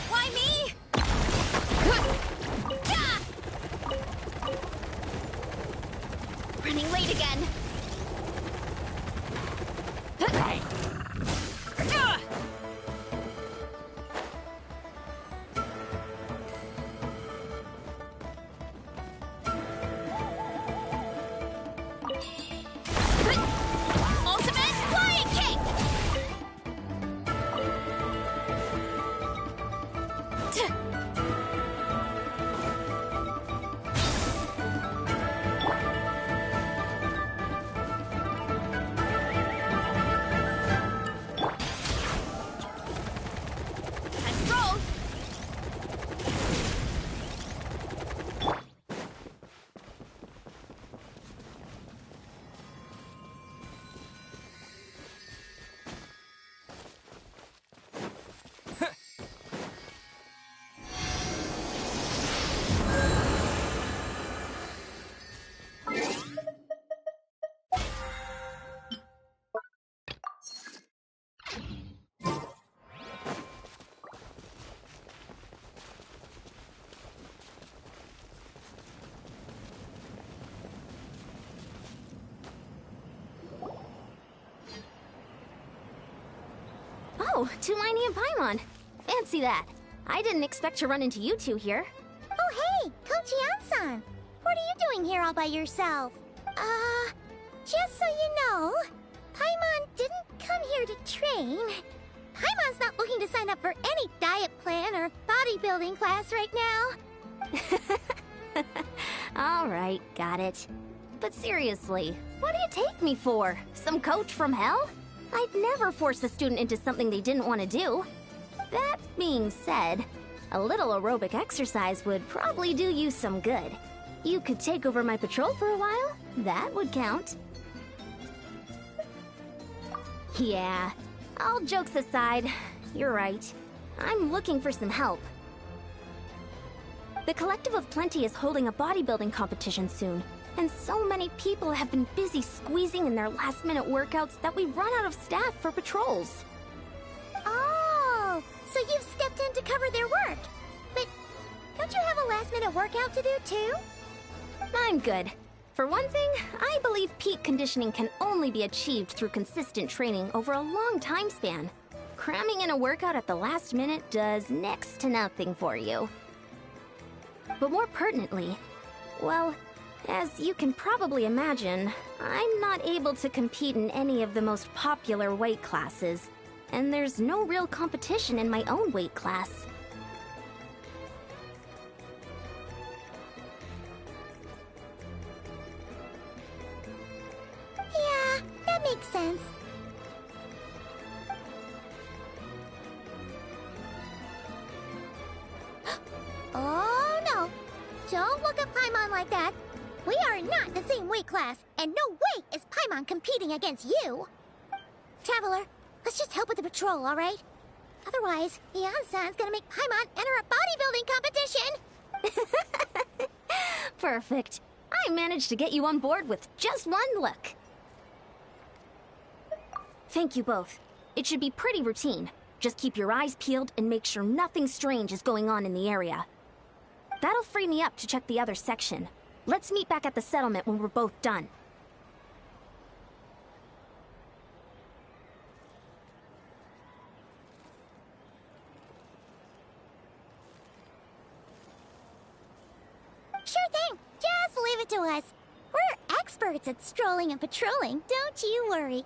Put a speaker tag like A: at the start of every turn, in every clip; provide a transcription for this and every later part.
A: Why me? Running late again.
B: Right.
A: Ultimate flying kick! Let's roll!
C: Oh, Tulani and Paimon. Fancy that. I didn't expect to run into you two here.
D: Oh, hey, Coach Yan-san. What are you doing here all by yourself? Just so you know, Paimon didn't come here to train. Paimon's not looking to sign up for any diet plan or bodybuilding class right now.
C: All right, got it. But seriously, what do you take me for? Some coach from hell? I'd never force a student into something they didn't want to do. That being said, a little aerobic exercise would probably do you some good. You could take over my patrol for a while. That would count. Yeah, all jokes aside, you're right. I'm looking for some help. The Collective of Plenty is holding a bodybuilding competition soon, and so many people have been busy squeezing in their last-minute workouts that we run out of staff for patrols.
D: Oh, so you've stepped in to cover their work. But don't you have a last-minute workout to do, too?
C: I'm good. For one thing, I believe peak conditioning can only be achieved through consistent training over a long time span. Cramming in a workout at the last minute does next to nothing for you. But more pertinently, well, as you can probably imagine, I'm not able to compete in any of the most popular weight classes, and there's no real competition in my own weight class.
D: Yeah, that makes sense. Oh no! Don't look at Paimon like that. We are not the same weight class, and no way is Paimon competing against you! Traveler, let's just help with the patrol, alright? Otherwise, Yan-san's gonna make Paimon enter a bodybuilding competition!
C: Perfect. I managed to get you on board with just one look. Thank you both. It should be pretty routine. Just keep your eyes peeled and make sure nothing strange is going on in the area. That'll free me up to check the other section. Let's meet back at the settlement when we're both done.
D: Sure thing! Just leave it to us. We're experts at strolling and patrolling, don't you worry.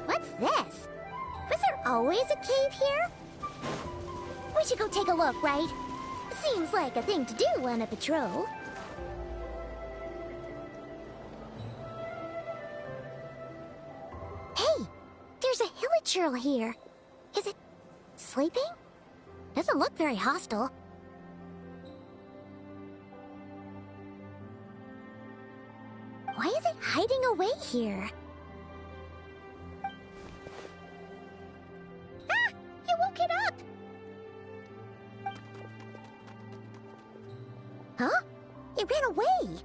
D: What's this? Was there always a cave here? We should go take a look, right? Seems like a thing to do on a patrol. Hey, there's a hilichurl here. Is it sleeping? Doesn't look very hostile. Why is it hiding away here? Ah! You woke it up! Huh? It ran away!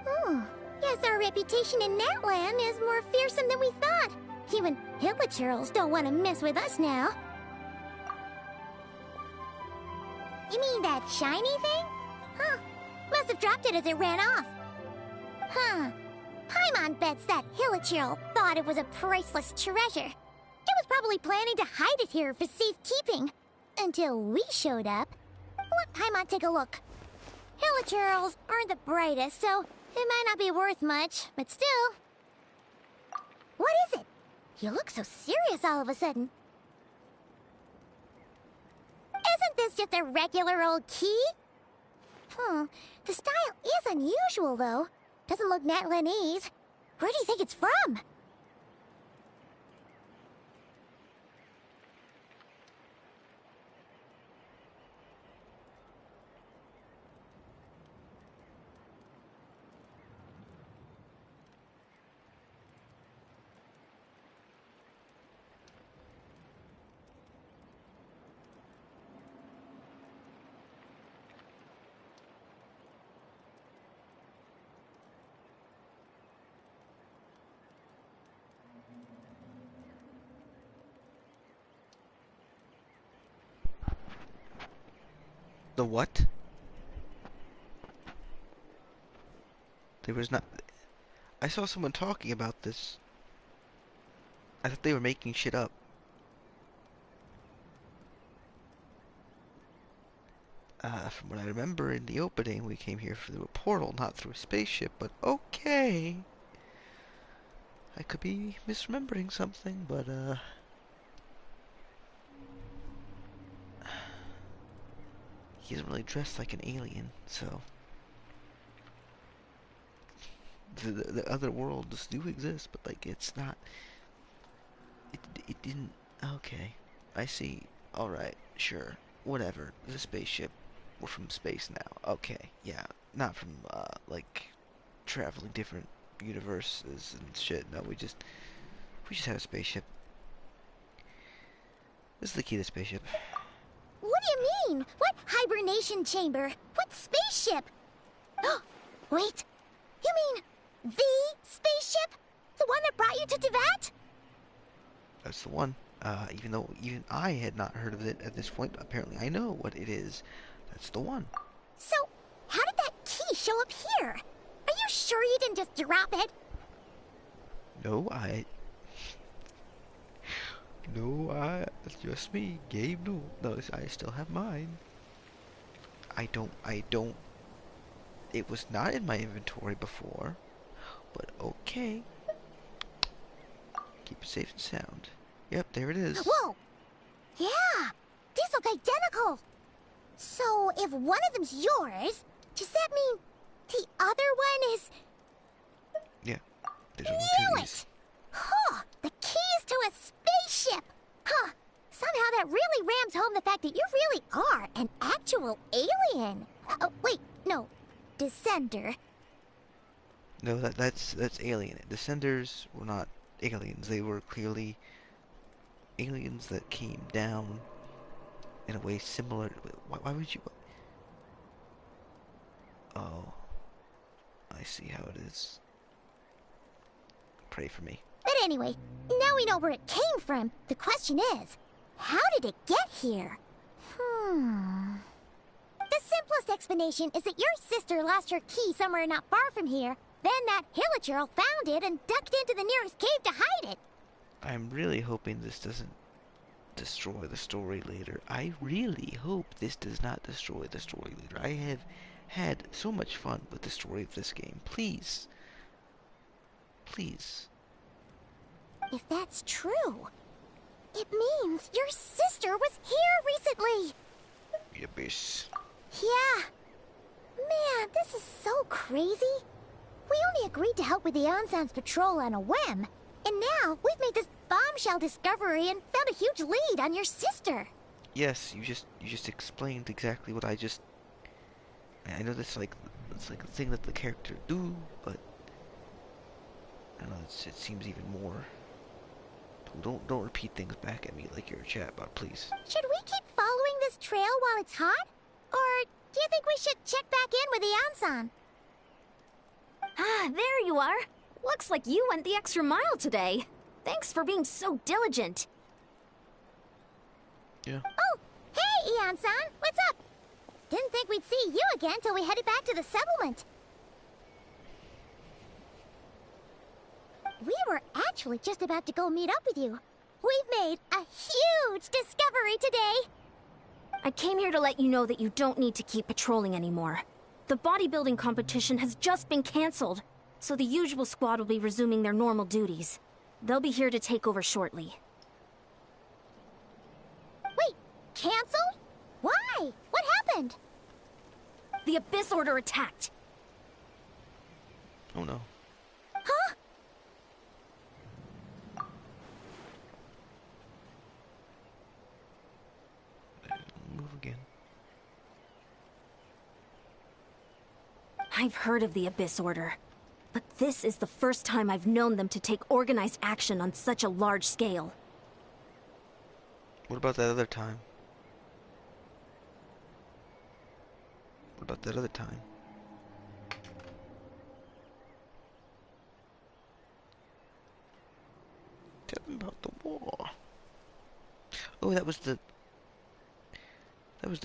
D: Hmm. Guess our reputation in that land is more fearsome than we thought. Even hilichurls don't want to mess with us now. You mean that shiny thing? Huh. Must have dropped it as it ran off. Huh. Paimon bets that hilichurl thought it was a priceless treasure. It was probably planning to hide it here for safekeeping. Until we showed up. Let Paimon take a look. Hilichurls aren't the brightest, so it might not be worth much, but still. What is it? You look so serious all of a sudden. Isn't this just a regular old key? The style is unusual, though. Doesn't look Natlanese. Where do you think it's from?
B: The what? There was not... I saw someone talking about this. I thought they were making shit up. From what I remember in the opening, we came here through a portal, not through a spaceship, but okay. I could be misremembering something, but, he isn't really dressed like an alien, so... The other worlds do exist, but, like, it's not... It didn't... Okay. I see. Alright, sure. Whatever. It's a spaceship. We're from space now. Okay, yeah. Not from, like, traveling different universes and shit. No, we just had a spaceship. This is the key to the spaceship.
D: What do you mean? What hibernation chamber? What spaceship? Wait. You mean the spaceship? The one that brought you to Teyvat?
B: That's the one. Even though even I had not heard of it at this point, apparently I know what it is. That's the one.
D: So, how did that key show up here? Are you sure you didn't just drop it?
B: No, it's just me, Gabe. No, I still have mine. I don't, it was not in my inventory before, but okay. Keep it safe and sound. Yep, there it is.
D: Whoa! Yeah, these look identical. So, if one of them's yours, does that mean the other one is...
B: Yeah, there's only two of these.
D: Huh, the keys to a spaceship! Huh, somehow that really rams home the fact that you really are an actual alien. Oh, wait, no, descender.
B: No, that's alien. Descenders were not aliens. They were clearly aliens that came down in a way similar. Why would you? Oh, I see how it is. Pray for me.
D: But anyway, now we know where it came from. The question is, how did it get here? The simplest explanation is that your sister lost her key somewhere not far from here. Then that hilichurl found it and ducked into the nearest cave to hide it.
B: I'm really hoping this doesn't destroy the story later. I really hope this does not destroy the story later. I have had so much fun with the story of this game. Please. Please.
D: If that's true, it means your sister was here recently.
B: The Abyss.
D: Yeah. Man, this is so crazy. We only agreed to help with the Ansan's patrol on a whim. And now we've made this bombshell discovery and found a huge lead on your sister.
B: Yes, you just explained exactly what I just... I know that's like, it's like a thing that the character do, but... I don't know, it seems even more... Don't repeat things back at me like you're a chatbot, please.
D: Should we keep following this trail while it's hot? Or do you think we should check back in with the Ansan?
C: Ah, there you are. Looks like you went the extra mile today. Thanks for being so diligent.
B: Yeah.
D: Oh, hey, Ian-san, what's up? Didn't think we'd see you again till we headed back to the settlement. We were actually just about to go meet up with you. We've made a huge discovery today.
C: I came here to let you know that you don't need to keep patrolling anymore. The bodybuilding competition has just been cancelled, so the usual squad will be resuming their normal duties. They'll be here to take over shortly.
D: Wait, canceled? Why? What happened?
C: The Abyss Order attacked.
B: Oh no.
D: Huh?
B: Move again.
C: I've heard of the Abyss Order, but this is the first time I've known them to take organized action on such a large scale.
B: What about that other time? What about that other time? Tell them about the war. Oh, that was the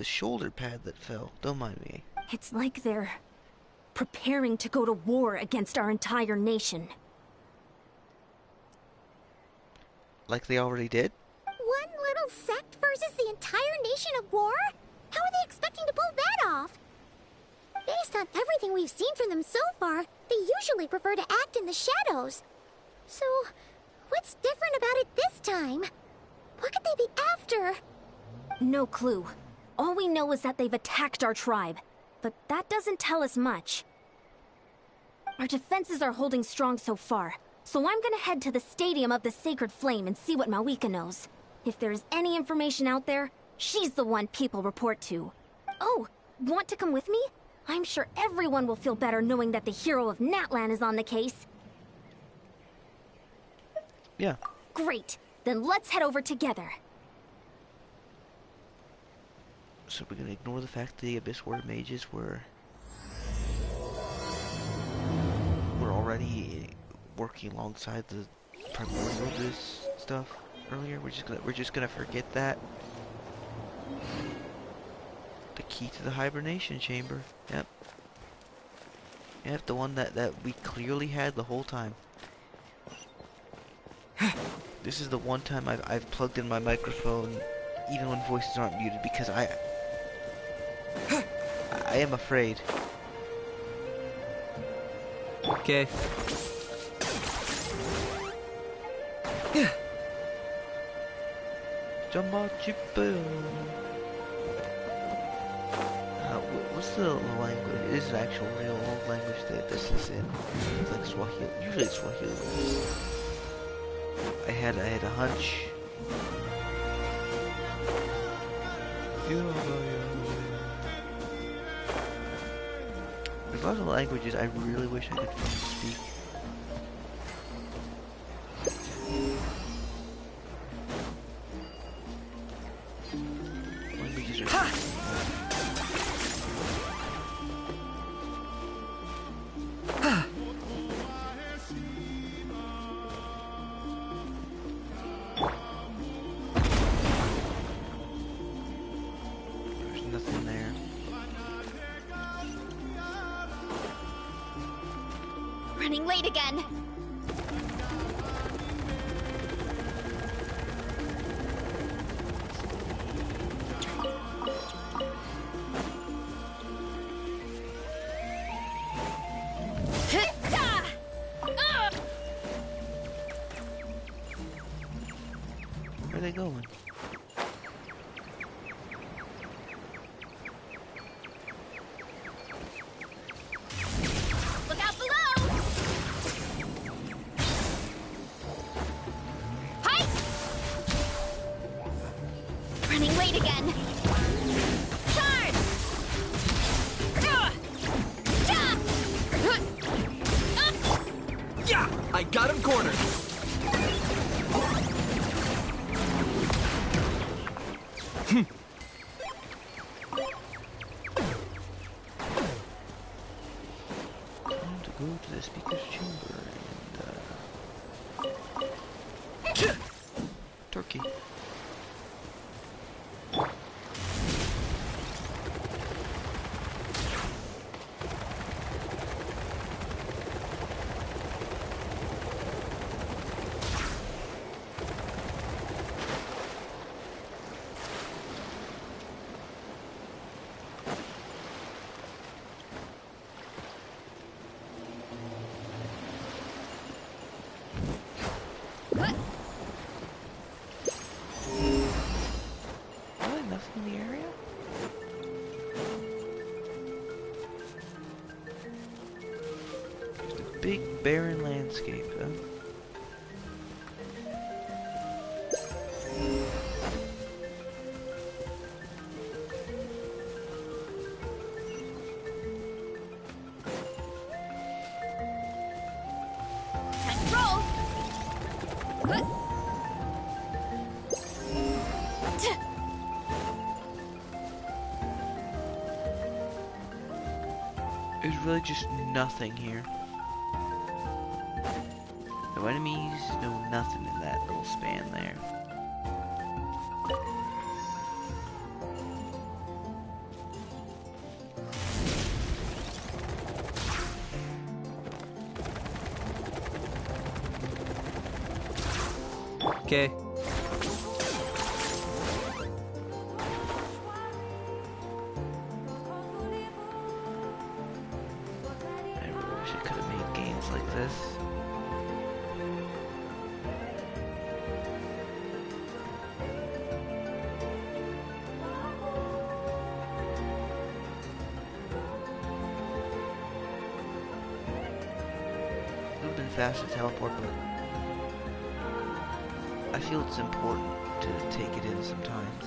B: shoulder pad that fell. Don't mind me.
C: It's like they're preparing to go to war against our entire nation.
B: Like they already did?
D: One little sect versus the entire nation of war? How are they expecting to pull that off? Based on everything we've seen from them so far, they usually prefer to act in the shadows. So, what's different about it this time? What could they be after?
C: No clue. All we know is that they've attacked our tribe, but that doesn't tell us much. Our defenses are holding strong so far, so I'm gonna head to the Stadium of the Sacred Flame and see what Mawika knows. If there's any information out there, she's the one people report to. Oh, want to come with me? I'm sure everyone will feel better knowing that the hero of Natlan is on the case.
B: Yeah.
C: Great, then let's head over together.
B: So we're gonna ignore the fact that the Abyss Ward mages were already working alongside the primordial Abyss stuff earlier. We're just gonna forget that. The key to the hibernation chamber. Yep. Yep, the one that we clearly had the whole time. This is the one time I've plugged in my microphone even when voices aren't muted because I am afraid.
E: Okay.
B: Jumbo Chippo. What's the language? It is an actual real language that this is in. It's like Swahili. Usually it's Swahili. I had a hunch. There's a lot of languages I really wish I could speak. Languages are... There's nothing there.
A: Running late again.
B: they going?
A: Look out below! Hi! Running late again. Charge!
E: Yeah! I got him cornered!
B: Time to go to the speaker's chamber and, turkey.
A: What?
B: Really nothing in the area? Just a big barren landscape, huh?
A: Time to roll! What?
B: There's really just nothing here. No enemies, no nothing in that little span there.
E: Okay.
B: I really wish I could have made games like this. It would have been faster to teleport, but I feel it's important to take it in sometimes.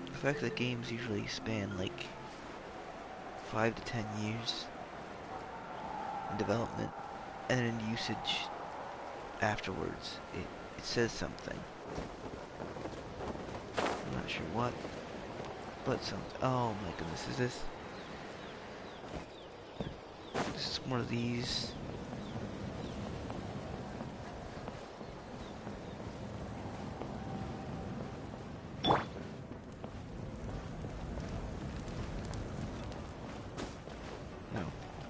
B: The fact that games usually span like 5 to 10 years in development and then in usage afterwards, it says something. I'm not sure what, but something. Oh my goodness, is this? This is one of these. No,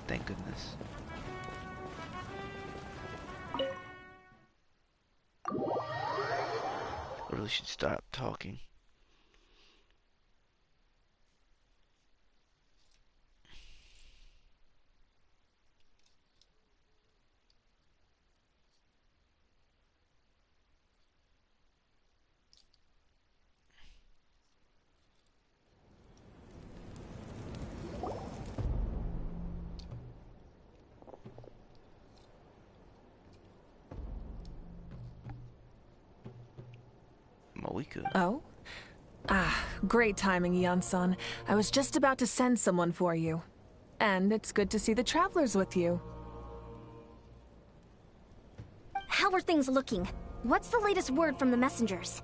B: thank goodness. I really should stop talking. Well, we could.
F: Oh? Ah, great timing, Eon-san. I was just about to send someone for you. And it's good to see the travelers with you.
C: How are things looking? What's the latest word from the messengers?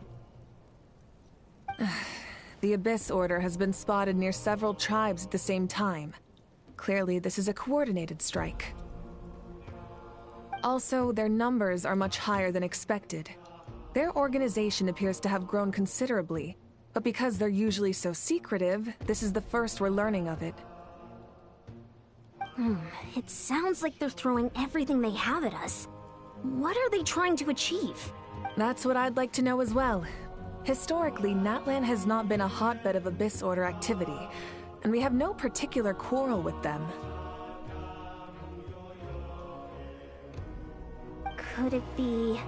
F: The Abyss Order has been spotted near several tribes at the same time. Clearly, this is a coordinated strike. Also, their numbers are much higher than expected. Their organization appears to have grown considerably, but because they're usually so secretive, this is the first we're learning of it.
C: It sounds like they're throwing everything they have at us. What are they trying to achieve?
F: That's what I'd like to know as well. Historically, Natlan has not been a hotbed of Abyss Order activity. and we have no particular quarrel with them.
C: Could it be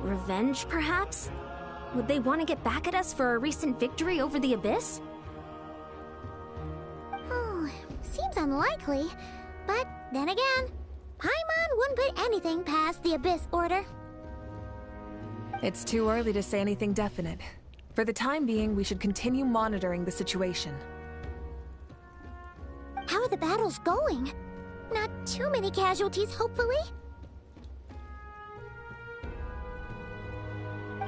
C: revenge, perhaps? Would they want to get back at us for our recent victory over the Abyss?
D: Oh, seems unlikely. But then again, Paimon wouldn't put anything past the Abyss Order.
F: It's too early to say anything definite. For the time being, we should continue monitoring the situation.
D: How are the battles going? Not too many casualties, hopefully?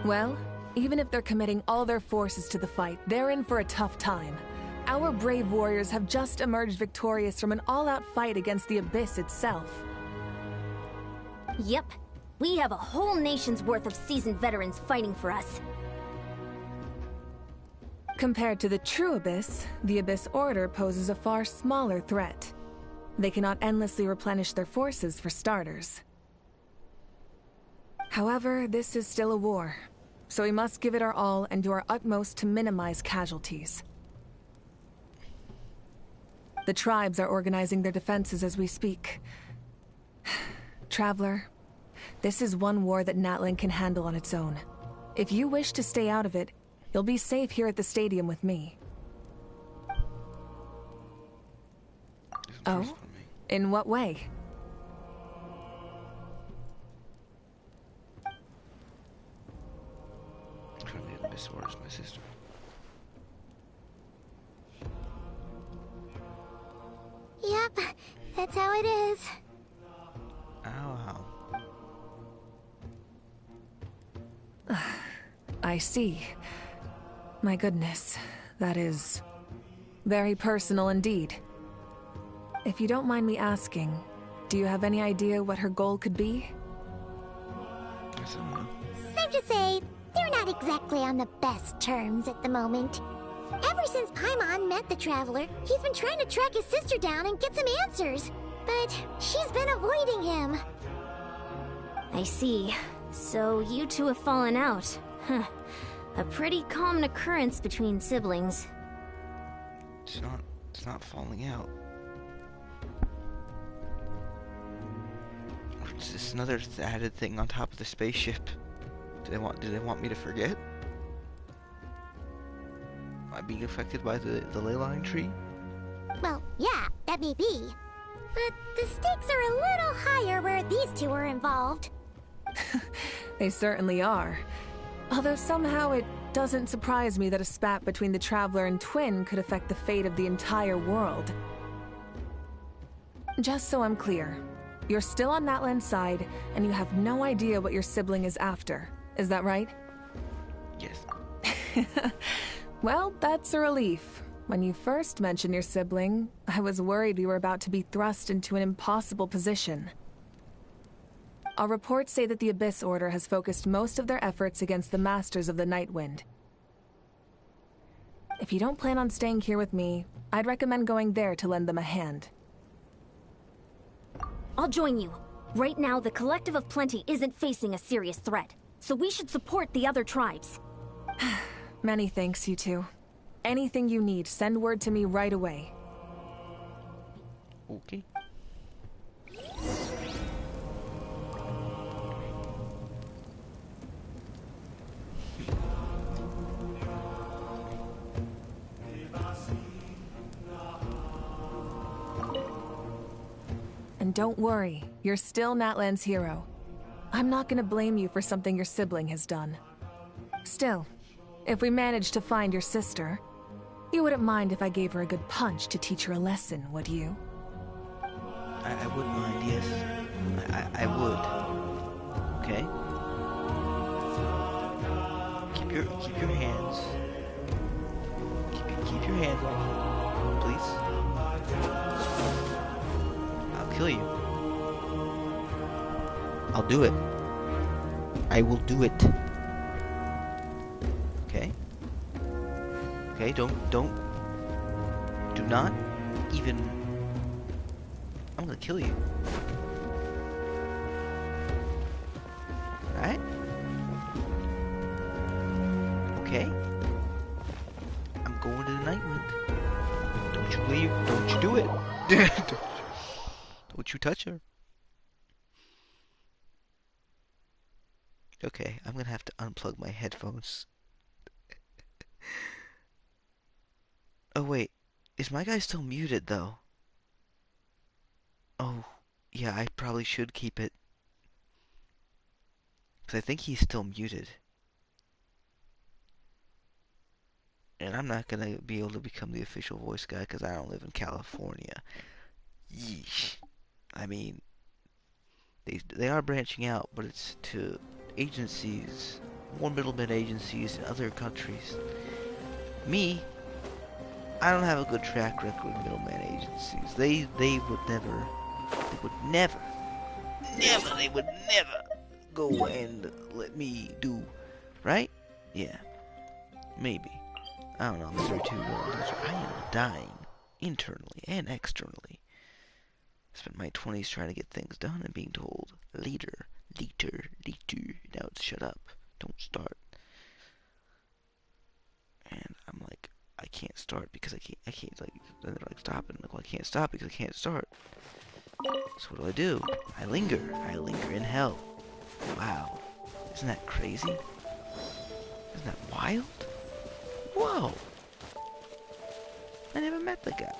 F: Well, even if they're committing all their forces to the fight, they're in for a tough time. Our brave warriors have just emerged victorious from an all-out fight against the Abyss itself.
C: Yep. We have a whole nation's worth of seasoned veterans fighting for us.
F: Compared to the true Abyss, the Abyss Order poses a far smaller threat. They cannot endlessly replenish their forces, for starters. However, this is still a war, so we must give it our all and do our utmost to minimize casualties. The tribes are organizing their defenses as we speak. Traveler, this is one war that Natlan can handle on its own. If you wish to stay out of it, you'll be safe here at the stadium with me. Oh? In what way?
B: Miss Wars, my sister.
D: Yep, that's how it is.
B: Ow.
F: I see. My goodness, that is very personal indeed. If you don't mind me asking, do you have any idea what her goal could be?
B: I don't know.
D: Safe to say, they're not exactly on the best terms at the moment. Ever since Paimon met the Traveler, he's been trying to track his sister down and get some answers. But she's been avoiding him.
C: I see. So you two have fallen out. Huh. A pretty common occurrence between siblings.
B: It's not falling out. It's just another added thing on top of the spaceship. Do they want me to forget? Am I being affected by the ley line tree?
D: Well, yeah, that may be. But the stakes are a little higher where these two are involved.
F: They certainly are. Although somehow it doesn't surprise me that a spat between the Traveler and Twin could affect the fate of the entire world. Just so I'm clear, you're still on Natlan's side, and you have no idea what your sibling is after. Is that right?
B: Yes.
F: Well, that's a relief. When you first mentioned your sibling, I was worried we were about to be thrust into an impossible position. Our reports say that the Abyss Order has focused most of their efforts against the Masters of the Nightwind. If you don't plan on staying here with me, I'd recommend going there to lend them a hand.
C: I'll join you. Right now, the Collective of Plenty isn't facing a serious threat, so we should support the other tribes.
F: Many thanks, you two. Anything you need, send word to me right away.
B: Okay.
F: And don't worry, you're still Natlan's hero. I'm not gonna blame you for something your sibling has done. Still, if we manage to find your sister, you wouldn't mind if I gave her a good punch to teach her a lesson, would you?
B: I wouldn't mind, yes. I would. Okay? Keep your hands. Keep your hands off me, please. I'll kill you. I'll do it. I will do it. Okay? Okay, do not even... I'm gonna kill you. Right? Okay? I'm going to the Nightwind. Don't you leave. Don't you do it. Don't you touch her. Okay, I'm gonna have to unplug my headphones. Oh wait, is my guy still muted though? Oh, yeah, I probably should keep it. Because I think he's still muted. And I'm not gonna be able to become the official voice guy because I don't live in California. Yeesh. I mean, they are branching out, but it's to agencies, more middleman agencies in other countries. Me, I don't have a good track record with middleman agencies. They would never, they would never go and let me do, right? Yeah, maybe. I don't know, I'm 32 years old. I am dying, internally and externally. I spent my 20s trying to get things done and being told, later. Now it's shut up, don't start. And I'm like, I can't start because I can't, like, then they're like, stop, and I'm like, well, I can't stop because I can't start. So what do? I linger in hell. Wow, isn't that crazy? Isn't that wild? Whoa! I never met the guy.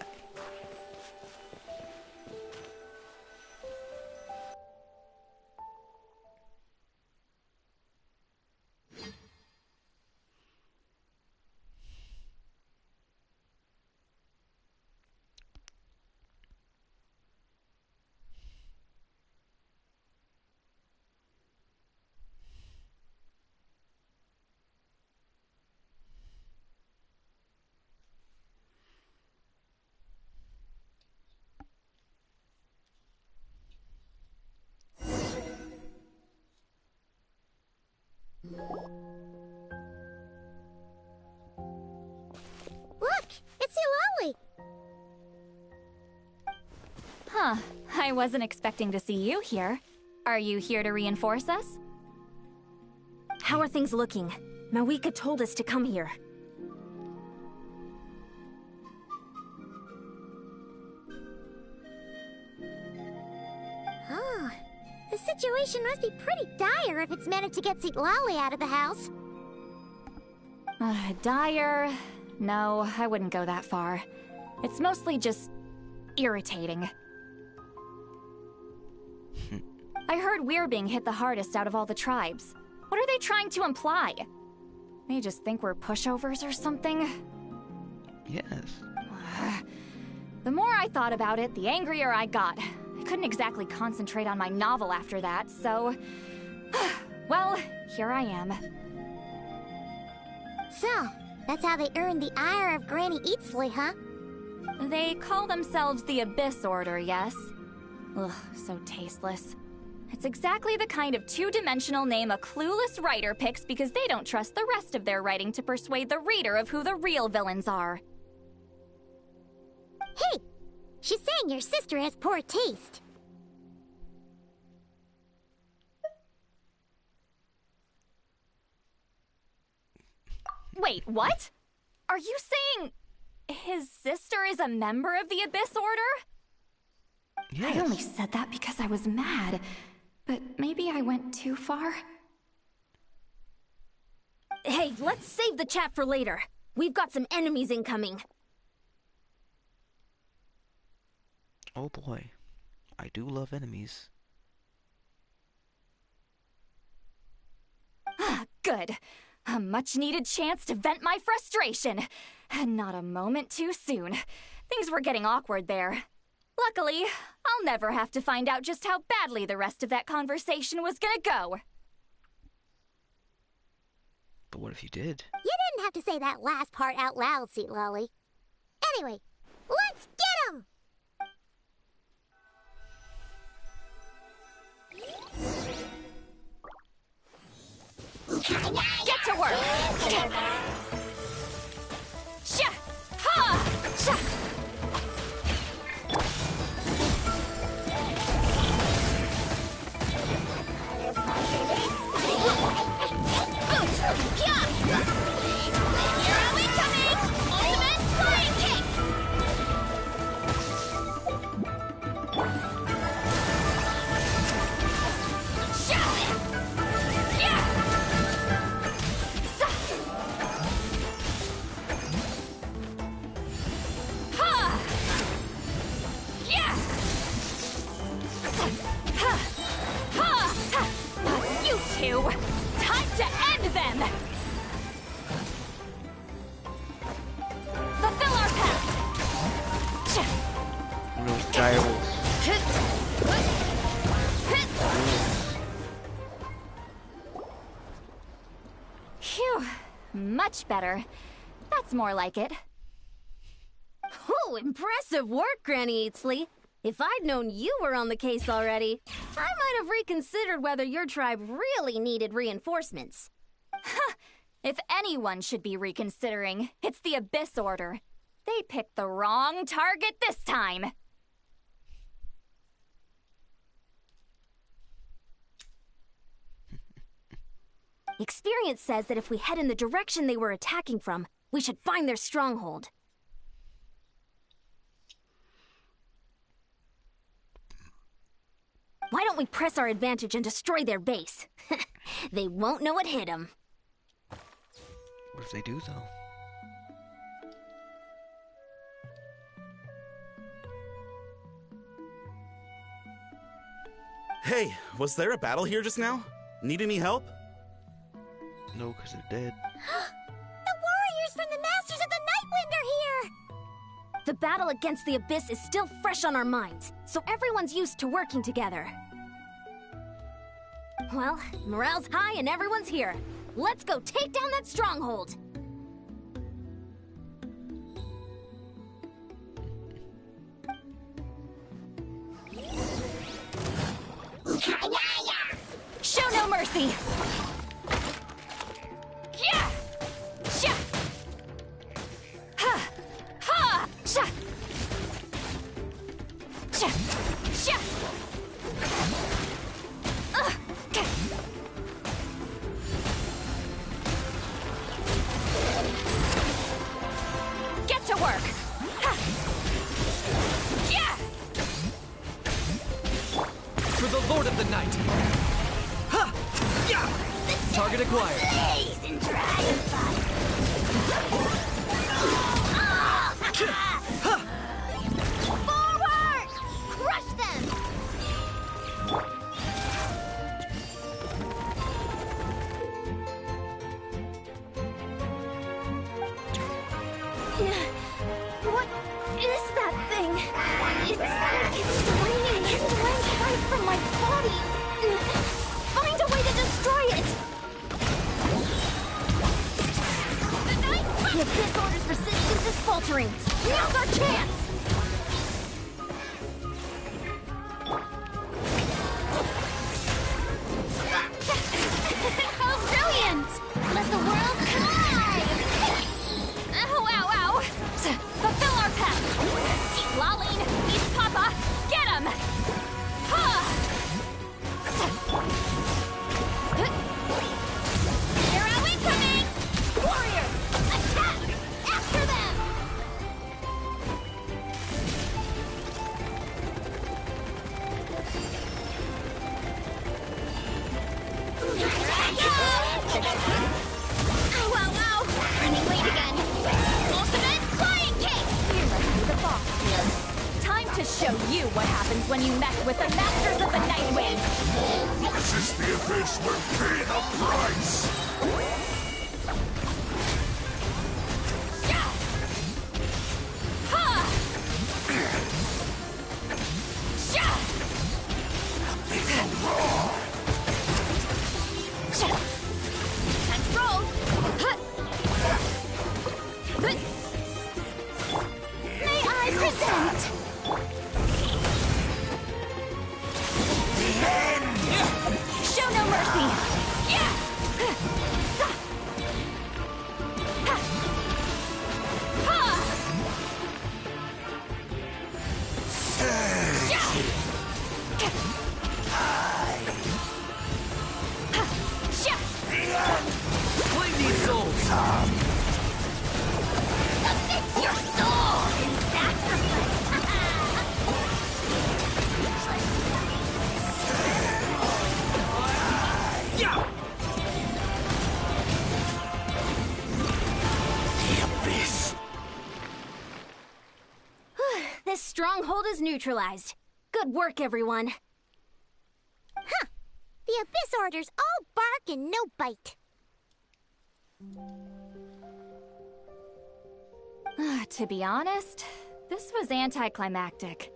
D: Look, it's Eulalie.
A: Huh. I wasn't expecting to see you here. Are you here to reinforce us?
C: How are things looking? Mawika told us to come here.
D: Oh, the situation must be pretty dire if it's managed to get Eulalie out of the house.
A: Dire? No, I wouldn't go that far. It's mostly just irritating. I heard we're being hit the hardest out of all the tribes. What are they trying to imply? They just think we're pushovers or something?
B: Yes.
A: The more I thought about it, the angrier I got. I couldn't exactly concentrate on my novel after that, so... well, here I am.
D: So, that's how they earned the ire of Granny Eatsley, huh?
A: They call themselves the Abyss Order, yes? Ugh, so tasteless. It's exactly the kind of two-dimensional name a clueless writer picks because they don't trust the rest of their writing to persuade the reader of who the real villains are.
D: Hey! She's saying your sister has poor taste.
A: Wait, what? Are you saying his sister is a member of the Abyss Order?
B: Yes.
A: I only said that because I was mad, but maybe I went too far.
C: Hey, let's save the chat for later. We've got some enemies incoming.
B: Oh boy, I do love enemies.
A: Good. A much-needed chance to vent my frustration. Not a moment too soon. Things were getting awkward there. Luckily, I'll never have to find out just how badly the rest of that conversation was gonna go.
B: But what if you did?
D: You didn't have to say that last part out loud, Eulalie. Anyway, let's get him!
A: Get to work! Sha! Ha! Sha! Here are we coming! Ultimate flying kick! Phew, much better. That's more like it.
C: Oh, impressive work, Granny Eatsley. If I'd known you were on the case already, I might have reconsidered whether your tribe really needed reinforcements.
A: If anyone should be reconsidering, it's the Abyss Order. They picked the wrong target this time.
C: Experience says that if we head in the direction they were attacking from, we should find their stronghold. Why don't we press our advantage and destroy their base? They won't know it hit them.
B: What if they do, though?
G: Hey, was there a battle here just now? Need any help?
B: No, because they're dead.
D: The warriors from the Masters of the Nightwind are here!
C: The battle against the Abyss is still fresh on our minds, so everyone's used to working together. Well, morale's high and everyone's here. Let's go take down that stronghold!
A: Show no mercy! Yeah! Sha! Ha! Ha! Sha! Sha! Sha! Get to work! Ha! Yeah!
E: For the Lord of the Night! Ha! Yeah! Target acquired.
D: Blazing dragonfly! Forward! Crush them!
C: What is that thing? It's like it's draining strength right from my body. Find a way to destroy it! The Abyss Order's resistance is faltering. Now's our chance!
D: How brilliant! Let the world thrive!
A: Ow, ow, ow! Fulfill our pact! Lolene, East Papa, get him!
D: Here are we coming! Warriors, attack! After them!
C: Ow, ow, ow! Running late again.
D: Ultimate flying kick!
A: You must be the boss here. Time to show you what happens when you mess with the Masters of the Nightwind!
H: Resist the Abyss will pay the price!
A: Yeah! Ha! Yeah!
C: Let's roll!
A: May I present? Show no mercy! Yeah! Ha! Ha! Yeah! Yeah!
E: Claim these souls!
D: Submit your soul in sacrifice!
E: Yeah!
C: This stronghold is neutralized. Good work, everyone.
D: Huh! The Abyss Order's all bark and no bite.
A: To be honest, this was anticlimactic.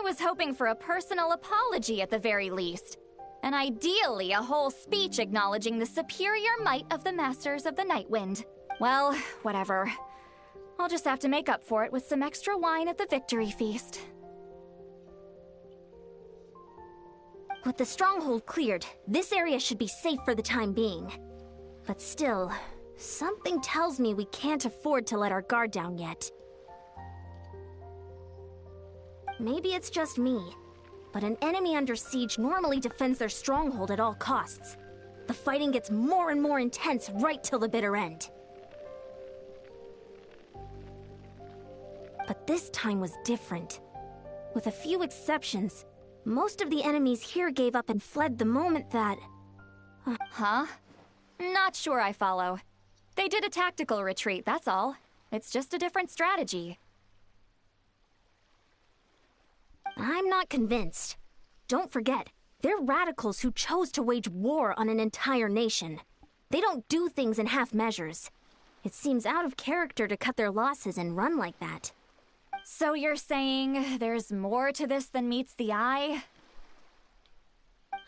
A: was hoping for a personal apology at the very least. And ideally, a whole speech acknowledging the superior might of the Masters of the Nightwind. Well, whatever. I'll just have to make up for it with some extra wine at the victory feast.
C: With the stronghold cleared, this area should be safe for the time being. But still, something tells me we can't afford to let our guard down yet. Maybe it's just me, but an enemy under siege normally defends their stronghold at all costs. The fighting gets more and more intense right till the bitter end. But this time was different. With a few exceptions, most of the enemies here gave up and fled the moment that...
A: Huh? Not sure I follow. They did a tactical retreat, that's all. It's just a different strategy.
C: I'm not convinced. Don't forget, they're radicals who chose to wage war on an entire nation. They don't do things in half measures. It seems out of character to cut their losses and run like that.
A: So you're saying there's more to this than meets the eye?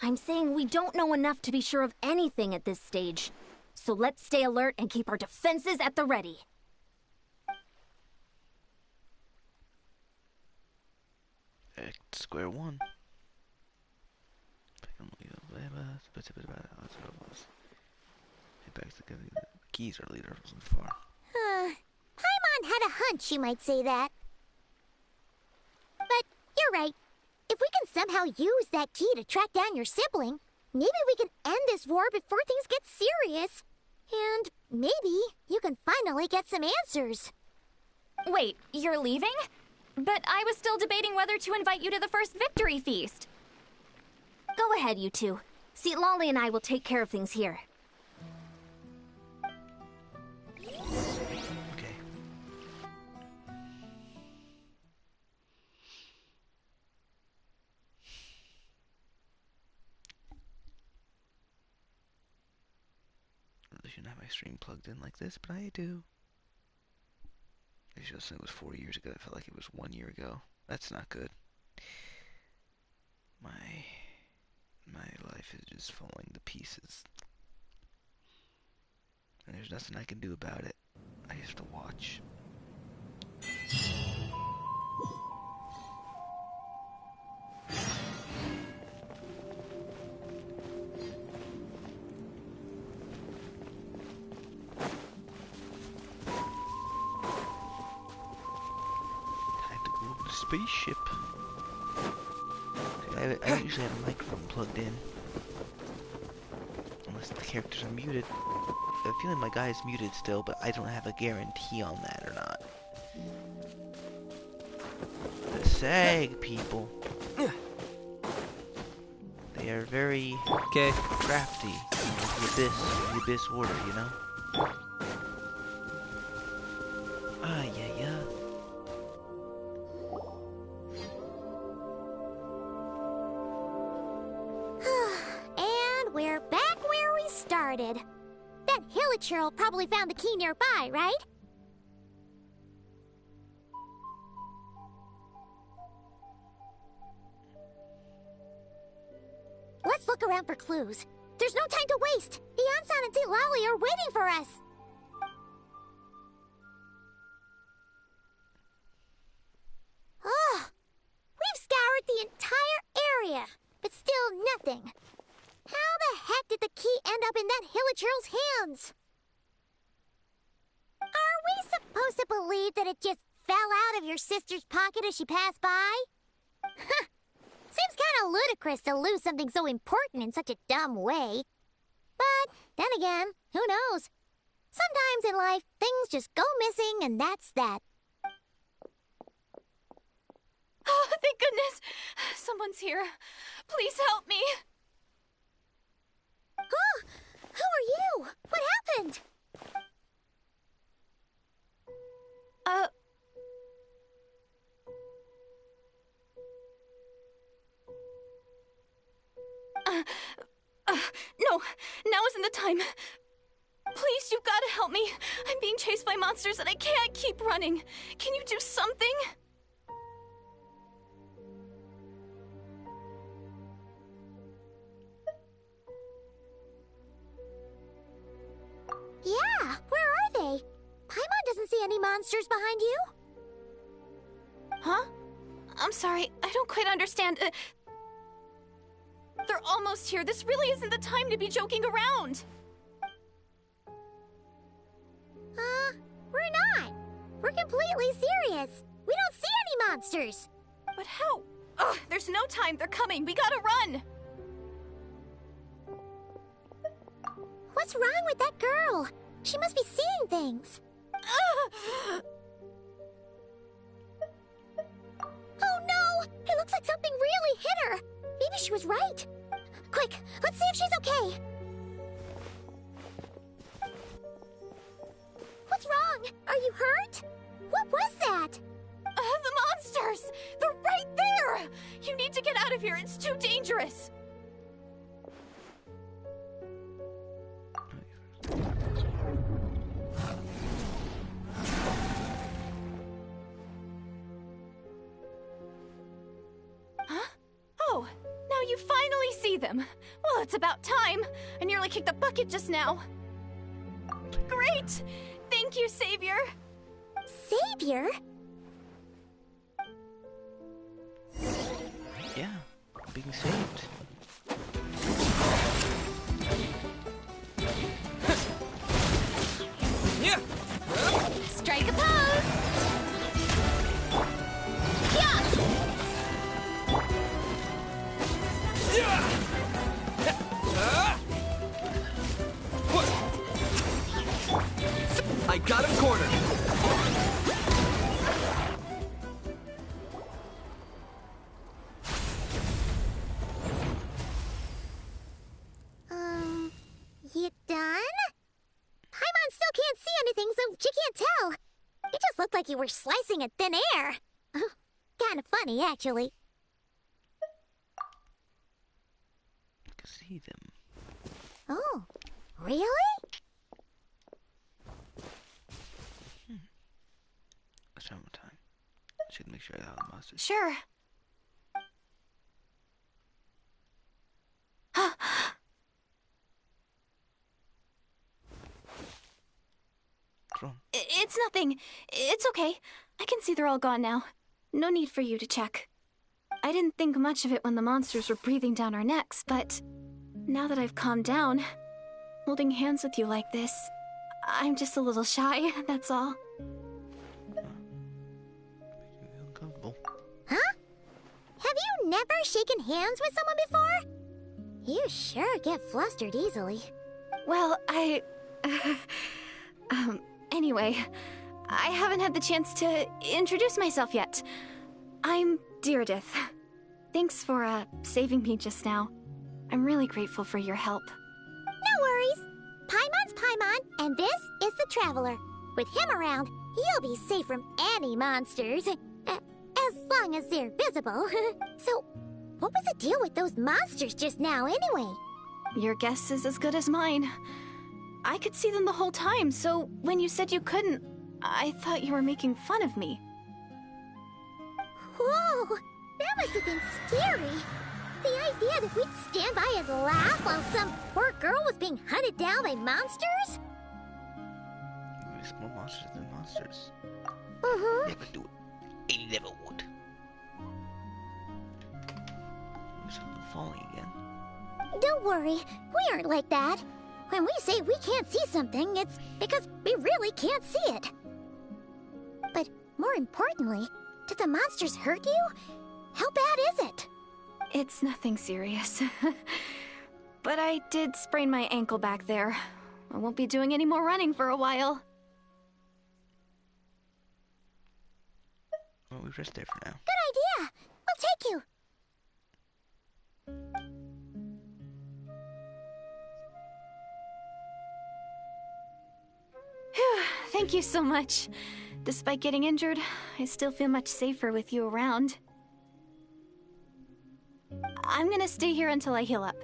C: I'm saying we don't know enough to be sure of anything at this stage. So let's stay alert and keep our defenses at the ready.
B: At square one. The keys are leader wasn't far.
D: Paimon had a hunch you might say that. But you're right. If we can somehow use that key to track down your sibling, maybe we can end this war before things get serious. And maybe you can finally get some answers.
A: Wait, you're leaving? But I was still debating whether to invite you to the first victory feast.
C: Go ahead, you two. Lolly and I will take care of things here.
B: Okay. I shouldn't have my stream plugged in like this, but I do. It's just it was 4 years ago. I felt like it was 1 year ago. That's not good. My life is just falling to pieces. And there's nothing I can do about it. I have to watch. Time to go to the spaceship. I don't usually have a microphone plugged in. Unless the characters are muted. I have a feeling my guy is muted still, but I don't have a guarantee on that or not. The SAG people. They are very crafty. Like the Abyss Order, you know? Ah, yeah.
D: And we're back where we started. That Hilichurl probably found the key nearby, right? Let's look around for clues. There's no time to waste. Beyonsan and Lolly are waiting for us. Oh, we've scoured the entire area, but still nothing. How the heck did the key end up in that Hilichurl's hands? Are we supposed to believe that it just fell out of your sister's pocket as she passed by? Seems kind of ludicrous to lose something so important in such a dumb way. But then again, who knows? Sometimes in life, things just go missing and that's that.
A: Oh, thank goodness! Someone's here. Please help me!
D: Oh, who are you? What happened?
A: No, now isn't the time. Please, you've got to help me. I'm being chased by monsters and I can't keep running. Can you do something?
D: can't see any monsters behind you?
I: Huh? I'm sorry, I don't quite understand. They're almost here. This really isn't the time to be joking around.
D: We're not. We're completely serious. We don't see any monsters.
I: But how? Ugh, there's no time. They're coming. We gotta run.
D: What's wrong with that girl? She must be seeing things. Oh no! It looks like something really hit her. Maybe she was right. Quick, let's see if she's okay. What's wrong? Are you hurt? What was that?
I: The monsters! They're right there! You need to get out of here. It's too dangerous. Huh? Oh, now you finally see them. Well, it's about time. I nearly kicked the bucket just now. Great! Thank you, Savior.
D: Savior?
B: Yeah, being saved.
E: Yeah!
I: Strike a pose!
E: I got him cornered.
D: You done? Paimon still can't see anything, so she can't tell. It just looked like you were slicing at thin air. Kinda funny, actually.
B: I can see them.
D: Oh, really?
B: Let's try one more time. Should make sure I got the monsters.
I: Sure.
B: What's wrong?
I: It's nothing. It's okay. I can see they're all gone now. No need for you to check. I didn't think much of it when the monsters were breathing down our necks, but now that I've calmed down, holding hands with you like this, I'm just a little shy, that's all.
B: Makes me feel uncomfortable.
D: Huh? Have you never shaken hands with someone before? You sure get flustered easily.
I: Well, anyway, I haven't had the chance to introduce myself yet. I'm Deirdith. Thanks for, saving me just now. I'm really grateful for your help.
D: No worries. Paimon's Paimon, and this is the Traveler. With him around, you'll be safe from any monsters. As long as they're visible. So, what was the deal with those monsters just now, anyway?
I: Your guess is as good as mine. I could see them the whole time, so when you said you couldn't, I thought you were making fun of me.
D: Whoa! That must have been scary. The idea that we'd stand by and laugh while some poor girl was being hunted down by monsters?
B: There's more monsters than monsters.
D: Uh-huh.
B: Never do it. He never would. There's something falling again.
D: Don't worry, we aren't like that. When we say we can't see something, it's because we really can't see it. But more importantly, did the monsters hurt you? How bad is it?
I: It's nothing serious. But I did sprain my ankle back there. I won't be doing any more running for a while.
B: Well, we rest there for now.
D: Good idea. We'll take you.
I: Phew, thank you so much. Despite getting injured, I still feel much safer with you around. I'm gonna stay here until I heal up.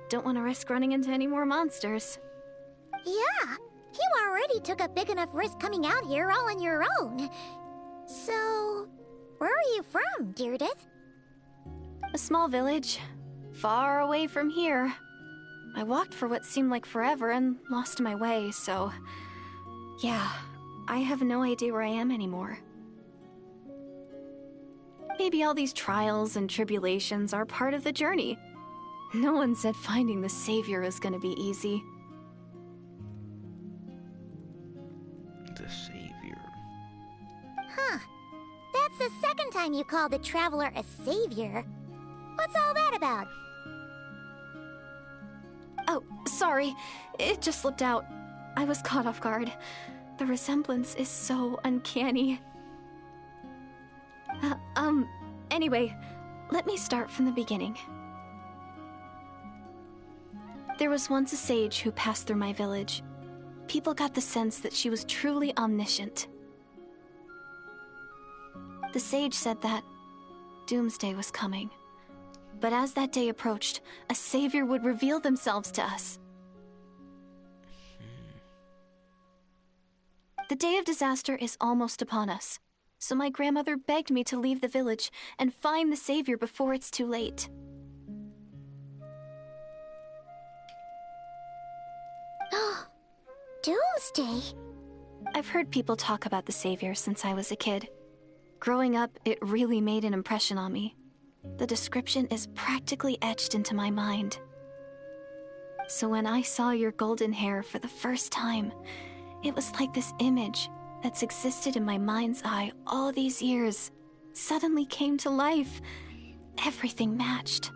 I: Don't want to risk running into any more monsters.
D: Yeah, you already took a big enough risk coming out here all on your own. So, where are you from, Deirdith?
I: A small village, far away from here. I walked for what seemed like forever and lost my way, so... Yeah, I have no idea where I am anymore. Maybe all these trials and tribulations are part of the journey. No one said finding the Savior is gonna be easy.
B: The Savior.
D: Huh. That's the second time you called the Traveler a savior. What's all that about?
I: Oh, sorry. It just slipped out. I was caught off guard. The resemblance is so uncanny. Anyway, let me start from the beginning. There was once a sage who passed through my village. People got the sense that she was truly omniscient. The sage said that doomsday was coming. But as that day approached, a savior would reveal themselves to us. The day of disaster is almost upon us, so my grandmother begged me to leave the village and find the savior before it's too late.
D: Doomsday?
I: I've heard people talk about the savior since I was a kid. Growing up, it really made an impression on me. The description is practically etched into my mind. So when I saw your golden hair for the first time, it was like this image that's existed in my mind's eye all these years suddenly came to life. Everything matched.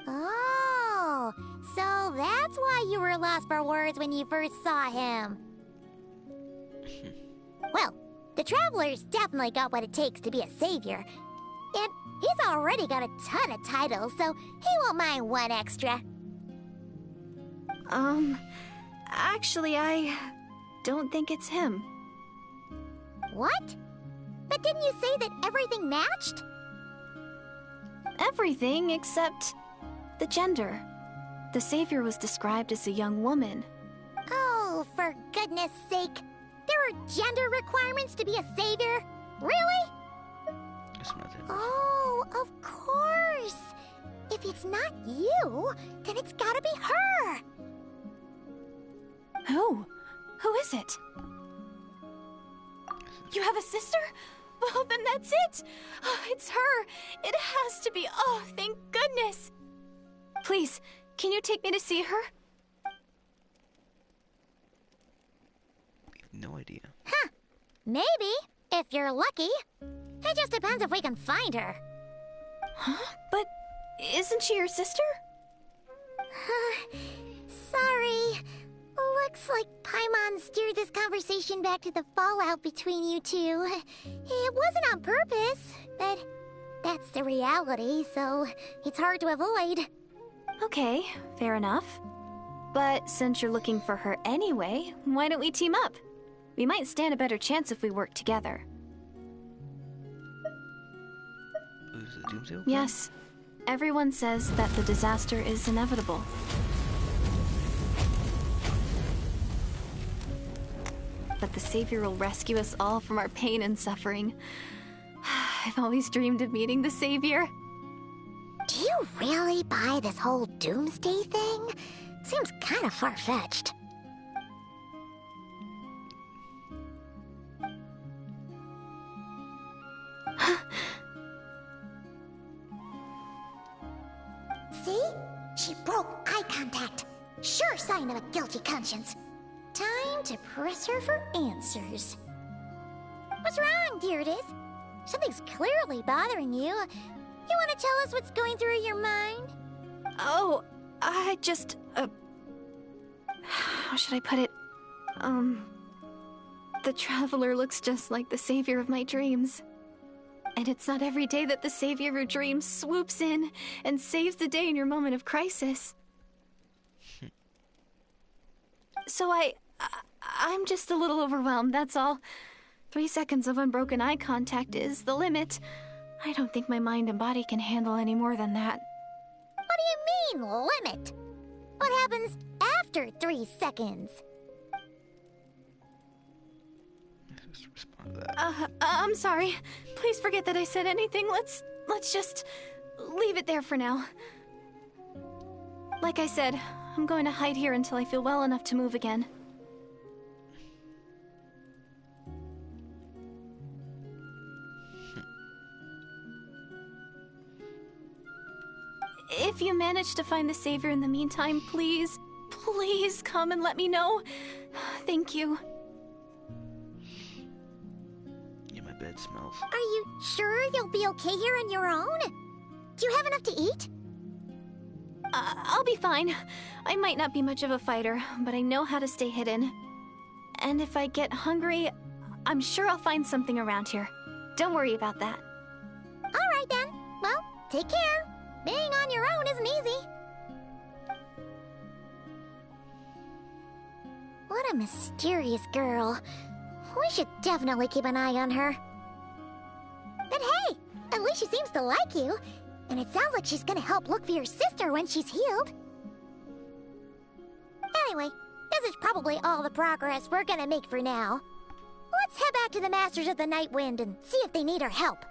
D: Oh, so that's why you were lost for words when you first saw him. Well, the Traveler's definitely got what it takes to be a savior. And he's already got a ton of titles, so he won't mind one extra.
I: Actually, I don't think it's him.
D: What? But didn't you say that everything matched?
I: Everything except the gender. The savior was described as a young woman.
D: Oh, for goodness sake. There are gender requirements to be a savior? Really?
B: That's not it.
D: Oh, of course. If it's not you, then it's gotta be her.
I: Who? Who is it? You have a sister? Well, then that's it. Oh, it's her. It has to be. Oh, thank goodness. Please, can you take me to see her?
B: We have no idea.
D: Huh. Maybe, if you're lucky. It just depends if we can find her.
I: Huh? But isn't she your sister?
D: Sorry. Looks like Paimon steered this conversation back to the fallout between you two. It wasn't on purpose, but that's the reality, so it's hard to avoid.
I: Okay, fair enough. But since you're looking for her anyway, why don't we team up? We might stand a better chance if we work together.
B: Is it Doomsday?
I: Yes. Everyone says that the disaster is inevitable. But the Savior will rescue us all from our pain and suffering. I've always dreamed of meeting the Savior.
D: Do you really buy this whole doomsday thing? Seems kind of far-fetched. See? She broke eye contact. Sure sign of a guilty conscience. Time to press her for answers. What's wrong, Deirdis? Something's clearly bothering you. You want to tell us what's going through your mind?
I: Oh, I just, how should I put it? The Traveler looks just like the savior of my dreams. And it's not every day that the savior of your dreams swoops in and saves the day in your moment of crisis. So I'm just a little overwhelmed, that's all. 3 seconds of unbroken eye contact is the limit. I don't think my mind and body can handle any more than that.
D: What do you mean, limit? What happens after 3 seconds?
B: Just respond to that.
I: I'm sorry. Please forget that I said anything. Let's just leave it there for now. Like I said, I'm going to hide here until I feel well enough to move again. If you manage to find the Savior in the meantime, please, please come and let me know. Thank you.
B: Yeah, my bed smells.
D: Are you sure you'll be okay here on your own? Do you have enough to eat?
I: I'll be fine. I might not be much of a fighter, but I know how to stay hidden. And if I get hungry, I'm sure I'll find something around here. Don't worry about that.
D: All right then. Well, take care. Being on your own isn't easy. What a mysterious girl. We should definitely keep an eye on her. But hey, at least she seems to like you. And it sounds like she's gonna help look for your sister when she's healed. Anyway, this is probably all the progress we're gonna make for now. Let's head back to the Masters of the Night Wind and see if they need our help.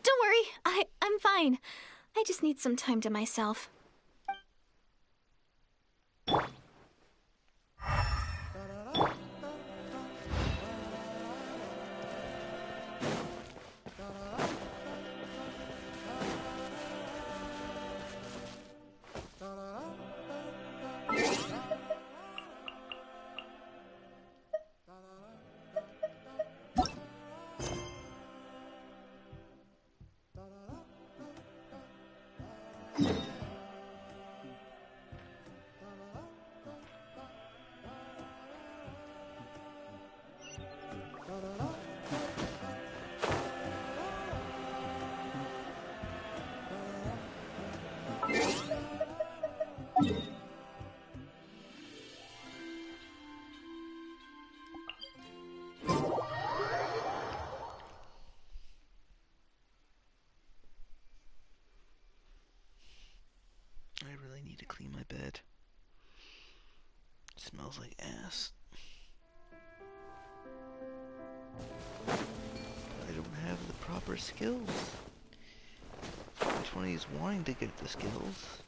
I: Don't worry, I'm fine. I just need some time to myself.
B: I really need to clean my bed. It smells like ass. I don't have the proper skills. 20 is wanting to get the skills.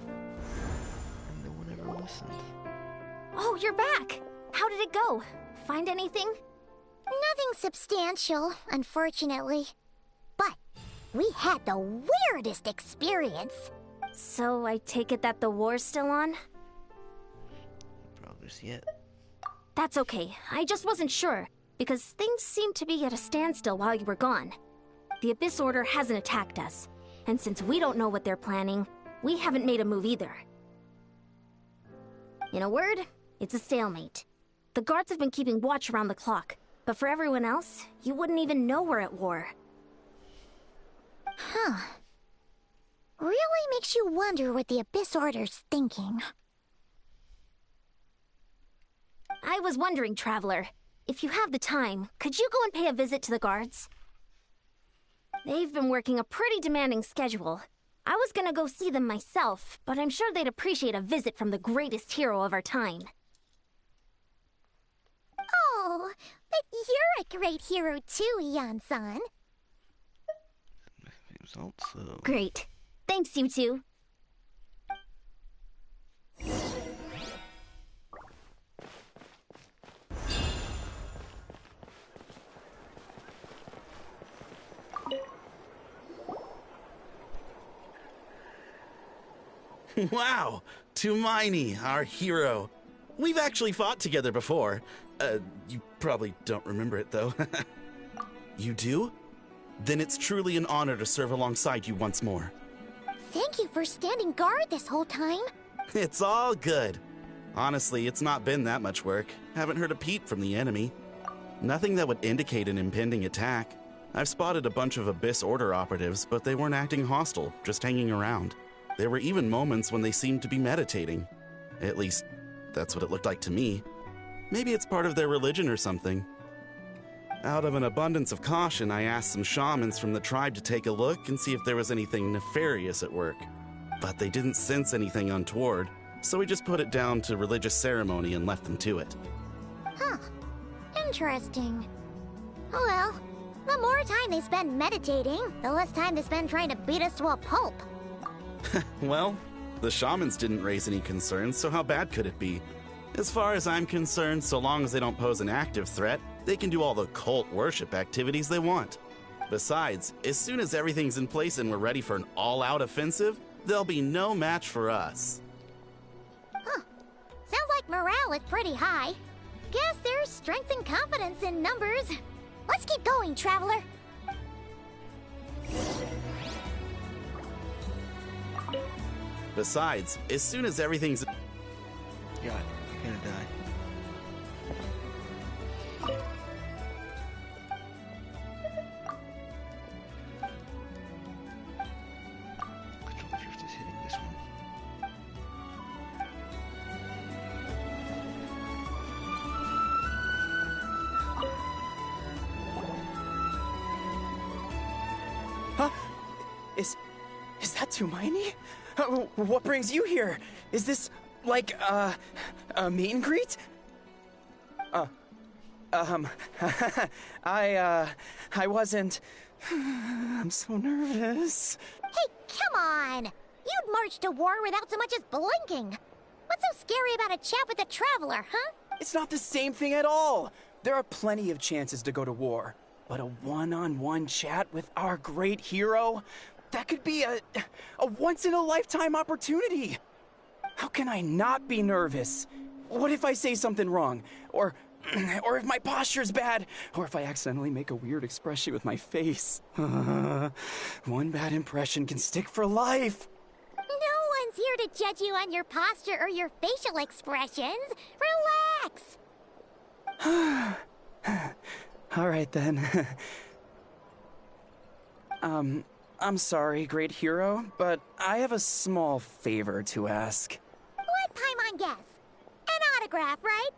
B: And no one ever listens.
C: Oh, you're back! How did it go? Find anything?
D: Nothing substantial, unfortunately. But we had the weirdest experience.
C: So I take it that the war's still on?
B: Progress yet.
C: That's okay. I just wasn't sure, because things seemed to be at a standstill while you were gone. The Abyss Order hasn't attacked us, and since we don't know what they're planning, we haven't made a move either. In a word, it's a stalemate. The guards have been keeping watch around the clock, but for everyone else, you wouldn't even know we're at war.
D: Huh. Really makes you wonder what the Abyss Order's thinking.
C: I was wondering, Traveler, if you have the time, could you go and pay a visit to the guards? They've been working a pretty demanding schedule. I was gonna go see them myself, but I'm sure they'd appreciate a visit from the greatest hero of our time.
D: Oh, but you're a great hero too, Yan-san.
B: Seems also.
C: Great. Thanks, you two.
G: Wow! Tumaini, our hero. We've actually fought together before. You probably don't remember it, though. You do? Then it's truly an honor to serve alongside you once more.
D: Thank you for standing guard this whole time.
G: It's all good. Honestly, it's not been that much work. Haven't heard a peep from the enemy. Nothing that would indicate an impending attack. I've spotted a bunch of Abyss Order operatives, but they weren't acting hostile, just hanging around. There were even moments when they seemed to be meditating. At least, that's what it looked like to me. Maybe it's part of their religion or something. Out of an abundance of caution, I asked some shamans from the tribe to take a look and see if there was anything nefarious at work. But they didn't sense anything untoward, so we just put it down to religious ceremony and left them to it.
D: Huh. Interesting. Oh well, the more time they spend meditating, the less time they spend trying to beat us to a pulp.
G: Well, the shamans didn't raise any concerns, so how bad could it be? As far as I'm concerned, so long as they don't pose an active threat, they can do all the cult worship activities they want. Besides, as soon as everything's in place and we're ready for an all-out offensive, there'll be no match for us.
D: Huh. Sounds like morale is pretty high. Guess there's strength and confidence in numbers. Let's keep going, Traveler.
G: Besides, as soon as everything's...
B: God, you're gonna die. Control shift is hitting this one.
J: Huh? Is that Tumaini? What brings you here? Is this, like, a meet and greet? I wasn't... I'm so nervous.
D: Hey, come on! You'd march to war without so much as blinking. What's so scary about a chat with a Traveler, huh?
J: It's not the same thing at all. There are plenty of chances to go to war. But a one-on-one chat with our great hero? That could be a once-in-a-lifetime opportunity. How can I not be nervous? What if I say something wrong? Or if my posture's bad? Or if I accidentally make a weird expression with my face? One bad impression can stick for life.
D: No one's here to judge you on your posture or your facial expressions. Relax!
J: All right, then. I'm sorry, great hero, but I have a small favor to ask.
D: What Paimon guess? An autograph, right?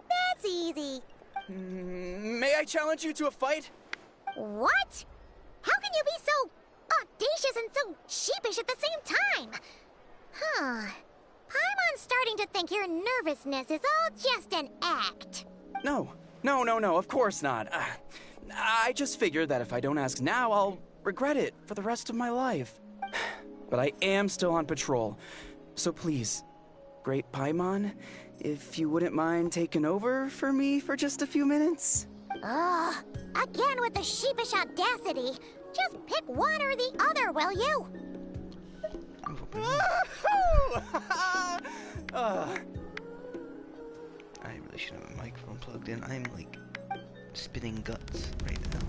D: That's easy.
J: May I challenge you to a fight?
D: What? How can you be so audacious and so sheepish at the same time? Huh. Paimon's starting to think your nervousness is all just an act.
J: No, of course not. I just figured that if I don't ask now, I'll regret it for the rest of my life. But I am still on patrol, so please, Great Paimon, if you wouldn't mind taking over for me for just a few minutes?
D: Ugh, again with the sheepish audacity. Just pick one or the other, will you?
B: I really should have a microphone plugged in. I'm like spitting guts right now.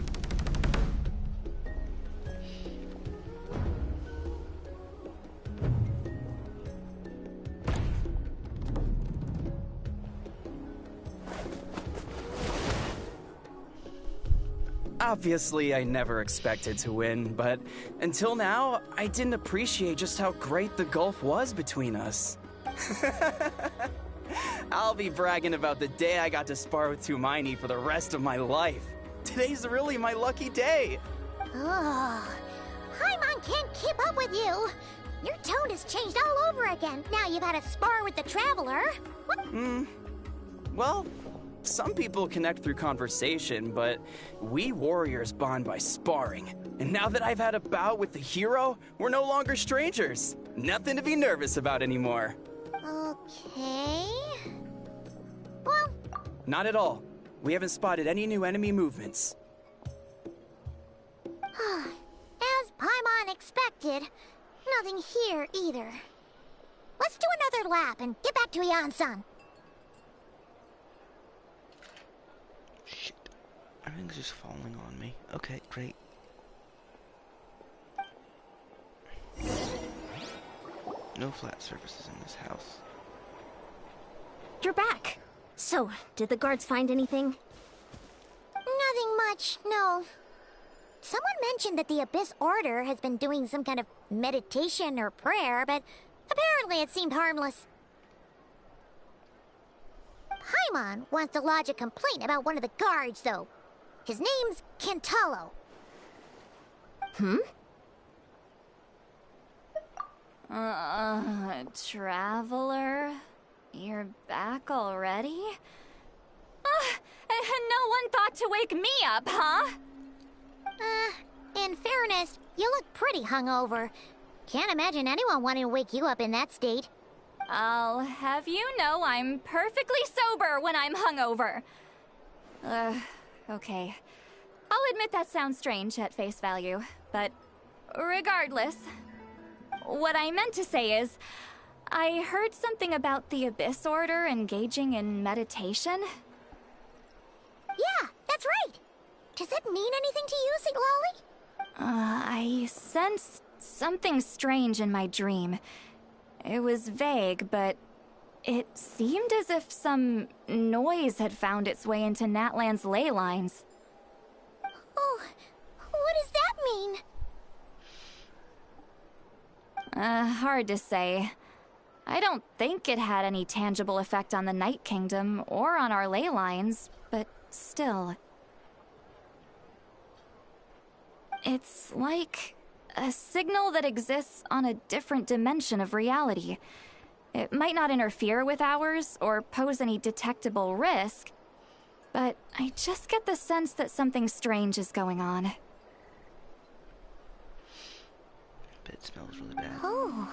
J: Obviously, I never expected to win, but until now, I didn't appreciate just how great the gulf was between us. I'll be bragging about the day I got to spar with Tumaini for the rest of my life. Today's really my lucky day.
D: Ugh. Paimon can't keep up with you. Your tone has changed all over again. Now you've had a spar with the Traveler. What?
J: Well, some people connect through conversation, but we warriors bond by sparring. And now that I've had a bout with the hero, we're no longer strangers. Nothing to be nervous about anymore.
D: Okay. Well,
J: not at all. We haven't spotted any new enemy movements.
D: as Paimon expected, nothing here either. Let's do another lap and get back to Yan-san.
B: Shit. Everything's just falling on me. Okay, great. No flat surfaces in this house.
C: You're back. So, did the guards find anything?
D: Nothing much, no. Someone mentioned that the Abyss Order has been doing some kind of meditation or prayer, but apparently it seemed harmless. Paimon wants to lodge a complaint about one of the guards, though. His name's Kentalo.
A: Traveler? You're back already? No one thought to wake me up, huh?
D: In fairness, you look pretty hungover. Can't imagine anyone wanting to wake you up in that state.
A: I'll have you know I'm perfectly sober when I'm hungover. Okay. I'll admit that sounds strange at face value, but regardless, what I meant to say is, I heard something about the Abyss Order engaging in meditation.
D: Yeah, that's right. Does that mean anything to you, Siglali?
A: I sensed something strange in my dream. It was vague, but it seemed as if some noise had found its way into Natlan's ley lines.
D: Oh, what does that mean?
A: Hard to say. I don't think it had any tangible effect on the Night Kingdom or on our ley lines, but still. It's like a signal that exists on a different dimension of reality. It might not interfere with ours or pose any detectable risk, but I just get the sense that something strange is going on.
B: It smells really bad.
D: Oh.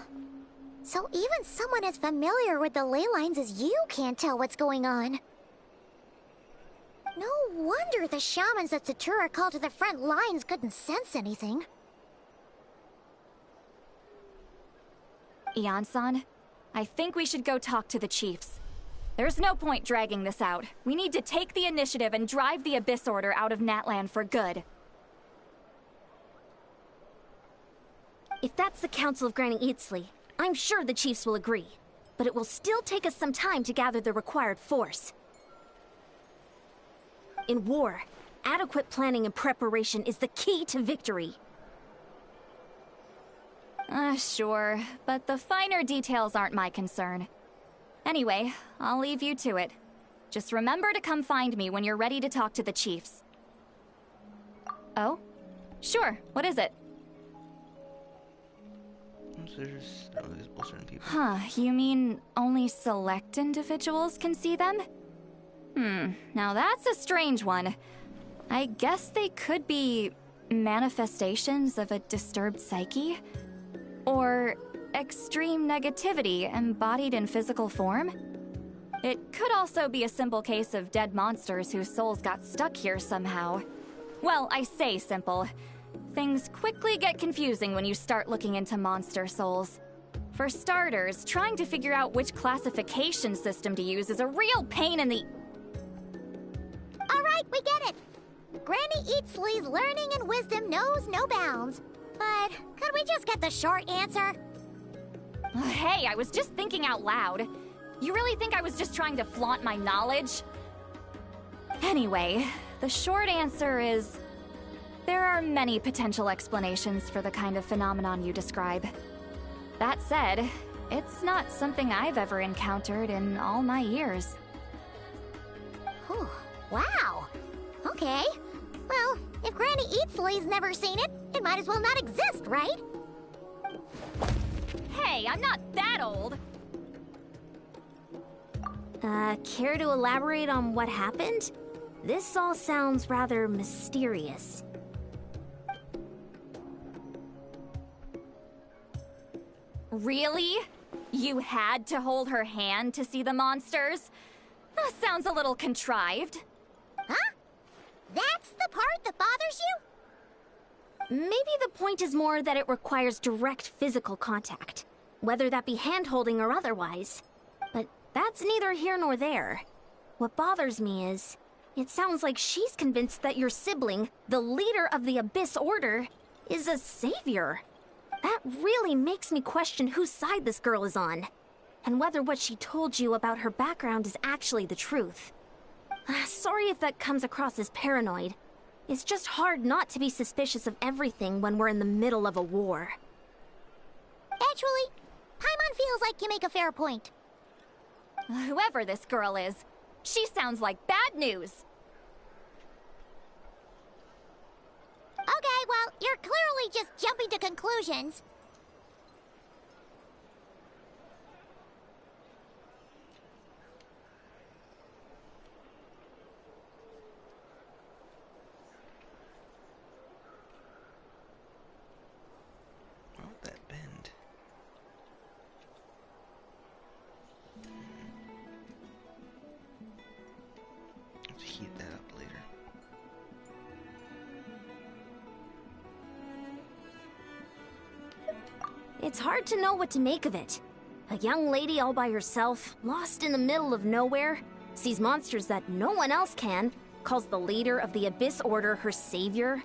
D: So even someone as familiar with the ley lines as you can't tell what's going on. No wonder the shamans that Satura called to the front lines couldn't sense anything.
A: Ian-san, I think we should go talk to the chiefs. There's no point dragging this out. We need to take the initiative and drive the Abyss Order out of Natlan for good.
C: If that's the Council of Granny Eatsley, I'm sure the chiefs will agree. But it will still take us some time to gather the required force. In war, adequate planning and preparation is the key to victory.
A: Sure, but the finer details aren't my concern. Anyway, I'll leave you to it. Just remember to come find me when you're ready to talk to the chiefs. Oh? Sure, what is it?
B: There's no visible certain people.
A: Huh, you mean only select individuals can see them? Now that's a strange one. I guess they could be manifestations of a disturbed psyche? Or extreme negativity embodied in physical form? It could also be a simple case of dead monsters whose souls got stuck here somehow. Well, I say simple. Things quickly get confusing when you start looking into monster souls. For starters, trying to figure out which classification system to use is a real pain in the...
D: Alright, we get it. Granny Eatsley's learning and wisdom knows no bounds. But could we just get the short answer?
A: Hey, I was just thinking out loud. You really think I was just trying to flaunt my knowledge? Anyway, the short answer is... there are many potential explanations for the kind of phenomenon you describe. That said, it's not something I've ever encountered in all my years.
D: Whew, wow. Okay. Well, if Granny Eatsley's never seen it, it might as well not exist, right?
A: Hey, I'm not that old!
C: Care to elaborate on what happened? This all sounds rather mysterious.
A: Really? You had to hold her hand to see the monsters? That sounds a little contrived.
D: Huh? That's the part that bothers you?
C: Maybe the point is more that it requires direct physical contact, whether that be hand-holding or otherwise. But that's neither here nor there. What bothers me is, it sounds like she's convinced that your sibling, the leader of the Abyss Order, is a savior. That really makes me question whose side this girl is on, and whether what she told you about her background is actually the truth. Sorry if that comes across as paranoid. It's just hard not to be suspicious of everything when we're in the middle of a war.
D: Actually, Paimon feels like you make a fair point.
A: Whoever this girl is, she sounds like bad news.
D: Okay, well, you're clearly just jumping to conclusions.
C: It's hard to know what to make of it. A young lady all by herself, lost in the middle of nowhere, sees monsters that no one else can, calls the leader of the Abyss Order her savior.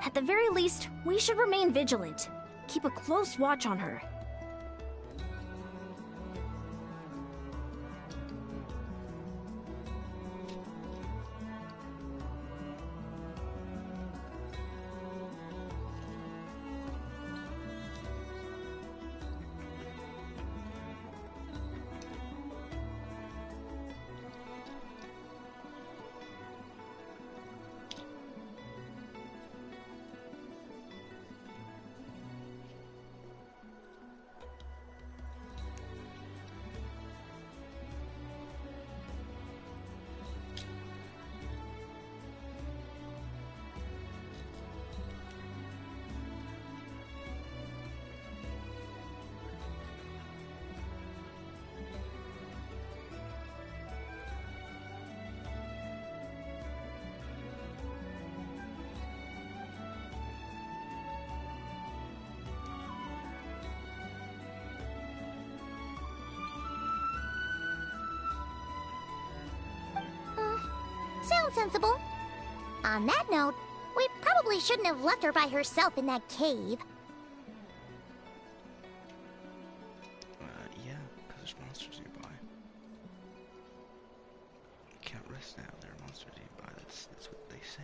C: At the very least, we should remain vigilant. Keep a close watch on her.
D: Sounds sensible. On that note, we probably shouldn't have left her by herself in that cave.
B: Yeah, because there's monsters nearby. Can't rest now, there are monsters nearby, that's what they say.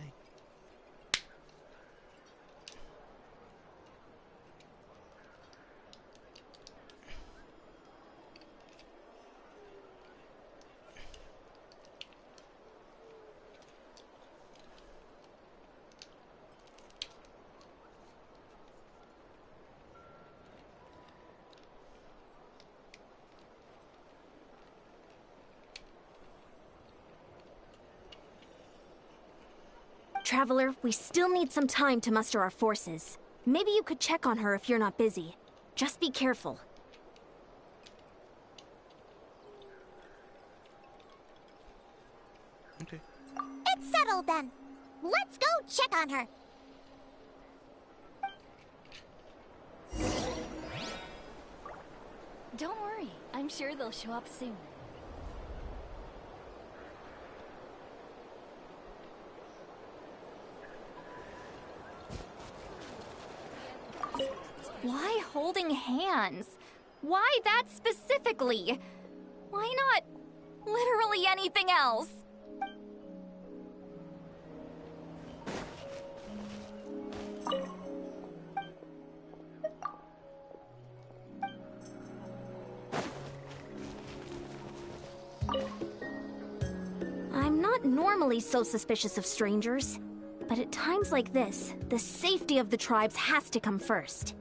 C: Traveler, we still need some time to muster our forces. Maybe you could check on her if you're not busy. Just be careful.
B: Okay.
D: It's settled then. Let's go check on her.
A: Don't worry, I'm sure they'll show up soon. Why holding hands? Why that specifically? Why not literally anything else?
C: I'm not normally so suspicious of strangers, but at times like this, the safety of the tribes has to come first.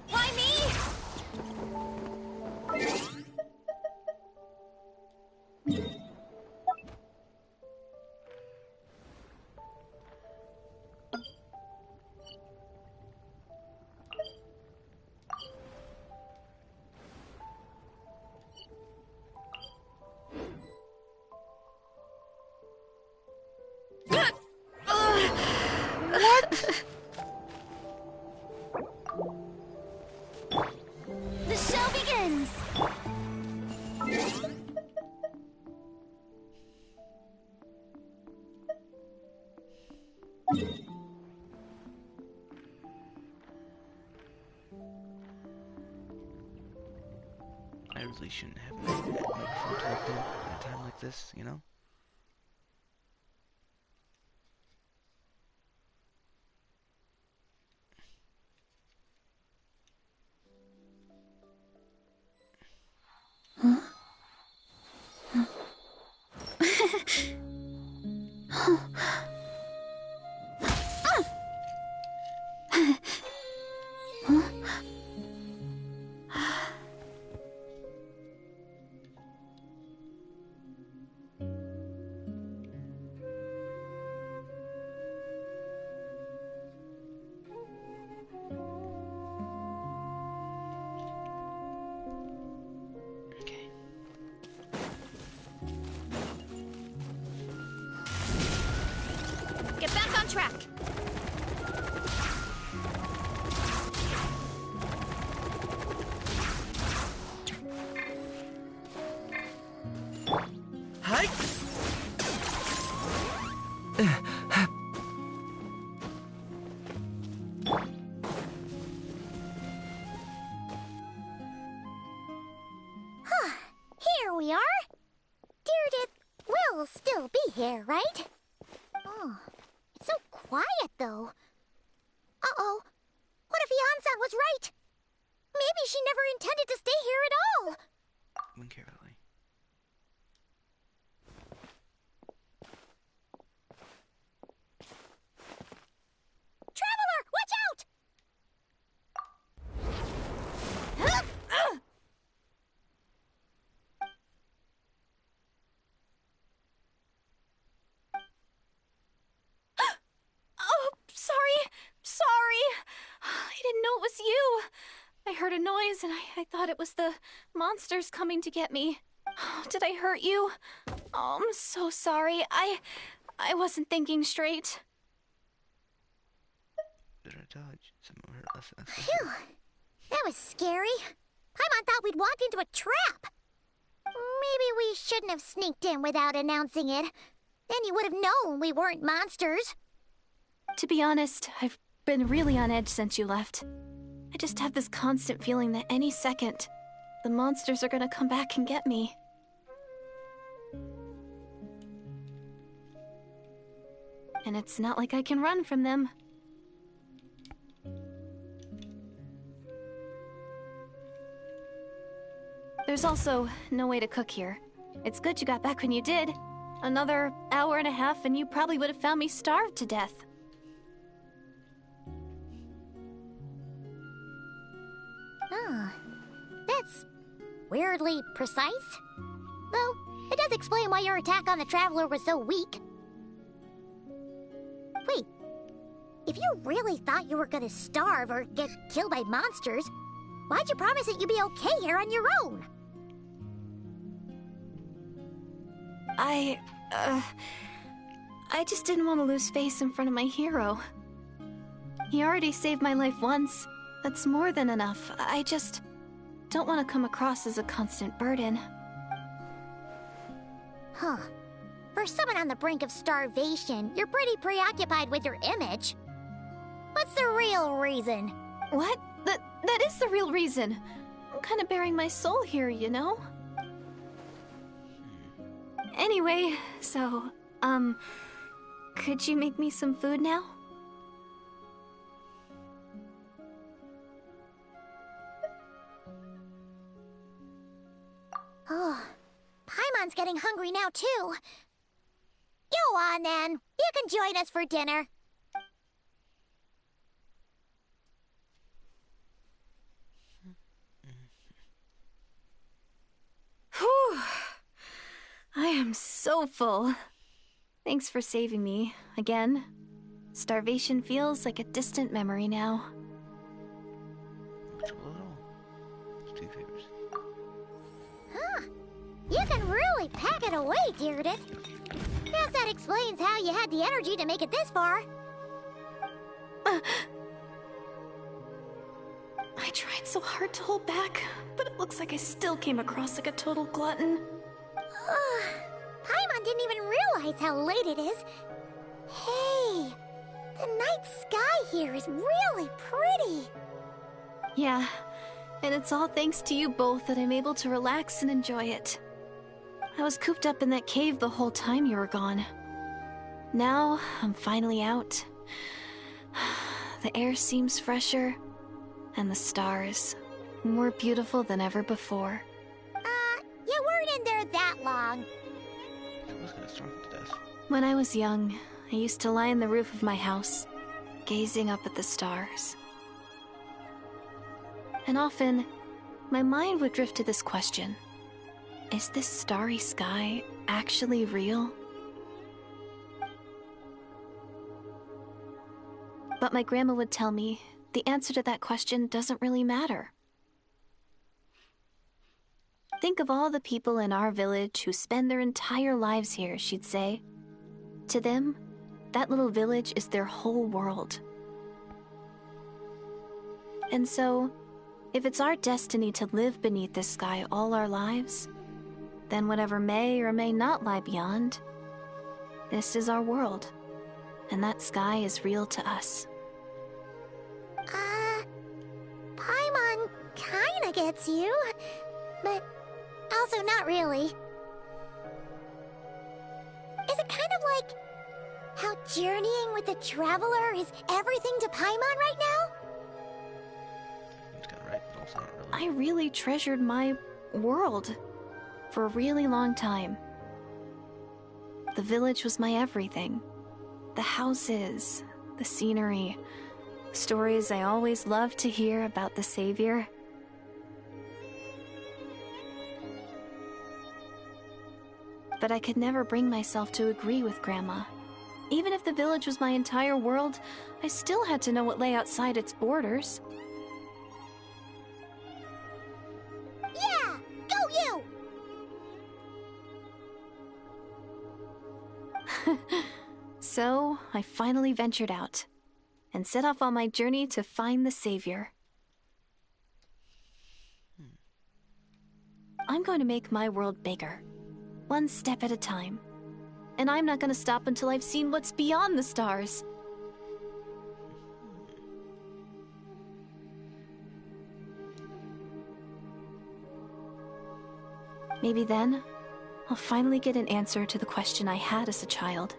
A: Why me?
D: The show begins!
B: I really shouldn't have made that microphone plugged in at a time like this, you know?
D: Here we are. Deardith will still be here, right? Oh, it's so quiet, though. Uh-oh. What if Yan-san was right? Maybe she never intended to stay here at all.
B: Listen carefully.
D: Traveler, watch out!
I: Oh, sorry. Sorry. I didn't know it was you. I heard a noise and I thought it was the monsters coming to get me. Did I hurt you? Oh, I'm so sorry. I wasn't thinking straight.
B: Better dodge some of her lessons.
D: Phew. That was scary. Paimon thought we'd walked into a trap. Maybe we shouldn't have sneaked in without announcing it. Then you would have known we weren't monsters.
I: To be honest, I've been really on edge since you left. I just have this constant feeling that any second, the monsters are gonna come back and get me. And it's not like I can run from them. There's also no way to cook here. It's good you got back when you did. Another hour and a half and you probably would have found me starved to death.
D: Oh, that's weirdly precise. Though, it does explain why your attack on the Traveler was so weak. Wait, if you really thought you were gonna starve or get killed by monsters, why'd you promise that you'd be okay here on your own?
I: I just didn't want to lose face in front of my hero. He already saved my life once. That's more than enough. I just don't want to come across as a constant burden.
D: Huh. For someone on the brink of starvation, you're pretty preoccupied with your image. What's the real reason?
I: What? That is the real reason. I'm kind of bearing my soul here, you know? Anyway, so, could you make me some food now?
D: Oh, Paimon's getting hungry now, too. Go on, then. You can join us for dinner.
I: Whew. I am so full. Thanks for saving me, again. Starvation feels like a distant memory now.
B: What's a little? It's 2 favors.
D: Huh. You can really pack it away, Deardith. Guess that explains how you had the energy to make it this far.
I: I tried so hard to hold back, but it looks like I still came across like a total glutton.
D: Paimon didn't even realize how late it is. Hey, the night sky here is really pretty.
I: Yeah, and it's all thanks to you both that I'm able to relax and enjoy it. I was cooped up in that cave the whole time you were gone. Now, I'm finally out. The air seems fresher, and the stars more beautiful than ever before.
D: You weren't in there that long.
B: I was gonna starve to death.
I: When I was young, I used to lie on the roof of my house, gazing up at the stars. And often, my mind would drift to this question. Is this starry sky actually real? But my grandma would tell me the answer to that question doesn't really matter. Think of all the people in our village who spend their entire lives here, she'd say. To them, that little village is their whole world. And so, if it's our destiny to live beneath this sky all our lives, then whatever may or may not lie beyond, this is our world, and that sky is real to us.
D: Paimon kinda gets you, but also not really. Is it kind of like how journeying with the Traveler is everything to Paimon right now?
B: He's kind of right, but also not really.
I: I really treasured my world for a really long time. The village was my everything. The houses, the scenery, stories I always loved to hear about the Savior. But I could never bring myself to agree with Grandma. Even if the village was my entire world, I still had to know what lay outside its borders.
D: Yeah! Go you!
I: So, I finally ventured out, and set off on my journey to find the Savior. I'm going to make my world bigger, one step at a time. And I'm not going to stop until I've seen what's beyond the stars. Maybe then, I'll finally get an answer to the question I had as a child.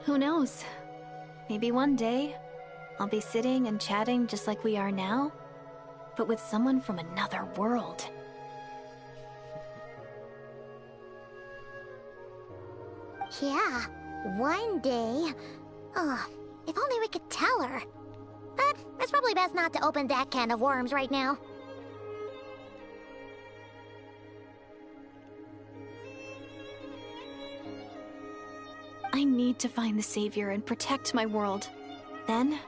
I: Who knows? Maybe one day, I'll be sitting and chatting just like we are now, but with someone from another world.
D: Yeah, one day. Oh, if only we could tell her. But it's probably best not to open that can of worms right now.
I: I need to find the Savior and protect my world. Then,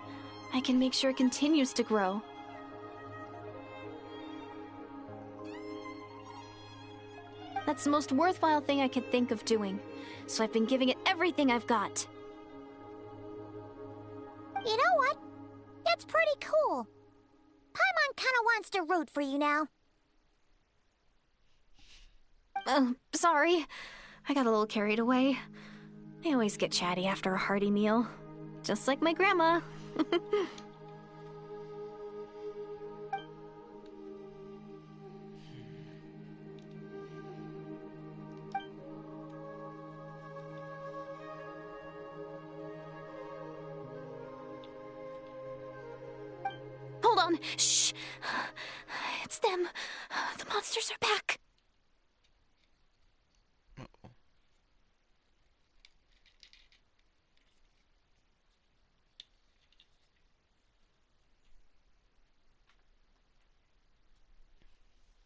I: I can make sure it continues to grow. That's the most worthwhile thing I could think of doing, so I've been giving it everything I've got.
D: You know what? That's pretty cool. Paimon kinda wants to root for you now.
I: Sorry. I got a little carried away. I always get chatty after a hearty meal. Just like my grandma. Hold on. Shh. It's them. The monsters are back.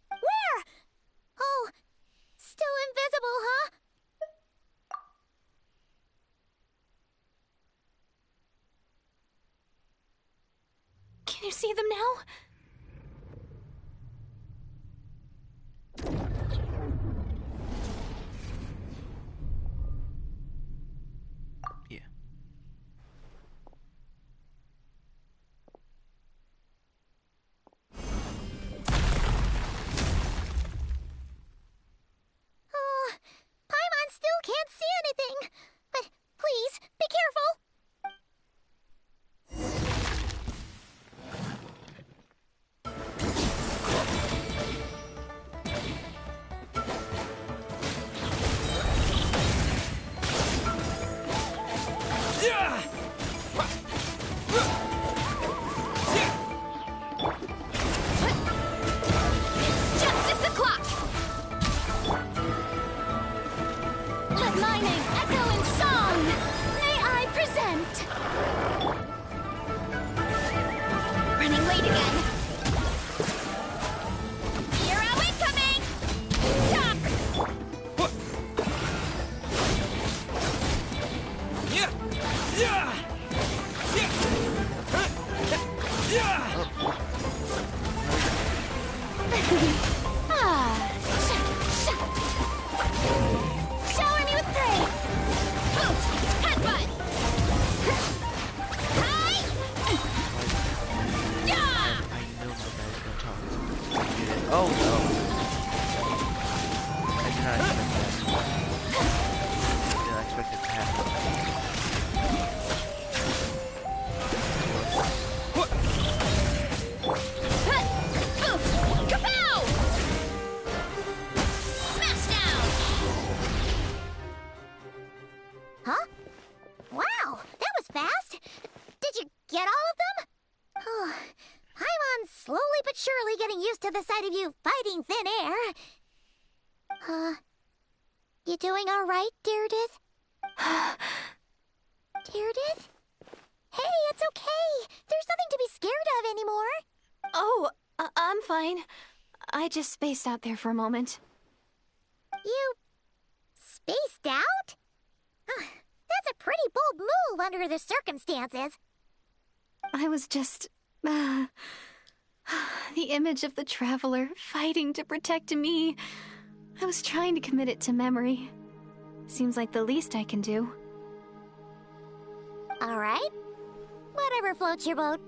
D: Where? Oh, still invisible, huh?
I: Can you see them now?
B: Yeah.
D: Oh, Paimon still can't see anything. But please, be careful.
I: Justice o'clock! Let my name echo in song! May I present? Running late again. Hero incoming! Stop! Shower me with praise! Headbutt!
A: Kapow! Smash down!
D: Huh? Wow, that was fast. Did you get all of them? Oh, Paimon's slowly but surely getting used to the sight of you fighting thin air. You doing all right, Deirdith? Deirdith? Hey, it's okay. There's nothing to be scared of anymore.
I: Oh, I'm fine. I just spaced out there for a moment.
D: You spaced out? That's a pretty bold move under the circumstances.
I: I was just... the image of the Traveler fighting to protect me. I was trying to commit it to memory. Seems like the least I can do.
D: All right. Whatever floats your boat.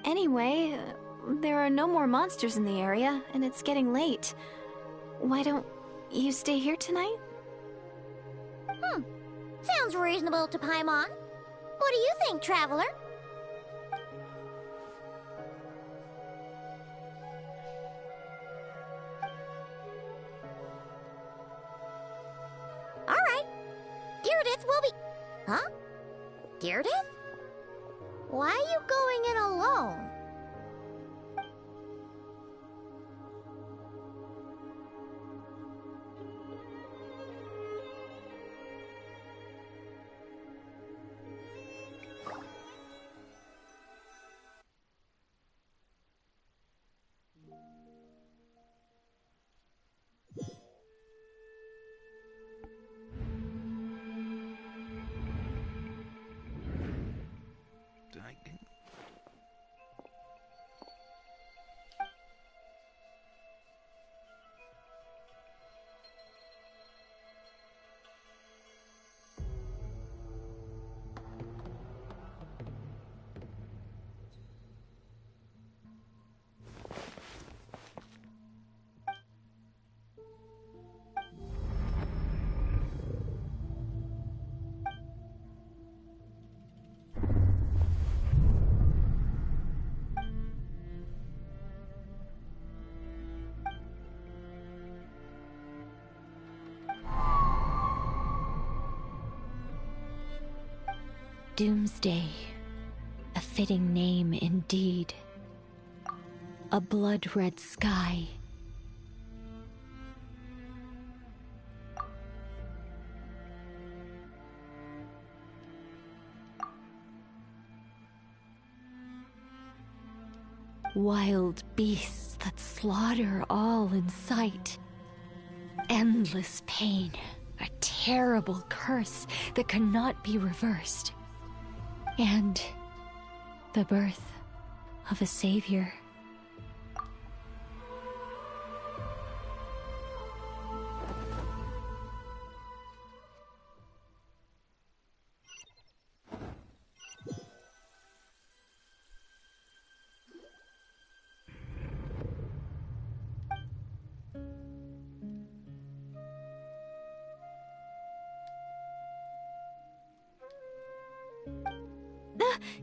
I: Anyway, there are no more monsters in the area, and it's getting late. Why don't you stay here tonight?
D: Sounds reasonable to Paimon. What do you think, Traveler? All right. Deirdith will be... Huh? Deirdith? Why are you going in alone?
K: Doomsday. A fitting name indeed. A blood-red sky. Wild beasts that slaughter all in sight. Endless pain. A terrible curse that cannot be reversed. And the birth of a savior.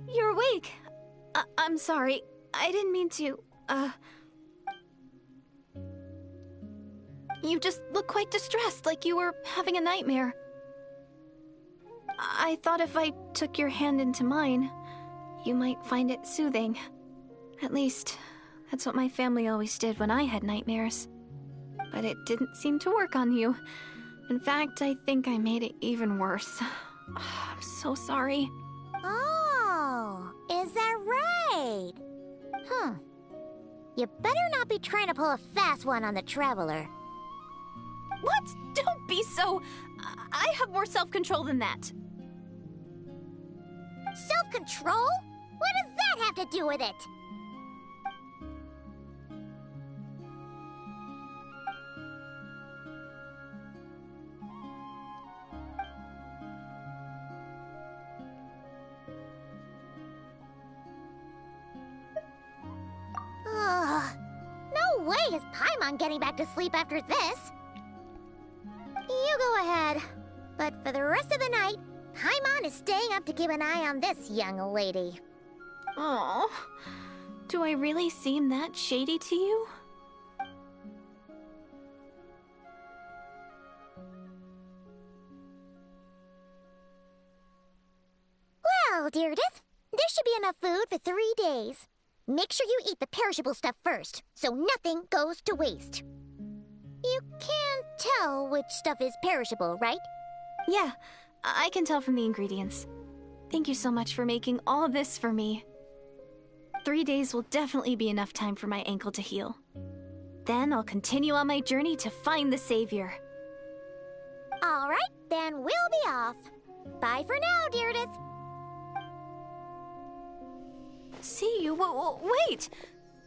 I: You're awake. I'm sorry. I didn't mean to, You just look quite distressed, like you were having a nightmare. I thought if I took your hand into mine, you might find it soothing. At least, that's what my family always did when I had nightmares. But it didn't seem to work on you. In fact, I think I made it even worse. I'm so sorry.
D: Oh, is that right? You better not be trying to pull a fast one on the Traveler.
I: What? Don't be so... I have more self-control than that.
D: Self-control? What does that have to do with it? No way is Paimon getting back to sleep after this. You go ahead. But for the rest of the night, Paimon is staying up to keep an eye on this young lady.
I: Oh, do I really seem that shady to you?
D: Well, Deirdith, there should be enough food for 3 days. Make sure you eat the perishable stuff first, so nothing goes to waste. You can't tell which stuff is perishable, right?
I: Yeah, I can tell from the ingredients. Thank you so much for making all of this for me. 3 days will definitely be enough time for my ankle to heal. Then I'll continue on my journey to find the Savior.
D: All right, then we'll be off. Bye for now, Deirdith.
I: See you? Wait!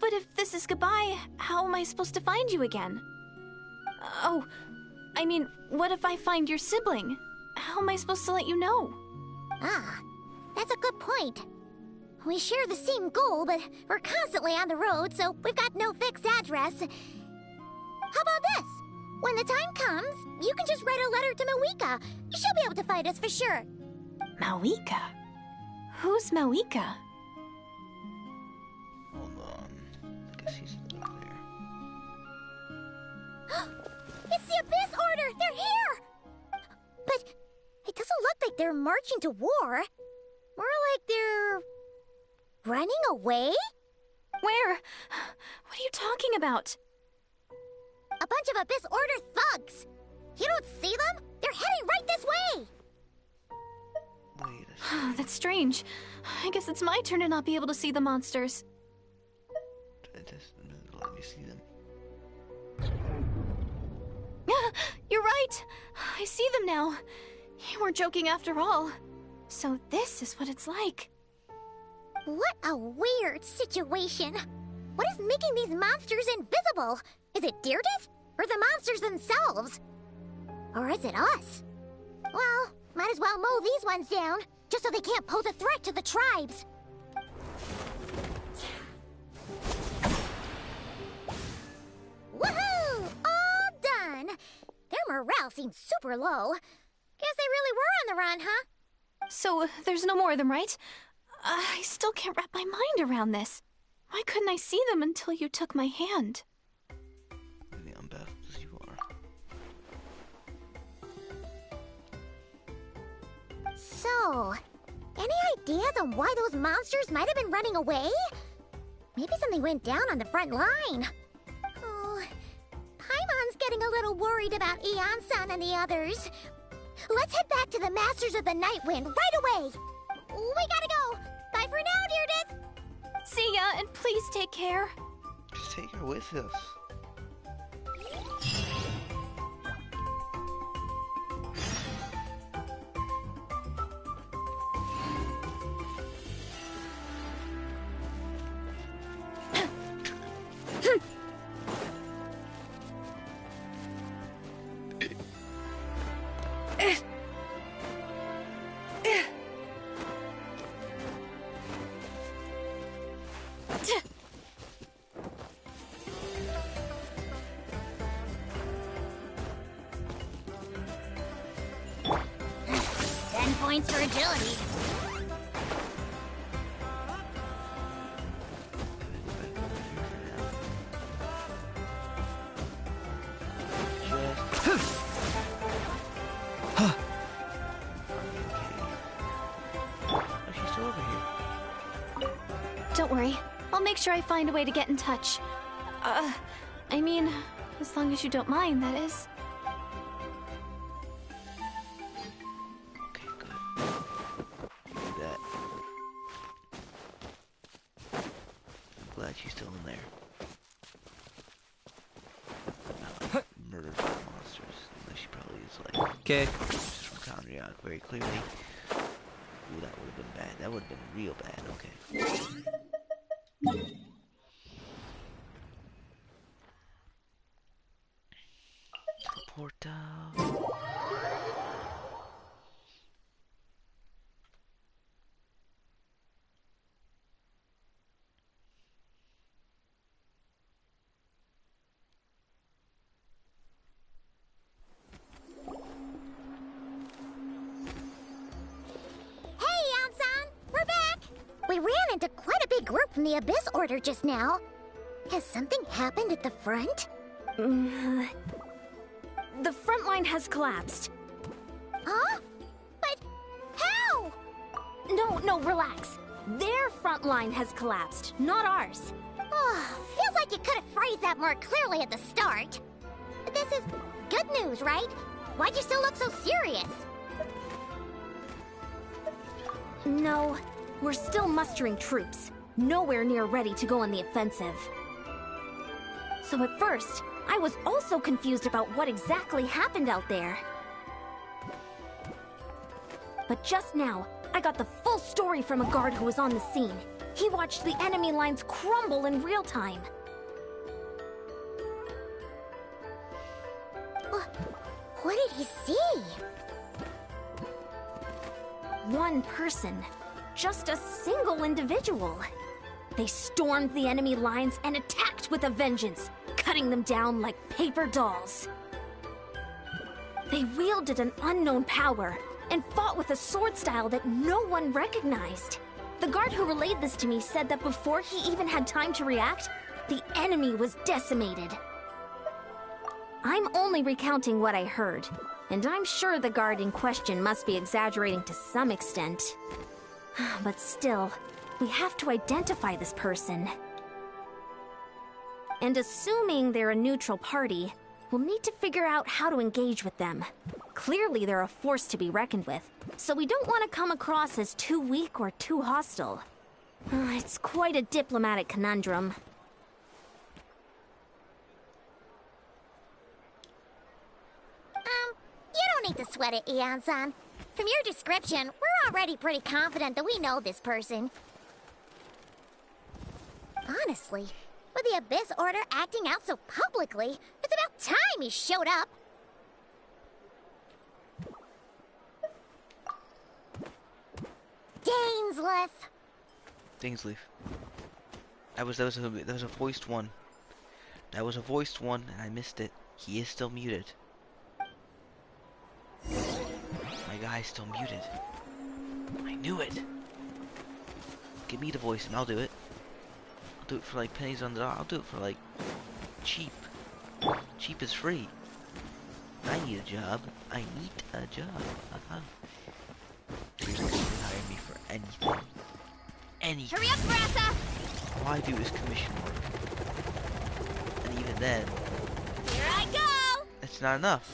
I: But if this is goodbye, how am I supposed to find you again? Oh, I mean, what if I find your sibling? How am I supposed to let you know?
D: Ah, that's a good point. We share the same goal, but we're constantly on the road, so we've got no fixed address. How about this? When the time comes, you can just write a letter to Mawika. She'll be able to find us for sure.
I: Mawika? Who's Mawika?
B: Hold on. I guess he's not there.
D: It's the Abyss Order! They're here! But it doesn't look like they're marching to war. More like they're running away?
I: Where? What are you talking about?
D: A bunch of Abyss Order thugs! You don't see them? They're heading right this way!
B: Wait a second.
I: That's strange. I guess it's my turn to not be able to see the monsters.
B: Just let me see them.
I: You're right! I see them now. You weren't joking after all. So this is what it's like.
D: What a weird situation. What is making these monsters invisible? Is it Deirdith? Or the monsters themselves? Or is it us? Well, might as well mow these ones down, just so they can't pose a threat to the tribes. Woohoo! All done! Their morale seems super low. Guess they really were on the run, huh?
I: So there's no more of them, right? I still can't wrap my mind around this. Why couldn't I see them until you took my hand?
B: Maybe I'm bad as you are.
D: So, any ideas on why those monsters might have been running away? Maybe something went down on the front line. Oh, Paimon's getting a little worried about Eon-san and the others. Let's head back to the Masters of the Night Wind right away. We gotta go. Bye for now, Deirdith.
I: See ya, and please take care.
B: Just take her with us.
D: Points for agility.
B: Oh, she's still over here.
I: Don't worry. I'll make sure I find a way to get in touch. I mean, as long as you don't mind, that is.
B: Okay, good. Do that. I'm glad she's still in there. Murdered by monsters. Unless she probably is like...
E: Okay.
B: Just from Conriac very clearly. Ooh, that would have been bad. That would have been real bad. Okay. Portal.
D: out from the Abyss Order just now. Has something happened at the front?
C: The front line has collapsed.
D: Huh? But how?
C: No, relax. Their front line has collapsed, not ours.
D: Oh, feels like you could have phrased that more clearly at the start. But this is good news, right? Why'd you still look so serious?
C: No, we're still mustering troops. Nowhere near ready to go on the offensive. So at first, I was also confused about what exactly happened out there. But just now, I got the full story from a guard who was on the scene. He watched the enemy lines crumble in real time.
D: What did he see?
C: One person. Just a single individual. They stormed the enemy lines and attacked with a vengeance, cutting them down like paper dolls. They wielded an unknown power and fought with a sword style that no one recognized. The guard who relayed this to me said that before he even had time to react, the enemy was decimated. I'm only recounting what I heard, and I'm sure the guard in question must be exaggerating to some extent. But still, we have to identify this person. And assuming they're a neutral party, we'll need to figure out how to engage with them. Clearly they're a force to be reckoned with, so we don't want to come across as too weak or too hostile. It's quite a diplomatic conundrum.
D: You don't need to sweat it, Eon-san. From your description, we're already pretty confident that we know this person. Honestly, with the Abyss Order acting out so publicly, it's about time he showed up.
B: Dainsleif. That was a voiced one. That was a voiced one, and I missed it. He is still muted. My guy's still muted. I knew it. Give me the voice and I'll do it. I'll do it for like pennies on the dollar. I'll do it for like cheap. Cheap is free. I need a job. I need a job. Seriously, you can hire me for anything. Anything.
D: Hurry up, Brassa!
B: All I do is commission work. And even then,
D: Here I go!
B: it's not enough.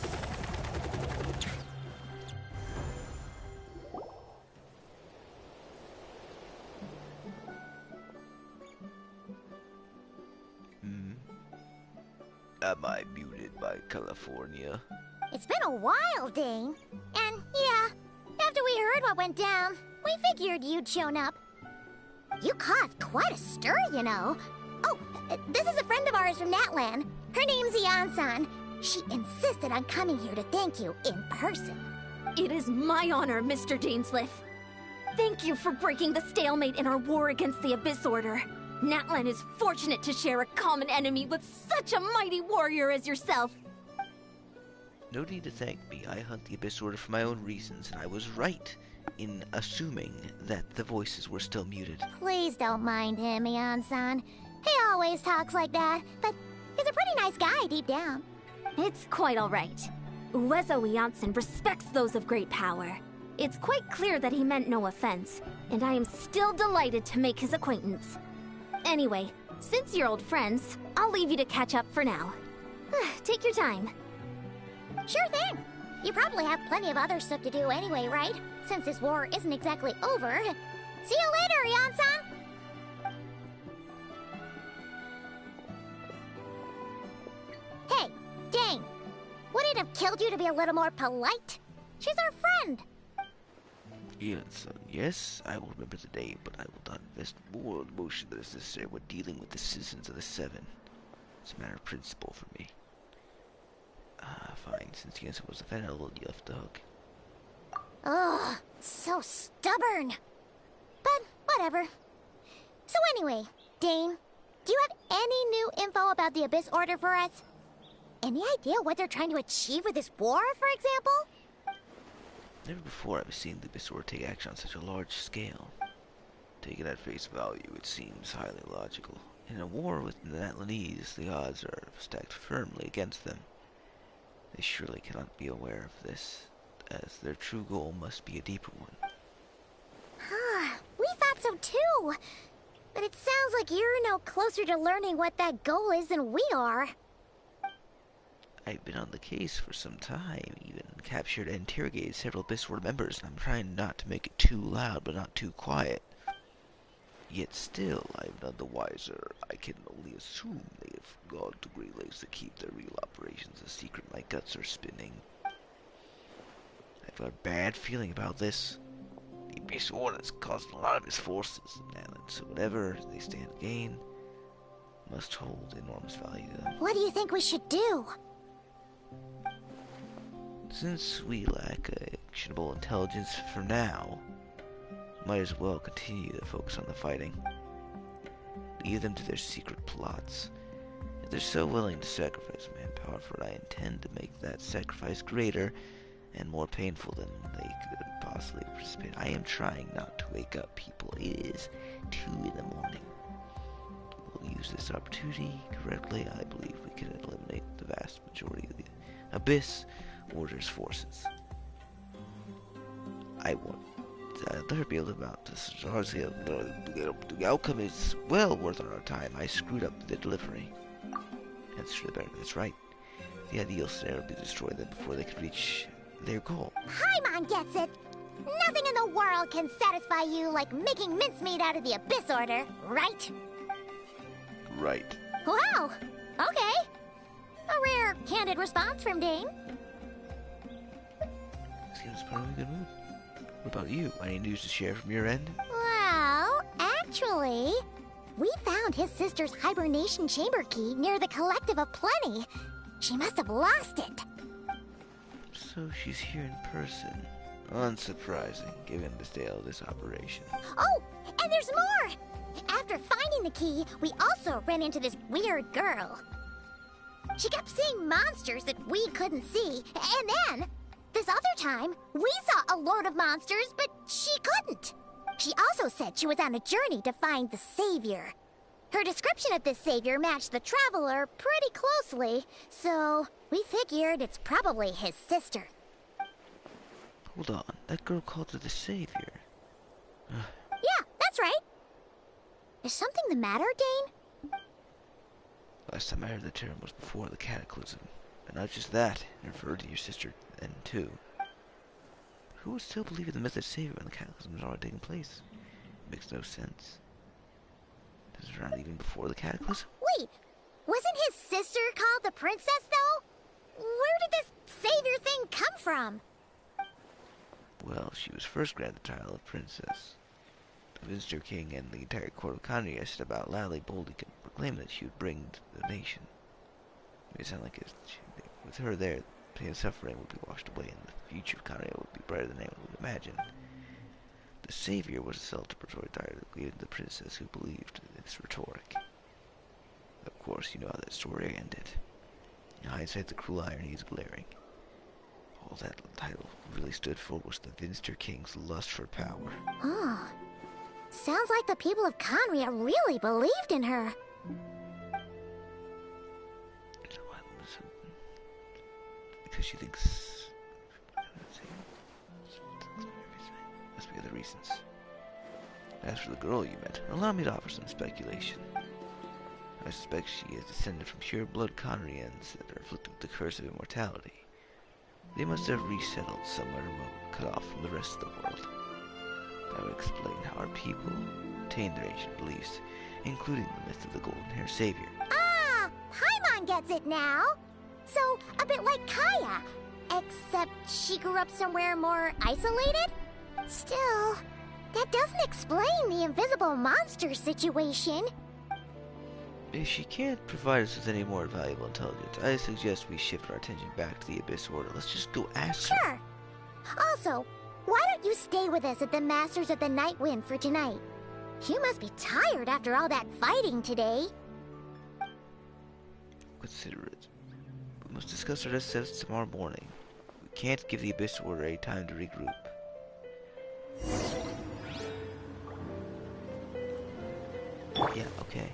B: Am I muted by California?
D: It's been a while, Dane. And yeah, after we heard what went down, we figured you'd shown up. You caused quite a stir, you know. Oh, this is a friend of ours from Natlan. Her name's Eon-san. She insisted on coming here to thank you in person.
C: It is my honor, Mr. Dainsleif. Thank you for breaking the stalemate in our war against the Abyss Order. Natlan is fortunate to share a common enemy with such a mighty warrior as yourself.
B: No need to thank me. I hunt the Abyss Order for my own reasons, and I was right in assuming that the voices were still muted.
D: Please don't mind him, Eon-san. He always talks like that, but he's a pretty nice guy deep down.
C: It's quite all right. Uezo Janssen respects those of great power. It's quite clear that he meant no offense, and I am still delighted to make his acquaintance. Anyway, since you're old friends, I'll leave you to catch up for now. Take your time.
D: Sure thing. You probably have plenty of other stuff to do anyway, right? Since this war isn't exactly over. See you later, Eon-san! Hey, Dane. Would it have killed you to be a little more polite? She's our friend.
B: Yes, yes, I will remember the day, but I will not invest more emotion than is necessary when dealing with the citizens of the Seven. It's a matter of principle for me. Fine, since Jansen was offended, I'll let you off the hook.
D: Ugh, so stubborn. But whatever. So anyway, Dane, do you have any new info about the Abyss Order for us? Any idea what they're trying to achieve with this war, for example?
B: Never before have I seen the Abyss Order take action on such a large scale. Taken at face value, it seems highly logical. In a war with the Atlanese, the odds are stacked firmly against them. They surely cannot be aware of this, as their true goal must be a deeper one.
D: We thought so too. But it sounds like you're no closer to learning what that goal is than we are.
B: I've been on the case for some time, even captured and interrogated several Abyss Order members, and I'm trying not to make it too loud but not too quiet. Yet still, I'm none the wiser. I can only assume they have gone to great lengths to keep their real operations a secret. My guts are spinning. I've got a bad feeling about this. The Abyss Order has caused a lot of misfortunes in Island, so whatever they stand to gain must hold enormous value to them.
D: What do you think we should do?
B: Since we lack actionable intelligence for now, might as well continue to focus on the fighting. Leave them to their secret plots. If they're so willing to sacrifice manpower for it, I intend to make that sacrifice greater and more painful than they could possibly participate. I am trying not to wake up people. It is 2 in the morning. We'll use this opportunity correctly. I believe we can eliminate the vast majority of the Abyss Order's forces. I want let her be able to mount this. The outcome is well worth our time. I screwed up the delivery. That's right. The ideal scenario would be to destroy them before they could reach their goal.
D: Paimon gets it. Nothing in the world can satisfy you like making mincemeat out of the Abyss Order, right?
B: Right.
D: Wow. Okay. A rare, candid response from Dane.
B: Seems probably a good move. What about you? Any news to share from your end?
D: Well, actually, we found his sister's hibernation chamber key near the Collective of Plenty. She must have lost it.
B: So she's here in person. Unsurprising, given the scale of this operation.
D: Oh, and there's more! After finding the key, we also ran into this weird girl. She kept seeing monsters that we couldn't see, and then, this other time, we saw a load of monsters, but she couldn't. She also said she was on a journey to find the Savior. Her description of this Savior matched the Traveler pretty closely, so we figured it's probably his sister.
B: Hold on, that girl called her the Savior.
D: Yeah, that's right. Is something the matter, Dane?
B: Last time I heard the term was before the Cataclysm. And not just that, it referred to your sister then too. Who would still believe in the myth of Savior when the Cataclysm has already taken place? It makes no sense. This is around even before the Cataclysm?
D: Wait, wasn't his sister called the Princess, though? Where did this Savior thing come from?
B: Well, she was first granted the title of Princess. The Visitor King and the entire court of Conria set about loudly, boldly proclaiming that she would bring to the nation. It made it sound like with her there, pain and suffering would be washed away, and the future of Conria would be brighter than anyone would imagine. The Savior was a celebratory title given to the princess who believed in its rhetoric. Of course, you know how that story ended. In hindsight, the cruel irony is glaring. All that title really stood for was the Visitor King's lust for power.
D: Oh. Sounds like the people of Conria really believed in her.
B: Because she thinks... Must be other reasons. As for the girl you met, allow me to offer some speculation. I suspect she is descended from pure-blood Conrians that are afflicted with the curse of immortality. They must have resettled somewhere remote, cut off from the rest of the world. That would explain how our people attained their ancient beliefs, including the myth of the golden-haired savior.
D: Ah! Paimon gets it now! So, a bit like Kaya, except she grew up somewhere more isolated? Still, that doesn't explain the invisible monster situation.
B: If she can't provide us with any more valuable intelligence, I suggest we shift our attention back to the Abyss Order. Let's just go ask her.
D: Sure. Also, why don't you stay with us at the Masters of the Night Wind for tonight? You must be tired after all that fighting today.
B: Consider it. We must discuss our next steps tomorrow morning. We can't give the Abyss Order any time to regroup. Yeah, okay.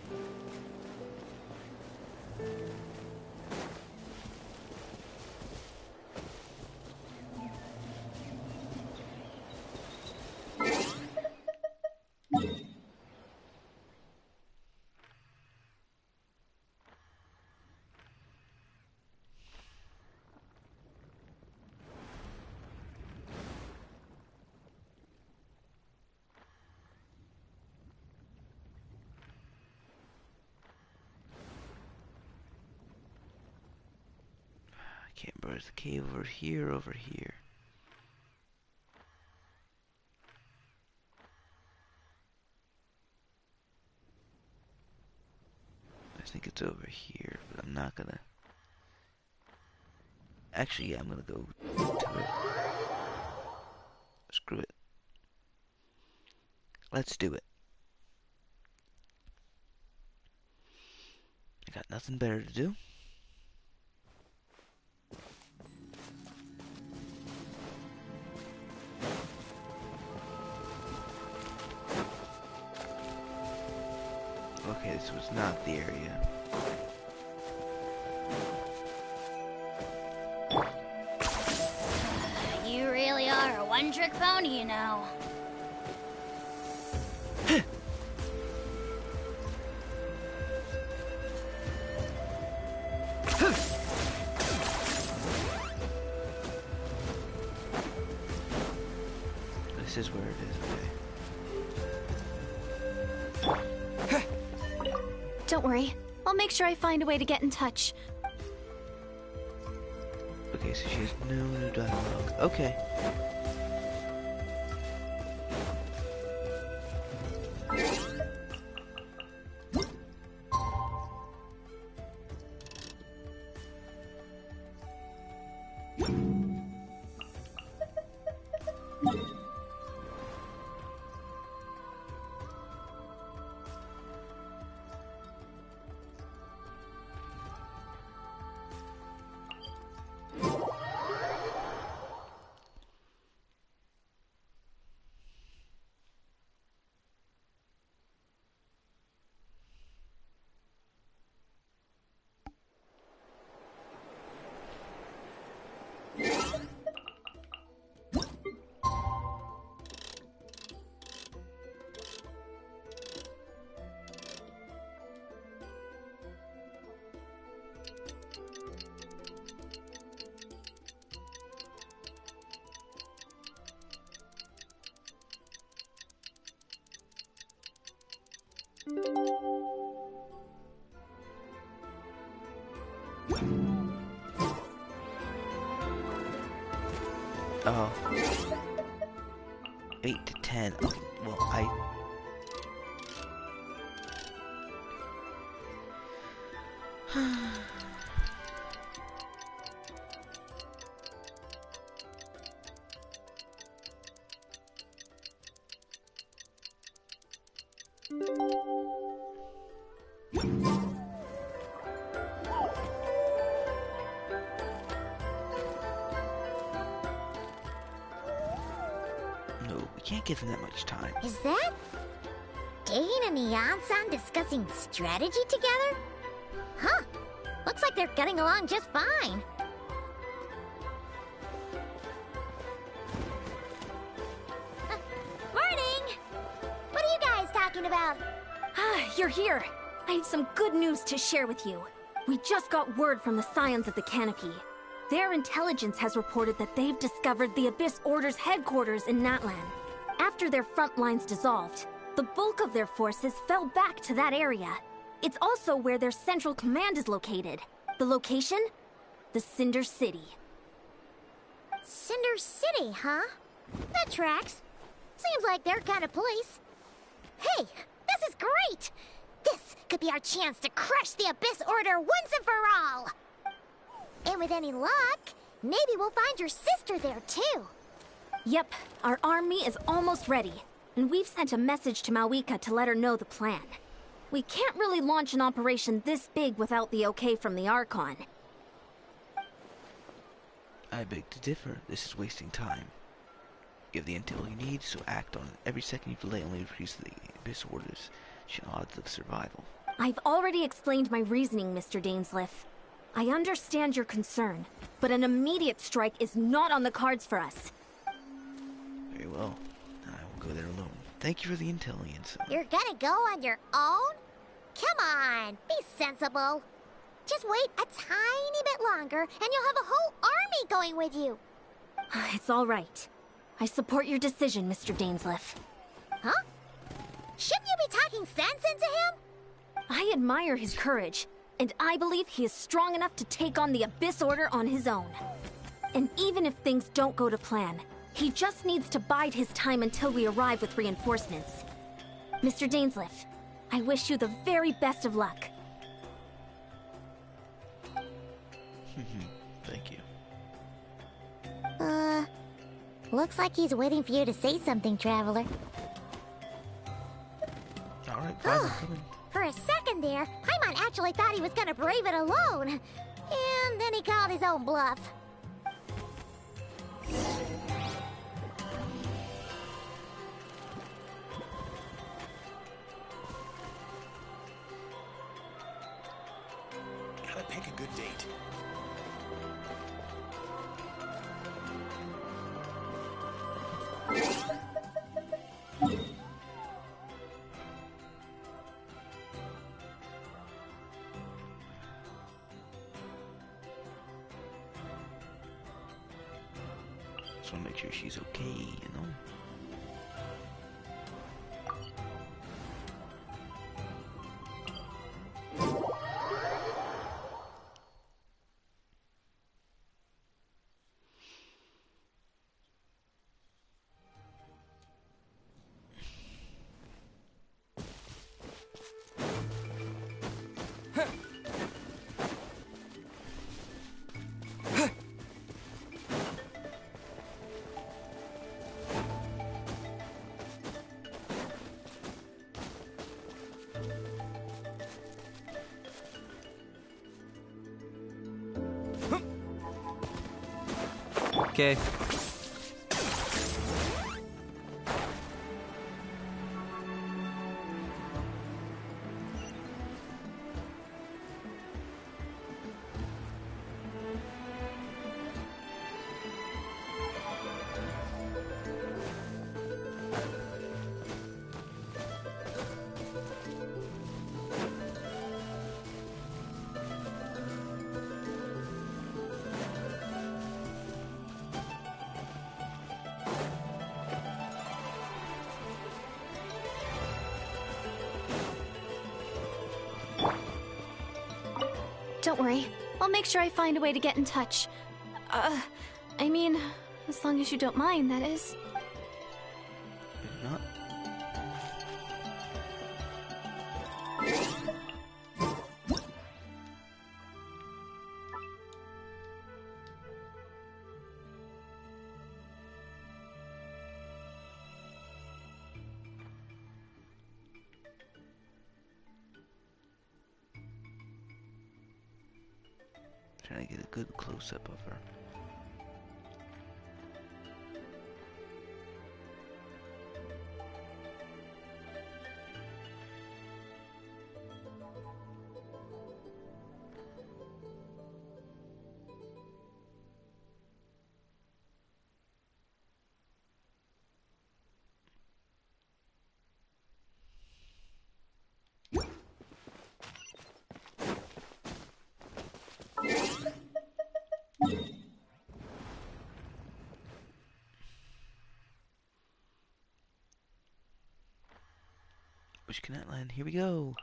B: I can't remember. There's a cave over here, over here. I think it's over here, but I'm not gonna... Actually, yeah, I'm gonna go to it. Screw it. Let's do it. I got nothing better to do. Okay, this was not the area.
D: You really are a one-trick pony, you know.
B: This is where it is, okay.
I: Don't worry. I'll make sure I find a way to get in touch.
B: Okay, so she has no new dialogue. Okay. Oh. 8 to 10. Okay, well, No, we can't give them that much time.
D: Is that Dane and Neon-san discussing strategy together? Huh. Looks like they're getting along just fine. Morning! What are you guys talking about?
C: Ah, you're here. I have some good news to share with you. We just got word from the Scions of the Canopy. Their intelligence has reported that they've discovered the Abyss Order's headquarters in Natlan. After their front lines dissolved, the bulk of their forces fell back to that area. It's also where their central command is located. The location? The Cinder City.
D: Cinder City, huh? That tracks. Seems like their kind of place. Hey, this is great! This could be our chance to crush the Abyss Order once and for all! And with any luck, maybe we'll find your sister there too.
C: Yep, our army is almost ready, and we've sent a message to Malwika to let her know the plan. We can't really launch an operation this big without the okay from the Archon.
B: I beg to differ. This is wasting time. You have the intel you need, so act on it. Every second you delay only increases the Abyss Order's odds of survival.
C: I've already explained my reasoning, Mr. Dainsleif. I understand your concern, but an immediate strike is not on the cards for us.
B: Very well. Then I will go there alone. Thank you for the intel, Ian.
D: You're gonna go on your own? Come on, be sensible. Just wait a tiny bit longer, and you'll have a whole army going with you.
C: It's all right. I support your decision, Mr. Dainsleif.
D: Huh? Shouldn't you be talking sense into him?
C: I admire his courage, and I believe he is strong enough to take on the Abyss Order on his own. And even if things don't go to plan, he just needs to bide his time until we arrive with reinforcements. Mr. Dainsleif, I wish you the very best of luck.
B: Thank you.
D: Looks like he's waiting for you to say something, Traveler.
B: Alright, fine, I'm coming.
D: For a second there, Paimon actually thought he was gonna brave it alone. And then he called his own bluff.
L: Gotta pick a good date.
B: Just want to make sure she's okay, you know?
E: Okay.
I: Don't worry. I'll make sure I find a way to get in touch. I mean, as long as you don't mind, that is.
B: Not. Trying to get a good close-up of her. Which cannot land. Here we go.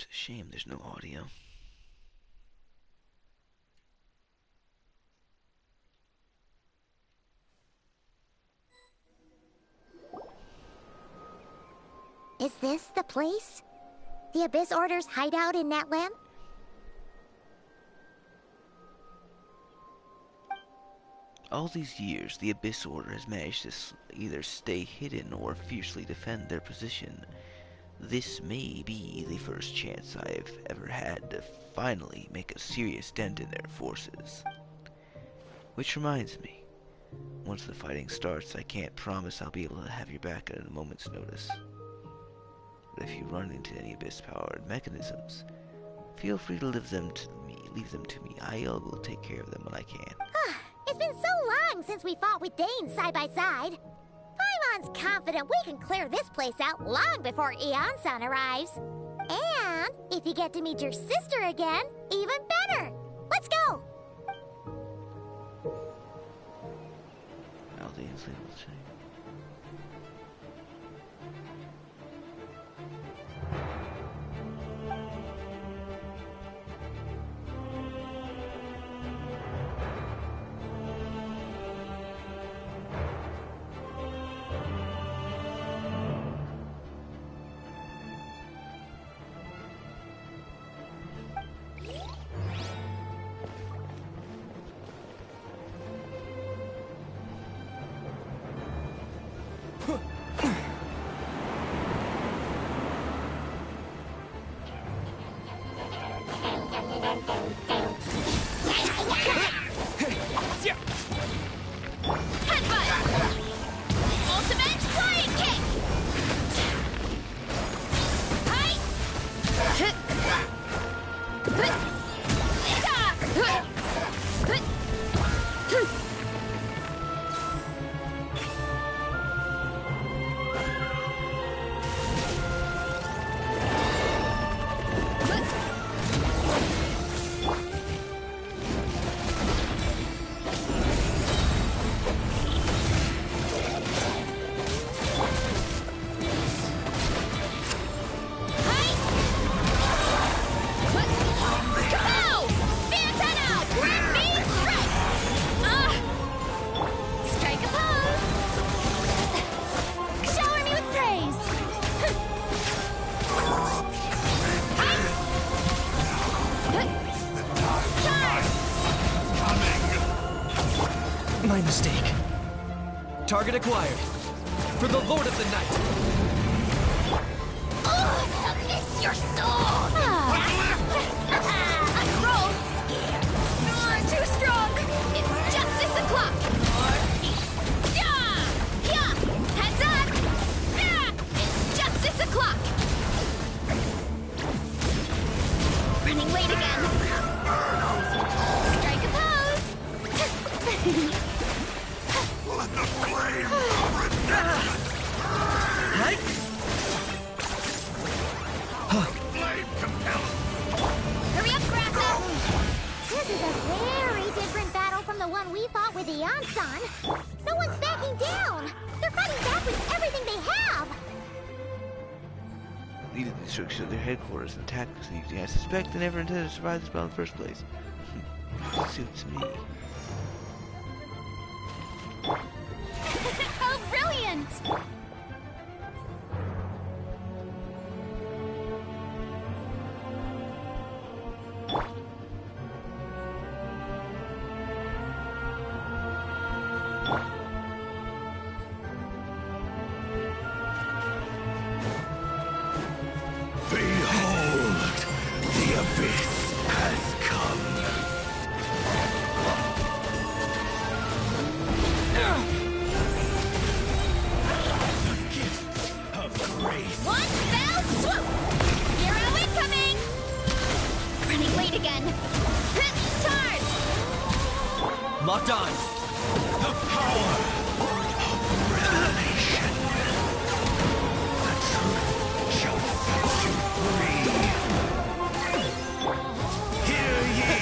B: It's a shame there's no audio.
D: Is this the place? The Abyss Order's hideout in Natlan?
B: All these years, the Abyss Order has managed to either stay hidden or fiercely defend their position. This may be the first chance I've ever had to finally make a serious dent in their forces. Which reminds me, once the fighting starts, I can't promise I'll be able to have your back at a moment's notice. But if you run into any Abyss-powered mechanisms, feel free to leave them to me. I will take care of them when I can.
D: It's been so long since we fought with Dane side by side. Paimon's confident we can clear this place out long before Eon-san arrives. And if you get to meet your sister again, even better. Let's go!
B: Now the inflatable chain.
E: My mistake. Target acquired. For the Lord of the Night.
D: Oh, submit your soul! A troll!
A: Too strong!
D: It's justice o'clock! Yeah! Yeah! Heads up! Yeah! It's justice o'clock! Running late again. Strike a pose!
H: Let the flame return! Flame compelled!
D: Hurry up, Grasso! This is a very different battle from the one we fought with Eon-san. No one's backing down! They're fighting back with everything they have!
B: Needed the destruction of their headquarters and attacked us easy. I suspect they never intended to survive this battle in the first place. Suits me.
A: How brilliant!
H: Behold, the abyss has come. The gift of grace.
D: One fell swoop! Hero incoming! Running late again. Charge!
E: Locked on.
H: The power of revelation. The truth shall set you free. Hear ye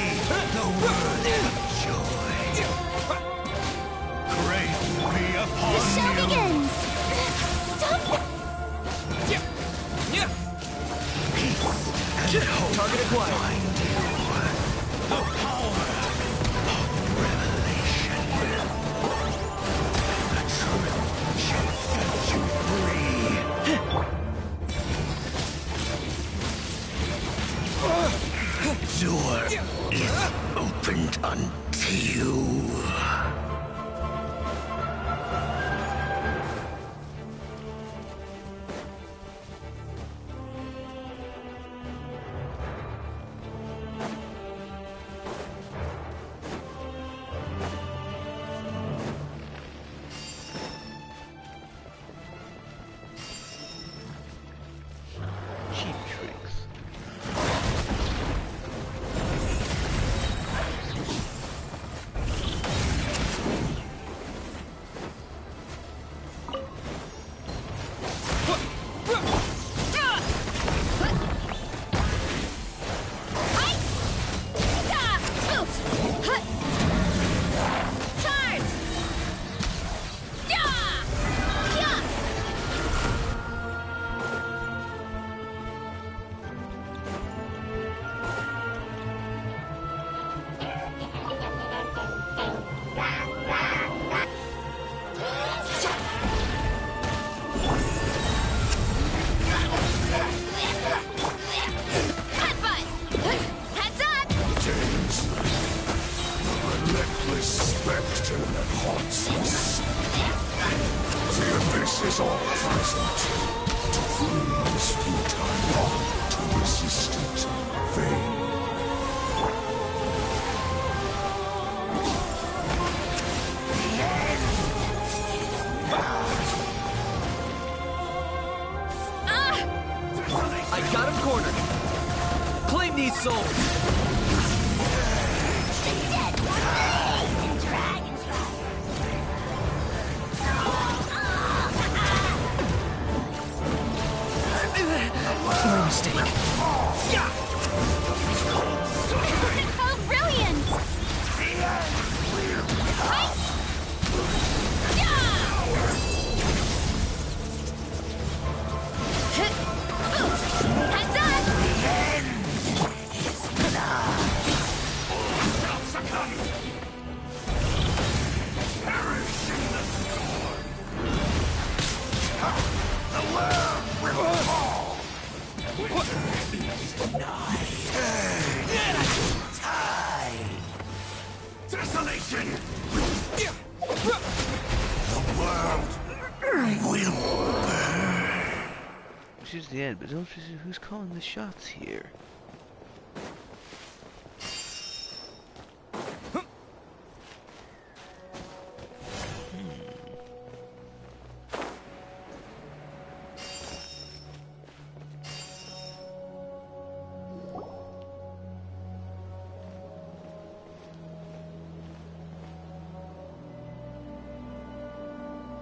H: the word of joy. Grace be upon
D: The show
H: you.
D: begins! Stop!
H: Peace and door is opened unto you.
B: Cheap tricks. Spectre that haunts us. The abyss is all present. To flee is futile. To resist it, vain.
E: I got him cornered. Claim these souls. My mistake. Yeah.
D: Oh, brilliant! Heads
H: Desolation! The world will burn.
B: Which is the end, but don't you see who's calling the shots here?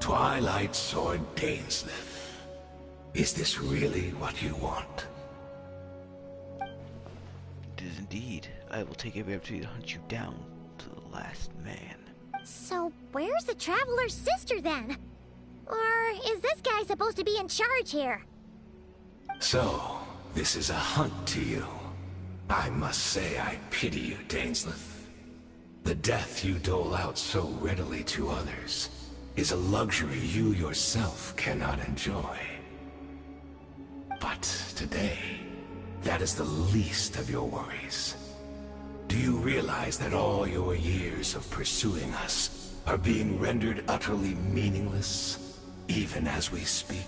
H: Twilight Sword Dainsleif. Is this really what you want?
B: It is indeed. I will take every opportunity to hunt you down to the last man.
D: So, where's the Traveler's sister then? Or is this guy supposed to be in charge here?
H: So, this is a hunt to you. I must say I pity you, Dainsleif. The death you dole out so readily to others is a luxury you yourself cannot enjoy. But today, that is the least of your worries. Do you realize that all your years of pursuing us are being rendered utterly meaningless, even as we speak?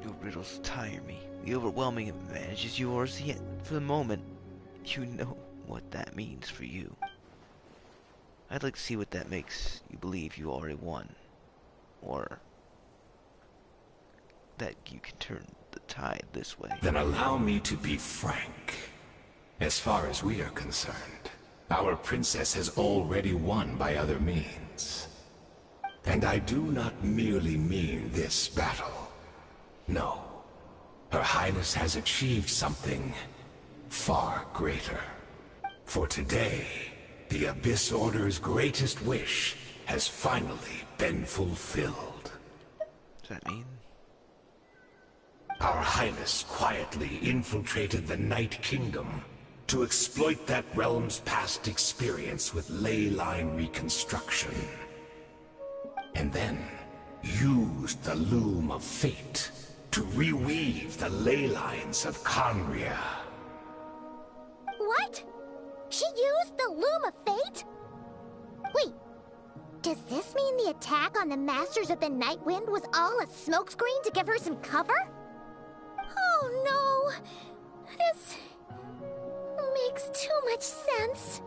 B: Your riddles tire me. The overwhelming advantage is yours, yet for the moment, you know what that means for you. I'd like to see what that makes you believe you already won. Or that you can turn the tide this way.
H: Then allow me to be frank. As far as we are concerned, our princess has already won by other means. And I do not merely mean this battle. No. Her Highness has achieved something far greater. For today, the Abyss Order's greatest wish has finally been fulfilled.
B: Does that mean?
H: Our Highness quietly infiltrated the Night Kingdom to exploit that realm's past experience with ley line reconstruction. And then used the Loom of Fate to reweave the ley lines of Khaenri'ah.
D: What? She used the Loom of Fate? Wait, does this mean the attack on the Masters of the Night Wind was all a smokescreen to give her some cover? Oh no, this makes too much sense.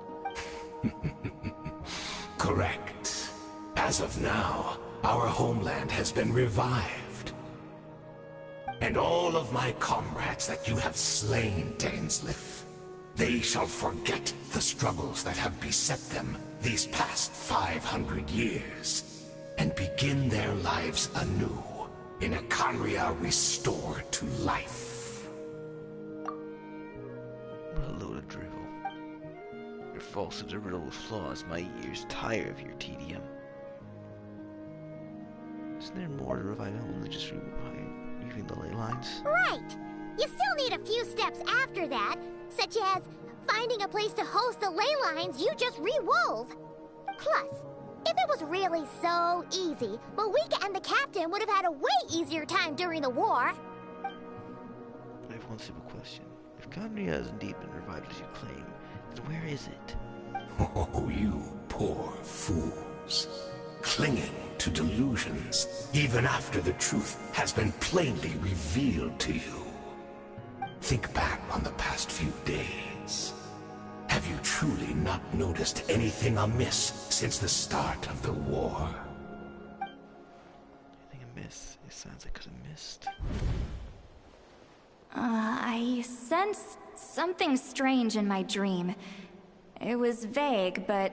H: Correct. As of now, our homeland has been revived. And all of my comrades that you have slain, Dainsleif, they shall forget the struggles that have beset them these past 500 years, and begin their lives anew in a Khaenri'ah restored to life.
B: What a load of drivel. Your falsehoods are riddled with flaws. My ears tire of your tedium. Isn't there more to revive home than just reviewing the ley lines?
D: Right! You still need a few steps after that, such as finding a place to host the ley lines you just re-wove. Plus, if it was really so easy, Moeka and the captain would have had a way easier time during the war.
B: I have one simple question. If Khaenri'ah has indeed been revived as you claim, then where is it?
H: Oh, you poor fools. Clinging to delusions, even after the truth has been plainly revealed to you. Think back on the past few days. Have you truly not noticed anything amiss since the start of the war?
B: Anything amiss? It sounds like a mist.
A: I sensed something strange in my dream. It was vague, but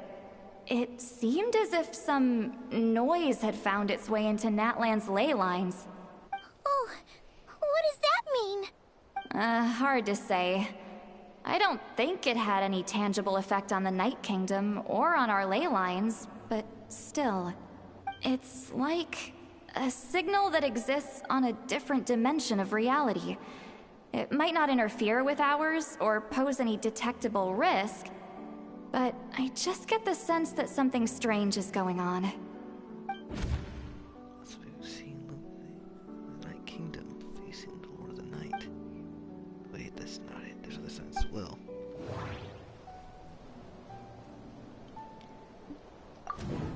A: it seemed as if some noise had found its way into Natlan's ley lines.
D: Oh, what does that mean?
A: Hard to say. I don't think it had any tangible effect on the Night Kingdom or on our ley lines, but still. It's like a signal that exists on a different dimension of reality. It might not interfere with ours or pose any detectable risk, but I just get the sense that something strange is going on.
B: So we've seen the Night Kingdom facing the Lord of the Night. Wait, that's not it. There's other signs as well.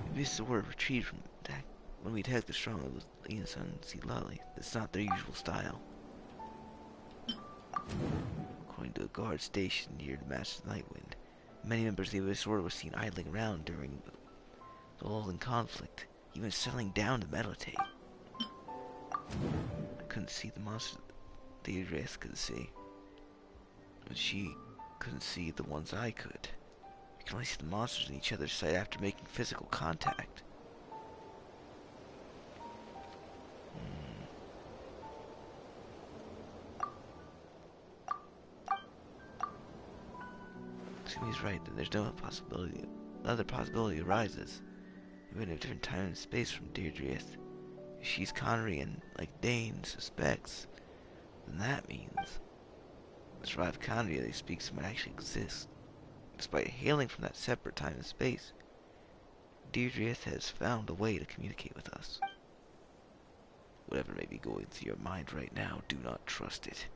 B: Maybe it's the word retrieved from attack when we attacked the strong with Leon's son Silali. That's not their usual style. According to a guard stationed near the Master of the Nightwind, many members of the Abyss Order were seen idling around during the lull in conflict, even settling down to meditate. I couldn't see the monsters the Abyss could see, but she couldn't see the ones I could. We can only see the monsters in each other's sight after making physical contact. He's right, that there's no possibility. Another possibility arises. Even in a different time and space from Deirdre'ith. If she's Khaenri'ah and, like Dane, suspects, then that means the survived Khaenri'ah they speak of might actually exist. Despite hailing from that separate time and space, Deirdre'ith has found a way to communicate with us. Whatever may be going through your mind right now, do not trust it.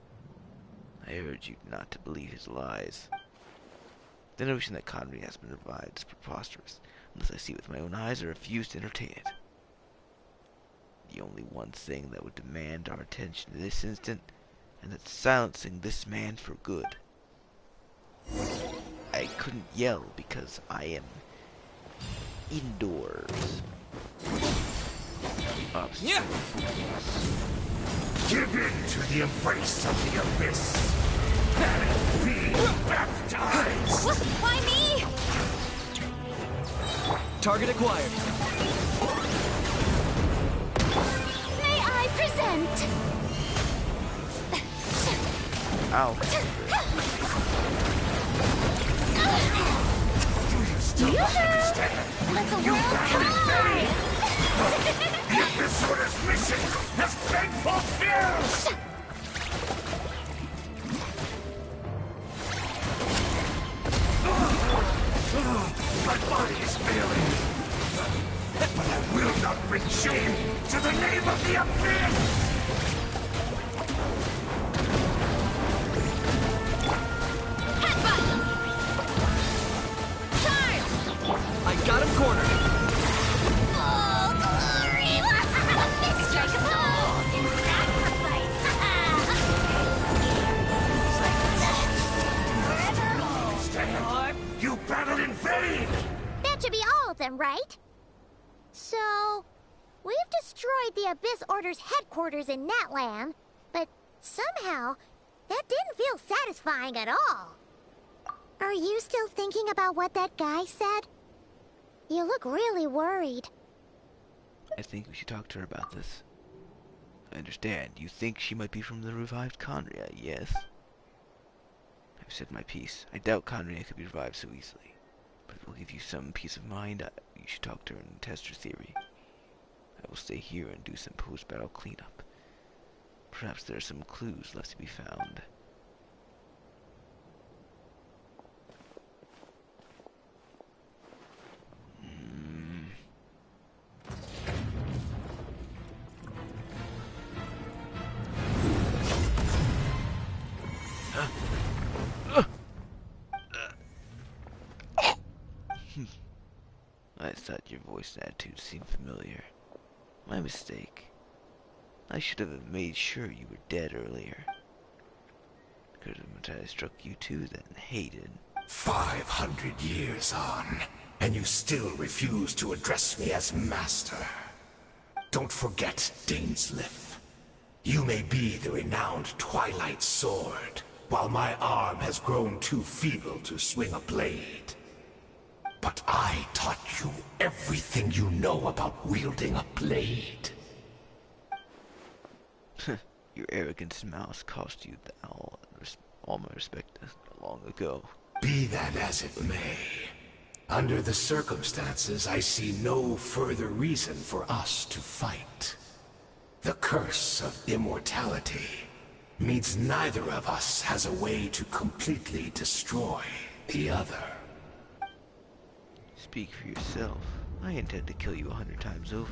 B: I urge you not to believe his lies. The notion that Khaenri'ah has been revived is preposterous, unless I see it with my own eyes or refuse to entertain it. The only one thing that would demand our attention in this instant, and that's silencing this man for good. I couldn't yell because I am indoors.
E: Yeah.
H: Give in to the embrace of the abyss and be baptized!
A: Why me?
E: Target acquired.
D: May I present?
B: Ow.
H: Do you still understand?
D: Let the
H: You
D: world
H: buried
D: come!
H: The Abyss Order's mission has been fulfilled! My body is failing, but I will not bring shame to the name of the Abyss! You battled in vain!
D: That should be all of them, right? So, we've destroyed the Abyss Order's headquarters in Natlan, but somehow, that didn't feel satisfying at all. Are you still thinking about what that guy said? You look really worried.
B: I think we should talk to her about this. I understand. You think she might be from the revived Conria, yes? I've said my piece. I doubt Conria could be revived so easily. But it will give you some peace of mind. You should talk to her and test her theory. I will stay here and do some post-battle cleanup. Perhaps there are some clues left to be found. I thought your voice and attitude seemed familiar. My mistake. I should have made sure you were dead earlier. Could have struck you too then, hated.
H: 500 years on, and you still refuse to address me as master. Don't forget, Dainsleif. You may be the renowned Twilight Sword, while my arm has grown too feeble to swing a blade. But I taught you everything you know about wielding a blade.
B: Your arrogance and malice cost you all my respect long ago.
H: Be that as it may, under the circumstances, I see no further reason for us to fight. The curse of immortality means neither of us has a way to completely destroy the other.
B: Speak for yourself. I intend to kill you 100 times over.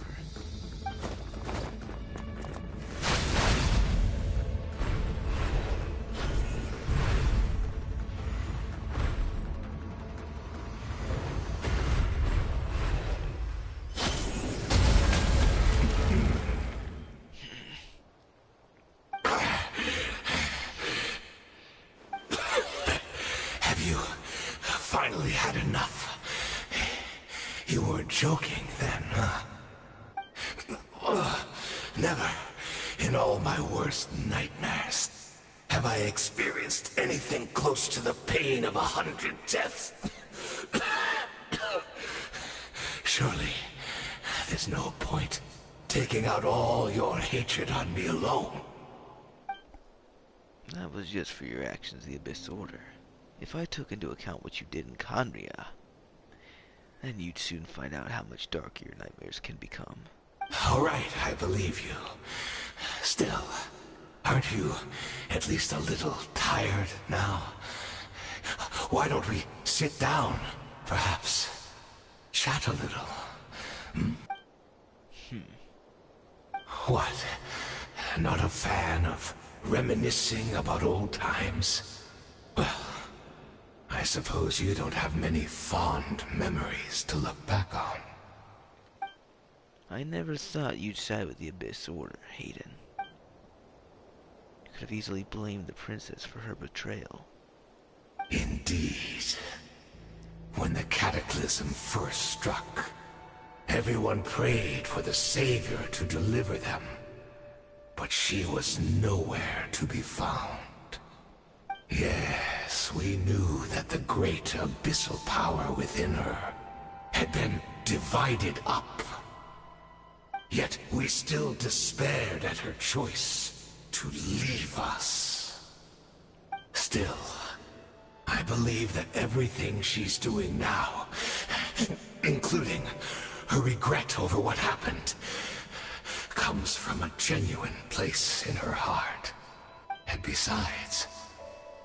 H: Have you finally had enough? You weren't joking then, huh? Never, in all my worst nightmares, have I experienced anything close to the pain of 100 deaths. Surely, there's no point taking out all your hatred on me alone.
B: That was just for your actions, the Abyss Order. If I took into account what you did in Conria, then you'd soon find out how much darker your nightmares can become.
H: All right, I believe you. Still, aren't you at least a little tired now? Why don't we sit down, perhaps? Chat a little. What? Not a fan of reminiscing about old times? Well, I suppose you don't have many fond memories to look back on.
B: I never thought you'd side with the Abyss Order, Hayden. You could have easily blamed the princess for her betrayal.
H: Indeed. When the cataclysm first struck, everyone prayed for the Savior to deliver them. But she was nowhere to be found. Yes, we knew that the great abyssal power within her had been divided up. Yet we still despaired at her choice to leave us. Still, I believe that everything she's doing now, including her regret over what happened, comes from a genuine place in her heart. And besides,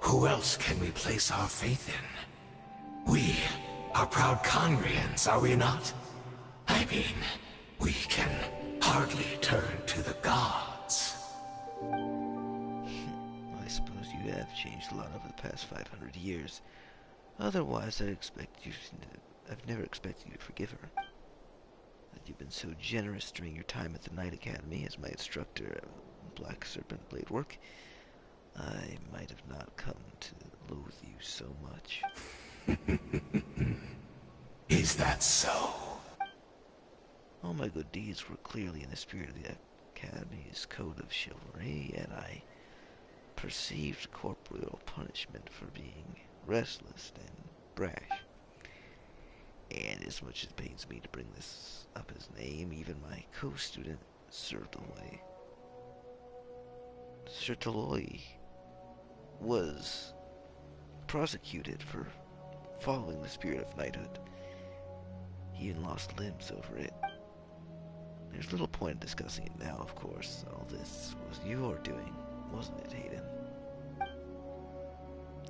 H: who else can we place our faith in? We are proud Conrians, are we not? I mean, we can hardly turn to the gods.
B: I suppose you have changed a lot over the past 500 years. Otherwise, I've never expected you to forgive her. That you've been so generous during your time at the Knight Academy as my instructor of Black Serpent Blade work, I might have not come to loathe you so much.
H: Is that so?
B: All my good deeds were clearly in the spirit of the Academy's code of chivalry, yet I perceived corporeal punishment for being restless and brash. And as much as it pains me to bring this up his name, even my co-student, Sertoloi, was prosecuted for following the spirit of knighthood. He even lost limbs over it. There's little point in discussing it now, of course. All this was your doing, wasn't it, Hayden?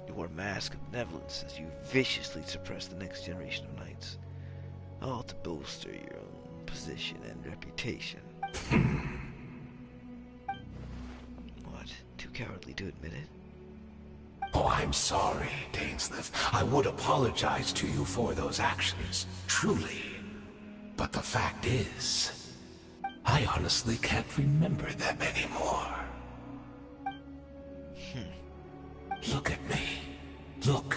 B: You wore a mask of benevolence as you viciously suppressed the next generation of knights, all to bolster your own position and reputation. What? Too cowardly to admit it?
H: Oh, I'm sorry, Dainsleif. I would apologize to you for those actions, truly. But the fact is, I honestly can't remember them anymore. Look at me. Look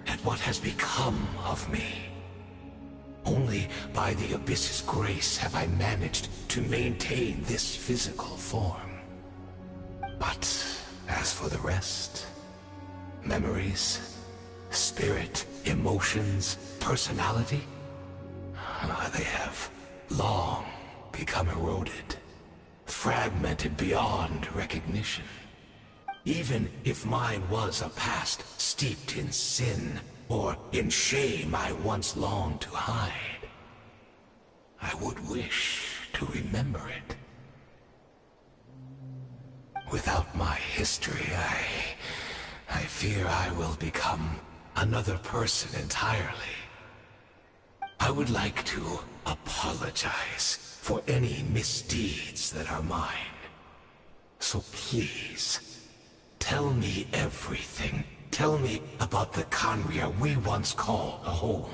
H: at what has become of me. Only by the Abyss's grace have I managed to maintain this physical form. But as for the rest, memories, spirit, emotions, personality, they have long become eroded, fragmented beyond recognition. Even if mine was a past steeped in sin, or in shame I once longed to hide, I would wish to remember it. Without my history, I fear I will become another person entirely. I would like to apologize for any misdeeds that are mine. So please, tell me everything. Tell me about the Khaenri'ah we once called a home.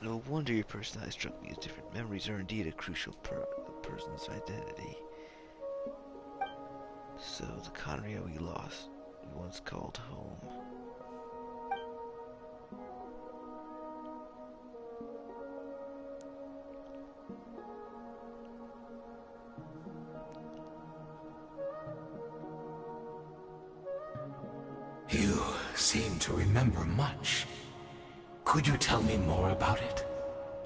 B: No wonder your personality struck me as different. Memories are indeed a crucial part of a person's identity. So, the Khaenri'ah we lost, we once called home.
H: You seem to remember much. Could you tell me more about it?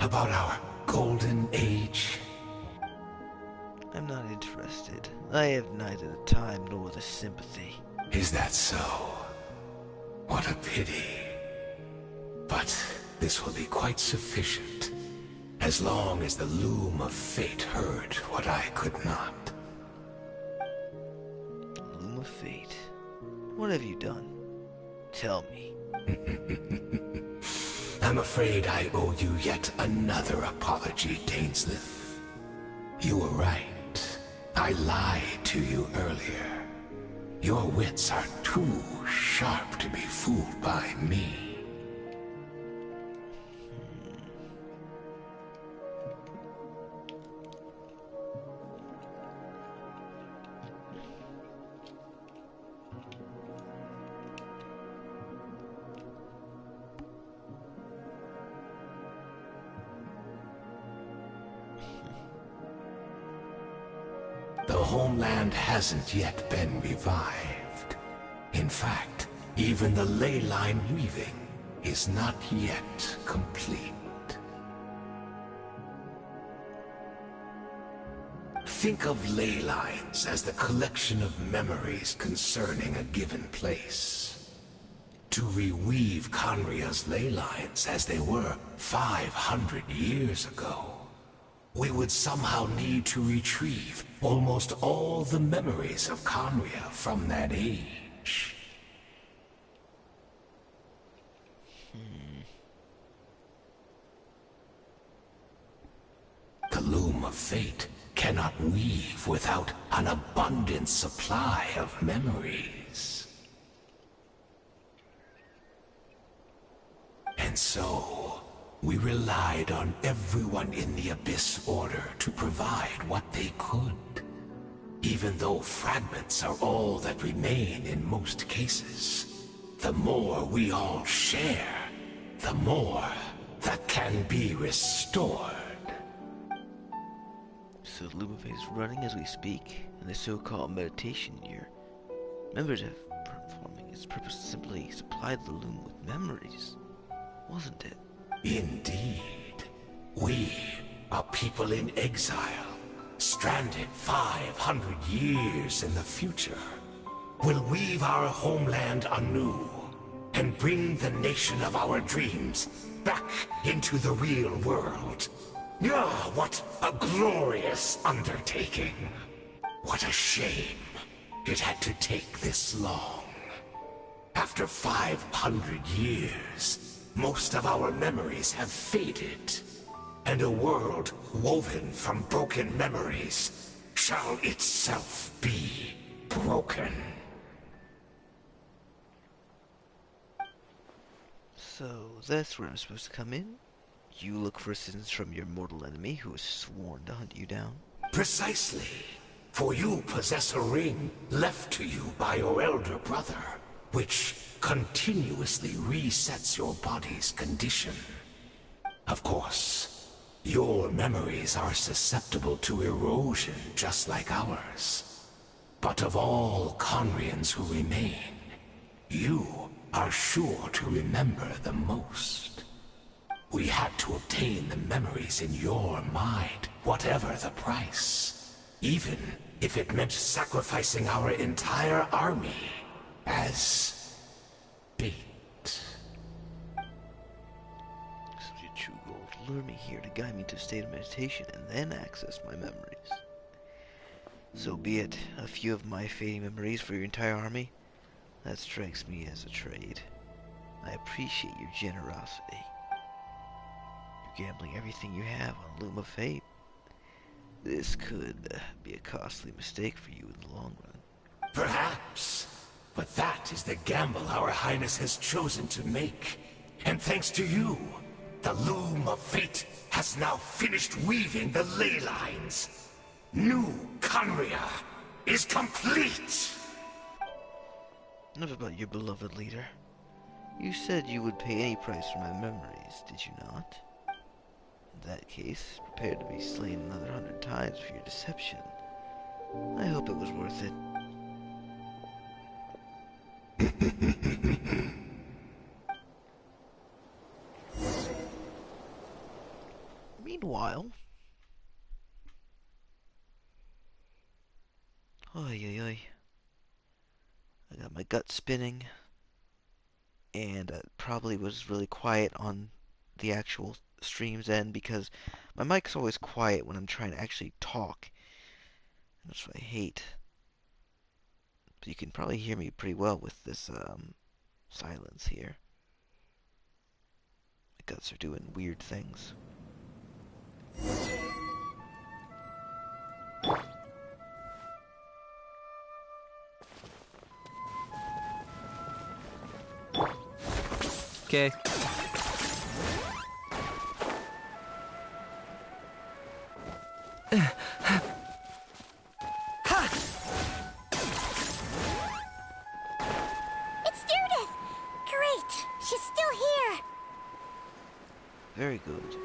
H: About our golden age?
B: I'm not interested. I have neither the time nor the sympathy.
H: Is that so? What a pity. But this will be quite sufficient, as long as the loom of fate heard what I could not.
B: Loom of fate? What have you done? Tell me.
H: I'm afraid I owe you yet another apology, Dainsleif. You were right. I lied to you earlier. Your wits are too sharp to be fooled by me. The homeland hasn't yet been revived. In fact, even the ley line weaving is not yet complete. Think of ley lines as the collection of memories concerning a given place. To reweave Khaenri'ah's ley lines as they were 500 years ago, we would somehow need to retrieve almost all the memories of Khaenri'ah from that age. The loom of fate cannot weave without an abundant supply of memories. And so, we relied on everyone in the Abyss Order to provide what they could, even though fragments are all that remain in most cases. The more we all share, the more that can be restored.
B: So the Luma phase is running as we speak, and the so-called meditation your members have performing its purpose to simply supply the Loom with memories, wasn't it?
H: Indeed. We are people in exile, stranded 500 years in the future. We'll weave our homeland anew and bring the nation of our dreams back into the real world. Ah, what a glorious undertaking. What a shame it had to take this long. After 500 years, most of our memories have faded, and a world woven from broken memories shall itself be broken.
B: So that's where I'm supposed to come in? You look for assistance from your mortal enemy who has sworn to hunt you down?
H: Precisely. For you possess a ring left to you by your elder brother, which continuously resets your body's condition. Of course, your memories are susceptible to erosion just like ours. But of all Conrians who remain, you are sure to remember the most. We had to obtain the memories in your mind, whatever the price. Even if it meant sacrificing our entire army as bait.
B: Such a true goal to lure me here to guide me to a state of meditation and then access my memories. So be it. A few of my fading memories for your entire army? That strikes me as a trade. I appreciate your generosity. You're gambling everything you have on Loom of Fate. This could be a costly mistake for you in the long run.
H: Perhaps. But that is the gamble our Highness has chosen to make. And thanks to you, the Loom of Fate has now finished weaving the ley lines. New Conria is complete!
B: Enough about your beloved leader. You said you would pay any price for my memories, did you not? In that case, prepare to be slain another 100 times for your deception. I hope it was worth it. Meanwhile... Oy. I got my gut spinning, and it probably was really quiet on the actual stream's end because my mic's always quiet when I'm trying to actually talk. That's what I hate. But you can probably hear me pretty well with this silence here. My guts are doing weird things.
E: Okay.
D: It's Judith! Great! She's still here!
B: Very good.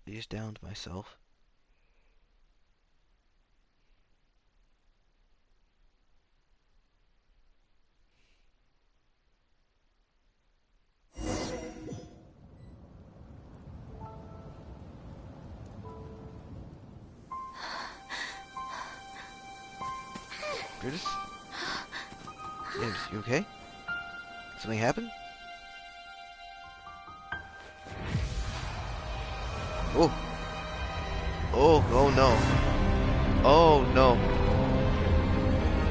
B: I just downed myself. Brutus? James, you okay? Something happened? Oh. Oh no. Oh no.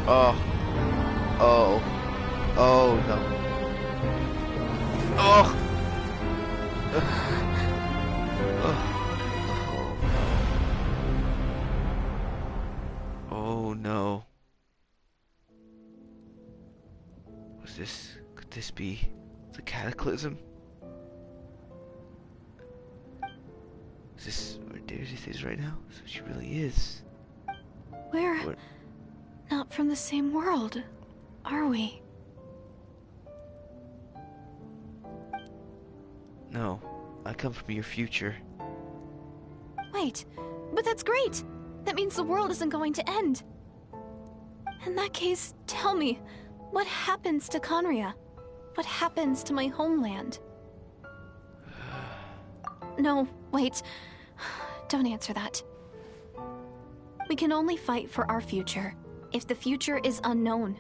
B: Oh. No. Oh. Oh no. Could this be the cataclysm? Is this Deirdre is right now? So she really is.
I: We're not from the same world, are we?
B: No, I come from your future.
I: Wait, but that's great! That means the world isn't going to end. In that case, tell me, what happens to Conria? What happens to my homeland? No, wait. Don't answer that. We can only fight for our future. If the future is unknown,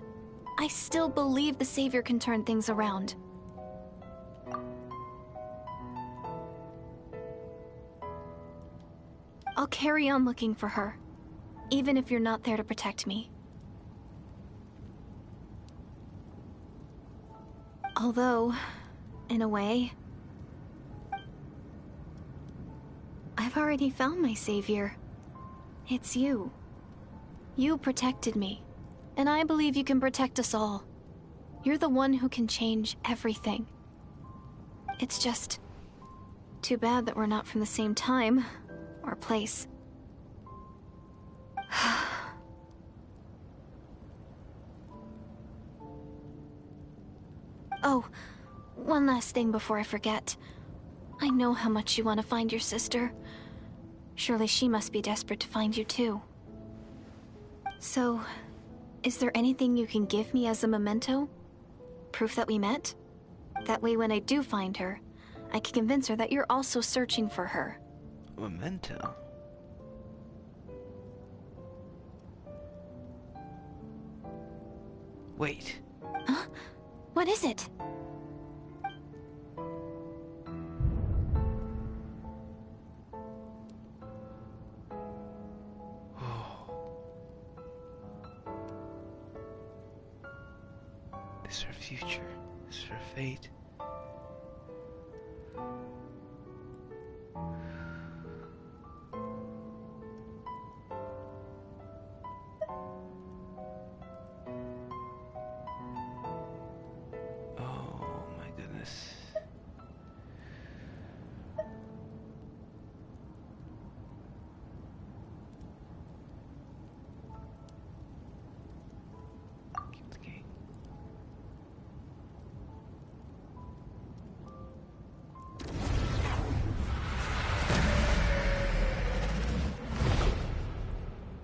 I: I still believe the Savior can turn things around. I'll carry on looking for her, even if you're not there to protect me. Although, in a way, I've already found my savior. It's you. You protected me, and I believe you can protect us all. You're the one who can change everything. It's just too bad that we're not from the same time or place. Oh, one last thing before I forget. I know how much you want to find your sister. Surely she must be desperate to find you too. So, is there anything you can give me as a memento? Proof that we met? That way when I do find her, I can convince her that you're also searching for her.
B: Memento? Wait.
I: Huh? What is it?
B: This is her future. This is her fate. Oh my goodness. Keep the game.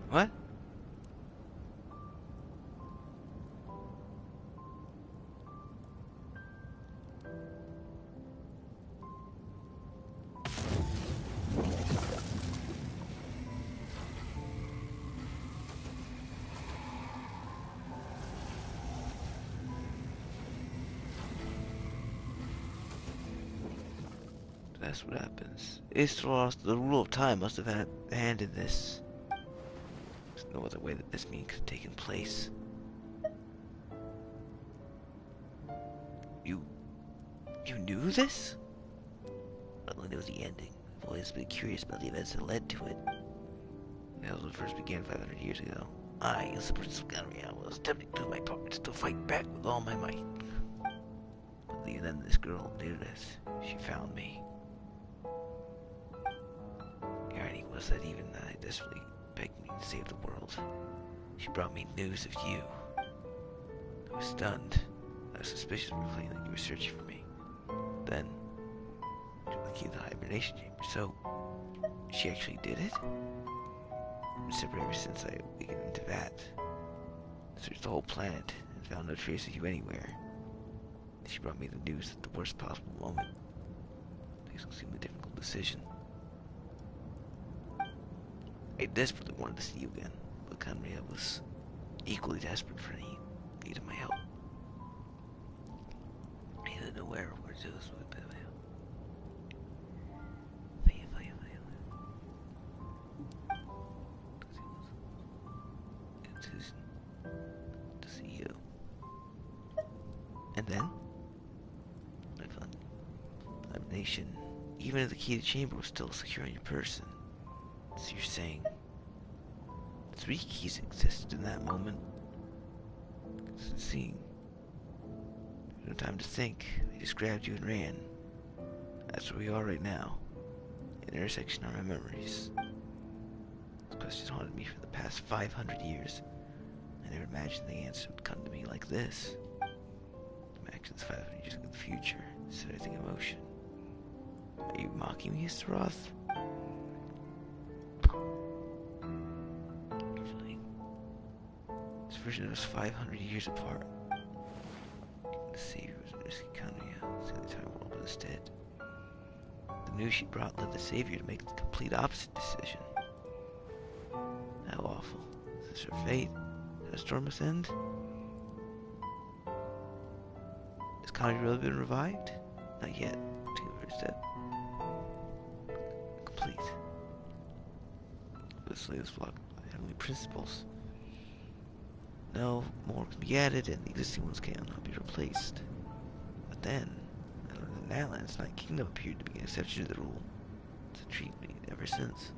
B: What? That's what happens. Istros, the rule of time must have had a hand in this. There's no other way that this meeting could have taken place. You knew this? I only knew the ending. I've always been curious about the events that led to it. That was what first began 500 years ago. I, as the Prince of Ganria, was attempting to do my part to fight back with all my might. But then this girl, Deirdre, she found me. The irony was that even then I desperately begged me to save the world. She brought me news of you. I was stunned. I was suspicious of her claim that you were searching for me. Then, she took the key to the hibernation chamber, so she actually did it? I've been separate ever since I awakened into that. Searched the whole planet and found no trace of you anywhere. She brought me the news at the worst possible moment. Things seemed a difficult decision. I desperately wanted to see you again, but Conria was equally desperate for needed my help. I didn't know where to do this with it. To see you. And then I found hibernation. Even if the key to the chamber was still secure in your person. So you're saying 3 keys existed in that moment? Seeing no time to think. They just grabbed you and ran. That's where we are right now. An intersection of my memories. This question haunted me for the past 500 years. I never imagined the answer would come to me like this. My actions 500 years in the future, instead of anything emotion. Are you mocking me, Mr. Roth? This version was 500 years apart. The Savior was a risky Kanye, so the entire world was instead. The news she brought led the Savior to make the complete opposite decision. How awful. Is this her fate? Has the storm must end? Has Kanye really been revived? Not yet. Two of her dead. Complete. But this latest block by heavenly principles. No more can be added, and the existing ones cannot be replaced. But then, the Natlan's Night Kingdom appeared to be an exception to the rule. It's intrigued me ever since.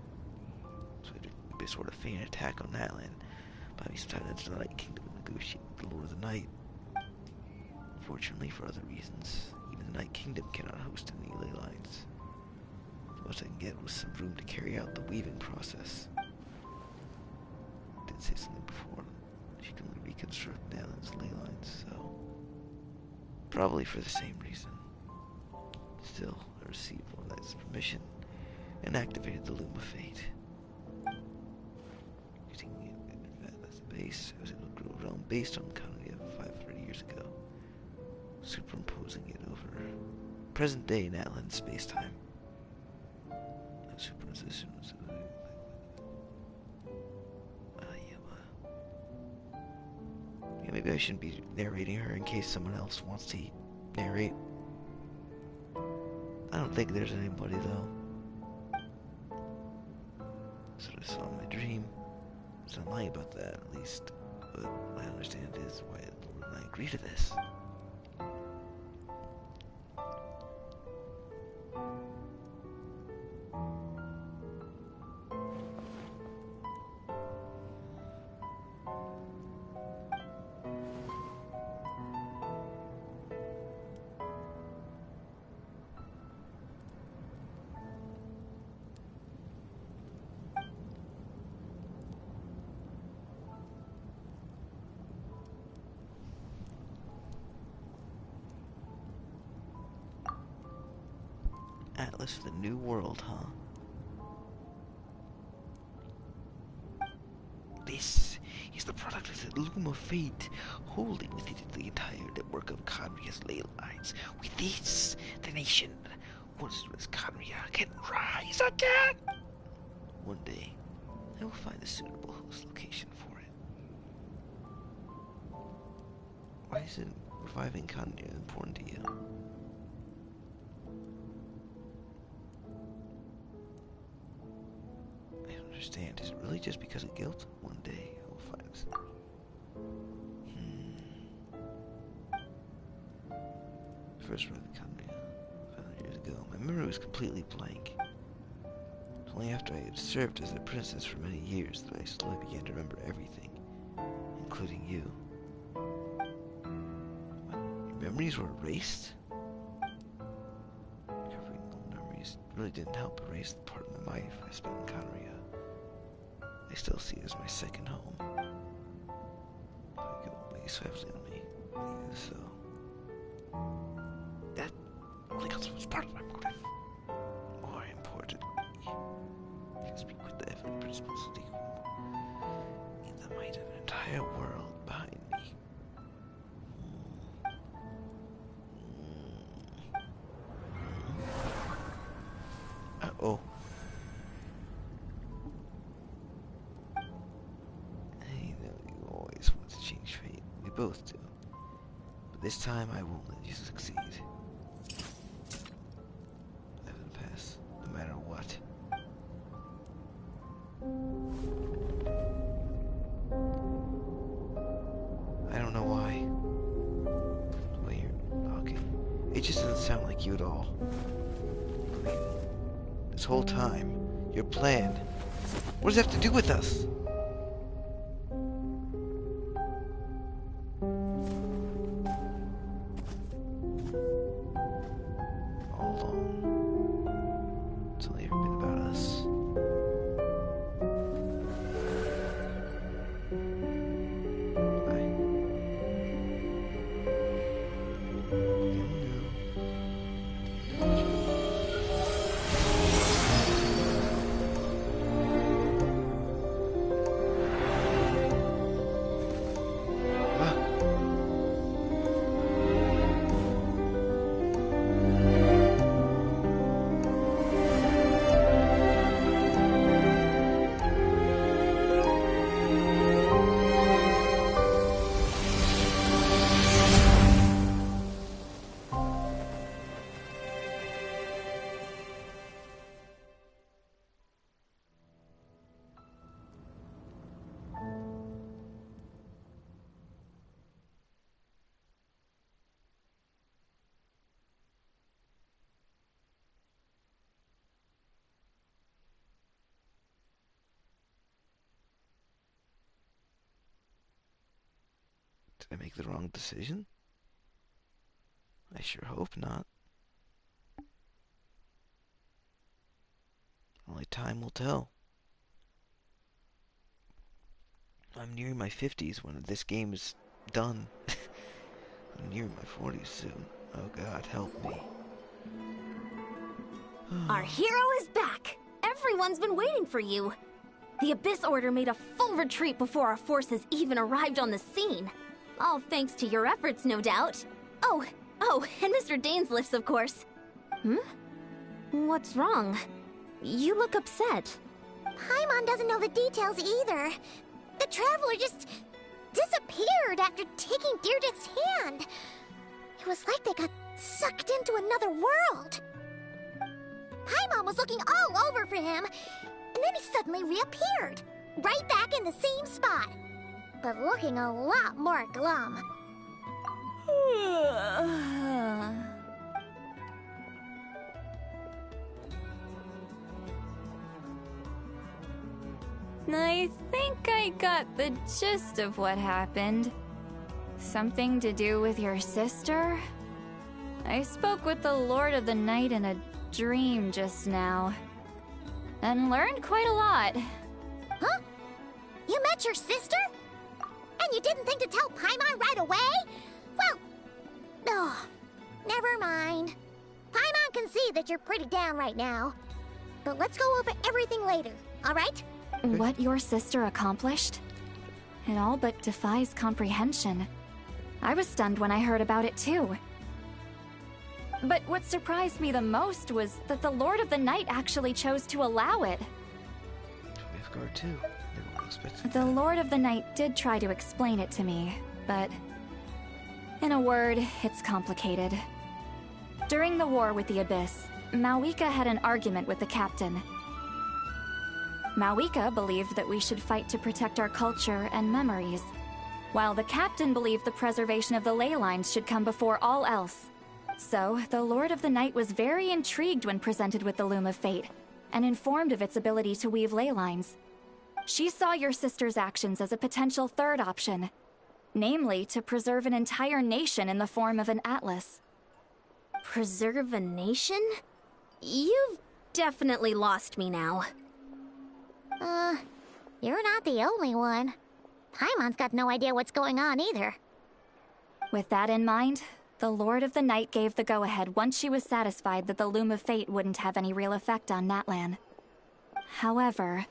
B: So I did a sort of feign attack on Natlan, by me sometime into the Night Kingdom and negotiate with the Lord of the Night. Fortunately, for other reasons, even the Night Kingdom cannot host any ley lines. The most I can get was some room to carry out the weaving process. I did say something before. She can only reconstruct Natlan's ley lines, so probably for the same reason. Still, I received one night's permission and activated the Loom of Fate. Using it as a base, I was able to grow a realm based on Kanye 500 years ago, superimposing it over present-day Natlan space-time. No superimposition was maybe I shouldn't be narrating her in case someone else wants to narrate. I don't think there's anybody, though. That's what I saw in my dream. So I'm lying about that, at least. But what I understand is why the Lord and I agree to this. Atlas of the New World, huh? This is the product of the Loom of Fate, holding within it the entire network of Conria's ley lines. With this, the nation, once known as Conria, can rise again! One day, I will find a suitable host location for it. Why is it reviving Conria important to you? Understand. Is it really just because of guilt? One day I will find this. First read the Kanye 500 years ago. My memory was completely blank. It was only after I had served as a princess for many years that I slowly began to remember everything, including you. What? Your memories were erased? Recovering old memories really didn't help erase the part of my life I spent in Conria. I still see it as my second home. It weighs swiftly on me, even so. That only constitutes part of my motive. More importantly, I can speak with the heavenly principles of the in the might of an entire world behind me. Uh-oh. Both do. But this time I won't let you succeed. I will pass, no matter what. I don't know why. The way you're talking. It just doesn't sound like you at all. I mean, this whole time, your plan. What does it have to do with us? It's only ever been Did I make the wrong decision? I sure hope not. Only time will tell. I'm nearing my 50s when this game is done. I'm nearing my 40s soon. Oh God, help me.
C: Our hero is back! Everyone's been waiting for you! The Abyss Order made a full retreat before our forces even arrived on the scene. All thanks to your efforts, no doubt. Oh, and Mr. Dainsliff's, of course. What's wrong? You look upset.
D: Paimon doesn't know the details either. The Traveler just disappeared after taking Deirdre's hand. It was like they got sucked into another world. Paimon was looking all over for him, and then he suddenly reappeared, right back in the same spot, but looking a lot more glum.
A: I think I got the gist of what happened. Something to do with your sister? I spoke with the Lord of the Night in a dream just now, and learned quite a lot.
D: Huh? You met your sister? And you didn't think to tell Paimon right away? Well, oh, never mind. Paimon can see that you're pretty down right now. But let's go over everything later, alright?
A: What your sister accomplished? It all but defies comprehension. I was stunned when I heard about it too. But what surprised me the most was that the Lord of the Night actually chose to allow it.
B: Safeguard too. Never expected
A: The Lord of the Night did try to explain it to me, but in a word, it's complicated. During the war with the Abyss, Mawika had an argument with the captain. Mawika believed that we should fight to protect our culture and memories, while the captain believed the preservation of the ley lines should come before all else. So, the Lord of the Night was very intrigued when presented with the Loom of Fate, and informed of its ability to weave ley lines. She saw your sister's actions as a potential third option, namely to preserve an entire nation in the form of an atlas.
C: Preserve a nation? You've definitely lost me now.
D: You're not the only one. Paimon's got no idea what's going on either.
A: With that in mind, the Lord of the Night gave the go-ahead once she was satisfied that the Loom of Fate wouldn't have any real effect on Natlan. However,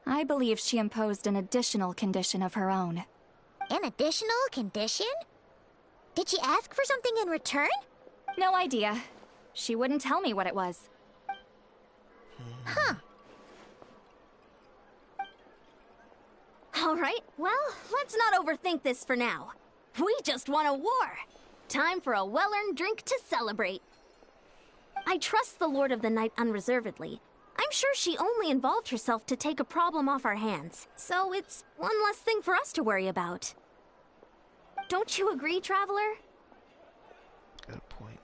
A: I believe she imposed an additional condition of her own.
D: An additional condition? Did she ask for something in return?
A: No idea. She wouldn't tell me what it was.
D: Huh.
C: Alright, well, let's not overthink this for now. We just won a war! Time for a well-earned drink to celebrate. I trust the Lord of the Night unreservedly. I'm sure she only involved herself to take a problem off our hands, so it's one less thing for us to worry about. Don't you agree, Traveler?
B: Got a point.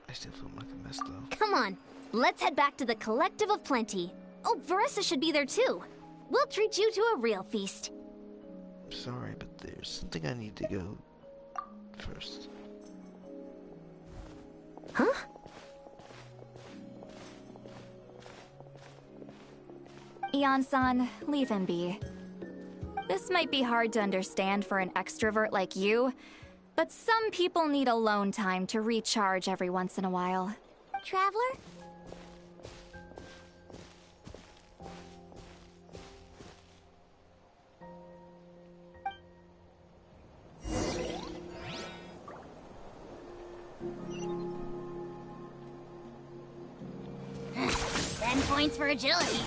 B: I still feel like a mess though.
C: Come on, let's head back to the Collective of Plenty. Oh, Veressa should be there too. We'll treat you to a real feast.
B: I'm sorry, but there's something I need to go first.
C: Huh?
A: Ion-san, leave him be. This might be hard to understand for an extrovert like you, but some people need alone time to recharge every once in a while.
D: Traveler?
C: Points for agility.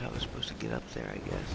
B: how we're supposed to get up there, I guess.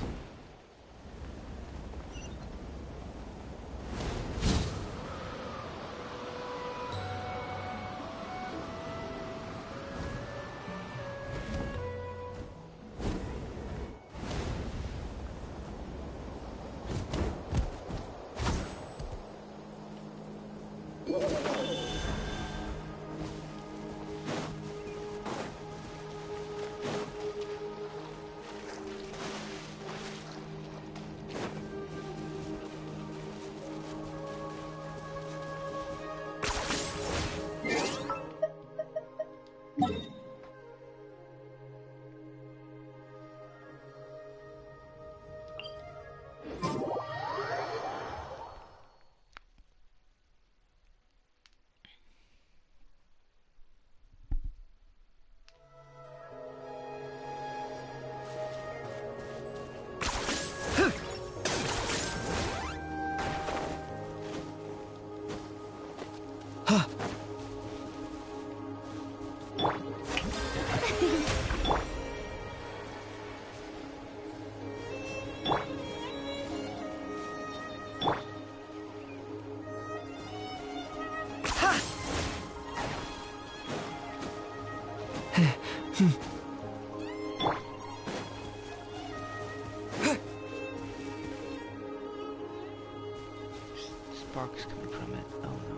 B: Sparks coming from it. Oh no.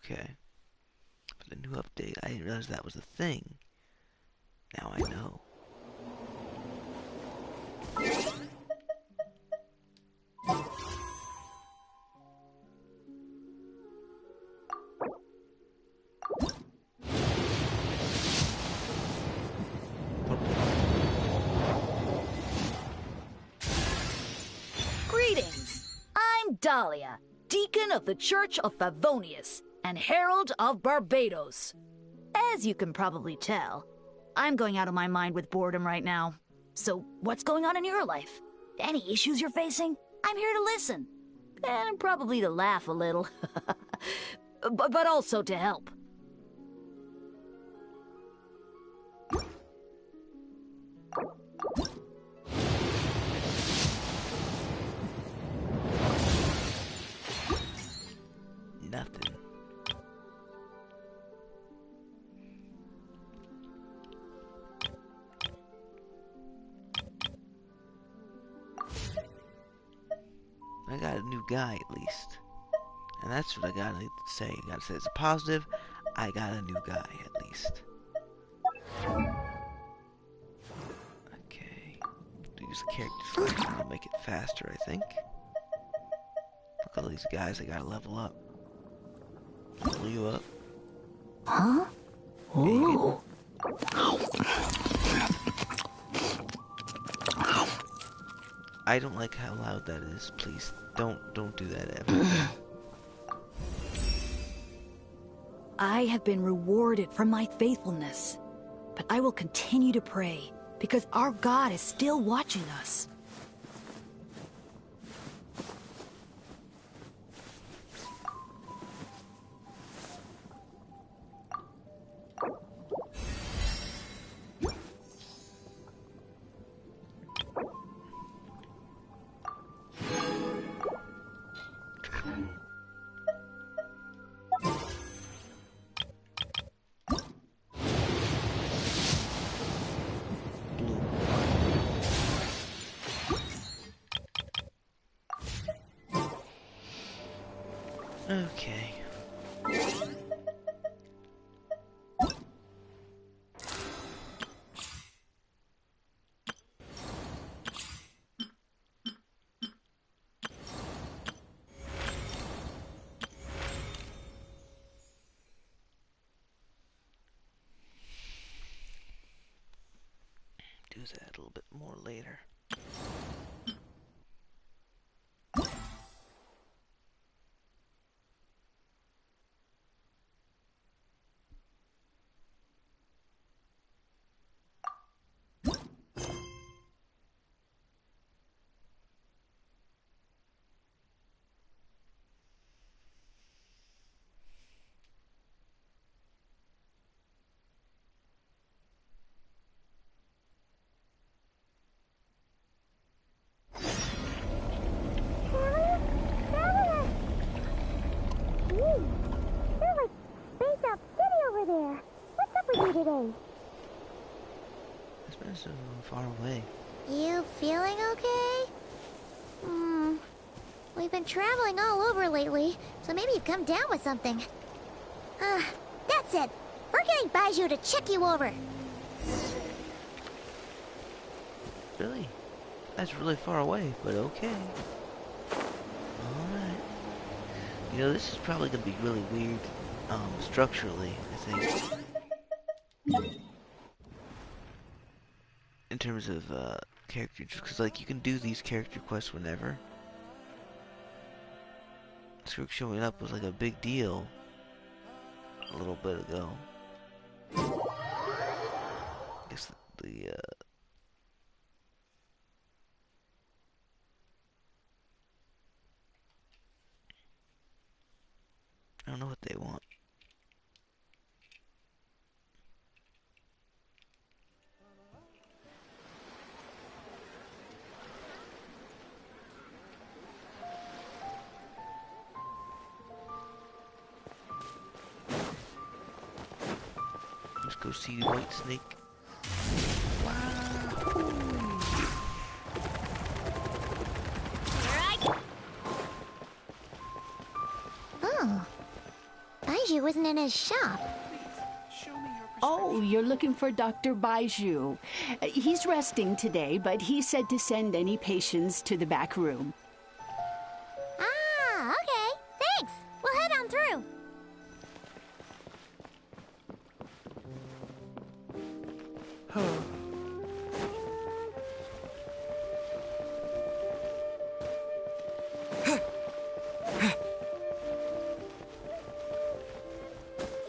B: Okay. For the new update, I didn't realize that was a thing. Now I know.
L: Greetings! I'm Dahlia, Deacon of the Church of Favonius and Herald of Barbados. As you can probably tell, I'm going out of my mind with boredom right now. So, what's going on in your life? Any issues you're facing? I'm here to listen. And probably to laugh a little. but also to help.
B: Nothing. I got a new guy at least. And that's what I gotta say. I gotta say it's a positive. I got a new guy at least. Okay. Use the character selection. I'll make it faster, I think. Look at all these guys I gotta level up. Level you up.
L: Huh? Ooh.
B: I don't like how loud that is. Please don't do that ever.
L: I have been rewarded for my faithfulness, but I will continue to pray because our God is still watching us.
B: Okay. Do that a little bit more later.
D: Today.
B: It's been so far away.
D: You feeling okay? We've been traveling all over lately, so maybe you've come down with something. That's it. We're getting Baiju to check you over.
B: Really? That's really far away, but okay. Alright. You know, this is probably gonna be really weird, structurally, I think. In terms of, character, because, like, you can do these character quests whenever. Skirk showing up was, like, a big deal a little bit ago. I guess I don't know what they want. Let's go see the white snake.
D: Oh. Baiju in his shop.
M: Oh, you're looking for Dr. Baiju. He's resting today, but he said to send any patients to the back room.
D: Ah, okay. Thanks. We'll head on through.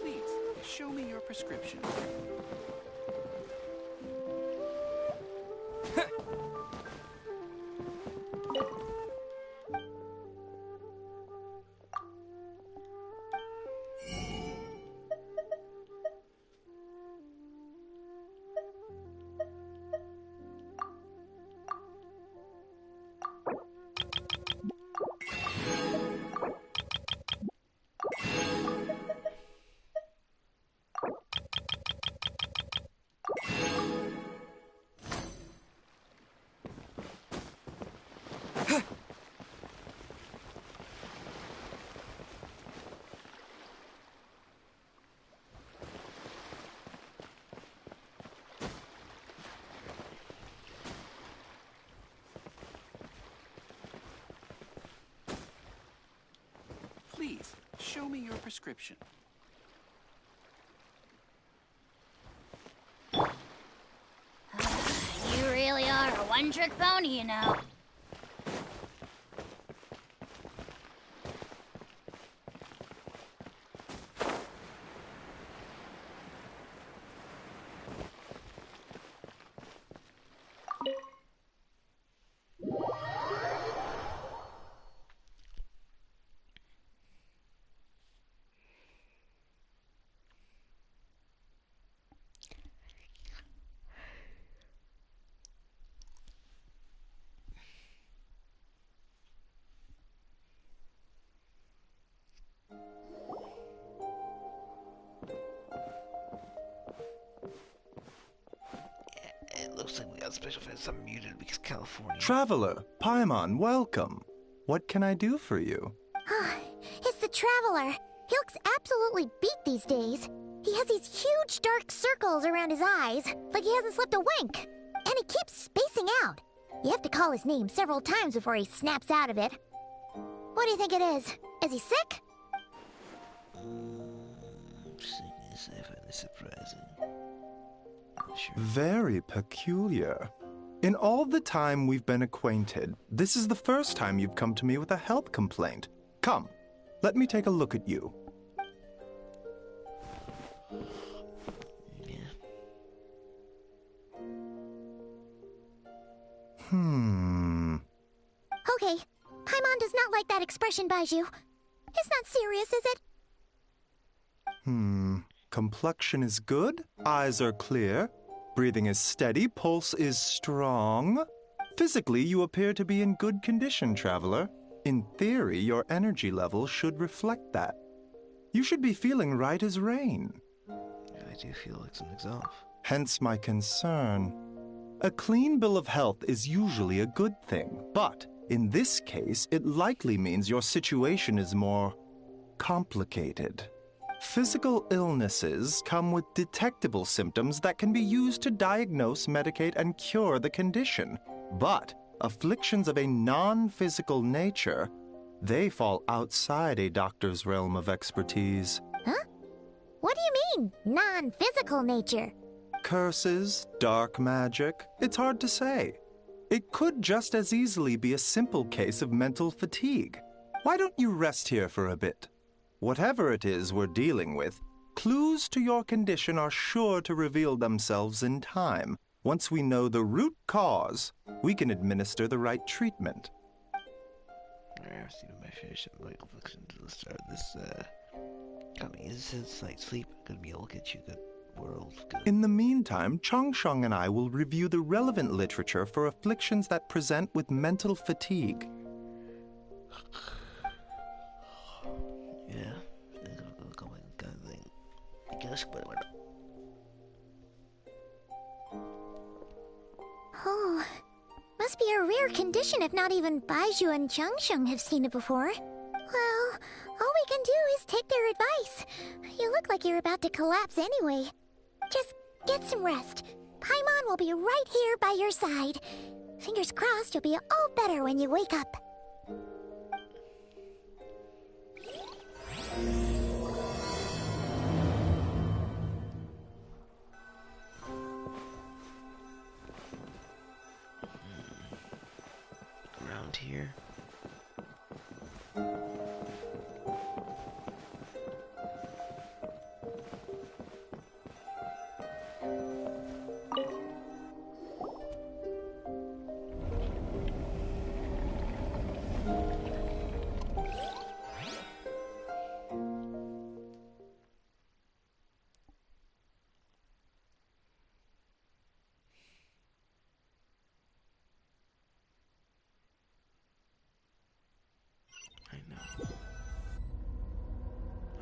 J: Please, show me your prescription. Please, show me your prescription.
A: You really are a one-trick pony, you know.
B: It looks like we got special events unmuted because California.
N: Traveler, Paimon, welcome. What can I do for you?
D: It's the Traveler. He looks absolutely beat these days. He has these huge dark circles around his eyes, like he hasn't slept a wink. And he keeps spacing out. You have to call his name several times before he snaps out of it. What do you think it is? Is he sick?
B: Sickness, I find this surprising. Sure.
N: Very peculiar. In all the time we've been acquainted, this is the first time you've come to me with a health complaint. Come, let me take a look at you.
B: Yeah.
D: Okay, Paimon does not like that expression, Baiju. It's not serious, is it?
N: Complexion is good, eyes are clear, breathing is steady, pulse is strong. Physically, you appear to be in good condition, Traveler. In theory, your energy level should reflect that. You should be feeling right as rain.
B: I do feel like something's off.
N: Hence my concern. A clean bill of health is usually a good thing, but in this case, it likely means your situation is more complicated. Physical illnesses come with detectable symptoms that can be used to diagnose, medicate, and cure the condition. But afflictions of a non-physical nature, they fall outside a doctor's realm of expertise.
D: Huh? What do you mean, non-physical nature?
N: Curses, dark magic, it's hard to say. It could just as easily be a simple case of mental fatigue. Why don't you rest here for a bit? Whatever it is we're dealing with, clues to your condition are sure to reveal themselves in time. Once we know the root cause, we can administer the right treatment.
B: I've seen my fish and my affliction to the start of this, coming since night's sleep. Good meal, get you good world. Good.
N: In the meantime, Changsheng and I will review the relevant literature for afflictions that present with mental fatigue.
B: Yeah.
D: Oh, must be a rare condition if not even Baiju and Changsheng have seen it before. Well, all we can do is take their advice. You look like you're about to collapse anyway. Just get some rest. Paimon will be right here by your side. Fingers crossed you'll be all better when you wake up.
B: Around here. I know.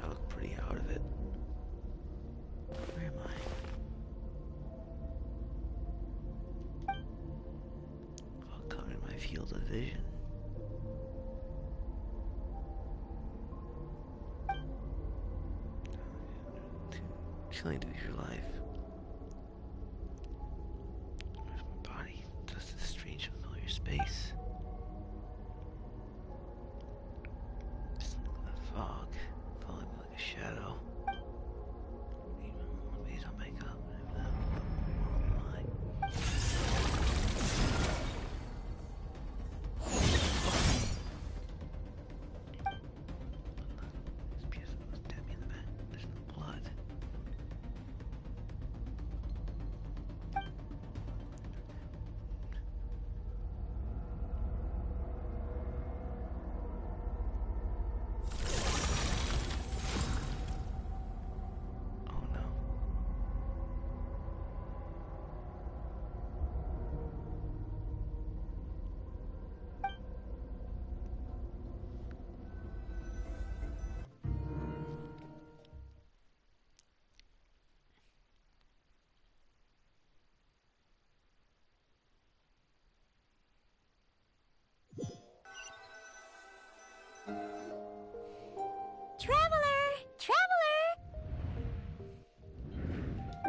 B: I look pretty out of it. Where am I? I'll come in my field of vision. Chilling to your life. Where's my body? Just this strange familiar space. Fog, following me like a shadow. Even more ways I'll make up. This piece was stabbed me in the back. There's no blood.
D: Traveler!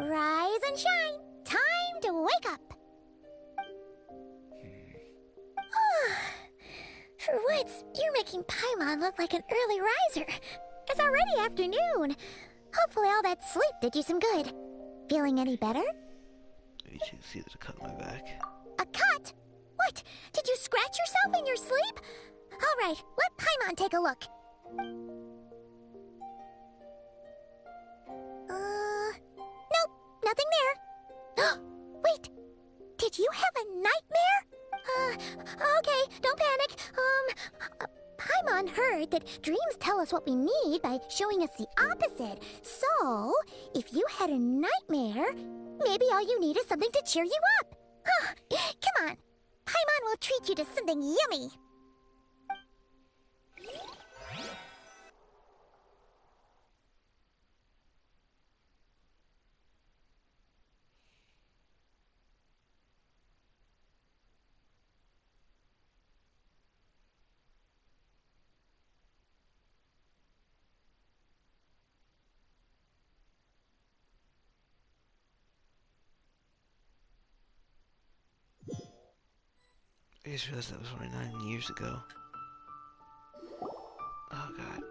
D: Rise and shine! Time to wake up! For once, you're making Paimon look like an early riser. It's already afternoon. Hopefully all that sleep did you some good. Feeling any better?
B: You should see there's a cut on my back.
D: A cut? What? Did you scratch yourself in your sleep? All right, let Paimon take a look. Nope, nothing there. Wait, did you have a nightmare? Okay, don't panic. Paimon heard that dreams tell us what we need by showing us the opposite. So, if you had a nightmare, maybe all you need is something to cheer you up. Come on, Paimon will treat you to something yummy.
B: I just realized that was only 9 years ago. Oh god.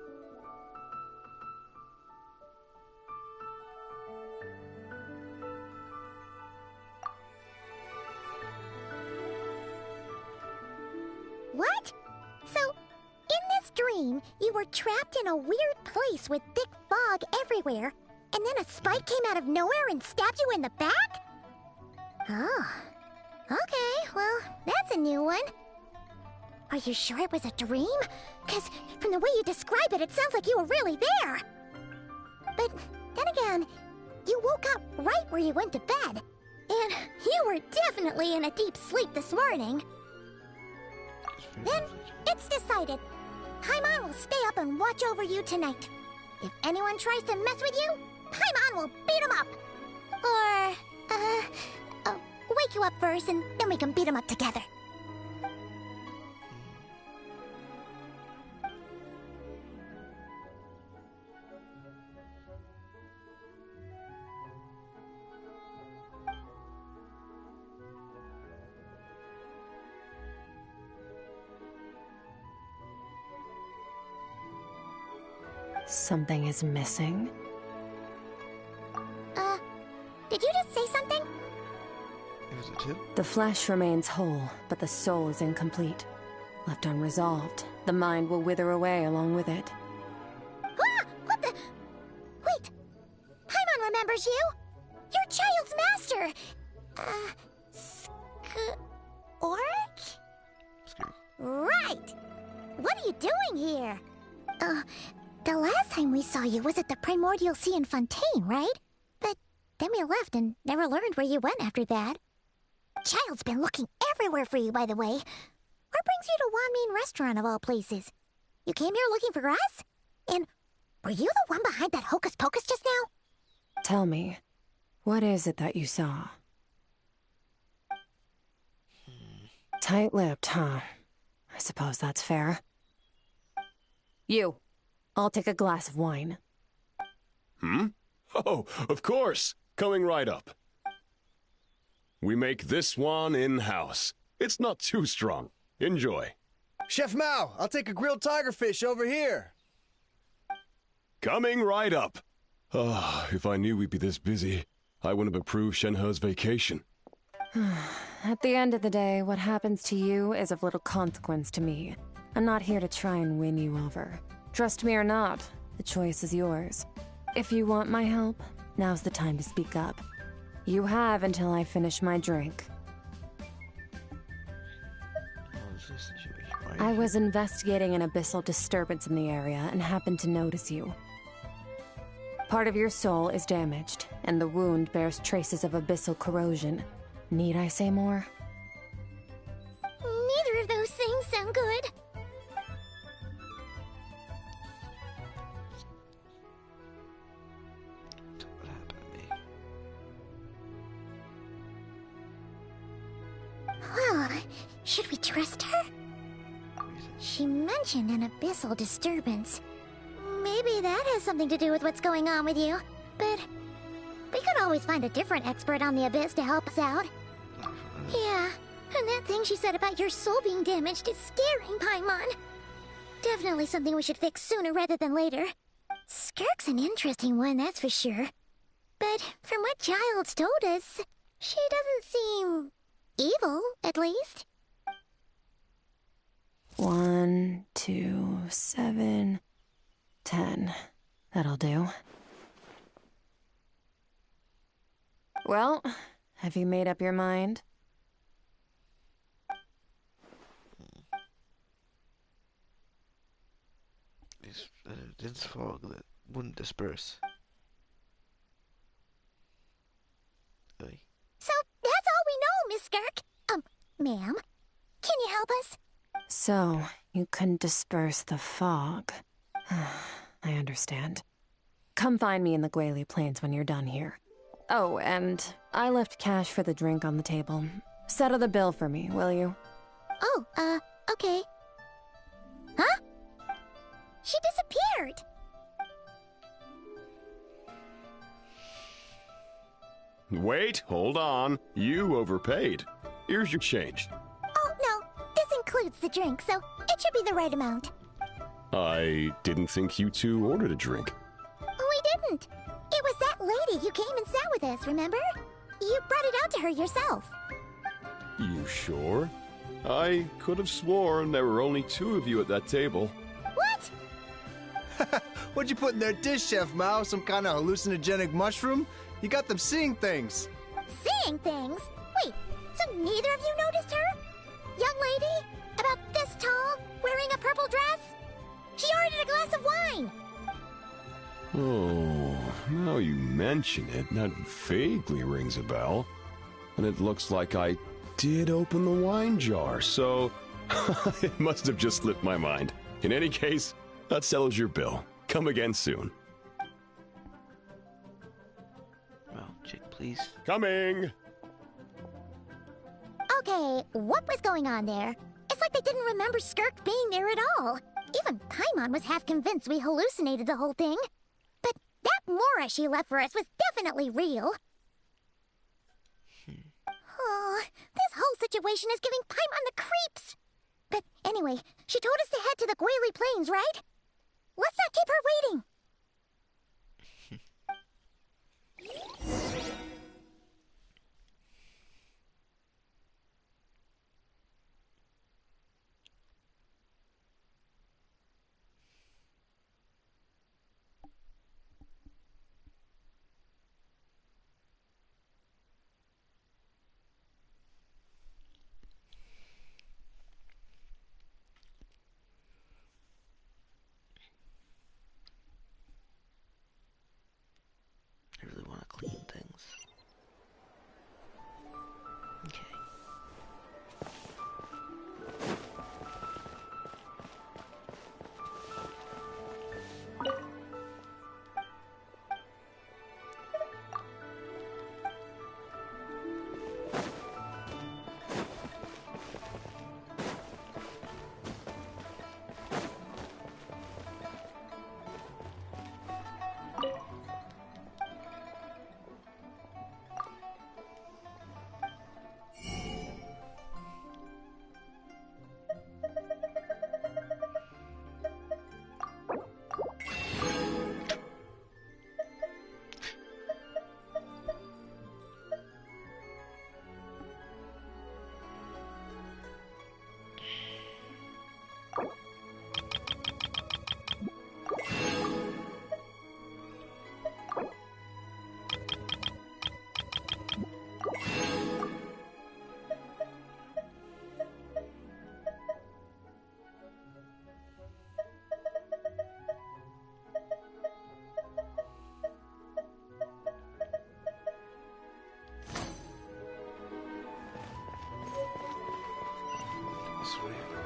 D: What? So, in this dream, you were trapped in a weird place with thick fog everywhere, and then a spike came out of nowhere and stabbed you in the back? Oh. Okay, well, that's a new one. Are you sure it was a dream? Because from the way you describe it, it sounds like you were really there. But then again, you woke up right where you went to bed. And you were definitely in a deep sleep this morning. Then, it's decided. Paimon will stay up and watch over you tonight. If anyone tries to mess with you, Paimon will beat him up. Or, wake you up first, and then we can beat him up together.
F: Something is missing.
D: Did you just say something?
B: Is it too?
F: The flesh remains whole, but the soul is incomplete. Left unresolved, the mind will wither away along with it.
D: Ah! What the? Wait! Paimon remembers you! Your child's master! Orc? Right! What are you doing here? The last time we saw you was at the Primordial Sea in Fontaine, right? But then we left and never learned where you went after that. Child's been looking everywhere for you, by the way. What brings you to Wanmean Restaurant of all places? You came here looking for us? And were you the one behind that hocus pocus just now?
F: Tell me, what is it that you saw? Tight-lipped, huh? I suppose that's fair. You. I'll take a glass of wine.
O: Oh, of course. Coming right up. We make this one in-house. It's not too strong. Enjoy.
P: Chef Mao, I'll take a grilled tigerfish over here.
O: Coming right up. If I knew we'd be this busy, I wouldn't have approved Shenhe's vacation.
F: At the end of the day, what happens to you is of little consequence to me. I'm not here to try and win you over. Trust me or not, the choice is yours. If you want my help, now's the time to speak up. You have until I finish my drink. I was investigating an abyssal disturbance in the area and happened to notice you. Part of your soul is damaged, and the wound bears traces of abyssal corrosion. Need I say more?
D: Neither of those things sound good.
B: What happened to me?
D: Well, should we trust her? She mentioned an abyssal disturbance. Maybe that has something to do with what's going on with you. But we could always find a different expert on the abyss to help us out. Yeah, and that thing she said about your soul being damaged is scaring, Paimon. Definitely something we should fix sooner rather than later. Skirk's an interesting one, that's for sure. But from what Child's told us, she doesn't seem evil, at least.
F: 1, 2, 7, 10. That'll do. Well, have you made up your mind?
B: It's dense fog that wouldn't disperse. Oy.
D: So, that's all we know, Miss Skirk. Ma'am, can you help us?
F: So, you couldn't disperse the fog. I understand. Come find me in the Guili Plains when you're done here. Oh, and I left cash for the drink on the table. Settle the bill for me, will you?
D: Oh, okay. Huh? She disappeared!
O: Wait, hold on. You overpaid. Here's your change.
D: Oh, no. This includes the drink, so it should be the right amount.
O: I didn't think you two ordered a drink.
D: We didn't. It was that lady who came and sat with us, remember? You brought it out to her yourself.
O: You sure? I could have sworn there were only 2 of you at that table.
D: What?
P: What'd you put in their dish, Chef Mao? Some kind of hallucinogenic mushroom? You got them seeing things.
D: Seeing things? Wait, so neither of you noticed her? Young lady? About this tall? Wearing a purple dress? She ordered a glass of wine!
O: Oh, now you mention it, that vaguely rings a bell. And it looks like I did open the wine jar, so it must have just slipped my mind. In any case, that settles your bill. Come again soon.
B: Well, chick, please.
O: Coming!
D: Okay, what was going on there? It's like they didn't remember Skirk being there at all. Even Paimon was half convinced we hallucinated the whole thing. But that Mora she left for us was definitely real. Oh, this whole situation is giving Paimon the creeps. But anyway, she told us to head to the Guili Plains, right? Let's not keep her waiting.
B: I really want to clean things. Okay.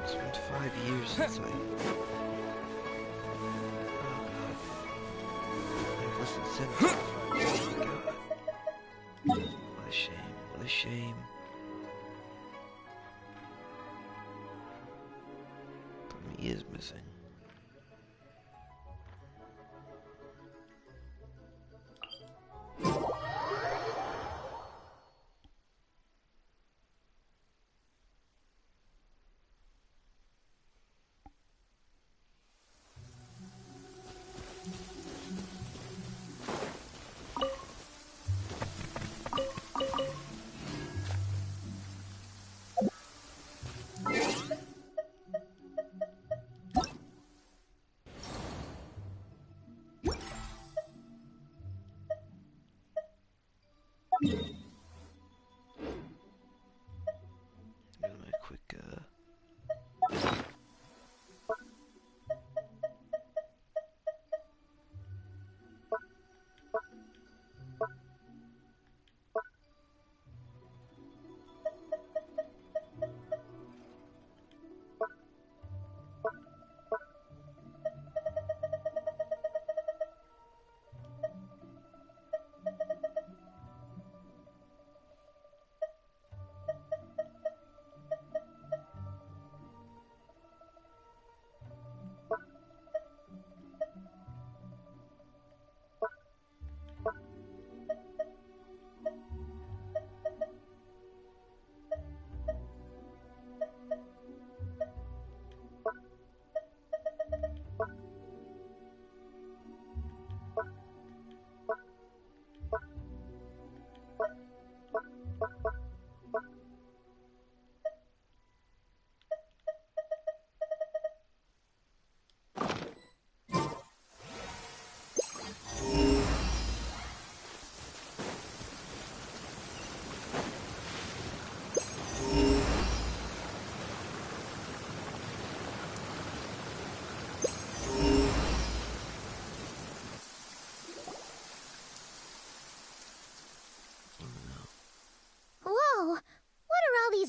B: It's been 5 years since I... I've listened since. Oh my god. What a shame, what a shame. But me is missing.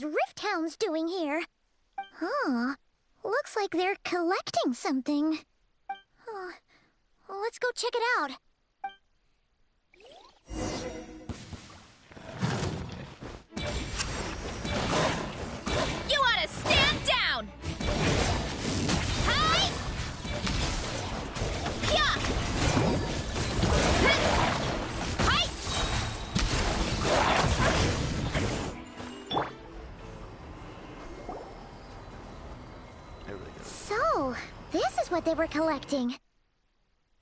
D: Rift Hounds doing here? Huh. Looks like they're collecting something. Oh, let's go check it out.
A: You ought to stand down! Hi! Yeah! Hi!
D: So, this is what they were collecting.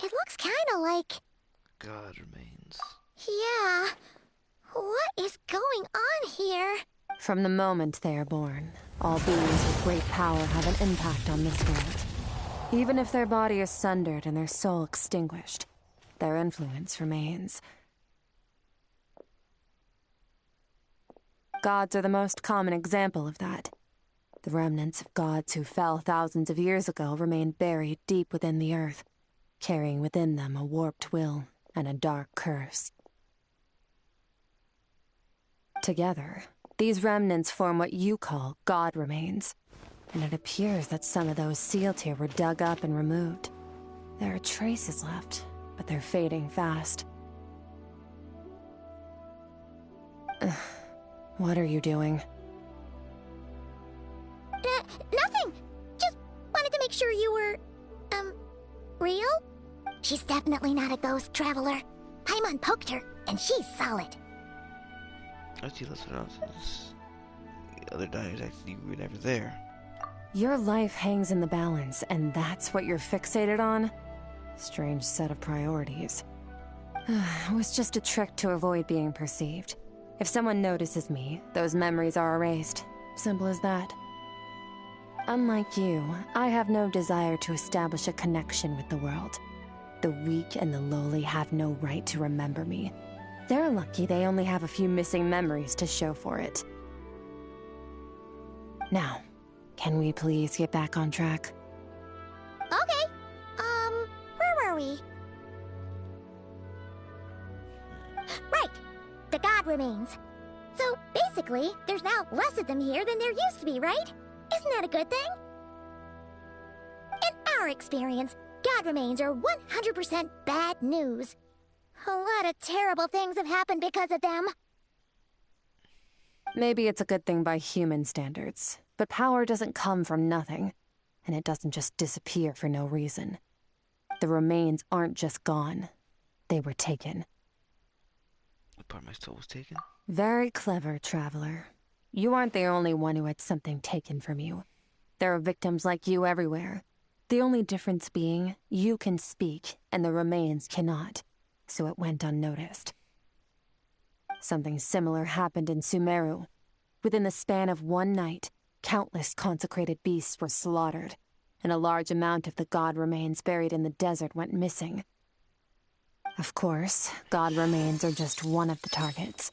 D: It looks kinda like...
B: God remains.
D: Yeah. What is going on here?
Q: From the moment they are born, all beings with great power have an impact on this world. Even if their body is sundered and their soul extinguished, their influence remains. Gods are the most common example of that. The remnants of gods who fell thousands of years ago remain buried deep within the earth, carrying within them a warped will and a dark curse. Together, these remnants form what you call god remains, and it appears that some of those sealed here were dug up and removed. There are traces left, but they're fading fast. What are you doing?
D: Nothing! Just wanted to make sure you were, real? She's definitely not a ghost traveler. Paimon poked her, and she's solid.
B: I see less announcements. The other divers actually were never there.
Q: Your life hangs in the balance, and that's what you're fixated on? Strange set of priorities. It was just a trick to avoid being perceived. If someone notices me, those memories are erased. Simple as that. Unlike you, I have no desire to establish a connection with the world. The weak and the lowly have no right to remember me. They're lucky they only have a few missing memories to show for it. Now, can we please get back on track?
D: Okay. Where were we? Right. The god remains. So, basically, there's now less of them here than there used to be, right? Isn't that a good thing? In our experience, god remains are 100% bad news. A lot of terrible things have happened because of them.
Q: Maybe it's a good thing by human standards, but power doesn't come from nothing, and it doesn't just disappear for no reason. The remains aren't just gone. They were taken.
B: What part of my soul was taken?
Q: Very clever, traveler. You aren't the only one who had something taken from you. There are victims like you everywhere. The only difference being, you can speak, and the remains cannot, so it went unnoticed. Something similar happened in Sumeru. Within the span of one night, countless consecrated beasts were slaughtered, and a large amount of the god remains buried in the desert went missing. Of course, god remains are just one of the targets.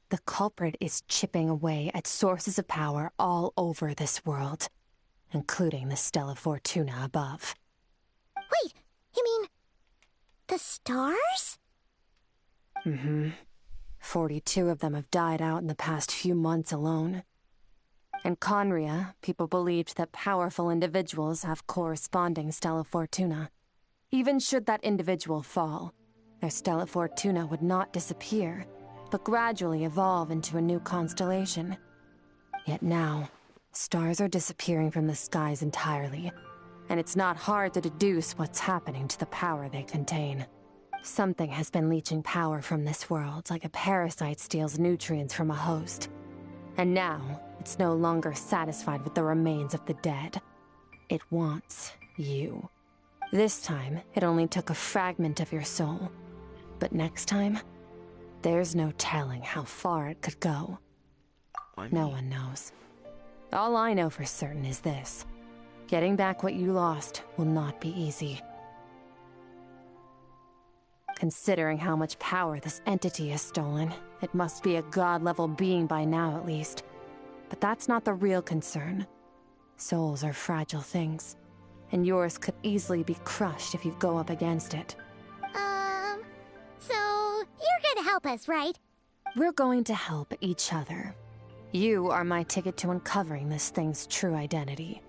Q: The culprit is chipping away at sources of power all over this world, including the Stella Fortuna above.
D: Wait, you mean the stars?
Q: Mm-hmm. 42 of them have died out in the past few months alone. In Conria, people believed that powerful individuals have corresponding Stella Fortuna. Even should that individual fall, their Stella Fortuna would not disappear, but gradually evolve into a new constellation. Yet now, stars are disappearing from the skies entirely, and it's not hard to deduce what's happening to the power they contain. Something has been leeching power from this world like a parasite steals nutrients from a host. And now, it's no longer satisfied with the remains of the dead. It wants you. This time, it only took a fragment of your soul. But next time, there's no telling how far it could go. No one knows. All I know for certain is this. Getting back what you lost will not be easy. Considering how much power this entity has stolen, it must be a god-level being by now at least. But that's not the real concern. Souls are fragile things, and yours could easily be crushed if you go up against it.
D: So you're gonna help us, right?
Q: We're going to help each other. You are my ticket to uncovering this thing's true identity.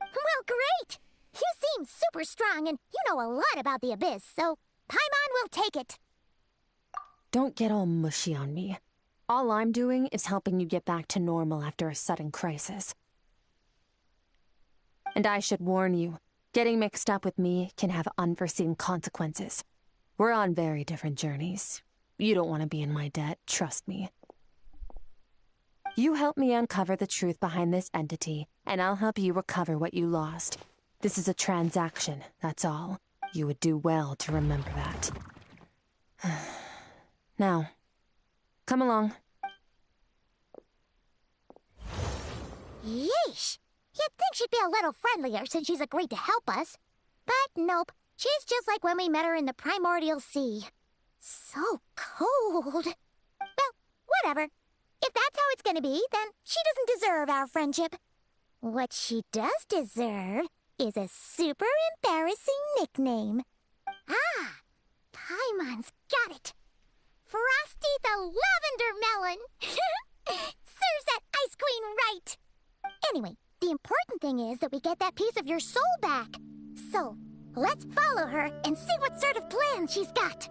D: Well, great! You seem super strong, and you know a lot about the Abyss, so Paimon will take it.
Q: Don't get all mushy on me. All I'm doing is helping you get back to normal after a sudden crisis. And I should warn you, getting mixed up with me can have unforeseen consequences. We're on very different journeys. You don't want to be in my debt, trust me. You help me uncover the truth behind this entity, and I'll help you recover what you lost. This is a transaction, that's all. You would do well to remember that. Now, come along.
D: Yeesh! You'd think she'd be a little friendlier since she's agreed to help us. But nope, she's just like when we met her in the primordial sea. So cold. Well, whatever. If that's how it's gonna be, then she doesn't deserve our friendship. What she does deserve is a super embarrassing nickname. Ah, Paimon's got it. Frosty the Lavender Melon. Serves that ice queen right. Anyway, the important thing is that we get that piece of your soul back. So, let's follow her and see what sort of plan she's got.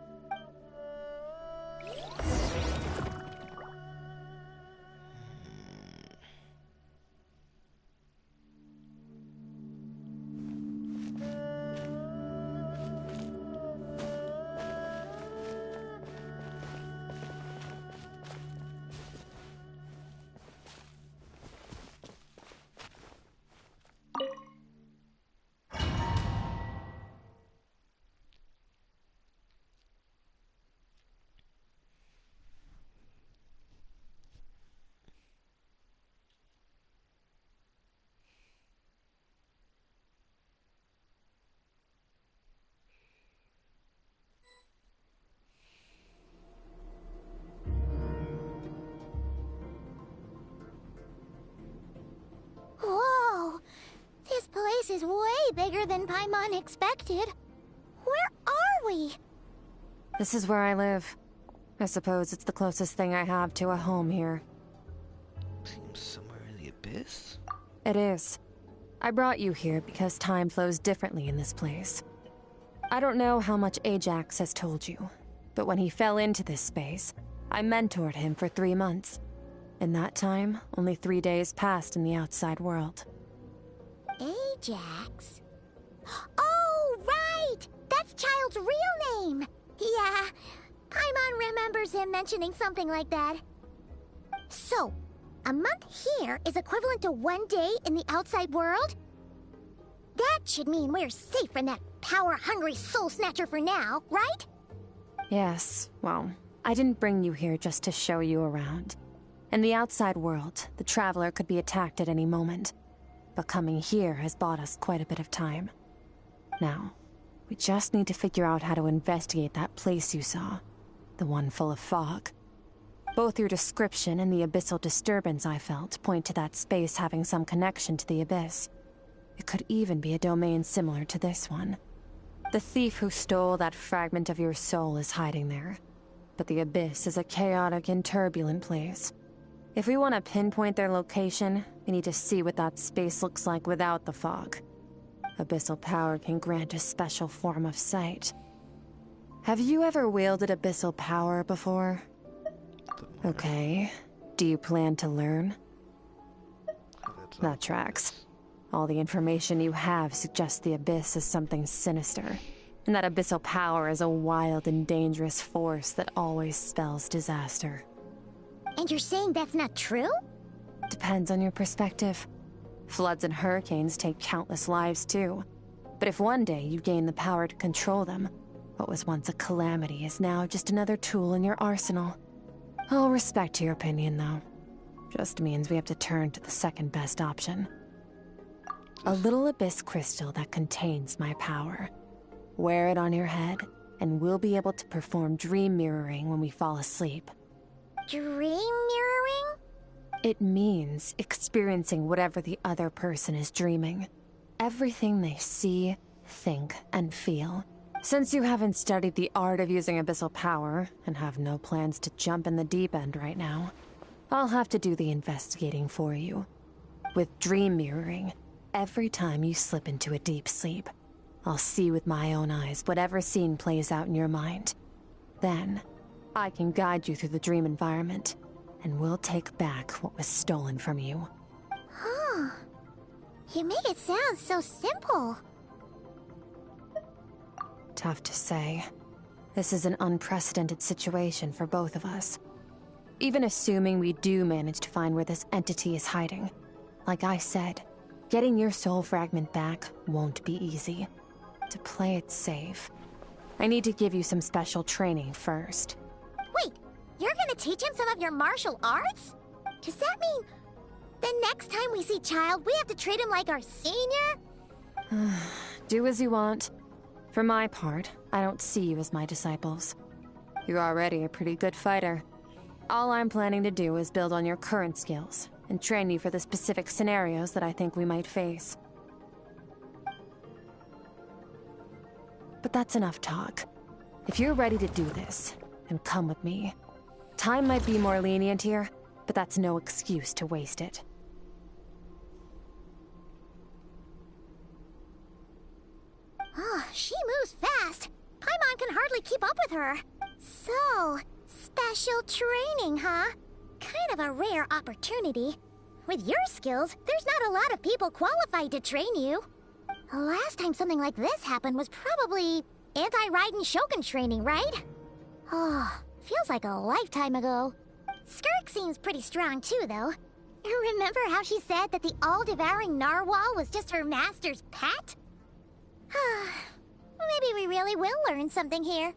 D: Whoa! This place is way bigger than Paimon expected. Where are we?
Q: This is where I live. I suppose it's the closest thing I have to a home here.
B: Seems somewhere in the abyss?
Q: It is. I brought you here because time flows differently in this place. I don't know how much Ajax has told you, but when he fell into this space, I mentored him for 3 months. In that time, only 3 days passed in the outside world.
D: Ajax? Oh, right! That's Child's real name! Yeah, Paimon remembers him mentioning something like that. So, a month here is equivalent to 1 day in the outside world? That should mean we're safe from that power-hungry soul snatcher for now, right?
Q: Yes, well, I didn't bring you here just to show you around. In the outside world, the Traveler could be attacked at any moment. But coming here has bought us quite a bit of time. Now, we just need to figure out how to investigate that place you saw. The one full of fog. Both your description and the abyssal disturbance I felt point to that space having some connection to the abyss. It could even be a domain similar to this one. The thief who stole that fragment of your soul is hiding there. But the abyss is a chaotic and turbulent place. If we want to pinpoint their location, we need to see what that space looks like without the fog. Abyssal power can grant a special form of sight. Have you ever wielded abyssal power before? Okay. Do you plan to learn? That tracks. All the information you have suggests the abyss is something sinister, and that abyssal power is a wild and dangerous force that always spells disaster.
D: And you're saying that's not true?
Q: Depends on your perspective. Floods and hurricanes take countless lives too. But if one day you gain the power to control them, what was once a calamity is now just another tool in your arsenal. I'll respect your opinion, though. Just means we have to turn to the second best option. A little abyss crystal that contains my power. Wear it on your head, and we'll be able to perform dream mirroring when we fall asleep.
D: Dream mirroring?
Q: It means experiencing whatever the other person is dreaming. Everything they see, think, and feel. Since you haven't studied the art of using abyssal power, and have no plans to jump in the deep end right now, I'll have to do the investigating for you. With dream mirroring, every time you slip into a deep sleep, I'll see with my own eyes whatever scene plays out in your mind. Then, I can guide you through the dream environment, and we'll take back what was stolen from you.
D: Huh. You make it sound so simple.
Q: Tough to say. This is an unprecedented situation for both of us. Even assuming we do manage to find where this entity is hiding, like I said, getting your soul fragment back won't be easy. to play it safe, I need to give you some special training first.
D: Wait, you're gonna teach him some of your martial arts? Does that mean the next time we see Child, we have to treat him like our senior?
Q: Do as you want. For my part, I don't see you as my disciples. You're already a pretty good fighter. All I'm planning to do is build on your current skills and train you for the specific scenarios that I think we might face. But that's enough talk. If you're ready to do this, then come with me. Time might be more lenient here, but that's no excuse to waste it.
D: Oh, she moves fast. Paimon can hardly keep up with her. So, special training, huh? Kind of a rare opportunity. With your skills, there's not a lot of people qualified to train you. The last time something like this happened was probably anti-Raiden Shogun training, right? Oh, feels like a lifetime ago. Skirk seems pretty strong too, though. Remember how she said that the all-devouring narwhal was just her master's pet? Maybe we really will learn something here.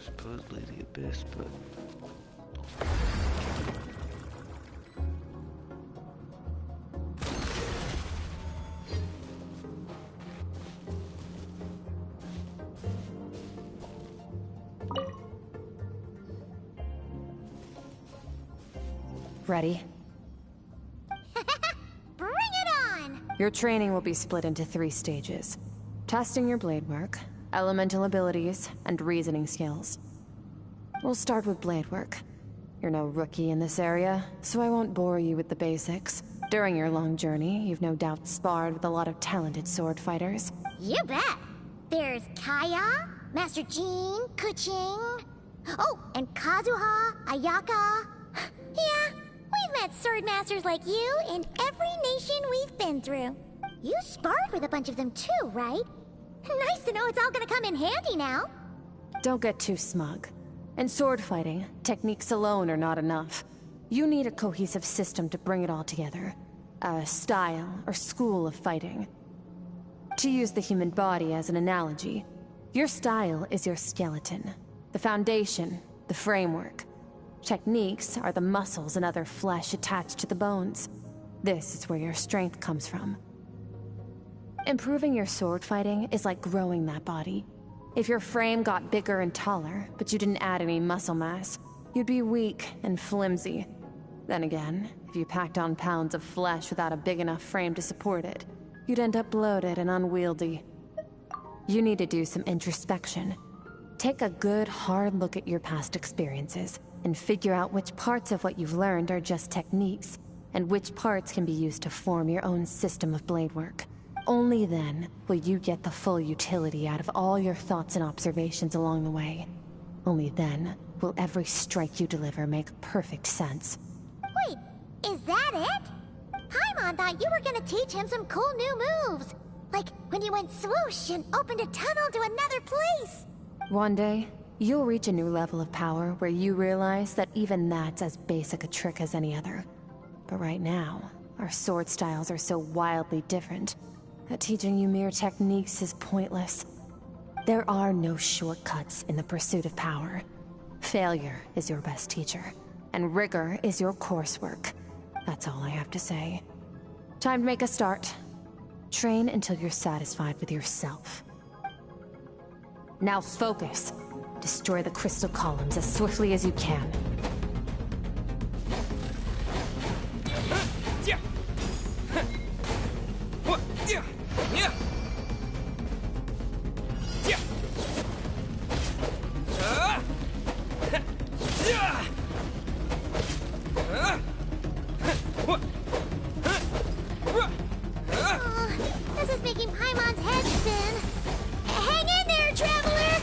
B: Supposedly the abyss, but
Q: Ready?
D: Bring it on!
Q: Your training will be split into 3 stages. Testing your blade work, elemental abilities, and reasoning skills. We'll start with blade work. You're no rookie in this area, so I won't bore you with the basics. During your long journey, you've no doubt sparred with a lot of talented sword fighters.
D: You bet! There's Kaya, Master Jean, Kuching... Oh, and Kazuha, Ayaka... Yeah, we've met sword masters like you in every nation we've been through. You sparred with a bunch of them too, right? Nice to know it's all gonna come in handy now.
Q: Don't get too smug. In sword fighting, techniques alone are not enough. You need a cohesive system to bring it all together. A style or school of fighting. To use the human body as an analogy, your style is your skeleton, the foundation, the framework. Techniques are the muscles and other flesh attached to the bones. This is where your strength comes from. Improving your sword fighting is like growing that body. If your frame got bigger and taller, but you didn't add any muscle mass, you'd be weak and flimsy. Then again, if you packed on pounds of flesh without a big enough frame to support it, you'd end up bloated and unwieldy. You need to do some introspection. Take a good, hard look at your past experiences, and figure out which parts of what you've learned are just techniques, and which parts can be used to form your own system of blade work. Only then will you get the full utility out of all your thoughts and observations along the way. Only then will every strike you deliver make perfect sense.
D: Wait, is that it? Paimon thought you were gonna teach him some cool new moves. Like when you went swoosh and opened a tunnel to another place.
Q: One day, you'll reach a new level of power where you realize that even that's as basic a trick as any other. But right now, our sword styles are so wildly different that teaching you mere techniques is pointless. There are no shortcuts in the pursuit of power. Failure is your best teacher, and rigor is your coursework. That's all I have to say. Time to make a start. Train until you're satisfied with yourself. Now focus. Destroy the crystal columns as swiftly as you can.
D: This is making Paimon's head spin. Hang in there, Traveler!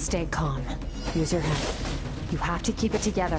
Q: Stay calm. Use your head. You have to keep it together.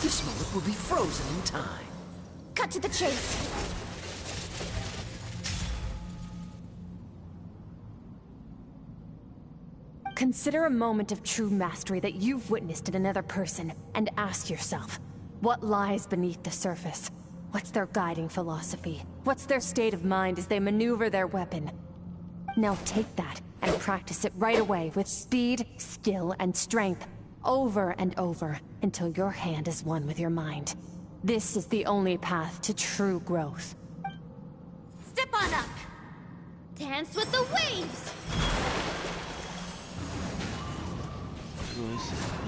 R: This moment will be frozen in time.
D: Cut to the chase.
Q: Consider a moment of true mastery that you've witnessed in another person, and ask yourself, what lies beneath the surface? What's their guiding philosophy? What's their state of mind as they maneuver their weapon? Now take that and practice it right away with speed, skill, and strength, over and over, until your hand is one with your mind. This is the only path to true growth.
D: Step on up. Dance with the waves.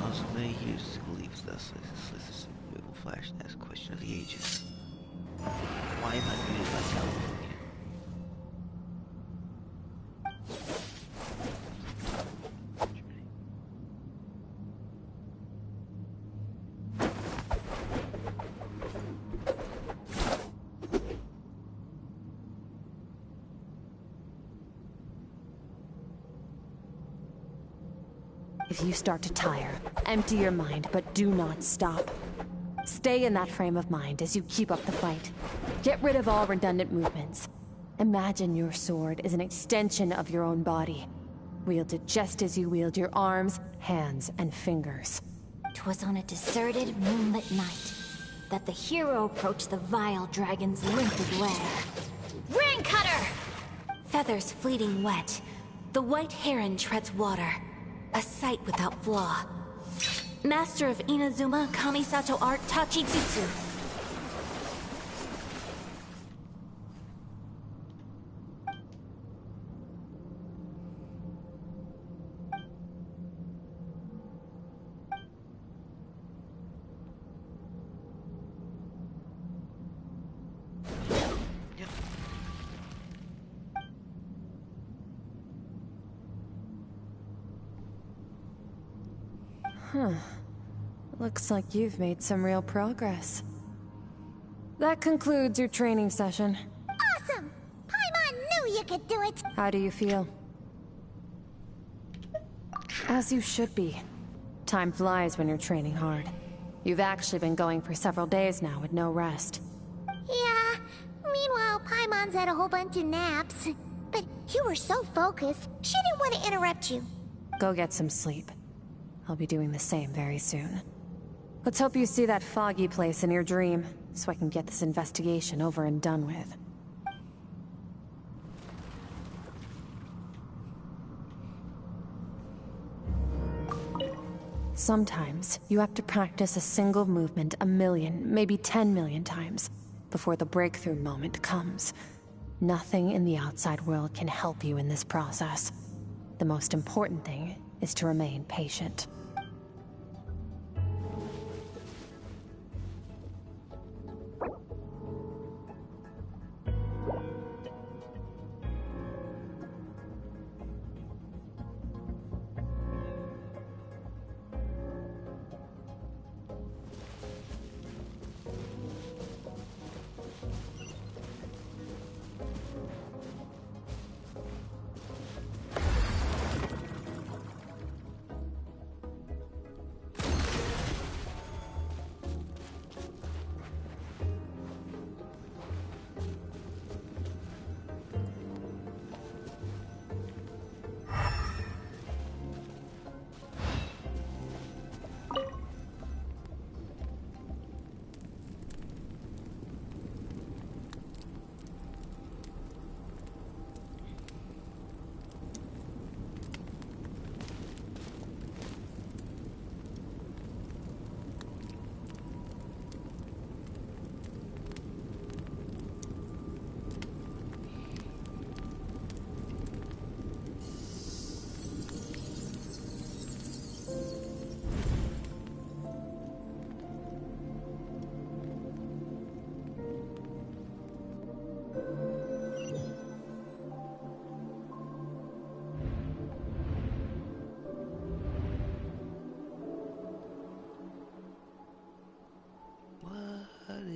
B: Also, many years believes thus. This will flash and ask question of the ages. Why am I muted by California?
Q: If you start to tire, empty your mind, but do not stop. Stay in that frame of mind as you keep up the fight. Get rid of all redundant movements. Imagine your sword is an extension of your own body. Wield it just as you wield your arms, hands, and fingers.
S: 'Twas on a deserted, moonlit night that the hero approached the vile dragon's limpid lair. Rain Cutter! Feathers fleeting wet, the white heron treads water. A sight without flaw. Master of Inazuma Kamisato art Tachijutsu.
Q: Huh. Looks like you've made some real progress. That concludes your training session.
D: Awesome! Paimon knew you could do it!
Q: How do you feel? As you should be. Time flies when you're training hard. You've actually been going for several days now with no rest.
D: Yeah, meanwhile Paimon's had a whole bunch of naps. But you were so focused, she didn't want to interrupt you.
Q: Go get some sleep. I'll be doing the same very soon. Let's hope you see that foggy place in your dream, so I can get this investigation over and done with. Sometimes, you have to practice a single movement 1,000,000, maybe 10 million times, before the breakthrough moment comes. Nothing in the outside world can help you in this process. The most important thing is to remain patient.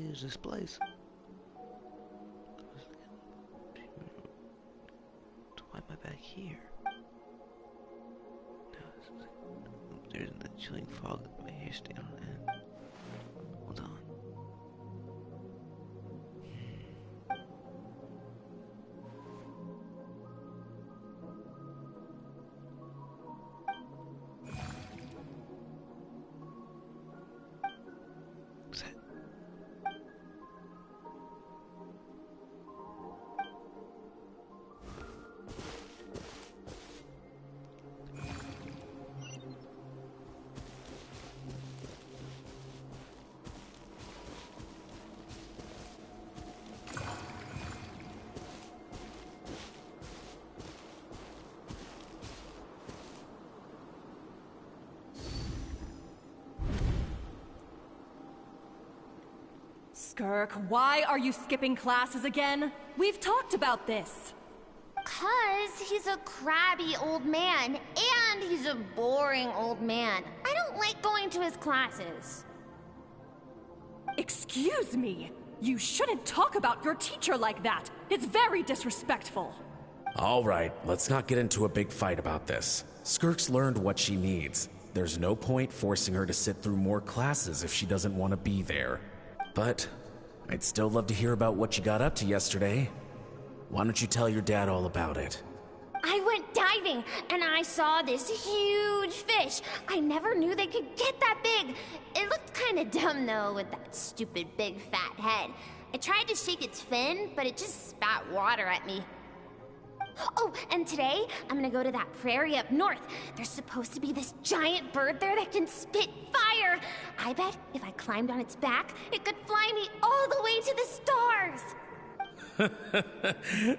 B: is this place? Why am I back here? There's the chilling fog that my hair stayed on end. Hold on. What's that?
T: Skirk, why are you skipping classes again? We've talked about this.
D: 'Cause he's a crabby old man, and he's a boring old man. I don't like going to his classes.
T: Excuse me. You shouldn't talk about your teacher like that. It's very disrespectful.
U: All right, let's not get into a big fight about this. Skirk's learned what she needs. There's no point forcing her to sit through more classes if she doesn't want to be there. But I'd still love to hear about what you got up to yesterday. Why don't you tell your dad all about it?
D: I went diving, and I saw this huge fish. I never knew they could get that big. It looked kind of dumb, though, with that stupid big fat head. I tried to shake its fin, but it just spat water at me. Oh, and today, I'm gonna go to that prairie up north. There's supposed to be this giant bird there that can spit fire. I bet if I climbed on its back, it could fly me all the way to the stars.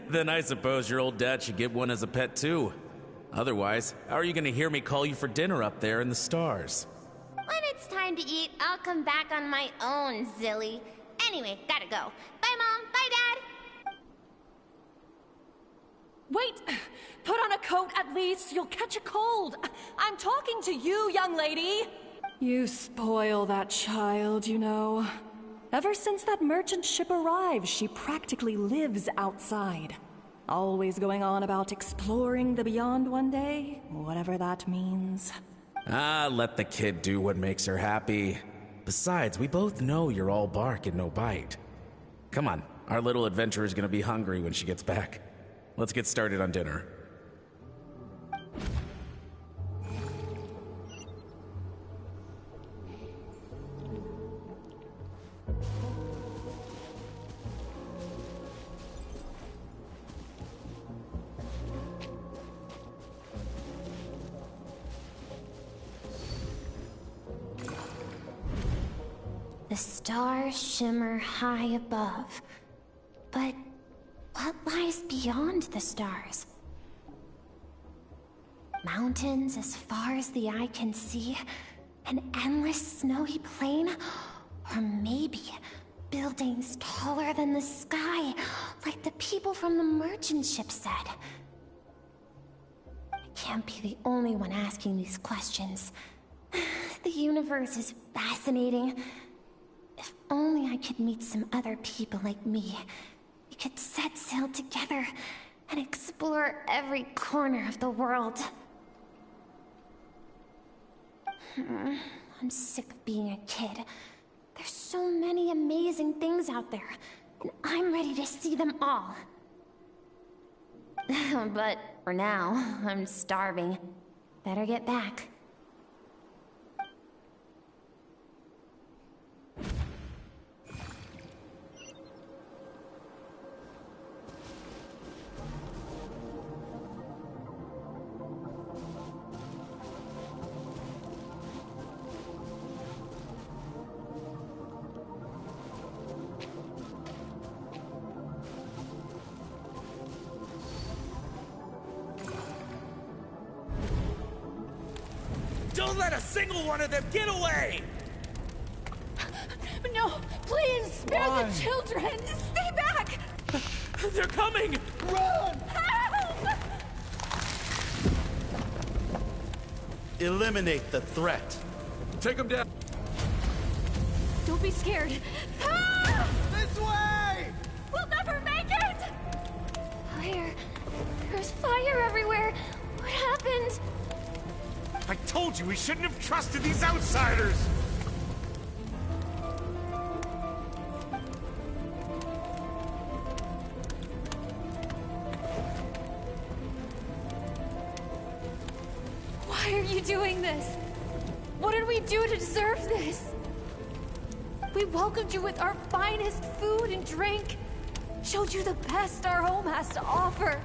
U: Then I suppose your old dad should get one as a pet too. Otherwise, how are you gonna hear me call you for dinner up there in the stars?
D: When it's time to eat, I'll come back on my own, Zilly. Anyway, gotta go. Bye, Mom. Bye, Dad.
T: Wait! Put on a coat at least. You'll catch a cold. I'm talking to you, young lady. You spoil that child, you know. Ever since that merchant ship arrived, she practically lives outside. Always going on about exploring the beyond one day, whatever that means.
U: Ah, let the kid do what makes her happy. Besides, we both know you're all bark and no bite. Come on, our little adventurer is gonna be hungry when she gets back. Let's get started on dinner.
D: The stars shimmer high above. But what lies beyond the stars? Mountains as far as the eye can see? An endless snowy plain? Or maybe buildings taller than the sky, like the people from the merchant ship said. I can't be the only one asking these questions. The universe is fascinating. If only I could meet some other people like me. We could set sail together and explore every corner of the world. I'm sick of being a kid. There's so many amazing things out there, and I'm ready to see them all. But for now, I'm starving. Better get back.
E: Don't let a single one of them get away!
T: No, please, spare
E: Why?
T: the children! Stay back!
E: They're coming!
T: Run! Help!
G: Eliminate the threat.
E: Take them down.
T: Don't be scared. Help!
J: This way!
T: We'll never make it!
C: Fire. There's fire everywhere. What happened?
K: I told you we shouldn't have trusted these outsiders!
T: Why are you doing this? What did we do to deserve this? We welcomed you with our finest food and drink, showed you the best our home has to offer,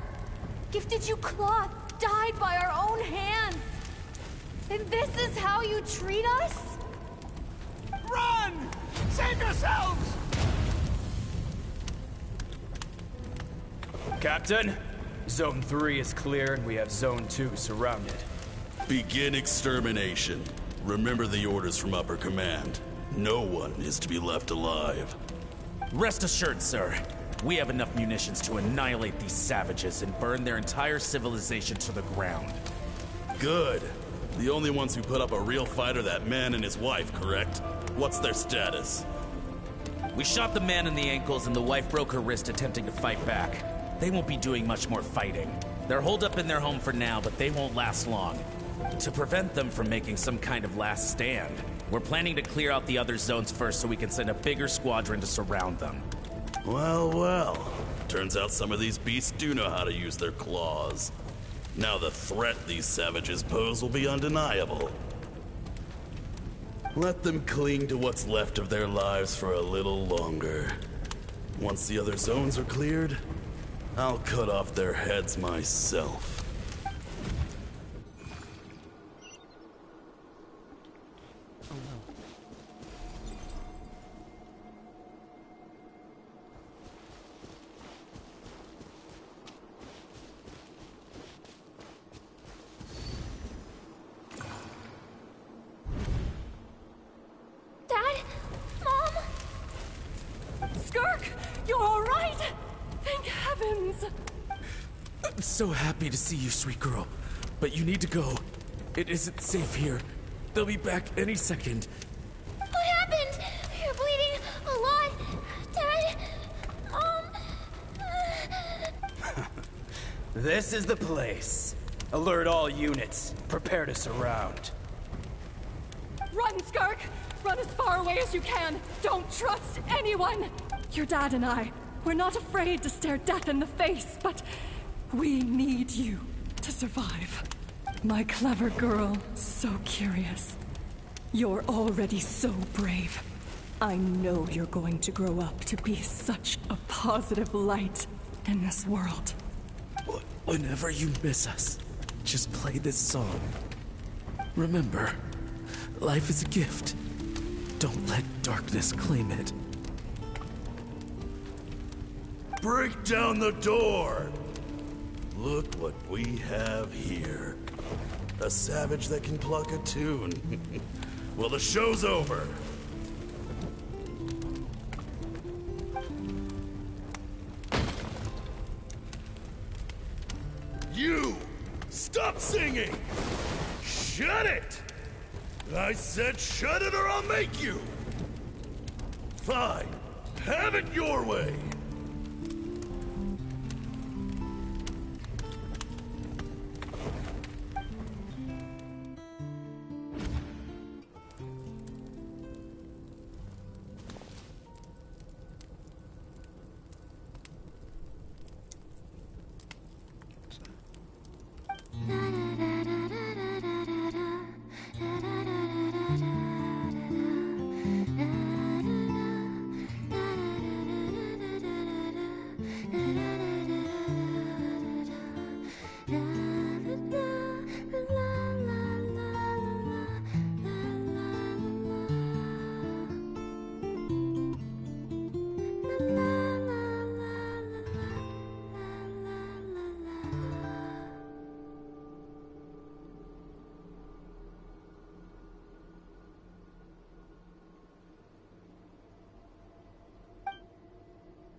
T: gifted you cloth dyed by our own hands. And this is how you treat us?
K: Run! Save yourselves!
J: Captain, Zone 3 is clear and we have Zone 2 surrounded.
V: Begin extermination. Remember the orders from upper command. No one is to be left alive.
U: Rest assured, sir. We have enough munitions to annihilate these savages and burn their entire civilization to the ground.
V: Good. The only ones who put up a real fight are that man and his wife, correct? What's their status?
U: We shot the man in the ankles and the wife broke her wrist attempting to fight back. They won't be doing much more fighting. They're holed up in their home for now, but they won't last long. To prevent them from making some kind of last stand, we're planning to clear out the other zones first so we can send a bigger squadron to surround them.
V: Well, well. Turns out some of these beasts do know how to use their claws. Now the threat these savages pose will be undeniable. Let them cling to what's left of their lives for a little longer. Once the other zones are cleared, I'll cut off their heads myself.
U: So happy to see you, sweet girl. But you need to go. It isn't safe here. They'll be back any second.
D: What happened? You're bleeding a lot. Dad,
J: This is the place. Alert all units. Prepare to surround.
T: Run, Skirk! Run as far away as you can! Don't trust anyone! Your dad and I, we're not afraid to stare death in the face, but we need you to survive. My clever girl, so curious. You're already so brave. I know you're going to grow up to be such a positive light in this world.
U: Whenever you miss us, just play this song. Remember, life is a gift. Don't let darkness claim it.
V: Break down the door! Look what we have here. A savage that can pluck a tune. Well, the show's over. You! Stop singing! Shut it! I said shut it or I'll make you! Fine. Have it your way!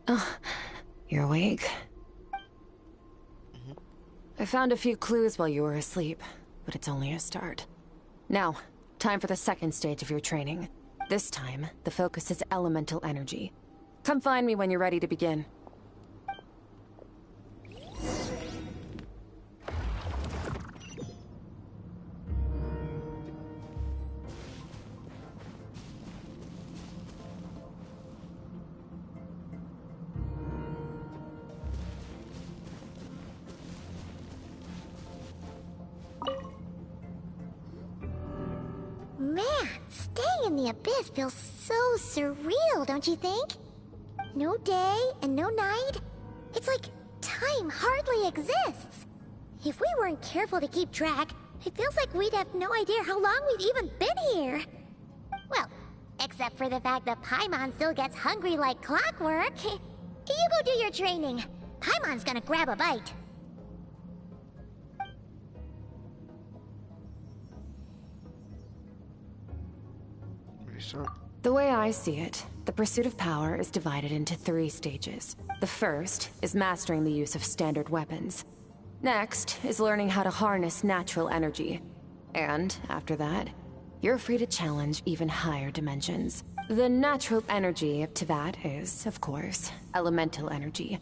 Q: Oh, you're awake? I found a few clues while you were asleep, but it's only a start. Now, time for the second stage of your training. This time, the focus is elemental energy. Come find me when you're ready to begin.
D: Man, staying in the abyss feels so surreal, don't you think? No day and no night. It's like time hardly exists. If we weren't careful to keep track, it feels like we'd have no idea how long we've even been here. Well, except for the fact that Paimon still gets hungry like clockwork. You go do your training. Paimon's gonna grab a bite.
Q: The way I see it, the pursuit of power is divided into 3 stages. The first is mastering the use of standard weapons. Next is learning how to harness natural energy. And after that, you're free to challenge even higher dimensions. The natural energy of Teyvat is, of course, elemental energy.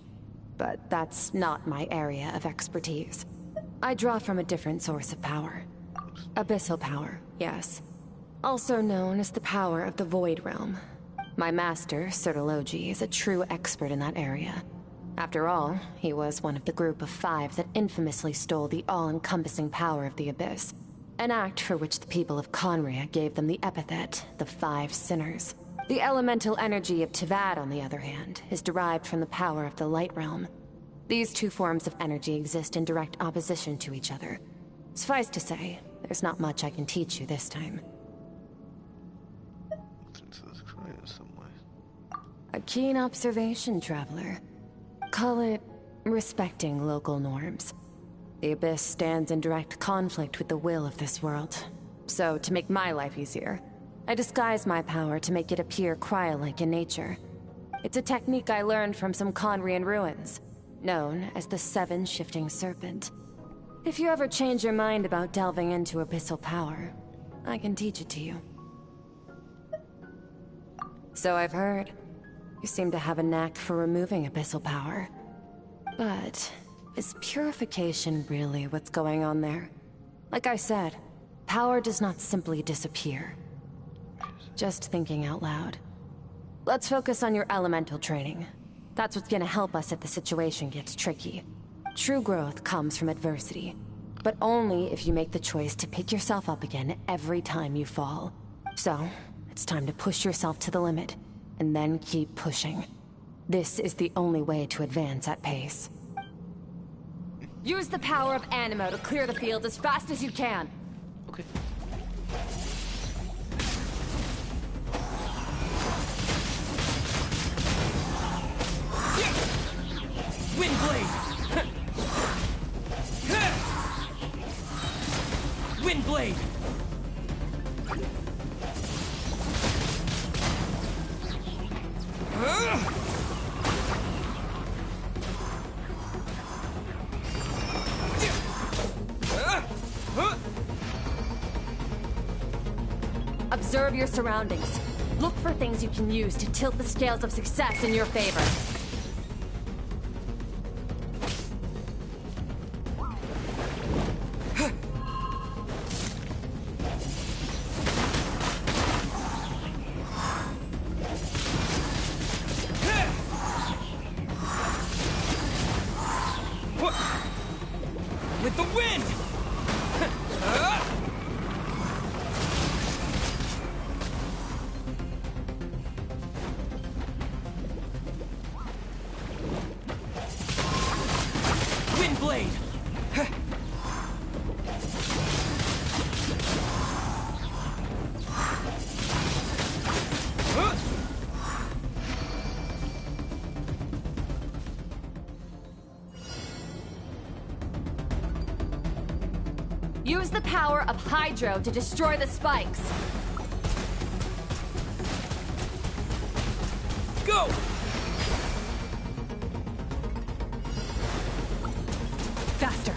Q: But that's not my area of expertise. I draw from a different source of power. Abyssal power, yes. Also known as the power of the Void Realm. My master, Sertologi, is a true expert in that area. After all, he was one of the group of 5 that infamously stole the all-encompassing power of the Abyss. An act for which the people of Conria gave them the epithet, the 5 Sinners. The elemental energy of Teyvat, on the other hand, is derived from the power of the Light Realm. These 2 forms of energy exist in direct opposition to each other. Suffice to say, there's not much I can teach you this time. A keen observation, traveler. Call it respecting local norms. The Abyss stands in direct conflict with the will of this world. So, to make my life easier, I disguise my power to make it appear cryo-like in nature. It's a technique I learned from some Conrian ruins, known as the 7 Shifting Serpent. If you ever change your mind about delving into abyssal power, I can teach it to you. So I've heard. You seem to have a knack for removing abyssal power. But is purification really what's going on there? Like I said, power does not simply disappear. Just thinking out loud. Let's focus on your elemental training. That's what's gonna help us if the situation gets tricky. True growth comes from adversity, but only if you make the choice to pick yourself up again every time you fall. So, it's time to push yourself to the limit, and then keep pushing. This is the only way to advance at pace. Use the power of Animo to clear the field as fast as you can.
B: Okay.
E: Windblade! Windblade!
Q: Observe your surroundings. Look for things you can use to tilt the scales of success in your favor.
E: With the wind! Windblade!
Q: Use the power of Hydro to destroy the spikes.
E: Go!
Q: Faster.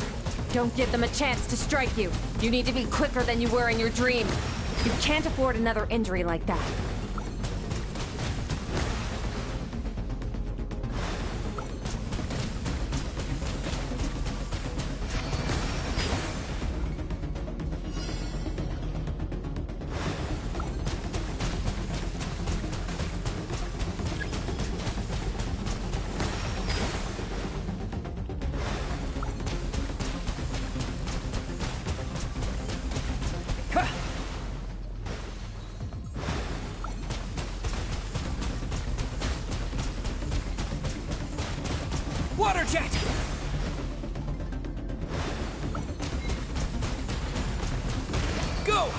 Q: Don't give them a chance to strike you. You need to be quicker than you were in your dream. You can't afford another injury like that.
E: Water jet! Go!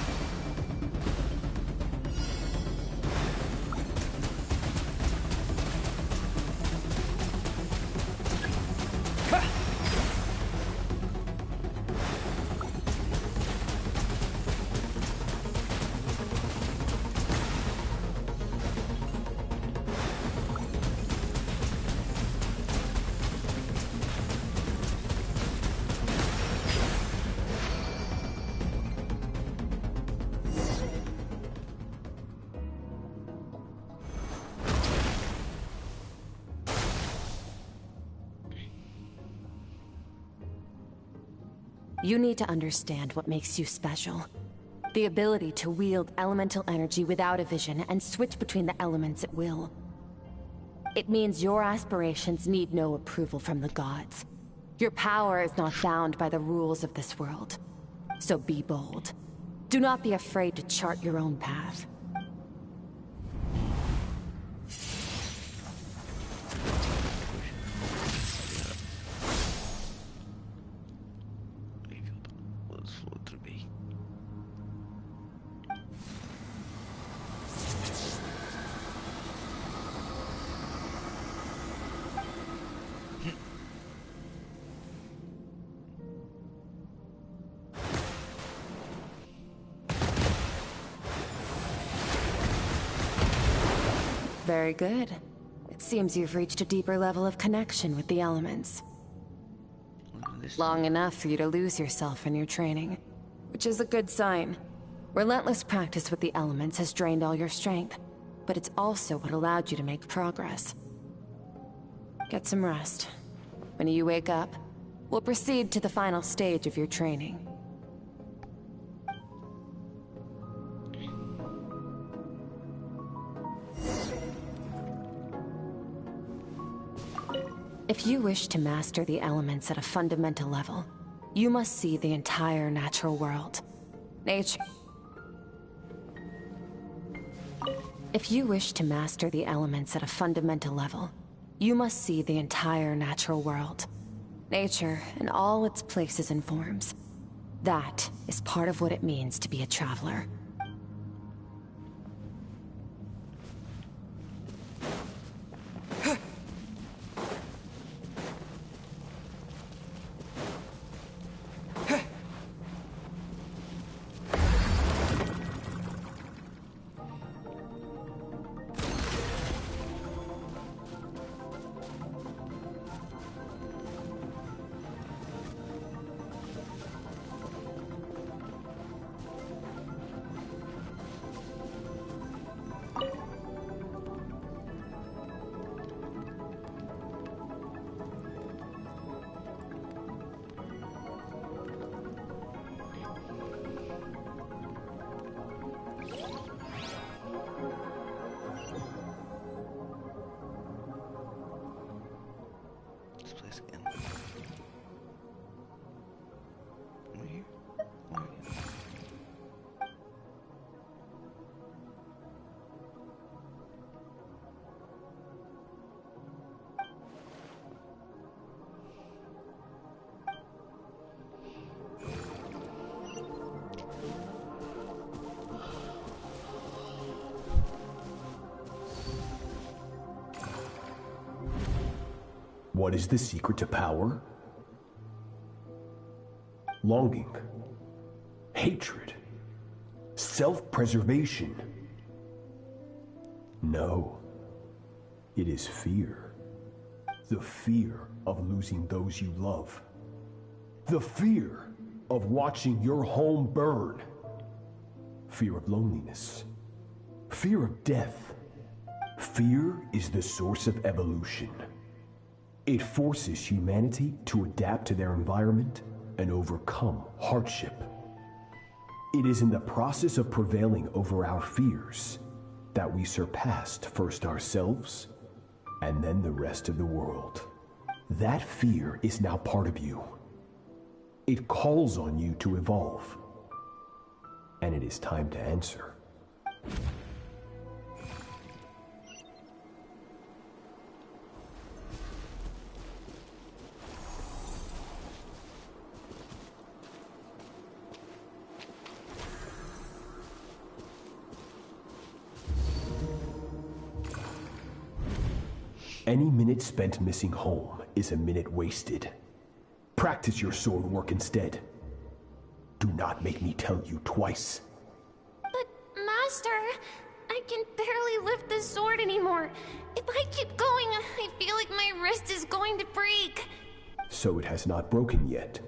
Q: You need to understand what makes you special. The ability to wield elemental energy without a vision and switch between the elements at will. It means your aspirations need no approval from the gods. Your power is not bound by the rules of this world. So be bold. Do not be afraid to chart your own path. Very good. It seems you've reached a deeper level of connection with the elements. Long enough for you to lose yourself in your training, which is a good sign. Relentless practice with the elements has drained all your strength, but it's also what allowed you to make progress. Get some rest. When you wake up, we'll proceed to the final stage of your training. If you wish to master the elements at a fundamental level, you must see the entire natural world. Nature. If you wish to master the elements at a fundamental level, you must see the entire natural world. Nature in all its places and forms. That is part of what it means to be a traveler.
H: What is the secret to power? Longing, hatred, self-preservation. No, it is fear. The fear of losing those you love. The fear of watching your home burn. Fear of loneliness. Fear of death. Fear is the source of evolution. It forces humanity to adapt to their environment and overcome hardship. It is in the process of prevailing over our fears that we surpassed first ourselves and then the rest of the world. That fear is now part of you. It calls on you to evolve. And it is time to answer. Any minute spent missing home is a minute wasted. Practice your sword work instead. Do not make me tell you twice.
C: But, Master, I can barely lift the sword anymore. If I keep going, I feel like my wrist is going to break.
H: So it has not broken yet.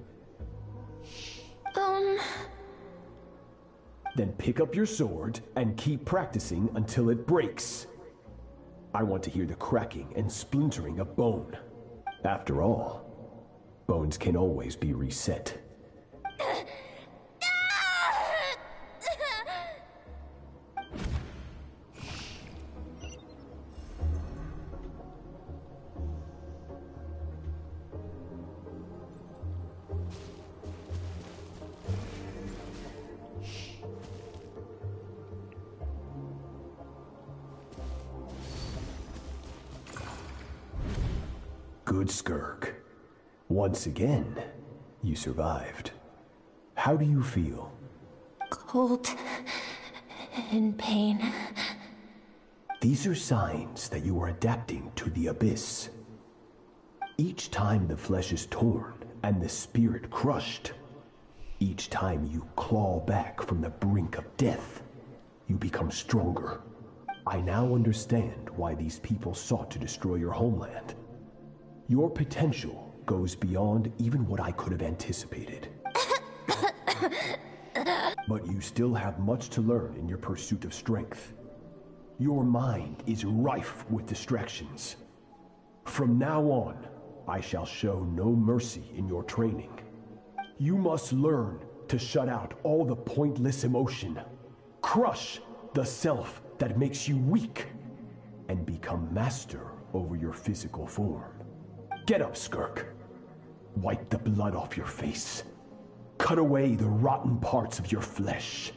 H: Then pick up your sword and keep practicing until it breaks. I want to hear the cracking and splintering of bone. After all, bones can always be reset. Good, Skirk. Once again, you survived. How do you feel?
C: Cold and pain.
H: These are signs that you are adapting to the abyss. Each time the flesh is torn and the spirit crushed, each time you claw back from the brink of death, you become stronger. I now understand why these people sought to destroy your homeland. Your potential goes beyond even what I could have anticipated. But you still have much to learn in your pursuit of strength. Your mind is rife with distractions. From now on, I shall show no mercy in your training. You must learn to shut out all the pointless emotion, crush the self that makes you weak, and become master over your physical form. Get up, Skirk. Wipe the blood off your face. Cut away the rotten parts of your flesh.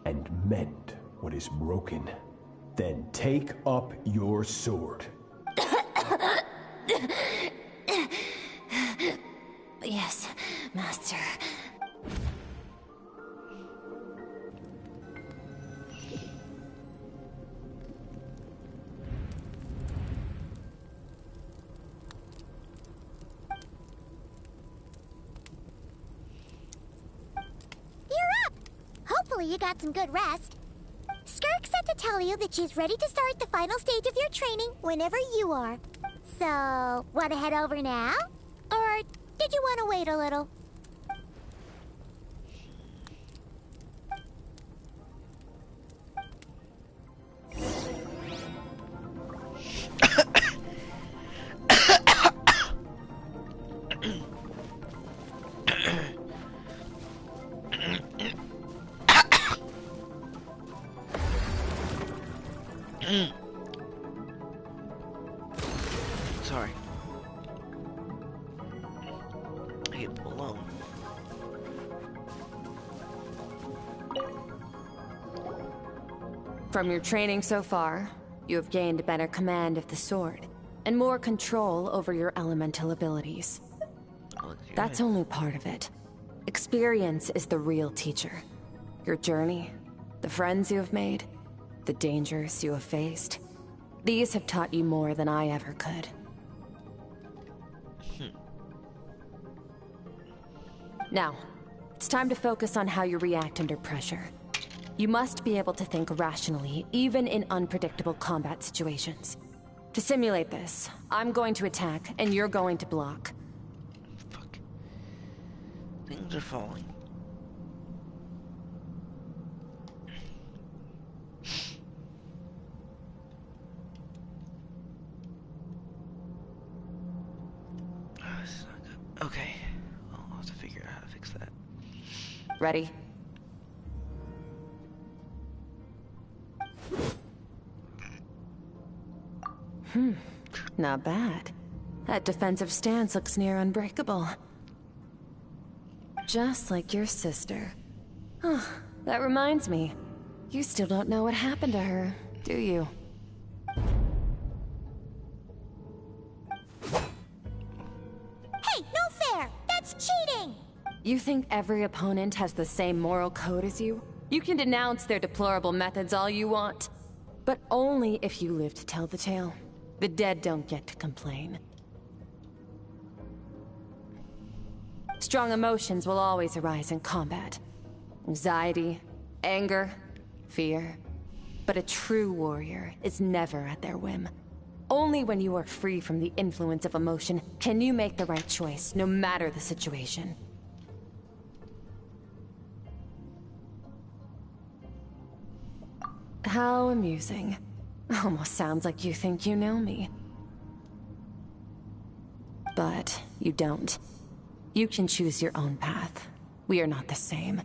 H: And mend what is broken. Then take up your sword.
C: Yes, Master.
D: Hopefully you got some good rest. Skirk said to tell you that she's ready to start the final stage of your training whenever you are. So, want to head over now? Or did you want to wait a little?
B: Sorry. I hate them alone.
Q: From your training so far, you have gained better command of the sword, and more control over your elemental abilities. That's only part of it. Experience is the real teacher. Your journey, the friends you have made, the dangers you have faced. These have taught you more than I ever could. Now, it's time to focus on how you react under pressure. You must be able to think rationally, even in unpredictable combat situations. To simulate this, I'm going to attack, and you're going to block.
B: Fuck. Things are falling. This is not good. Okay. Well, I'll have to figure out how to fix that.
Q: Ready? Not bad. That defensive stance looks near unbreakable. Just like your sister. Huh, that reminds me. You still don't know what happened to her, do you?
D: Hey, no fair! That's cheating!
Q: You think every opponent has the same moral code as you? You can denounce their deplorable methods all you want, but only if you live to tell the tale. The dead don't get to complain. Strong emotions will always arise in combat. Anxiety, anger, fear. But a true warrior is never at their whim. Only when you are free from the influence of emotion can you make the right choice, no matter the situation. How amusing. Almost sounds like you think you know me. But you don't. You can choose your own path. We are not the same.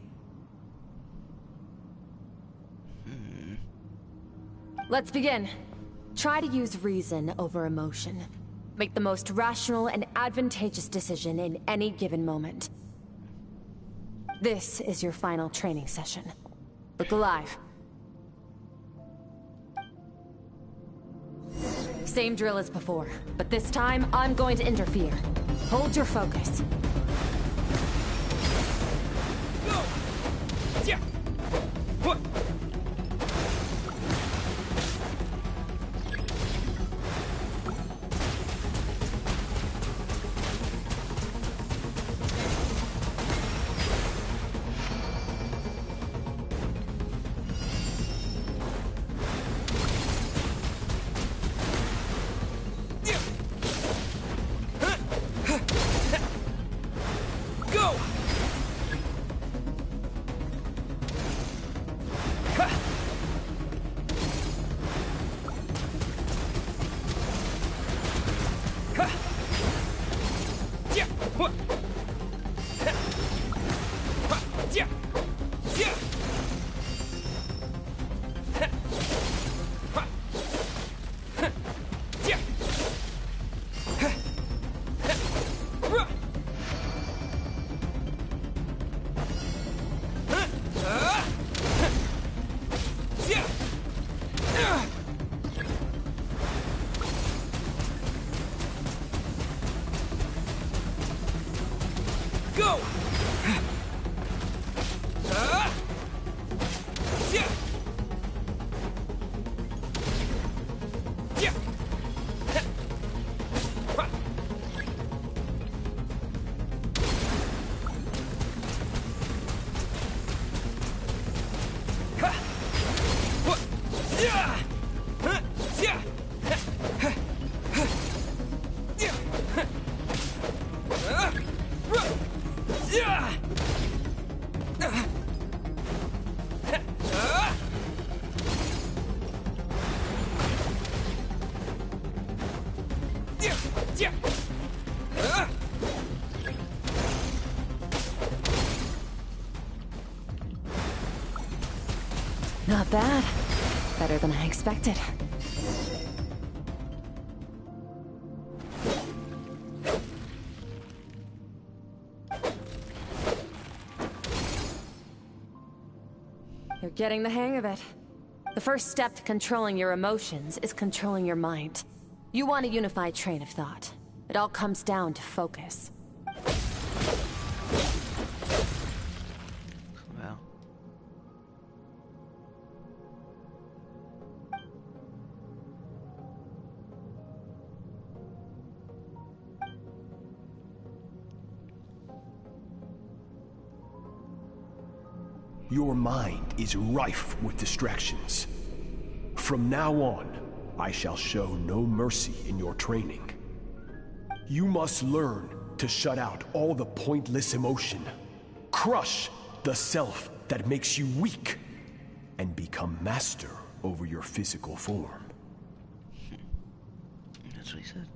Q: Let's begin. Try to use reason over emotion. Make the most rational and advantageous decision in any given moment. This is your final training session. Look alive. Same drill as before, but this time I'm going to interfere. Hold your focus.
E: Go! Yeah! What? Go!
Q: Not bad. Better than I expected. You're getting the hang of it. The first step to controlling your emotions is controlling your mind. You want a unified train of thought. It all comes down to focus.
B: Well.
H: Your mind is rife with distractions. From now on, I shall show no mercy in your training. You must learn to shut out all the pointless emotion, crush the self that makes you weak, and become master over your physical form.
B: That's what he said.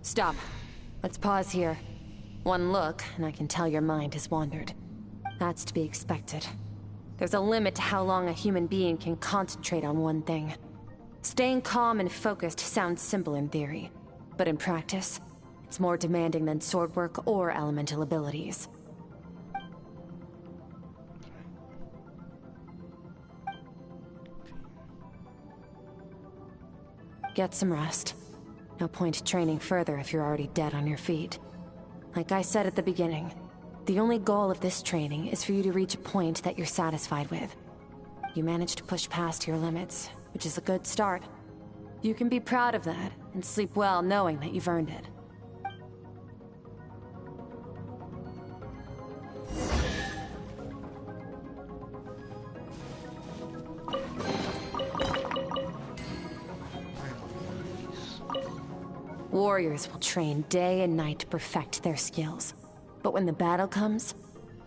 Q: Stop. Let's pause here. One look, and I can tell your mind has wandered. That's to be expected. There's a limit to how long a human being can concentrate on one thing. Staying calm and focused sounds simple in theory, but in practice, it's more demanding than sword work or elemental abilities. Get some rest. No point training further if you're already dead on your feet. Like I said at the beginning, the only goal of this training is for you to reach a point that you're satisfied with. You managed to push past your limits, which is a good start. You can be proud of that, and sleep well knowing that you've earned it. Warriors will train day and night to perfect their skills. But when the battle comes,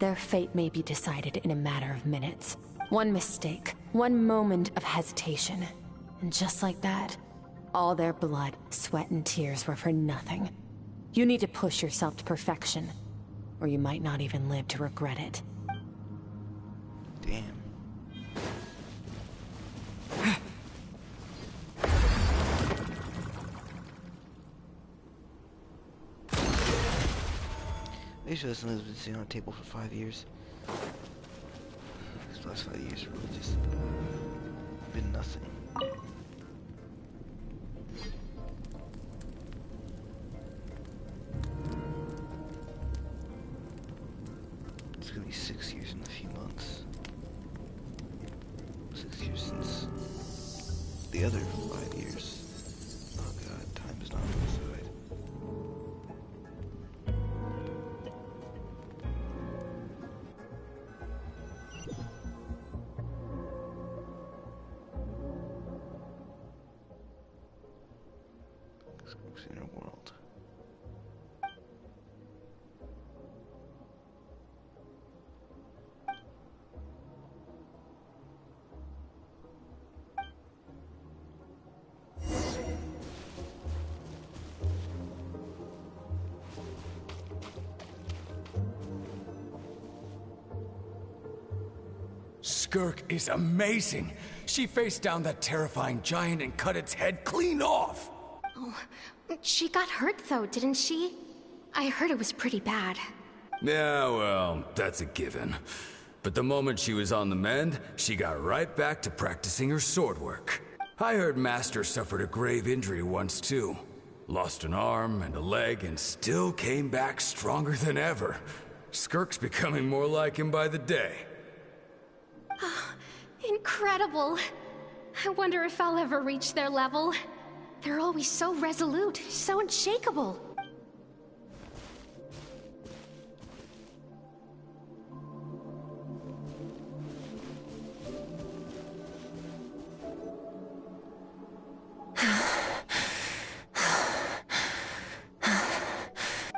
Q: their fate may be decided in a matter of minutes. One mistake, one moment of hesitation. And just like that, all their blood, sweat, and tears were for nothing. You need to push yourself to perfection, or you might not even live to regret it.
B: Damn. Make sure something's been sitting on the table for 5 years. These last 5 years really just been nothing. It's gonna be 6 years in a few months. 6 years since the other 5 years. Oh god, time is not on my side. Inner world.
K: Skirk is amazing. She faced down that terrifying giant and cut its head clean off.
C: Oh, she got hurt though, didn't she? I heard it was pretty bad.
I: Yeah, well, that's a given. But the moment she was on the mend, she got right back to practicing her sword work. I heard Master suffered a grave injury once too. Lost an arm and a leg and still came back stronger than ever. Skirk's becoming more like him by the day.
C: Oh, incredible. I wonder if I'll ever reach their level. They're always so resolute, so unshakable.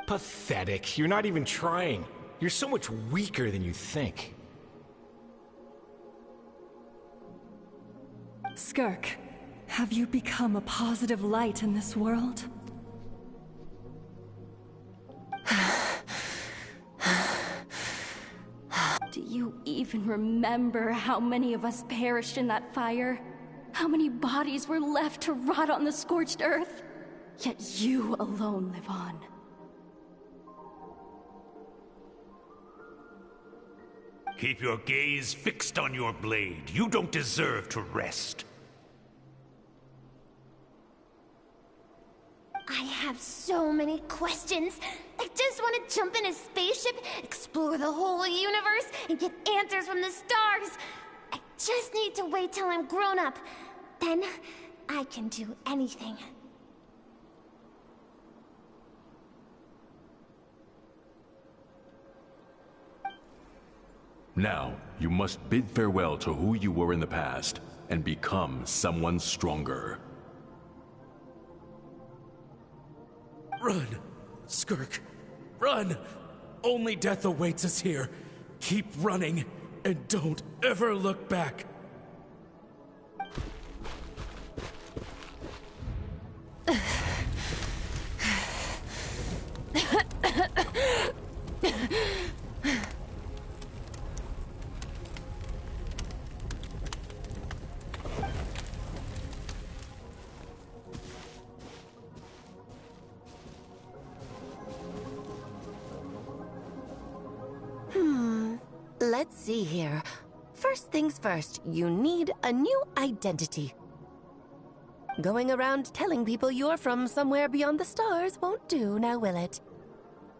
K: Pathetic. You're not even trying. You're so much weaker than you think.
T: Skirk, have you become a positive light in this world? Do you even remember how many of us perished in that fire? How many bodies were left to rot on the scorched earth? Yet you alone live on.
K: Keep your gaze fixed on your blade. You don't deserve to rest.
D: I have so many questions. I just want to jump in a spaceship, explore the whole universe, and get answers from the stars. I just need to wait till I'm grown up. Then, I can do anything.
L: Now, you must bid farewell to who you were in the past, and become someone stronger.
U: Run, Skirk, run! Only death awaits us here. Keep running, and don't ever look back.
W: Let's see here. First things first, you need a new identity. Going around telling people you're from somewhere beyond the stars won't do, now will it?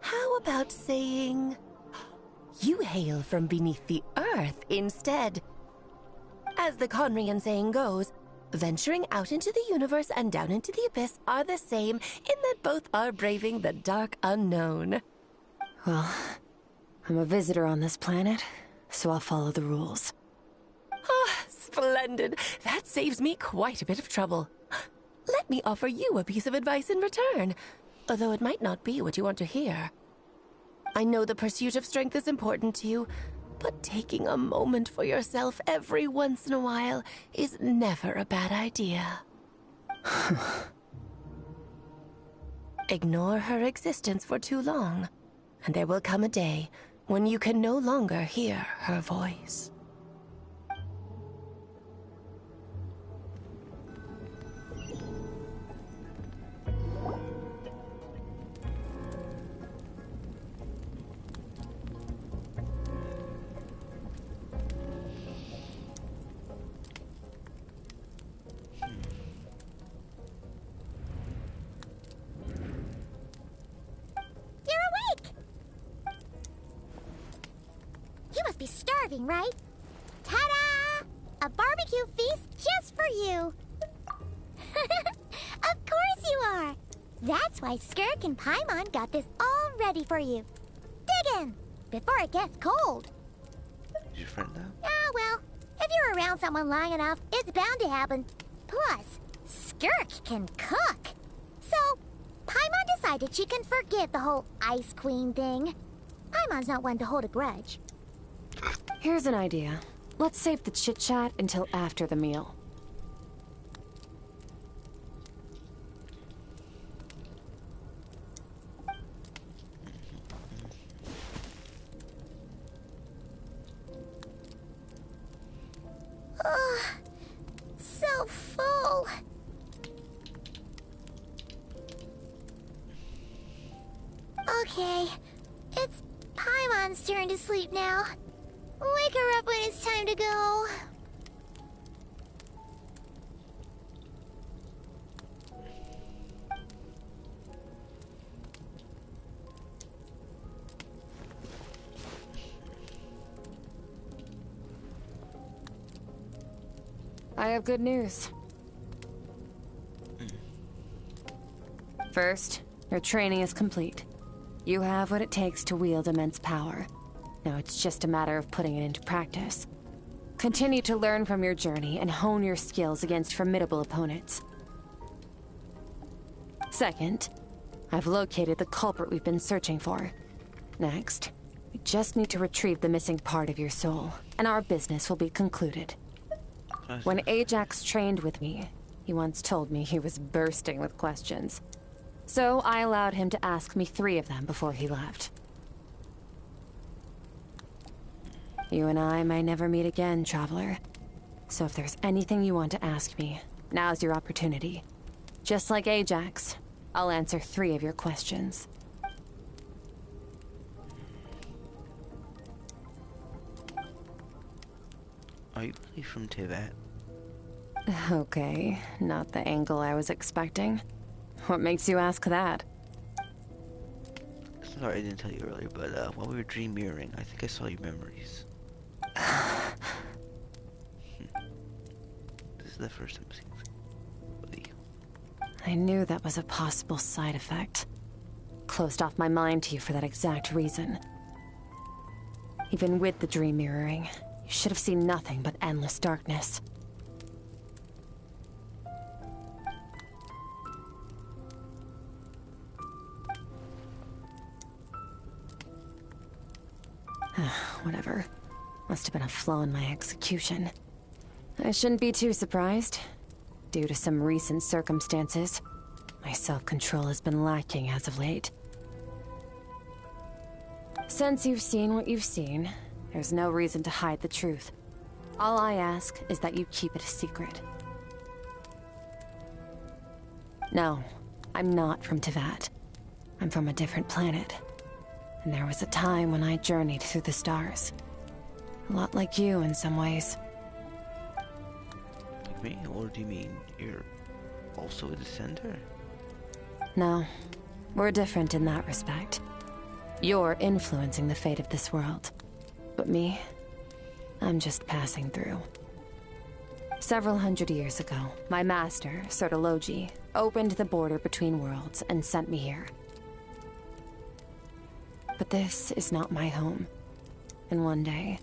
W: How about saying you hail from beneath the earth instead? As the Conrian saying goes, venturing out into the universe and down into the abyss are the same in that both are braving the dark unknown.
Q: Well, I'm a visitor on this planet, so I'll follow the rules.
W: Ah, splendid. That saves me quite a bit of trouble. Let me offer you a piece of advice in return, although it might not be what you want to hear. I know the pursuit of strength is important to you, but taking a moment for yourself every once in a while is never a bad idea. Ignore her existence for too long, and there will come a day when you can no longer hear her voice.
D: Be starving, right? Ta-da! A barbecue feast just for you. Of course you are. That's why Skirk and Paimon got this all ready for you. Dig in before it gets cold.
B: Is your friend now?
D: Ah, well, if you're around someone long enough, it's bound to happen. Plus, Skirk can cook. So, Paimon decided she can forgive the whole Ice Queen thing. Paimon's not one to hold a grudge.
Q: Here's an idea. Let's save the chit-chat until after the meal.
D: Ugh, so full. Okay, it's Paimon's turn to sleep now. Wake her up when it's time to go.
Q: I have good news. First, your training is complete. You have what it takes to wield immense power. Now it's just a matter of putting it into practice. Continue to learn from your journey and hone your skills against formidable opponents. Second, I've located the culprit we've been searching for. Next, we just need to retrieve the missing part of your soul, and our business will be concluded. When Ajax trained with me, he once told me he was bursting with questions. So I allowed him to ask me 3 of them before he left. You and I may never meet again, Traveler. So if there's anything you want to ask me, now's your opportunity. Just like Ajax, I'll answer 3 of your questions.
B: Are you really from Tibet?
Q: Okay, not the angle I was expecting. What makes you ask that?
B: Sorry I didn't tell you earlier, but while we were dream mirroring, I think I saw your memories. This is the first time seeing buddy.
Q: I knew that was a possible side effect. Closed off my mind to you for that exact reason. Even with the dream mirroring, you should have seen nothing but endless darkness. Whatever. Must have been a flaw in my execution. I shouldn't be too surprised. Due to some recent circumstances, my self-control has been lacking as of late. Since you've seen what you've seen, there's no reason to hide the truth. All I ask is that you keep it a secret. No, I'm not from Teyvat. I'm from a different planet. And there was a time when I journeyed through the stars. A lot like you in some ways.
B: Like me? Or do you mean you're also a descender?
Q: No, we're different in that respect. You're influencing the fate of this world. But me, I'm just passing through. Several hundred years ago, my master, Sertologi, opened the border between worlds and sent me here. But this is not my home. And one day,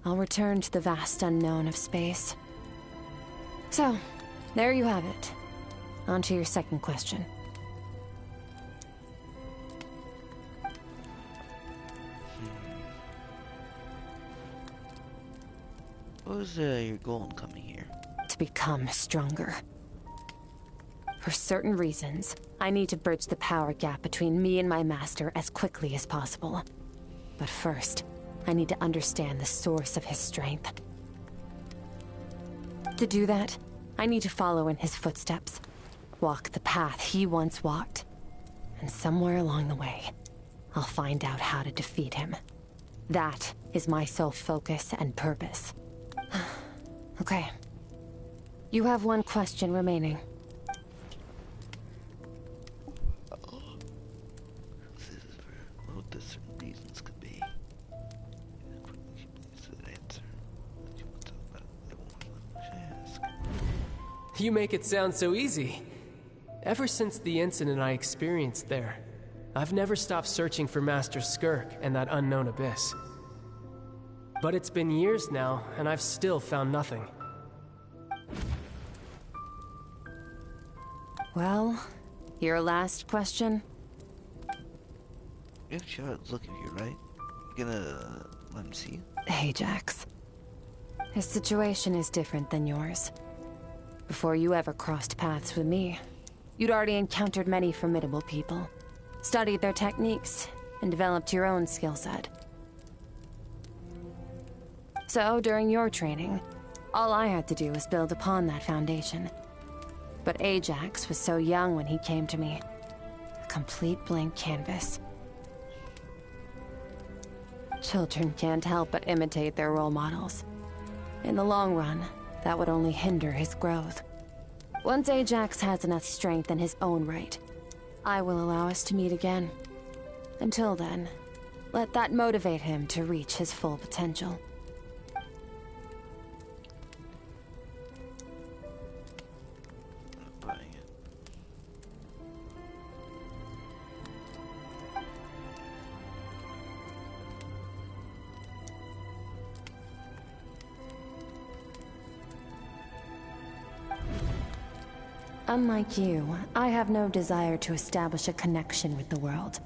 Q: I'll return to the vast unknown of space. So, there you have it. On to your second question.
B: What was your goal in coming here?
Q: To become stronger. For certain reasons, I need to bridge the power gap between me and my master as quickly as possible. But first, I need to understand the source of his strength. To do that, I need to follow in his footsteps. Walk the path he once walked. And somewhere along the way, I'll find out how to defeat him. That is my sole focus and purpose. Okay. You have one question remaining.
B: This is what the certain reasons could be.
F: You make it sound so easy. Ever since the incident I experienced there, I've never stopped searching for Master Skirk and that unknown abyss. But it's been years now, and I've still found nothing.
Q: Well, your last question?
B: You have Charlotte's look at you, right? You gonna let him see you?
Q: Ajax. His situation is different than yours. Before you ever crossed paths with me, you'd already encountered many formidable people, studied their techniques, and developed your own skill set. So, during your training, all I had to do was build upon that foundation. But Ajax was so young when he came to me. A complete blank canvas. Children can't help but imitate their role models. In the long run, that would only hinder his growth. Once Ajax has enough strength in his own right, I will allow us to meet again. Until then, let that motivate him to reach his full potential. Unlike you, I have no desire to establish a connection with the world.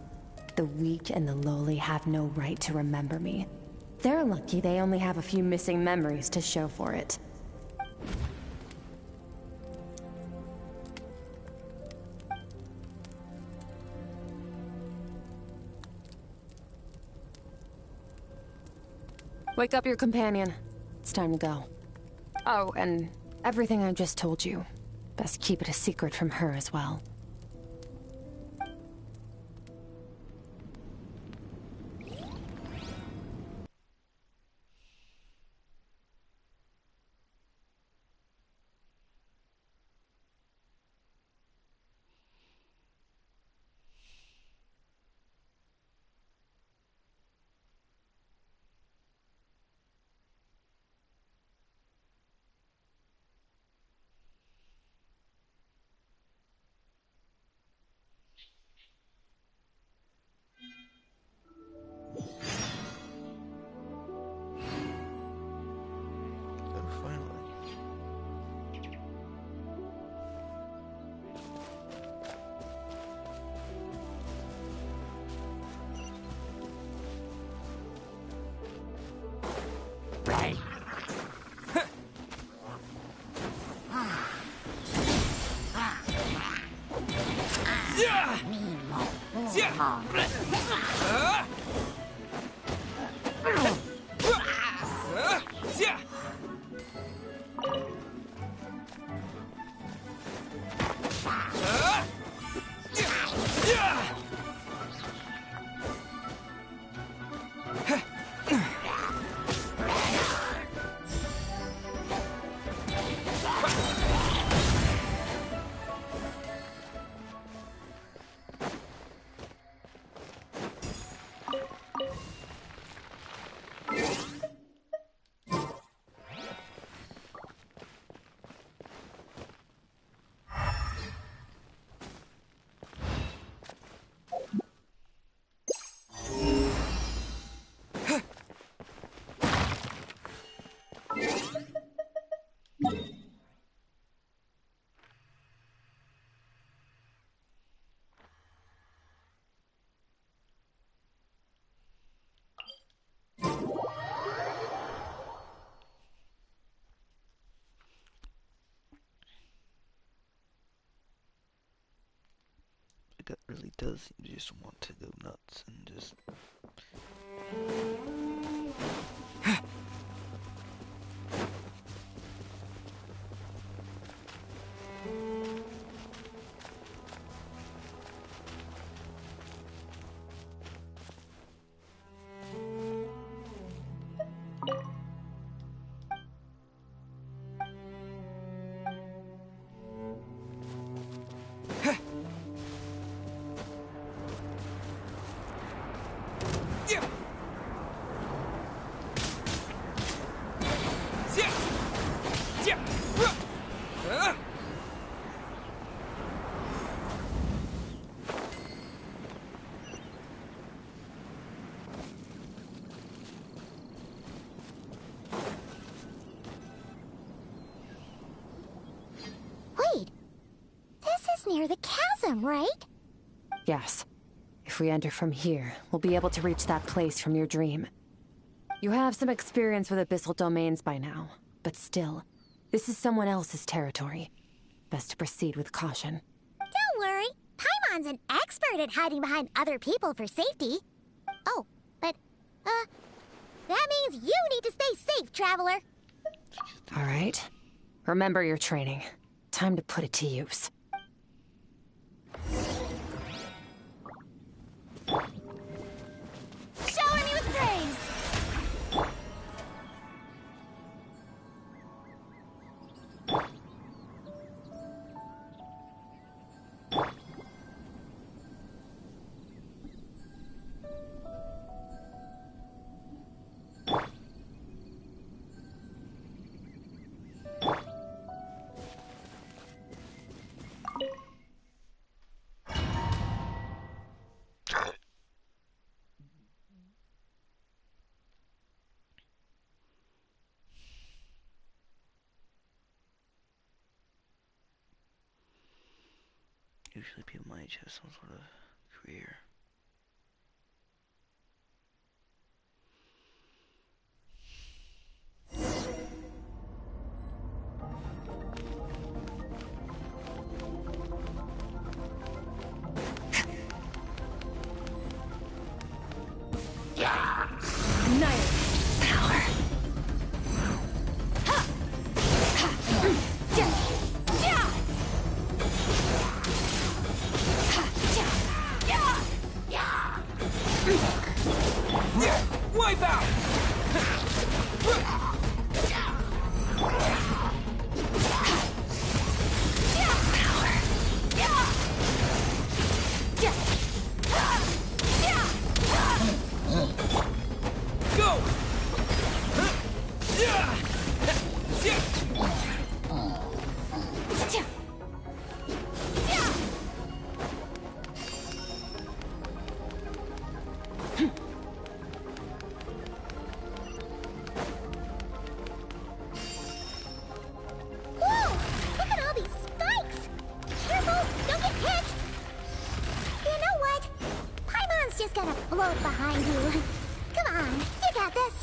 Q: The weak and the lowly have no right to remember me. They're lucky they only have a few missing memories to show for it. Wake up your companion. It's time to go. Oh, and everything I just told you. Best keep it a secret from her as well.
B: gut really does just want to go nuts and just...
D: Wait, this is near the chasm, right?
Q: Yes. If we enter from here, we'll be able to reach that place from your dream. You have some experience with abyssal domains by now, but still, this is someone else's territory. Best to proceed with caution.
D: Don't worry, Paimon's an expert at hiding behind other people for safety. Oh, but, that means you need to stay safe, Traveler.
Q: All right. Remember your training. Time to put it to use.
D: Shower me with praise!
B: Usually people might have some sort of career.
Q: Annihilate power.
E: Wipe out! Go!
D: Whoa! Look at all these spikes! Careful! Don't get hit! You know what? Paimon's just gonna float behind you. Come on, you got this.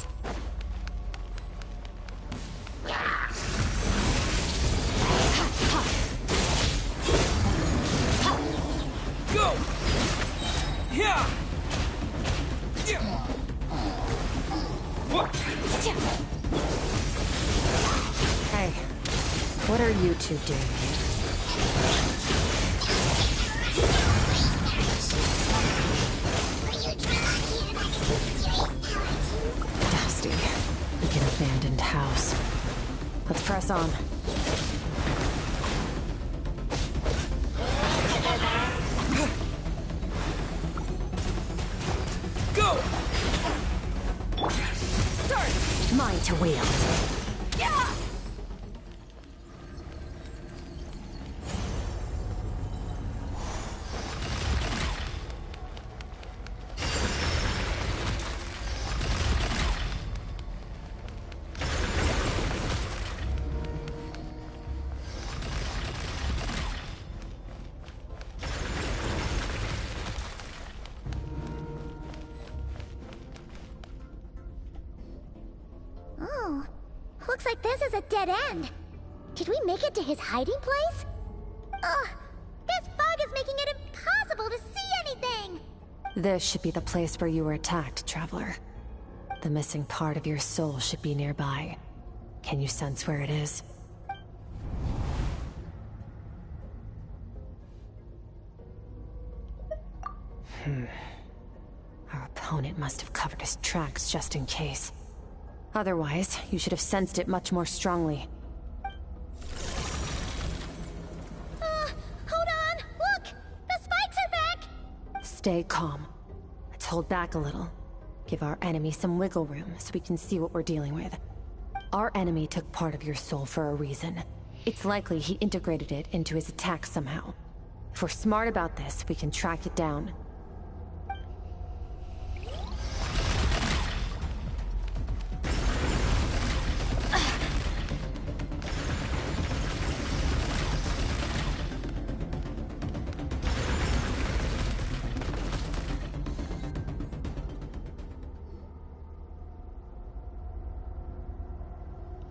E: Go! Yeah!
Q: Hey, what are you two doing here? Dusty, like an abandoned house. Let's press on.
E: Go!
Q: Mine to wield.
E: Yeah!
D: Oh, looks like this is a dead end. Did we make it to his hiding place? Ugh, this fog is making it impossible to
Q: This should be the place where you were attacked, Traveler. The missing part of your soul should be nearby. Can you sense where it is? Our opponent must have covered his tracks just in case. Otherwise, you should have sensed it much more strongly.
D: Hold on! Look! The spikes are back!
Q: Stay calm. Let's hold back a little. Give our enemy some wiggle room so we can see what we're dealing with. Our enemy took part of your soul for a reason. It's likely he integrated it into his attack somehow. If we're smart about this, we can track it down.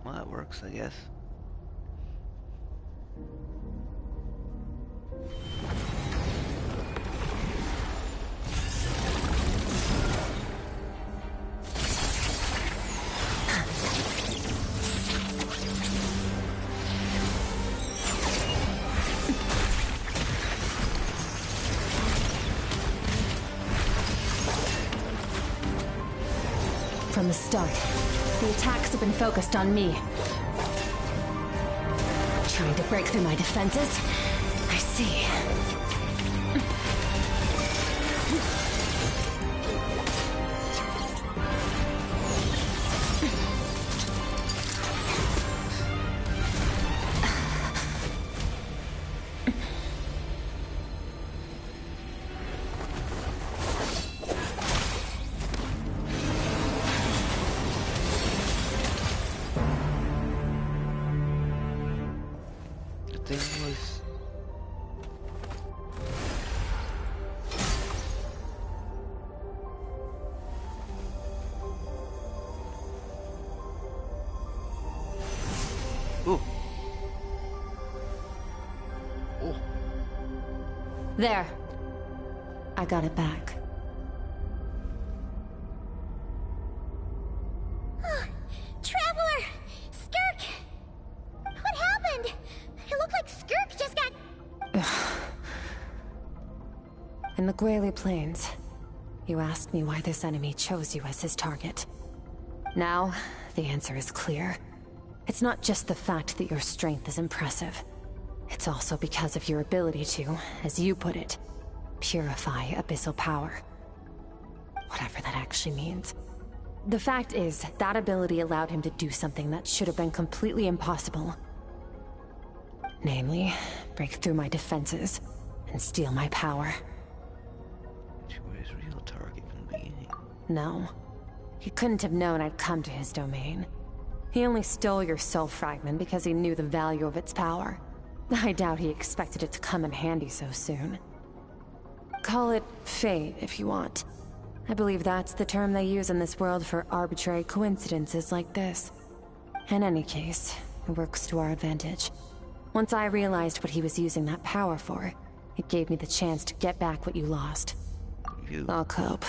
B: Well, that works, I guess.
Q: From the start, the attacks have been focused on me. Trying to break through my defenses? I see. There. I got it back.
D: Traveler! Skirk! What happened? It looked like Skirk just got...
Q: In the Gwali Plains, you asked me why this enemy chose you as his target. Now, the answer is clear. It's not just the fact that your strength is impressive. It's also because of your ability to, as you put it, purify abyssal power. Whatever that actually means. The fact is, that ability allowed him to do something that should have been completely impossible. Namely, break through my defenses and steal my power.
B: She was his real target from the beginning.
Q: No. He couldn't have known I'd come to his domain. He only stole your soul fragment because he knew the value of its power. I doubt he expected it to come in handy so soon. Call it fate, if you want. I believe that's the term they use in this world for arbitrary coincidences like this. In any case, it works to our advantage. Once I realized what he was using that power for, it gave me the chance to get back what you lost. I'll cope.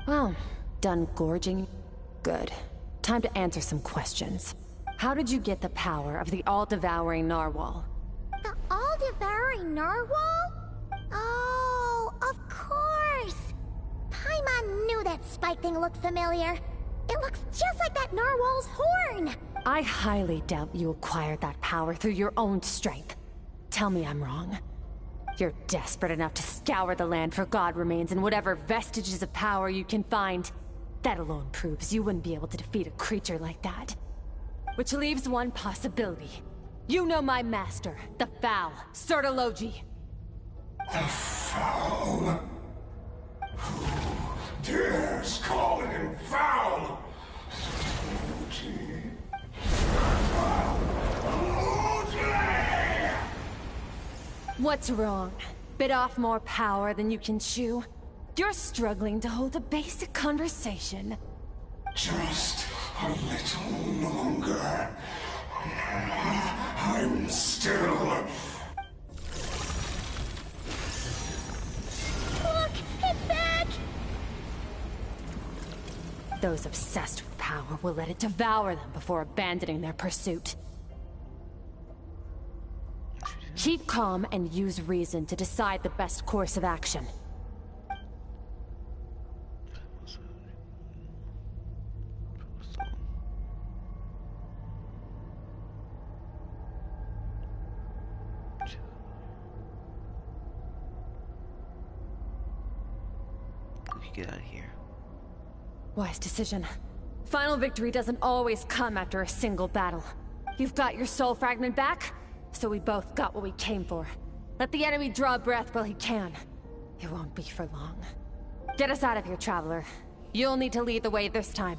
Q: Well, done gorging? Good. Time to answer some questions. How did you get the power of the all-devouring narwhal?
D: The all-devouring narwhal? Oh, of course! Paimon knew that spike thing looked familiar. It looks just like that narwhal's horn!
Q: I highly doubt you acquired that power through your own strength. Tell me I'm wrong. You're desperate enough to scour the land for god remains and whatever vestiges of power you can find. That alone proves you wouldn't be able to defeat a creature like that. Which leaves one possibility. You know my master, the Foul, Sertologi.
M: The Foul? Who dares call him Foul?
Q: What's wrong? Bit off more power than you can chew? You're struggling to hold a basic conversation.
M: Just a little longer. I'm still...
D: Look! It's back!
Q: Those obsessed with power will let it devour them before abandoning their pursuit. Keep calm and use reason to decide the best course of action.
B: Get out of here.
Q: Wise decision. Final victory doesn't always come after a single battle. You've got your soul fragment back, so we both got what we came for. Let the enemy draw breath while he can. It won't be for long. Get us out of here, Traveler. You'll need to lead the way this time.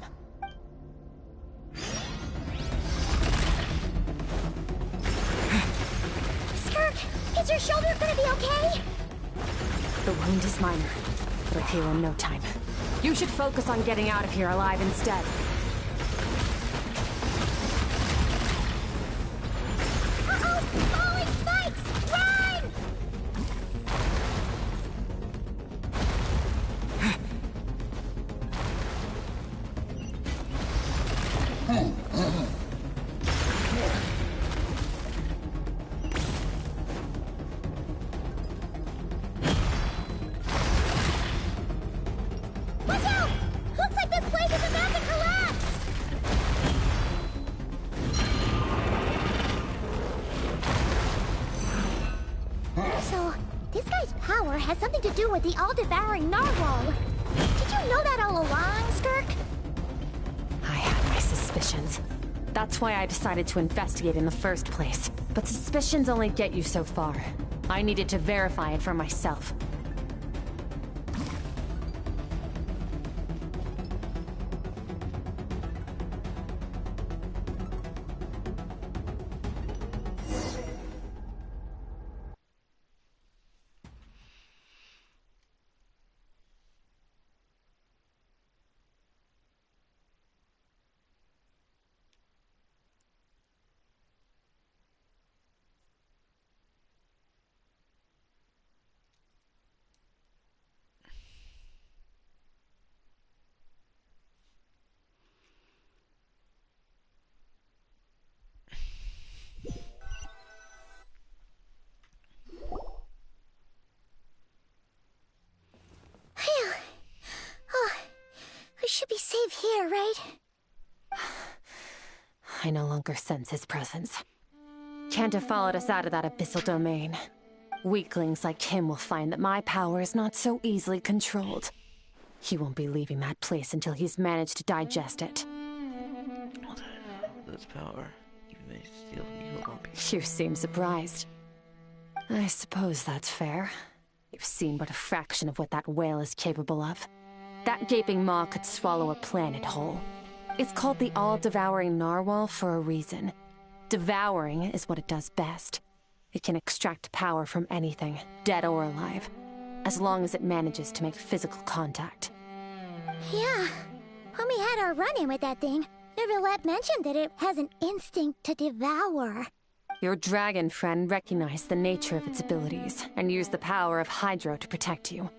D: Skirk, is your shoulder gonna be okay?
Q: The wound is minor. It'll heal in no time. You should focus on getting out of here alive instead.
D: Uh-oh! Falling spikes! Run! Watch out! Looks like this place is about to collapse! So, this guy's power has something to do with the all-devouring narwhal. Did you know that all along, Skirk?
Q: I had my suspicions. That's why I decided to investigate in the first place. But suspicions only get you so far. I needed to verify it for myself.
D: Phew. Oh, we should be safe here, right?
Q: I no longer sense his presence. Can't have followed us out of that abyssal domain. Weaklings like him will find that my power is not so easily controlled. He won't be leaving that place until he's managed to digest it.
B: That's power. Even if they steal from you, it won't be.
Q: You seem surprised. I suppose that's fair. You've seen but a fraction of what that whale is capable of. That gaping maw could swallow a planet whole. It's called the all-devouring narwhal for a reason. Devouring is what it does best. It can extract power from anything, dead or alive, as long as it manages to make physical contact.
D: Yeah. When we had our run-in with that thing, Neverlet mentioned that it has an instinct to devour.
Q: Your dragon friend recognized the nature of its abilities and used the power of Hydro to protect you.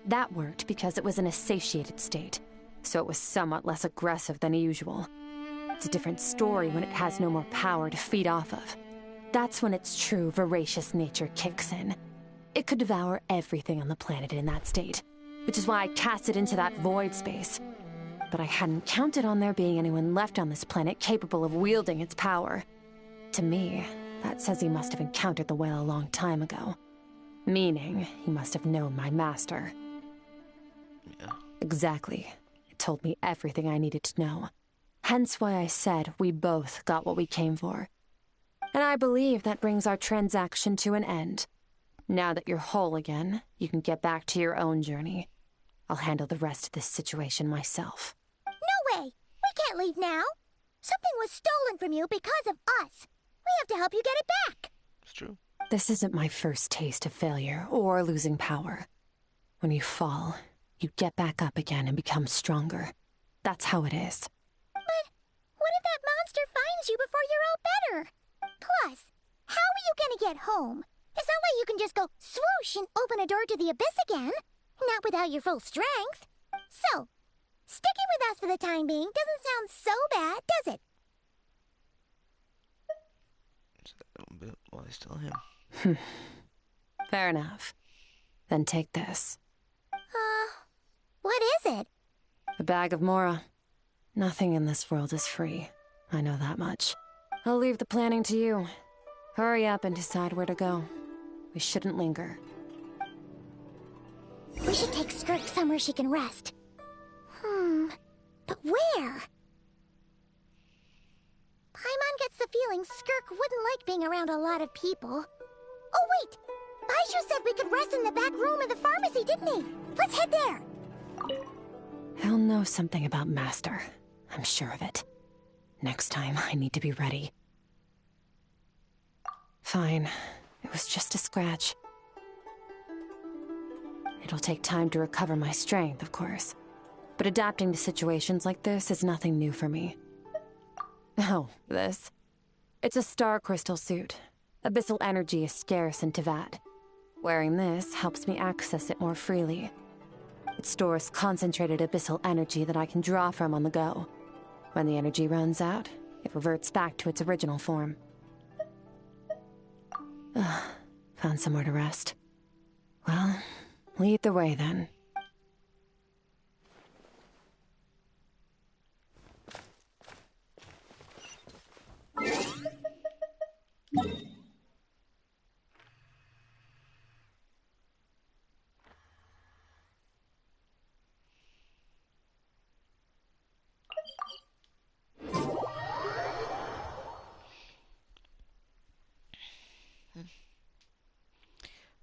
Q: That worked because it was in a satiated state, so it was somewhat less aggressive than usual. It's a different story when it has no more power to feed off of. That's when its true voracious nature kicks in. It could devour everything on the planet in that state, which is why I cast it into that void space. But I hadn't counted on there being anyone left on this planet capable of wielding its power. To me, that says he must have encountered the whale a long time ago. Meaning, he must have known my master.
B: Yeah.
Q: Exactly. It told me everything I needed to know. Hence why I said we both got what we came for. And I believe that brings our transaction to an end. Now that you're whole again, you can get back to your own journey. I'll handle the rest of this situation myself.
D: No way! We can't leave now! Something was stolen from you because of us. We have to help you get it back.
B: It's true.
Q: This isn't my first taste of failure or losing power. When you fall, you get back up again and become stronger. That's how it is.
D: But what if that monster finds you before you're all better? Plus, how are you gonna get home? It's not like you can just go swoosh and open a door to the abyss again. Not without your full strength. So, Sticking with us for the time being doesn't sound so bad, does it?
B: Well, I still am.
Q: Fair enough. Then take this.
D: What is it?
Q: A bag of Mora. Nothing in this world is free. I know that much. I'll leave the planning to you. Hurry up and decide where to go. We shouldn't linger.
D: We should take Skirk somewhere she can rest. But where? Paimon gets the feeling Skirk wouldn't like being around a lot of people. Oh wait! Baizhu said we could rest in the back room of the pharmacy, didn't he? Let's head there!
Q: He'll know something about Master. I'm sure of it. Next time, I need to be ready. Fine. It was just a scratch. It'll take time to recover my strength, of course. But adapting to situations like this is nothing new for me. Oh, this. It's a star crystal suit. Abyssal energy is scarce in Teyvat. Wearing this helps me access it more freely. It stores concentrated abyssal energy that I can draw from on the go. When the energy runs out, it reverts back to its original form. Found somewhere to rest. Well, lead the way then.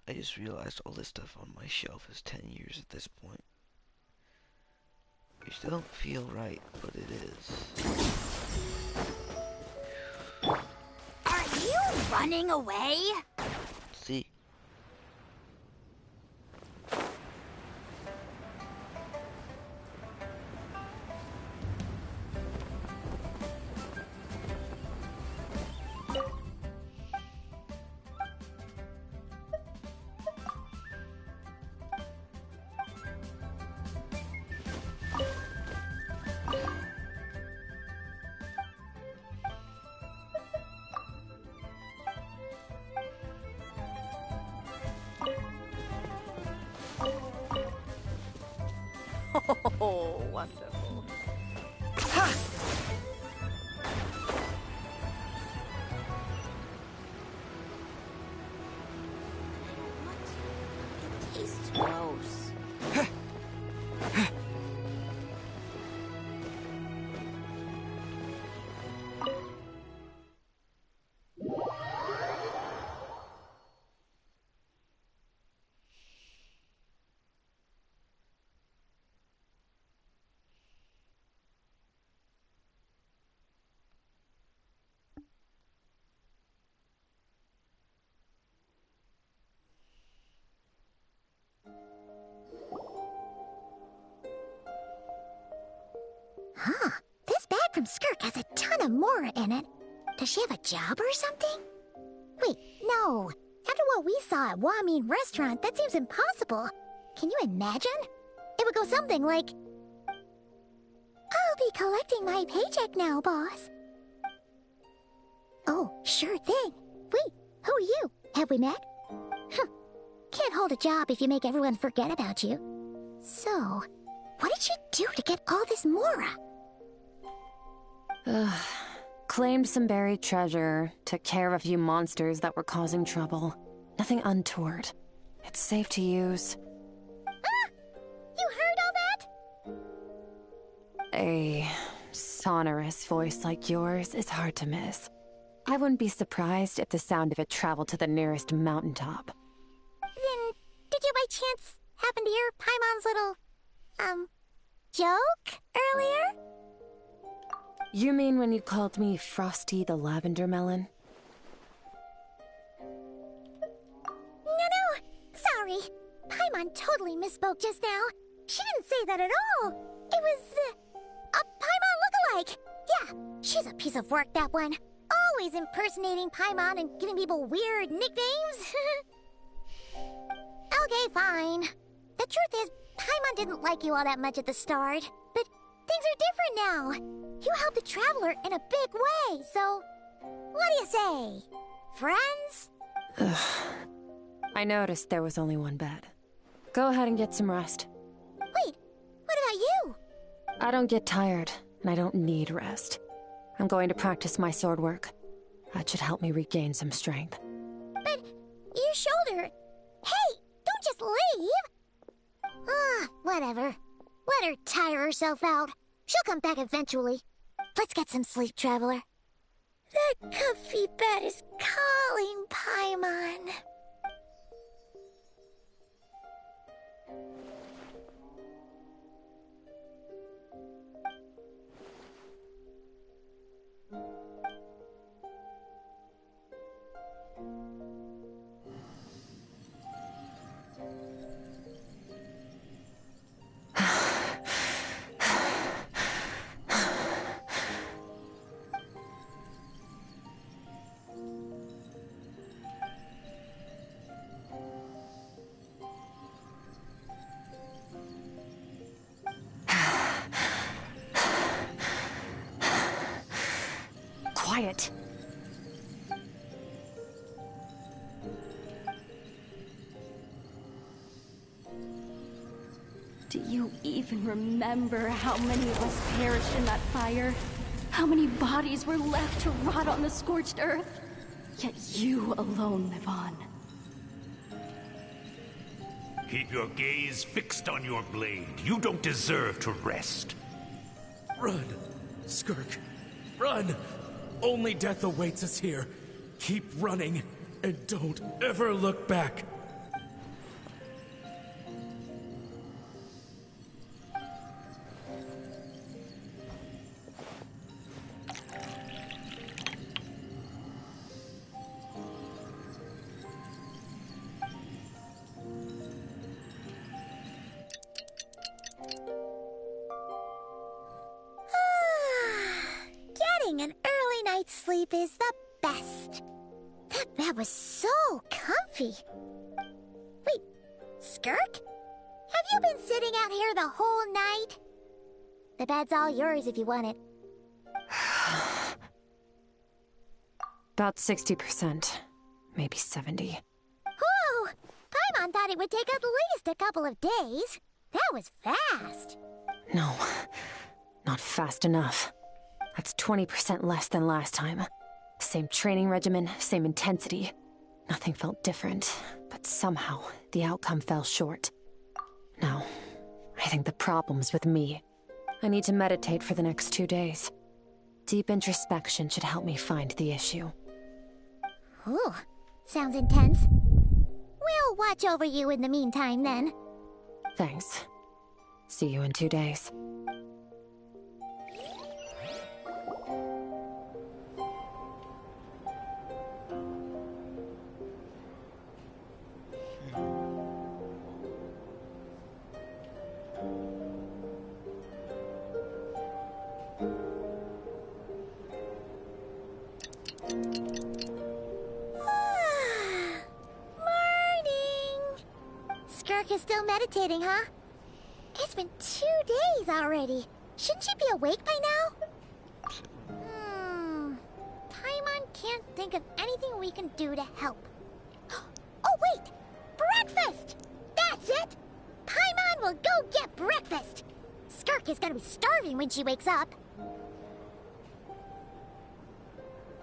B: I just realized all this stuff on my shelf is 10 years at this point. It still don't feel right, but it is.
D: Are you running away?
B: See?
Q: Oh, wonderful.
D: Tastes gross. Huh. This bag from Skirk has a ton of Mora in it. Does she have a job or something? Wait, no. After what we saw at Wamin Restaurant, that seems impossible. Can you imagine? It would go something like... I'll be collecting my paycheck now, boss. Oh, sure thing. Wait, who are you? Have we met? Can't hold a job if you make everyone forget about you. So, what did she do to get all this Mora?
Q: Claimed some buried treasure, took care of a few monsters that were causing trouble. Nothing untoward. It's safe to use.
D: Ah! You heard all that?
Q: A sonorous voice like yours is hard to miss. I wouldn't be surprised if the sound of it traveled to the nearest mountaintop.
D: Then, did you by chance happen to hear Paimon's little, joke earlier?
Q: You mean when you called me Frosty the Lavender Melon?
D: No, sorry. Paimon totally misspoke just now. She didn't say that at all. It was, a Paimon lookalike. Yeah, she's a piece of work, that one. Always impersonating Paimon and giving people weird nicknames. Okay, fine. The truth is, Paimon didn't like you all that much at the start. But things are different now. You helped the Traveler in a big way, so... What do you say? Friends?
Q: I noticed there was only one bed. Go ahead and get some rest.
D: Wait, what about you?
Q: I don't get tired, and I don't need rest. I'm going to practice my sword work. That should help me regain some strength.
D: But your shoulder... Hey, don't just leave! Whatever. Let her tire herself out. She'll come back eventually. Let's get some sleep, Traveler. That comfy bed is calling, Paimon.
Q: Quiet.
T: Do you even remember how many of us perished in that fire? How many bodies were left to rot on the scorched earth? Yet you alone live on.
N: Keep your gaze fixed on your blade. You don't deserve to rest.
K: Run, Skirk. Run! Only death awaits us here. Keep running, and don't ever look back.
D: Getting an early night's sleep is the best. That bed was so comfy. Wait, Skirk? Have you been sitting out here the whole night? The bed's all yours if you want it.
Q: About 60%. Maybe 70.
D: Whew! Paimon thought it would take at least a couple of days. That was fast.
Q: No, not fast enough. That's 20% less than last time. Same training regimen, same intensity. Nothing felt different, but somehow the outcome fell short. No, I think the problem's with me. I need to meditate for the next 2 days. Deep introspection should help me find the issue.
D: Ooh, sounds intense. We'll watch over you in the meantime, then.
Q: Thanks. See you in 2 days.
D: Skirk is still meditating, huh? It's been 2 days already. Shouldn't she be awake by now? Paimon can't think of anything we can do to help. Oh, wait! Breakfast! That's it! Paimon will go get breakfast! Skirk is gonna be starving when she wakes up.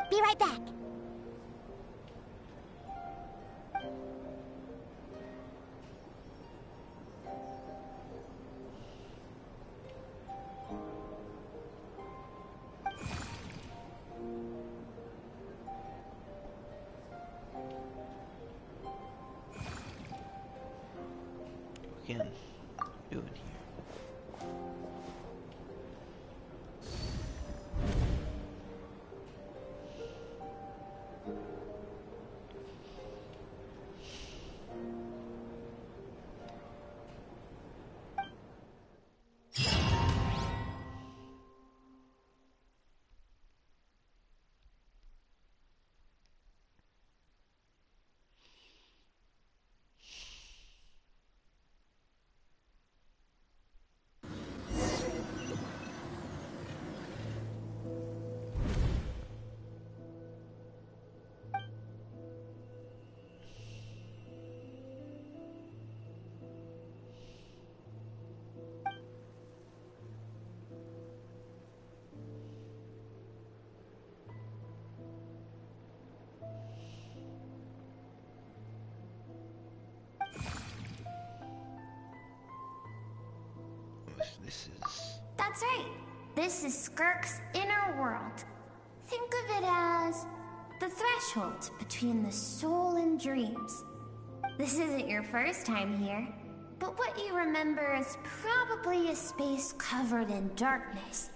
D: Be right back.
B: Again, doing here. This is...
D: That's right. This is Skirk's inner world. Think of it as the threshold between the soul and dreams. This isn't your first time here, but what you remember is probably a space covered in darkness.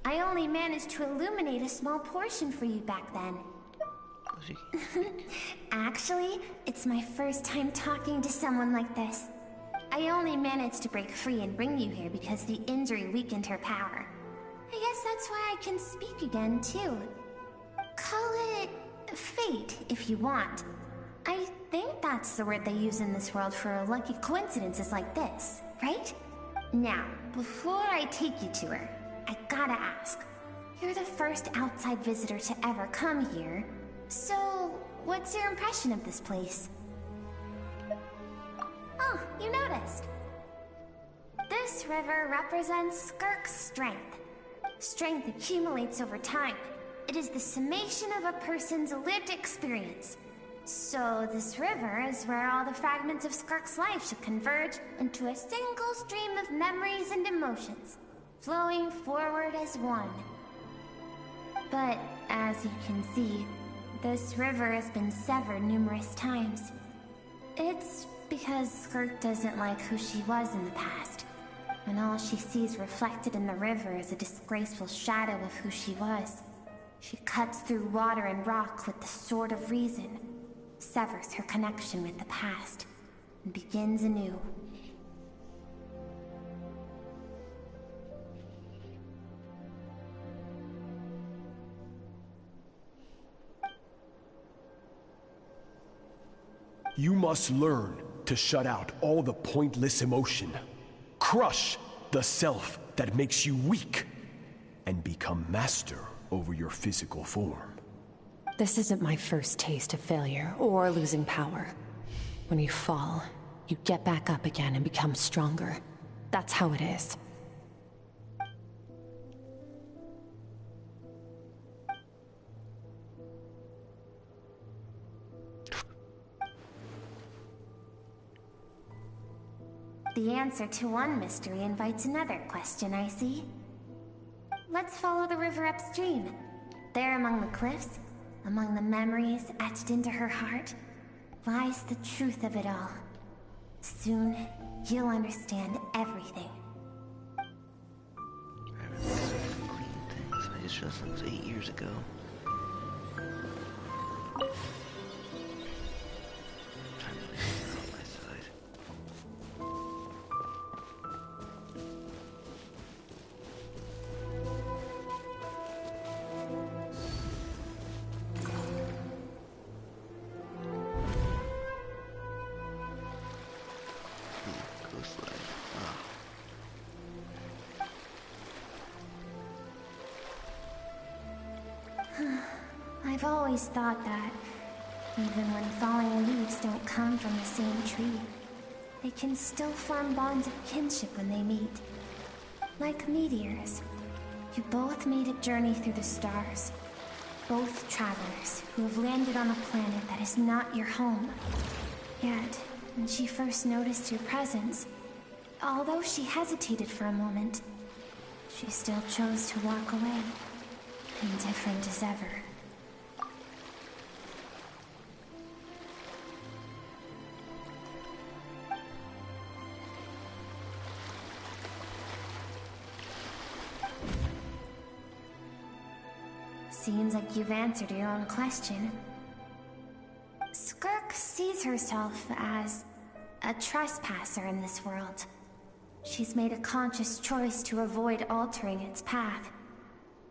D: I only managed to illuminate a small portion for you back then. Actually, it's my first time talking to someone like this. I only managed to break free and bring you here because the injury weakened her power. I guess that's why I can speak again, too. Call it fate, if you want. I think that's the word they use in this world for lucky coincidences like this, right? Now, before I take you to her, I gotta ask. You're the first outside visitor to ever come here, so what's your impression of this place? Oh, you noticed. This river represents Skirk's strength. Strength accumulates over time. It is the summation of a person's lived experience. So this river is where all the fragments of Skirk's life should converge into a single stream of memories and emotions, flowing forward as one. But as you can see, this river has been severed numerous times. It's because Skirk doesn't like who she was in the past, and all she sees reflected in the river is a disgraceful shadow of who she was. She cuts through water and rock with the sword of reason, severs her connection with the past, and begins anew.
H: You must learn to shut out all the pointless emotion. Crush the self that makes you weak, and become master over your physical form.
Q: This isn't my first taste of failure or losing power. When you fall, you get back up again and become stronger. That's how it is.
D: The answer to one mystery invites another question, I see. Let's follow the river upstream. There among the cliffs, among the memories etched into her heart, lies the truth of it all. Soon, you'll understand everything.
B: I remember clean things. I just realized that was 8 years ago.
D: I've always thought that, even when falling leaves don't come from the same tree, they can still form bonds of kinship when they meet. Like meteors, you both made a journey through the stars. Both travelers who have landed on a planet that is not your home. Yet, when she first noticed your presence, although she hesitated for a moment, she still chose to walk away, indifferent as ever. Seems like you've answered your own question. Skirk sees herself as a trespasser in this world. She's made a conscious choice to avoid altering its path.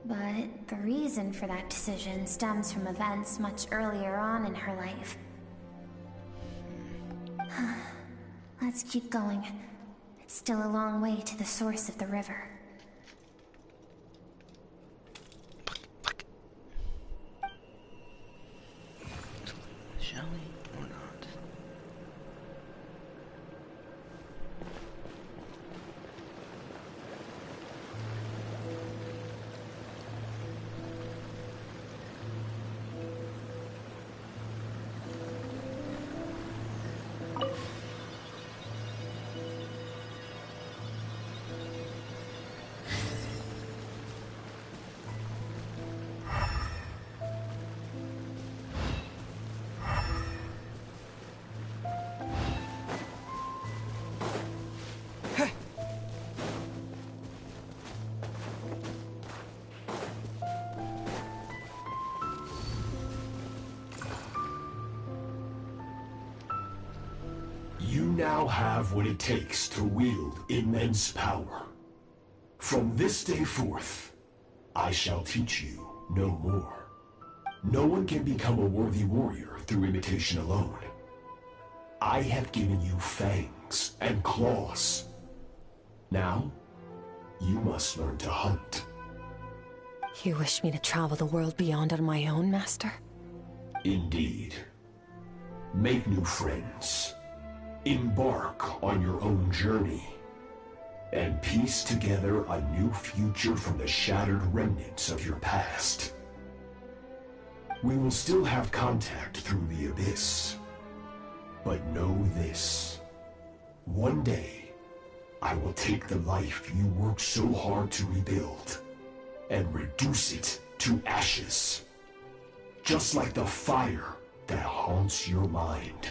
D: But the reason for that decision stems from events much earlier on in her life. Let's keep going. It's still a long way to the source of the river.
B: Shall we or not?
H: now have what it takes to wield immense power. From this day forth, I shall teach you no more. No one can become a worthy warrior through imitation alone. I have given you fangs and claws. Now, you must learn to hunt.
Q: You wish me to travel the world beyond on my own, Master?
H: Indeed. Make new friends. Embark on your own journey. And piece together a new future from the shattered remnants of your past. We will still have contact through the Abyss. But know this. One day, I will take the life you worked so hard to rebuild and reduce it to ashes. Just like the fire that haunts your mind.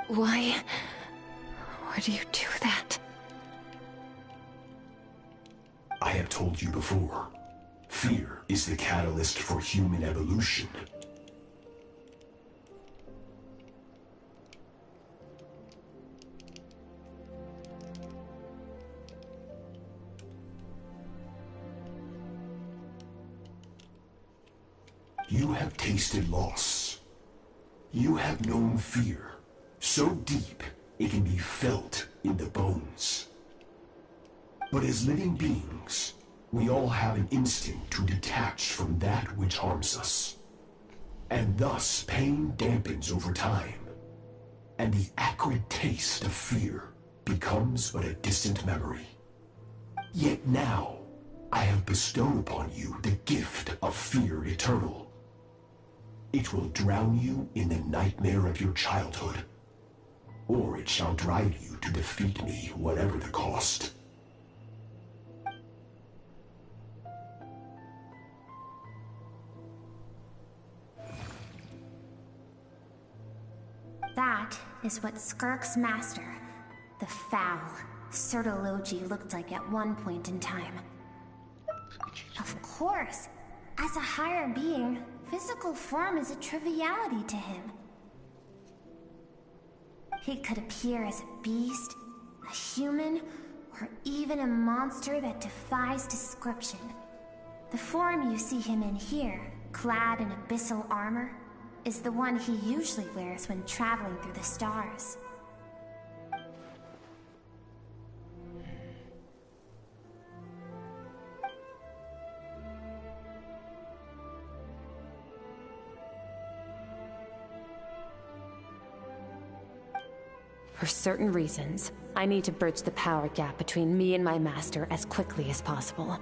Q: Why do you do that?
H: I have told you before, fear is the catalyst for human evolution. You have tasted loss. You have known fear, so deep it can be felt in the bones. But as living beings, we all have an instinct to detach from that which harms us. And thus pain dampens over time, and the acrid taste of fear becomes but a distant memory. Yet now, I have bestowed upon you the gift of fear eternal. It will drown you in the nightmare of your childhood, or it shall drive you to defeat me, whatever the cost.
D: That is what Skirk's master, the foul Sertology, looked like at one point in time. Of course, as a higher being, physical form is a triviality to him. He could appear as a beast, a human, or even a monster that defies description. The form you see him in here, clad in abyssal armor, is the one he usually wears when traveling through the stars.
Q: For certain reasons, I need to bridge the power gap between me and my master as quickly as possible.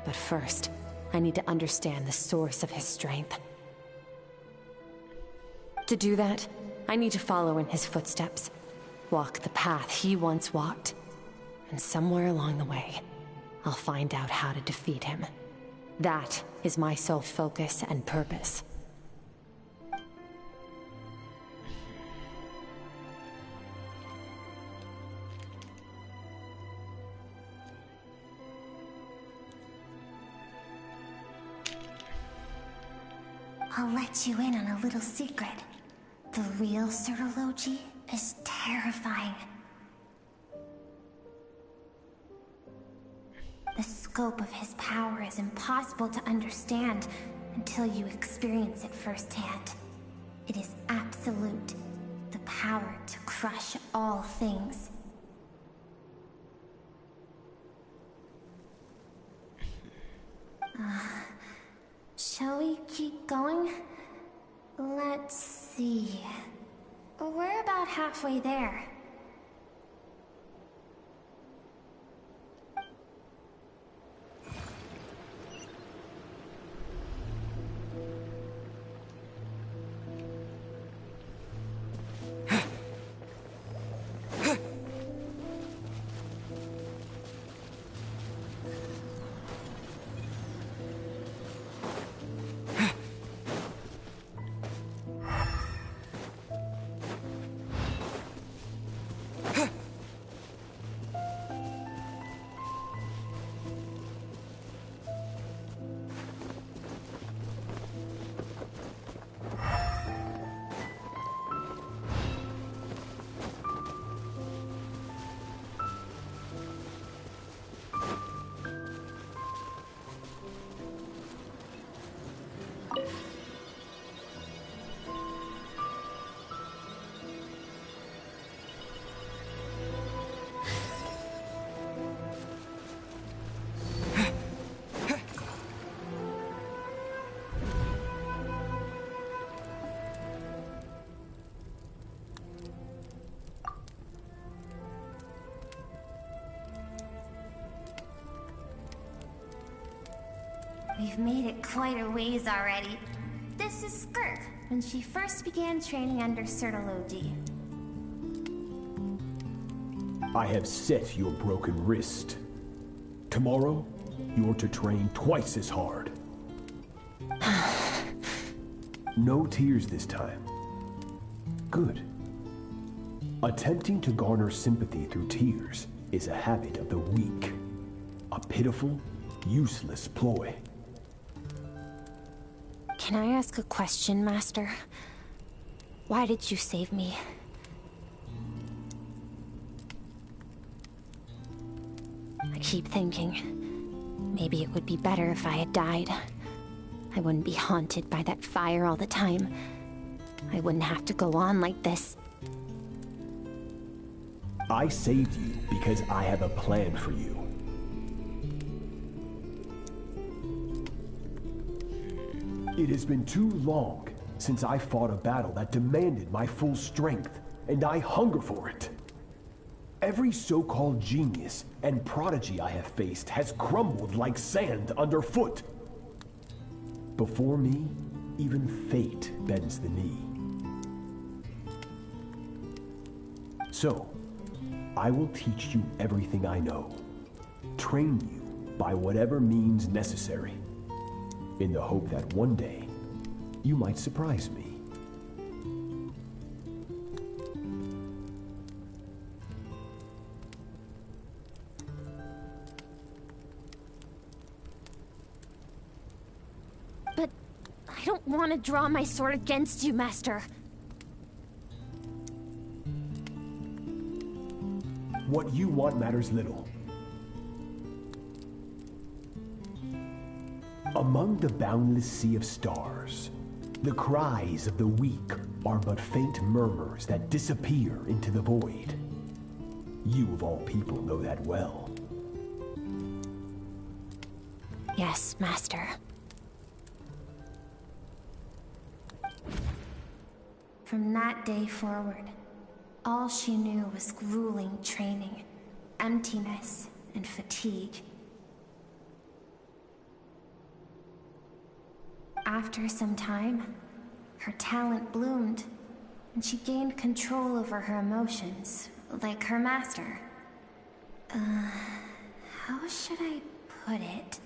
Q: But first, I need to understand the source of his strength. To do that, I need to follow in his footsteps, walk the path he once walked, and somewhere along the way, I'll find out how to defeat him. That is my sole focus and purpose.
D: I'll let you in on a little secret. The real Sertology is terrifying. The scope of his power is impossible to understand until you experience it firsthand. It is absolute, the power to crush all things. Shall we keep going? Let's see. We're about halfway there. We've made it quite a ways already. This is Skirk, when she first began training under Sertology.
H: I have set your broken wrist. Tomorrow, you're to train twice as hard. No tears this time. Good. Attempting to garner sympathy through tears is a habit of the weak. A pitiful, useless ploy.
C: Can I ask a question, Master? Why did you save me? I keep thinking, maybe it would be better if I had died. I wouldn't be haunted by that fire all the time. I wouldn't have to go on like this.
H: I saved you because I have a plan for you. It has been too long since I fought a battle that demanded my full strength, and I hunger for it. Every so-called genius and prodigy I have faced has crumbled like sand underfoot. Before me, even fate bends the knee. So, I will teach you everything I know. Train you by whatever means necessary, in the hope that one day, you might surprise me.
C: But I don't want to draw my sword against you, Master.
H: What you want matters little. Among the boundless sea of stars, the cries of the weak are but faint murmurs that disappear into the void. You of all people know that well.
C: Yes, Master.
D: From that day forward, all she knew was grueling training, emptiness, and fatigue. After some time, her talent bloomed, and she gained control over her emotions, like her master. How should I put it?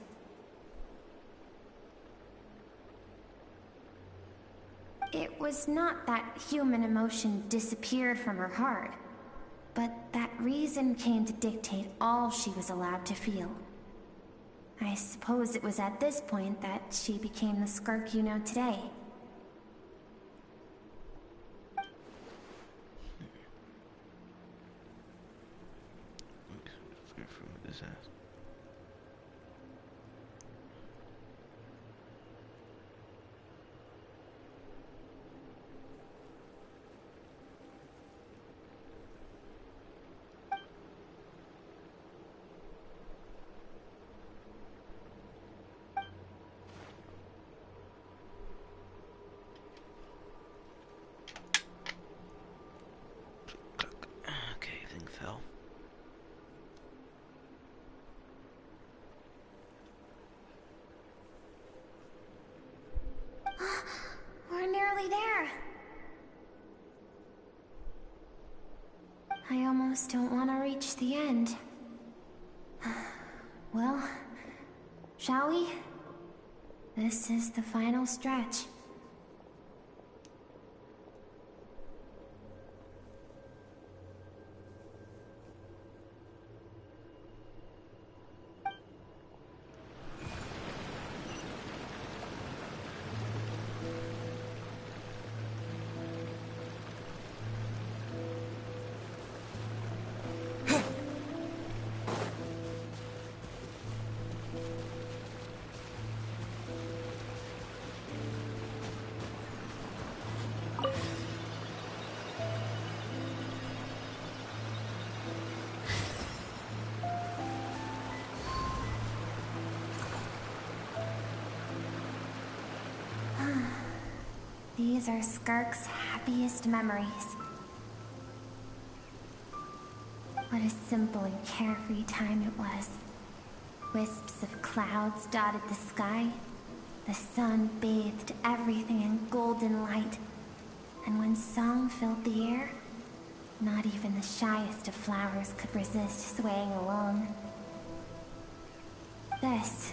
D: It was not that human emotion disappeared from her heart, but that reason came to dictate all she was allowed to feel. I suppose it was at this point that she became the Skirk you know today.
B: Okay, thing fell.
D: We're nearly there. I almost don't want to reach the end. Well, shall we? This is the final stretch. These are Skirk's happiest memories. What a simple and carefree time it was.
C: Wisps of clouds dotted the sky. The sun bathed everything in golden light. And when song filled the air, not even the shyest of flowers could resist swaying along. This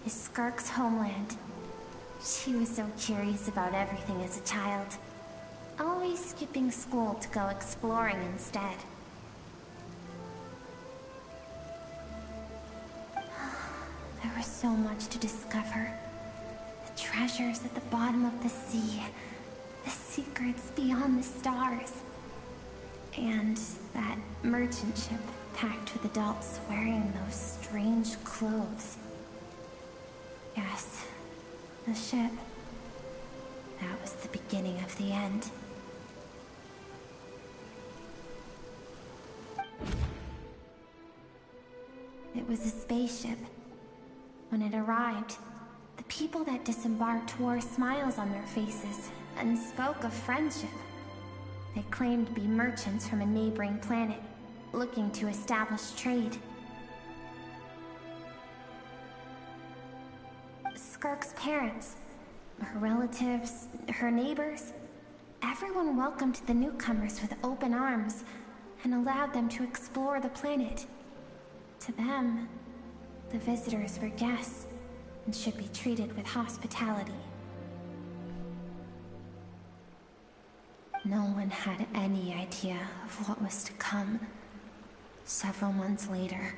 C: is Skirk's homeland. She was so curious about everything as a child, always skipping school to go exploring instead. There was so much to discover. The treasures at the bottom of the sea, the secrets beyond the stars, and that merchant ship packed with adults wearing those strange clothes. Yes, the ship. That was the beginning of the end. It was a spaceship. When it arrived, the people that disembarked wore smiles on their faces and spoke of friendship. They claimed to be merchants from a neighboring planet, looking to establish trade. Skirk's parents, her relatives, her neighbors, everyone welcomed the newcomers with open arms and allowed them to explore the planet. To them, the visitors were guests and should be treated with hospitality. No one had any idea of what was to come. Several months later,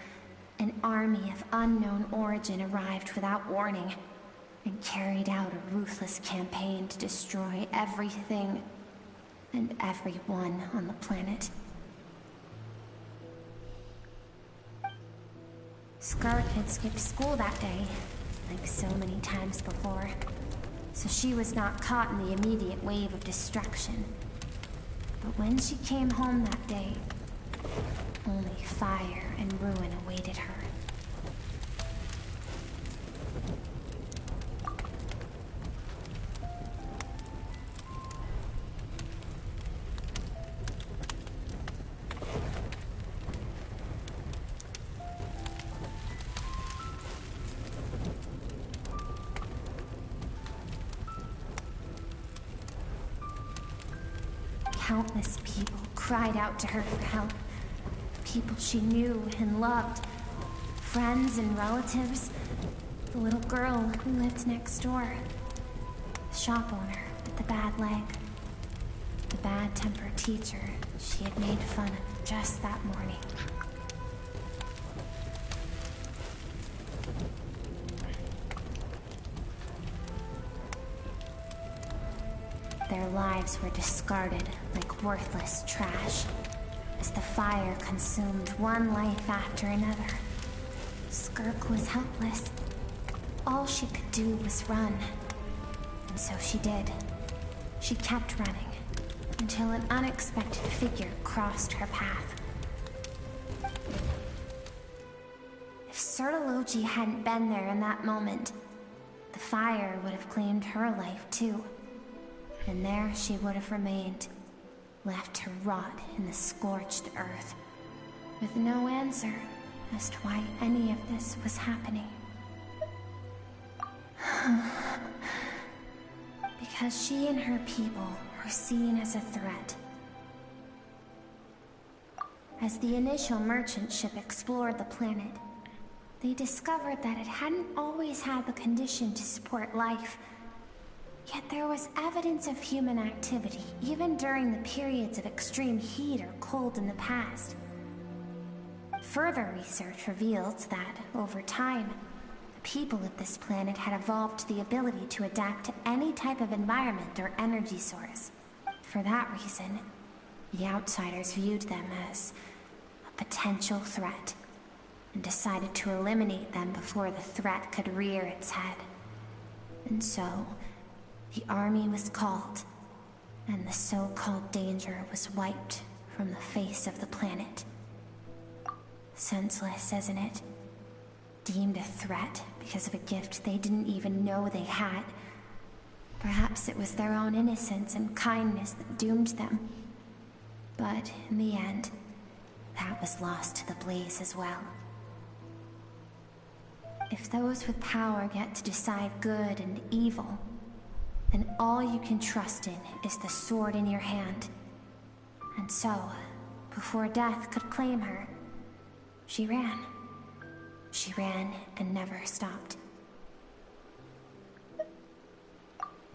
C: an army of unknown origin arrived without warning and carried out a ruthless campaign to destroy everything and everyone on the planet. Skirk had skipped school that day, like so many times before, so she was not caught in the immediate wave of destruction. But when she came home that day, only fire and ruin awaited her. Countless people cried out to her for help. People she knew and loved. Friends and relatives. The little girl who lived next door. The shop owner with the bad leg. The bad-tempered teacher she had made fun of just that morning. Their lives were discarded like worthless trash, as the fire consumed one life after another. Skirk was helpless. All she could do was run. And so she did. She kept running, until an unexpected figure crossed her path. If Sertology hadn't been there in that moment, the fire would have claimed her life too. And there she would have remained, left to rot in the scorched earth, with no answer as to why any of this was happening. Because she and her people were seen as a threat. As the initial merchant ship explored the planet, they discovered that it hadn't always had the condition to support life. Yet there was evidence of human activity, even during the periods of extreme heat or cold in the past. Further research revealed that, over time, the people of this planet had evolved the ability to adapt to any type of environment or energy source. For that reason, the outsiders viewed them as a potential threat, and decided to eliminate them before the threat could rear its head. And so, the army was called, and the so-called danger was wiped from the face of the planet. Senseless, isn't it? Deemed a threat because of a gift they didn't even know they had. Perhaps it was their own innocence and kindness that doomed them. But in the end, that was lost to the blaze as well.
A: If those with power get to decide good and evil, then all you can trust in is the sword in your hand. And so, before death could claim her, she ran. She ran and never stopped.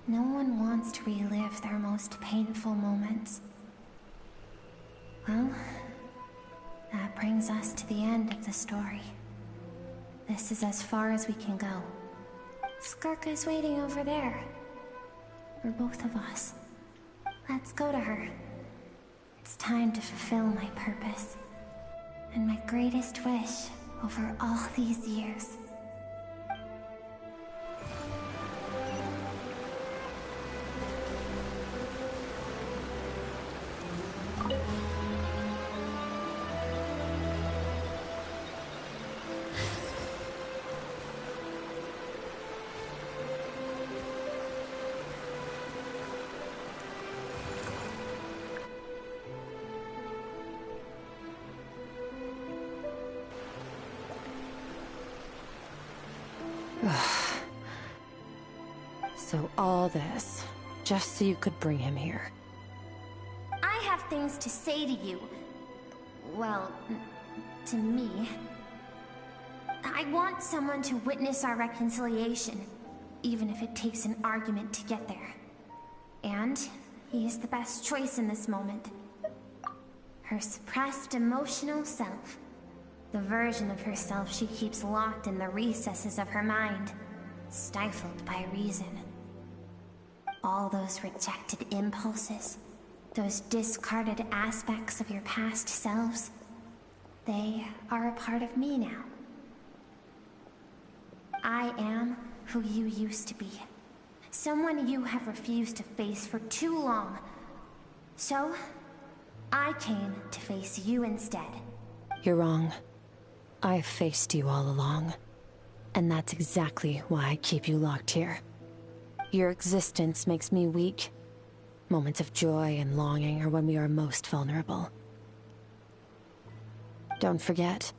A: No one wants to relive their most painful moments. Well, that brings us to the end of the story. This is as far as we can go. Skirka is waiting over there. For both of us. Let's go to her. It's time to fulfill my purpose. And my greatest wish over all these years.
Q: So all this, just so you could bring him here.
A: I have things to say to you. Well, to me. I want someone to witness our reconciliation, even if it takes an argument to get there. And he is the best choice in this moment. Her suppressed emotional self. The version of herself she keeps locked in the recesses of her mind, stifled by reason. All those rejected impulses, those discarded aspects of your past selves, they are a part of me now. I am who you used to be. Someone you have refused to face for too long. So, I came to face you instead.
Q: You're wrong. I've faced you all along. And that's exactly why I keep you locked here. Your existence makes me weak. Moments of joy and longing are when we are most vulnerable. Don't forget,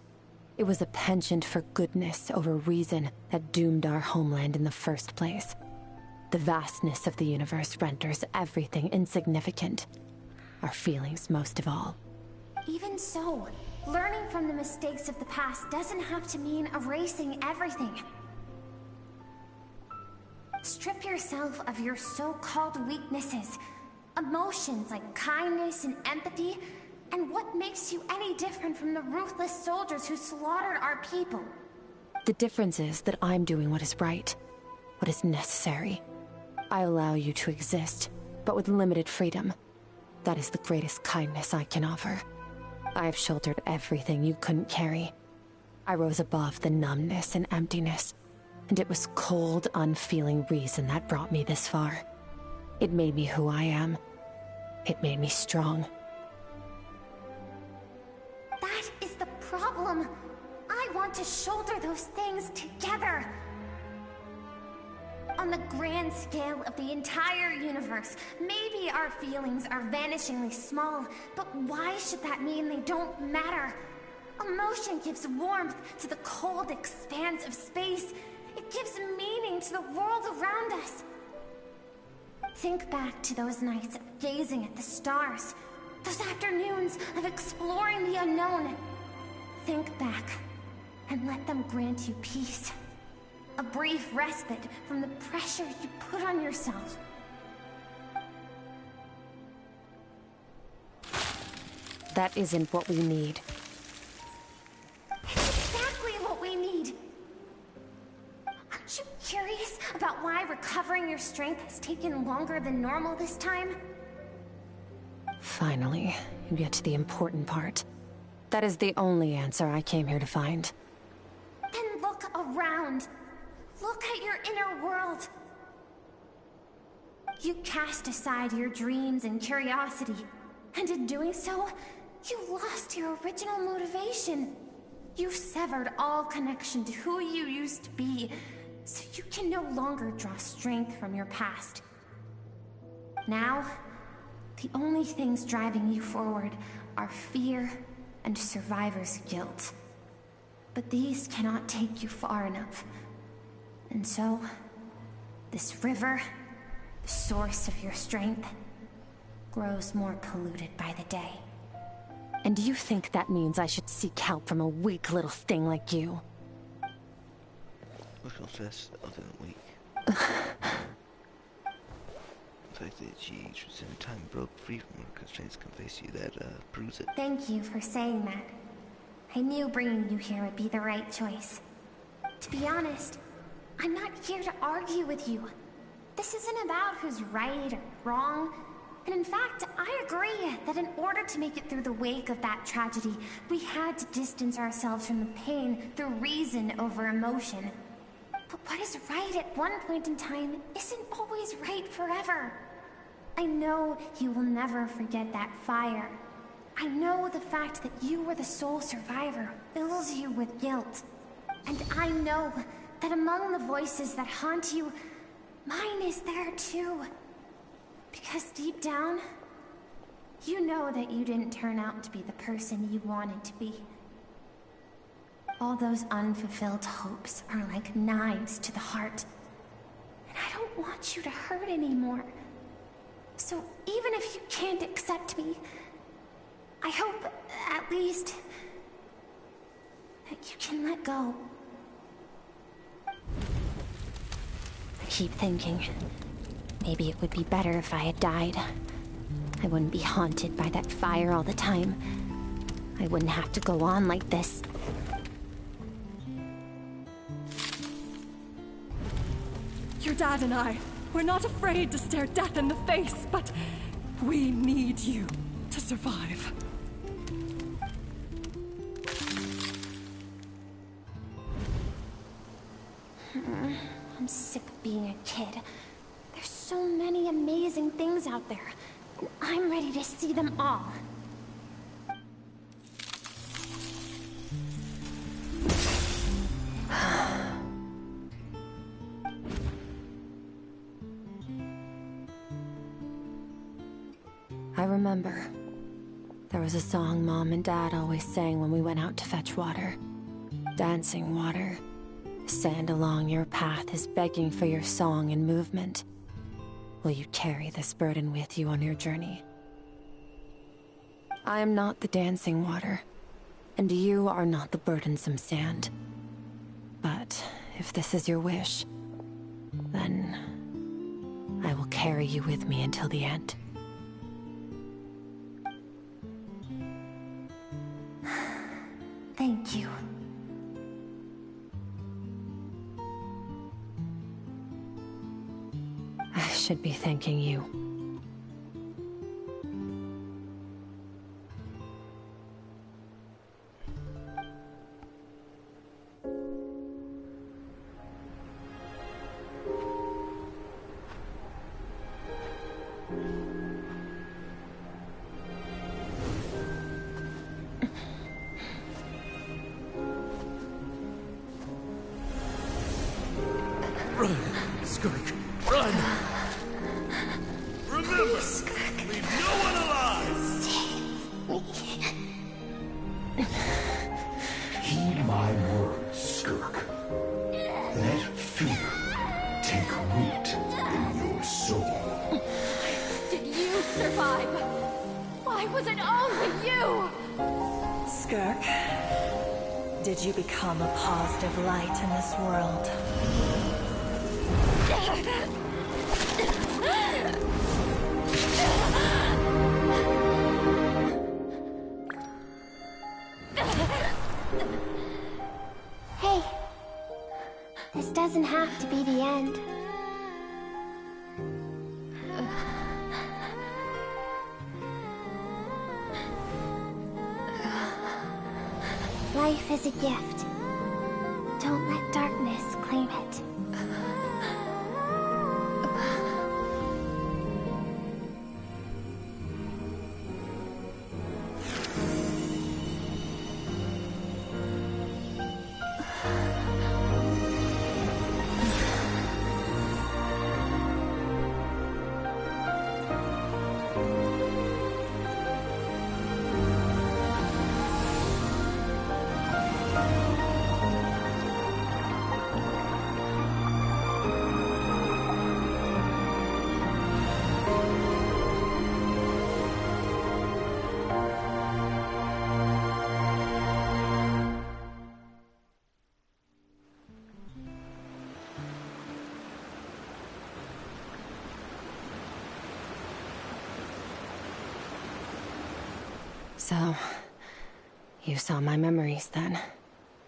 Q: it was a penchant for goodness over reason that doomed our homeland in the first place. The vastness of the universe renders everything insignificant. Our feelings most of all.
A: Even so, learning from the mistakes of the past doesn't have to mean erasing everything. Strip yourself of your so-called weaknesses, emotions like kindness and empathy, and what makes you any different from the ruthless soldiers who slaughtered our people?
Q: The difference is that I'm doing what is right, what is necessary. I allow you to exist, but with limited freedom. That is the greatest kindness I can offer. I have shouldered everything you couldn't carry. I rose above the numbness and emptiness, and it was cold, unfeeling reason that brought me this far. It made me who I am. It made me strong.
A: That is the problem. I want to shoulder those things together. On the grand scale of the entire universe, maybe our feelings are vanishingly small, but why should that mean they don't matter? Emotion gives warmth to the cold expanse of space. It gives meaning to the world around us. Think back to those nights of gazing at the stars, those afternoons of exploring the unknown. Think back, and let them grant you peace. A brief respite from the pressure you put on yourself.
Q: That isn't what we need.
A: It's exactly what we need. Aren't you curious about why recovering your strength has taken longer than normal this time?
Q: Finally, you get to the important part. That is the only answer I came here to find.
A: Then look around. Look at your inner world. You cast aside your dreams and curiosity, and in doing so, you lost your original motivation. You severed all connection to who you used to be, so you can no longer draw strength from your past. Now, the only things driving you forward are fear and survivor's guilt. But these cannot take you far enough. And so, this river, the source of your strength, grows more polluted by the day.
Q: And do you think that means I should seek help from a weak little thing like you?
B: I confess, other than weak. The fact that she in time broke free from her constraints conveys you that proves it.
A: Thank you for saying that. I knew bringing you here would be the right choice. To be honest, I'm not here to argue with you. This isn't about who's right or wrong. And in fact, I agree that in order to make it through the wake of that tragedy, we had to distance ourselves from the pain through reason over emotion. But what is right at one point in time isn't always right forever. I know you will never forget that fire. I know the fact that you were the sole survivor fills you with guilt. And I know that among the voices that haunt you, mine is there too. Because deep down, you know that you didn't turn out to be the person you wanted to be. All those unfulfilled hopes are like knives to the heart. And I don't want you to hurt anymore. So even if you can't accept me, I hope, at least, that you can let go.
C: I keep thinking, maybe it would be better if I had died. I wouldn't be haunted by that fire all the time. I wouldn't have to go on like this.
T: Your dad and I, we're not afraid to stare death in the face, but we need you to survive.
A: I'm sick of being a kid. There's so many amazing things out there, and I'm ready to see them all.
Q: I remember. There was a song Mom and Dad always sang when we went out to fetch water. Dancing water. The sand along your path is begging for your song and movement. Will you carry this burden with you on your journey? I am not the dancing water, and you are not the burdensome sand. But if this is your wish, then I will carry you with me until the end.
A: Thank you.
Q: I should be thanking you.
K: Run, Skirk, run! Remember, leave no one alive!
M: Heed my words, Skirk. Let fear take root in your soul.
T: Did you survive? Why was it only you?
O: Skirk, did you become a positive light in this world?
A: Hey, this doesn't have to be the end. Life is a gift. Don't let darkness claim it.
Q: So, you saw my memories then.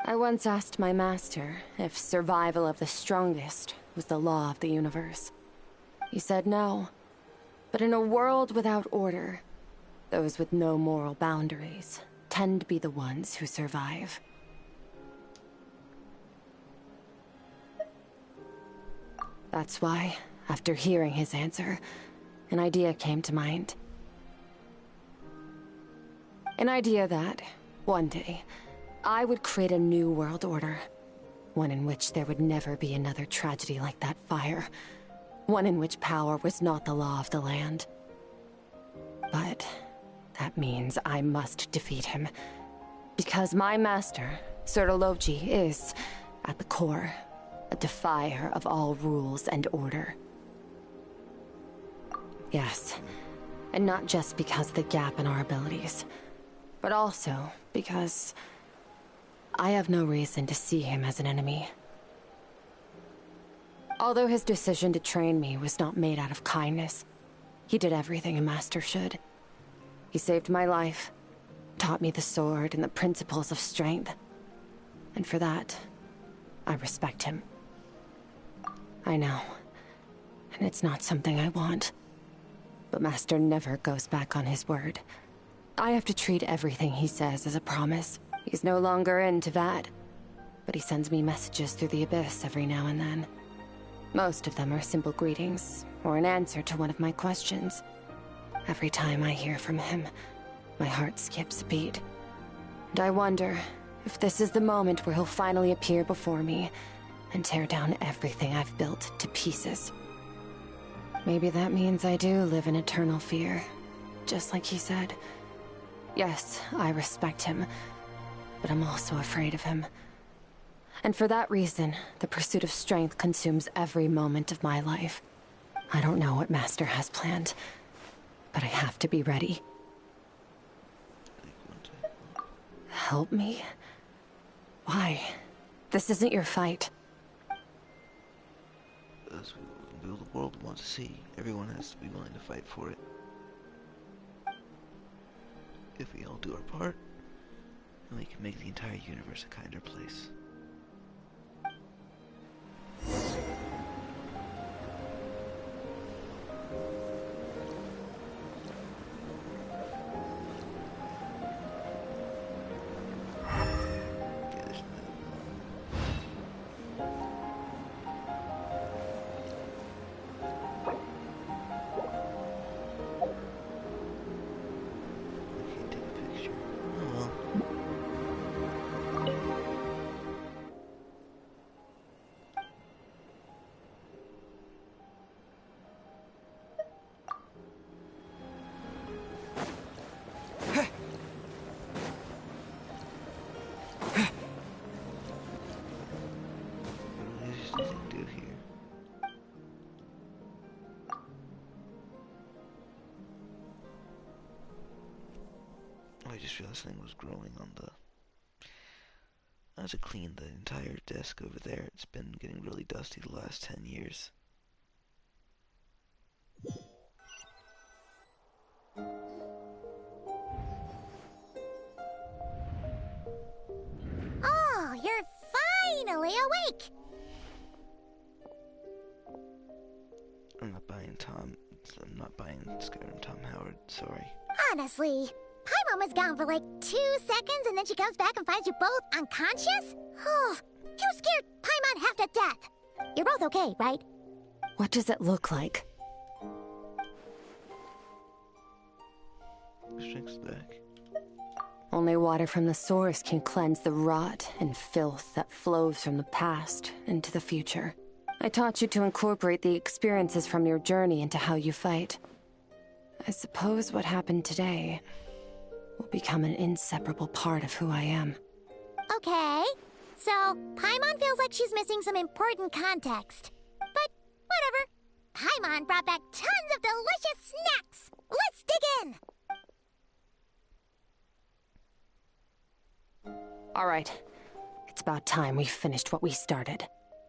Q: I once asked my master if survival of the strongest was the law of the universe. He said no. But in a world without order, those with no moral boundaries tend to be the ones who survive. That's why, after hearing his answer, an idea came to mind. An idea that, one day, I would create a new world order. One in which there would never be another tragedy like that fire. One in which power was not the law of the land. But that means I must defeat him. Because my master, Sertologi, is, at the core, a defier of all rules and order. Yes, and not just because of the gap in our abilities, but also because I have no reason to see him as an enemy. Although his decision to train me was not made out of kindness, he did everything a master should. He saved my life, taught me the sword and the principles of strength. And for that, I respect him. I know, and it's not something I want. But Master never goes back on his word. I have to treat everything he says as a promise. He's no longer into that, but he sends me messages through the abyss every now and then. Most of them are simple greetings, or an answer to one of my questions. Every time I hear from him, my heart skips a beat. And I wonder if this is the moment where he'll finally appear before me and tear down everything I've built to pieces. Maybe that means I do live in eternal fear, just like he said. Yes, I respect him, but I'm also afraid of him. And for that reason, the pursuit of strength consumes every moment of my life. I don't know what Master has planned, but I have to be ready. Help me? Why? This isn't your fight.
B: That's what the world wants to see. Everyone has to be willing to fight for it. If we all do our part, then we can make the entire universe a kinder place. I just realized something was growing on the... I had to clean the entire desk over there. It's been getting really dusty the last 10 years.
D: Oh, you're finally awake!
B: I'm not buying Skyrim Tom Howard, sorry.
D: Honestly, Paimon was gone for like 2 seconds and then she comes back and finds you both unconscious? Oh, you scared Paimon half to death. You're both okay, right?
Q: What does it look like?
B: Strength's back.
Q: Only water from the source can cleanse the rot and filth that flows from the past into the future. I taught you to incorporate the experiences from your journey into how you fight. I suppose what happened today will become an inseparable part of who I am.
D: Okay, so Paimon feels like she's missing some important context. But whatever. Paimon brought back tons of delicious snacks. Let's dig in.
Q: All right. It's about time we finished what we started.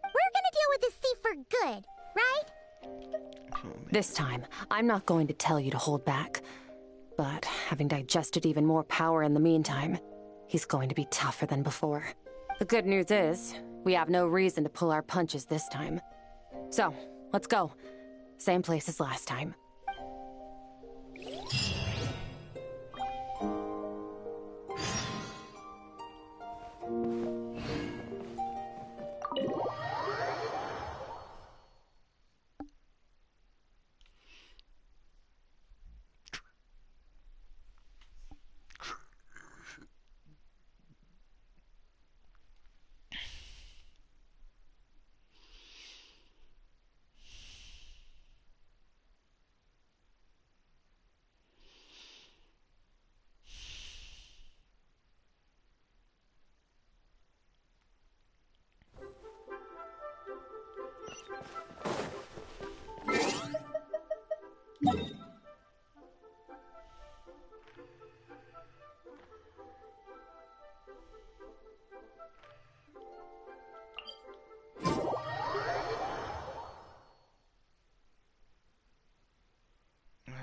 D: We're gonna deal with this thief for good, right?
Q: This time, I'm not going to tell you to hold back. But having digested even more power in the meantime, he's going to be tougher than before. The good news is, we have no reason to pull our punches this time. So, let's go. Same place as last time.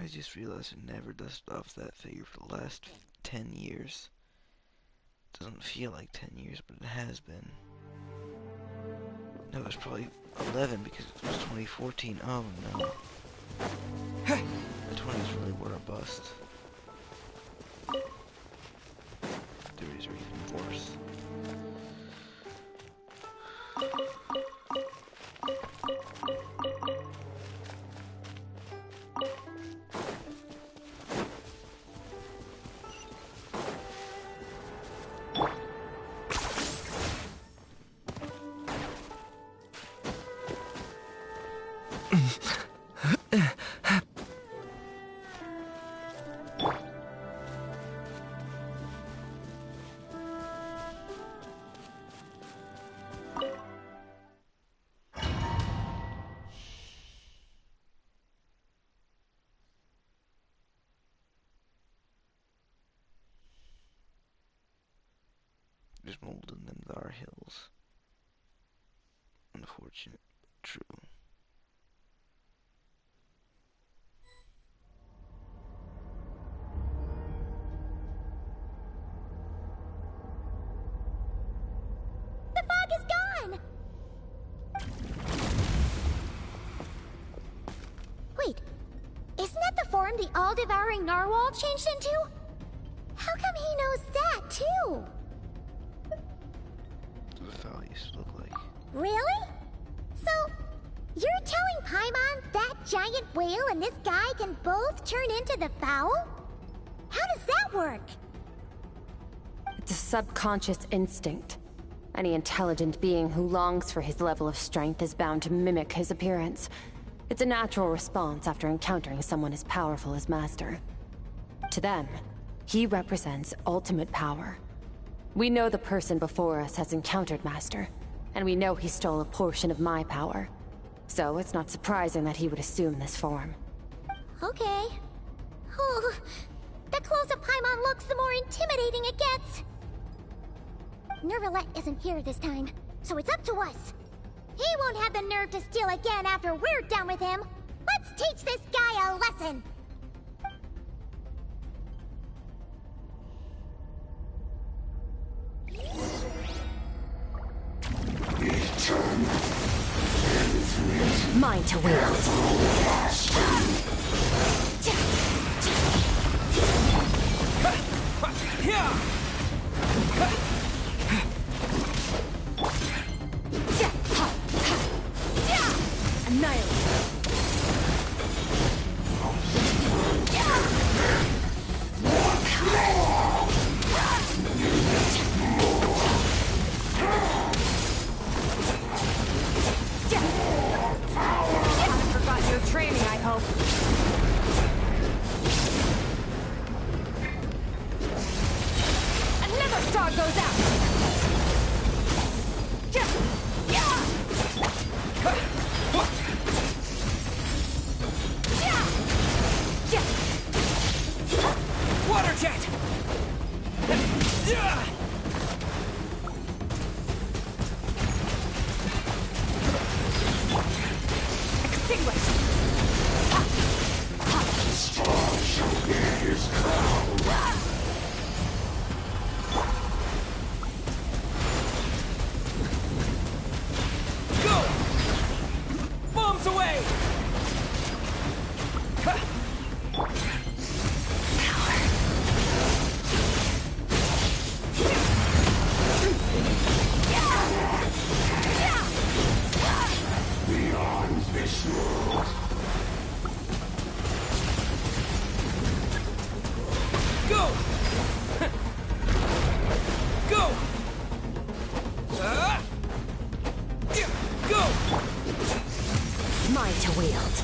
B: I just realized I never dusted off that figure for the last 10 years. Doesn't feel like 10 years, but it has been. No, it was probably 11 because it was 2014. Oh no. The 20s really were a bust. 30s are even worse. There's mold in them thar hills. Unfortunate, but true.
D: The fog is gone! Wait, isn't that the form the all-devouring narwhal changed into? How come he knows that, too?
B: That's how it used to look like.
D: Really? So, you're telling Paimon that giant whale and this guy can both turn into the fowl? How does that work?
Q: It's a subconscious instinct. Any intelligent being who longs for his level of strength is bound to mimic his appearance. It's a natural response after encountering someone as powerful as Master. To them, he represents ultimate power. We know the person before us has encountered Master, and we know he stole a portion of my power. So it's not surprising that he would assume this form.
D: Okay. Oh, the closer Paimon looks, the more intimidating it gets. Nervalette isn't here this time, so it's up to us. He won't have the nerve to steal again after we're done with him. Let's teach this guy a lesson.
Q: Mine to wield. Annihilate. Haven't forgotten your training, I hope. Another star goes out!
E: Water jet!
Q: Extinguish!
E: Go! Go! Go!
Q: Mine to wield.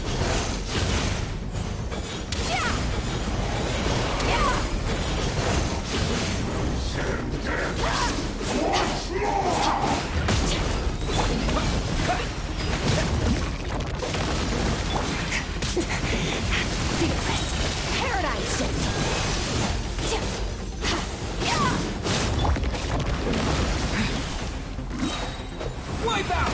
C: Fearless. Paradigm shift.
E: Wipe out!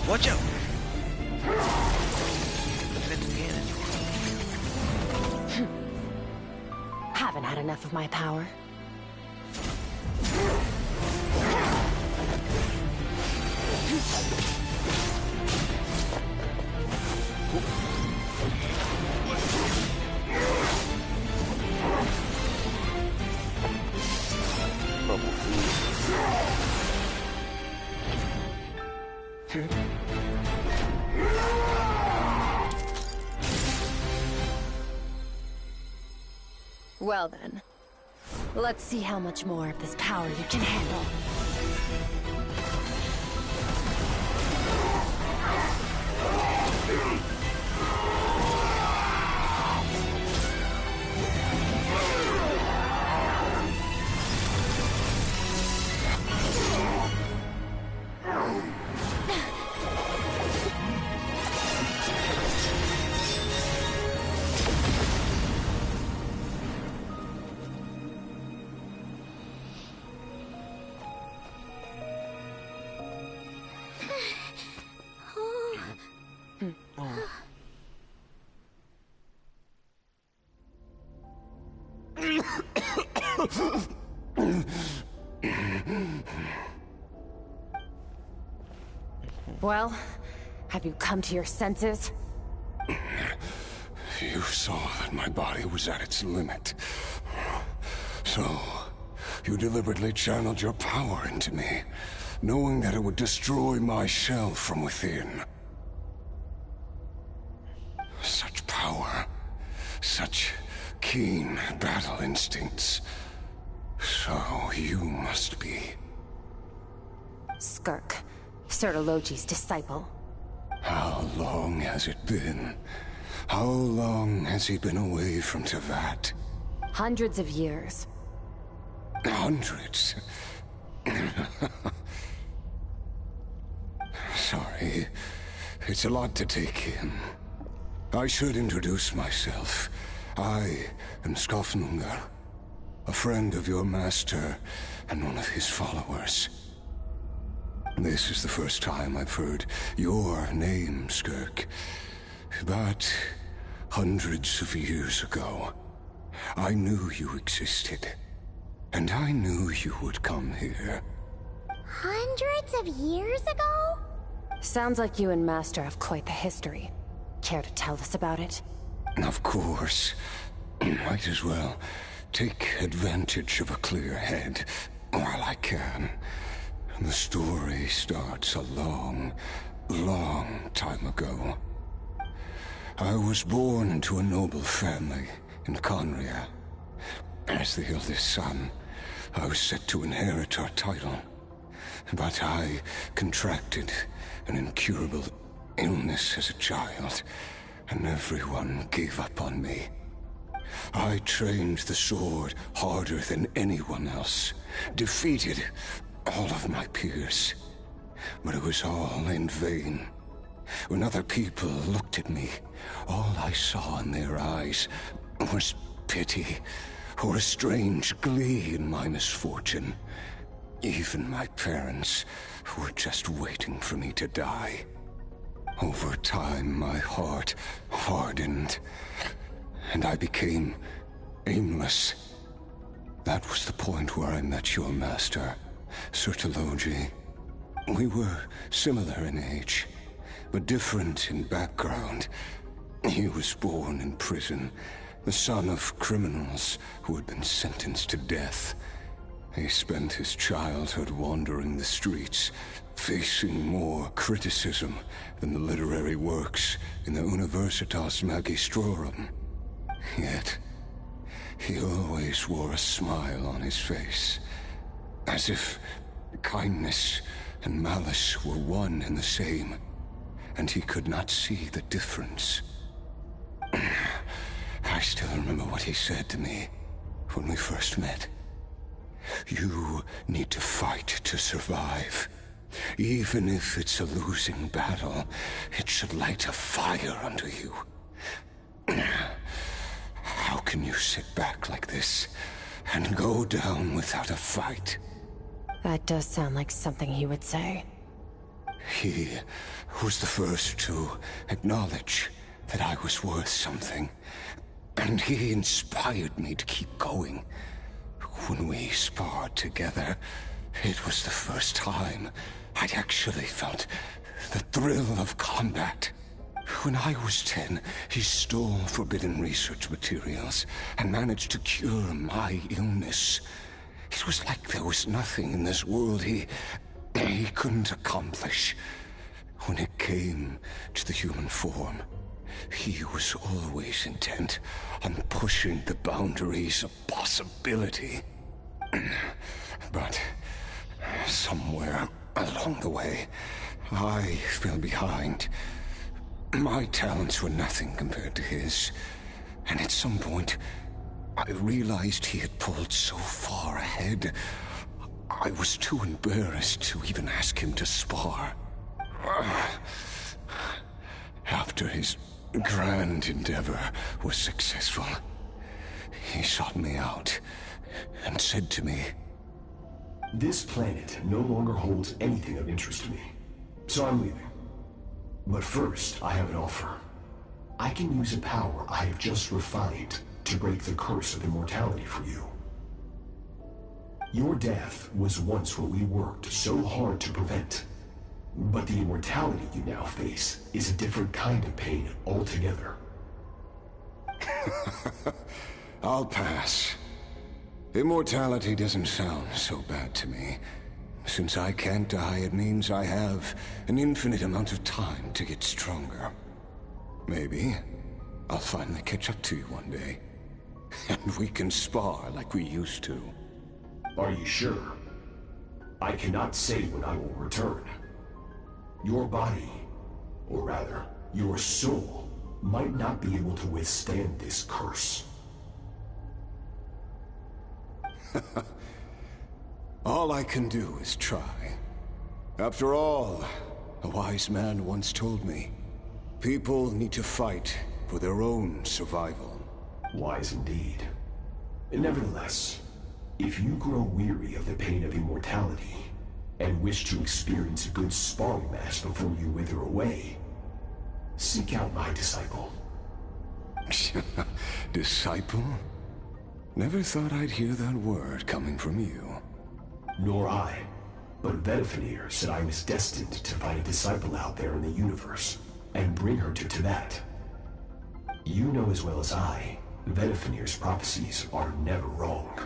B: Watch out!
Q: Haven't had enough of my power. Well then, let's see how much more of this power you can handle. Well, have you come to your senses?
M: You saw that my body was at its limit. So, you deliberately channeled your power into me, knowing that it would destroy my shell from within. Such power, such keen battle instincts. So you must be...
Q: Skirk, Sertologi's disciple.
M: How long has it been? How long has he been away from Tevat?
Q: Hundreds of years.
M: Hundreds? Sorry. It's a lot to take in. I should introduce myself. I am Skofnungar, a friend of your master and one of his followers. This is the first time I've heard your name, Skirk. But hundreds of years ago, I knew you existed. And I knew you would come here.
D: Hundreds of years ago?
Q: Sounds like you and Master have quite the history. Care to tell us about it?
M: Of course. Might as well take advantage of a clear head while I can. The story starts a long, long time ago. I was born into a noble family in Conria. As the eldest son, I was set to inherit our title. But I contracted an incurable illness as a child, and everyone gave up on me. I trained the sword harder than anyone else, defeated all of my peers. But it was all in vain. When other people looked at me, all I saw in their eyes was pity, or a strange glee in my misfortune. Even my parents were just waiting for me to die. Over time, my heart hardened, and I became aimless. That was the point where I met your master, Sertologi. We were similar in age, but different in background. He was born in prison, the son of criminals who had been sentenced to death. He spent his childhood wandering the streets, facing more criticism than the literary works in the Universitas Magistrorum. Yet, he always wore a smile on his face, as if kindness and malice were one and the same, and he could not see the difference. I still remember what he said to me when we first met. You need to fight to survive. Even if it's a losing battle, it should light a fire under you. How can you sit back like this and go down without a fight?
Q: That does sound like something he would say.
M: He was the first to acknowledge that I was worth something, and he inspired me to keep going. When we sparred together, it was the first time I'd actually felt the thrill of combat. When I was 10, he stole forbidden research materials and managed to cure my illness. It was like there was nothing in this world he couldn't accomplish. When it came to the human form, he was always intent on pushing the boundaries of possibility. But somewhere along the way, I fell behind. My talents were nothing compared to his, and at some point, I realized he had pulled so far ahead, I was too embarrassed to even ask him to spar. After his grand endeavor was successful, he sought me out and said to me,
H: "This planet no longer holds anything of interest to me, so I'm leaving. But first, I have an offer. I can use a power I have just refined to break the curse of immortality for you. Your death was once what we worked so hard to prevent. But the immortality you now face is a different kind of pain altogether."
M: I'll pass. Immortality doesn't sound so bad to me. Since I can't die, it means I have an infinite amount of time to get stronger. Maybe I'll finally catch up to you one day, and we can spar like we used to.
H: Are you sure? I cannot say when I will return. Your body, or rather, your soul, might not be able to withstand this curse.
M: All I can do is try. After all, a wise man once told me, people need to fight for their own survival.
H: Wise indeed. Nevertheless, if you grow weary of the pain of immortality, and wish to experience a good sparring match before you wither away, seek out my disciple.
M: Disciple? Never thought I'd hear that word coming from you.
H: Nor I. But Vedifenir said I was destined to find a disciple out there in the universe, and bring her to Tibet. You know as well as I, Vedifenir's prophecies are never wrong.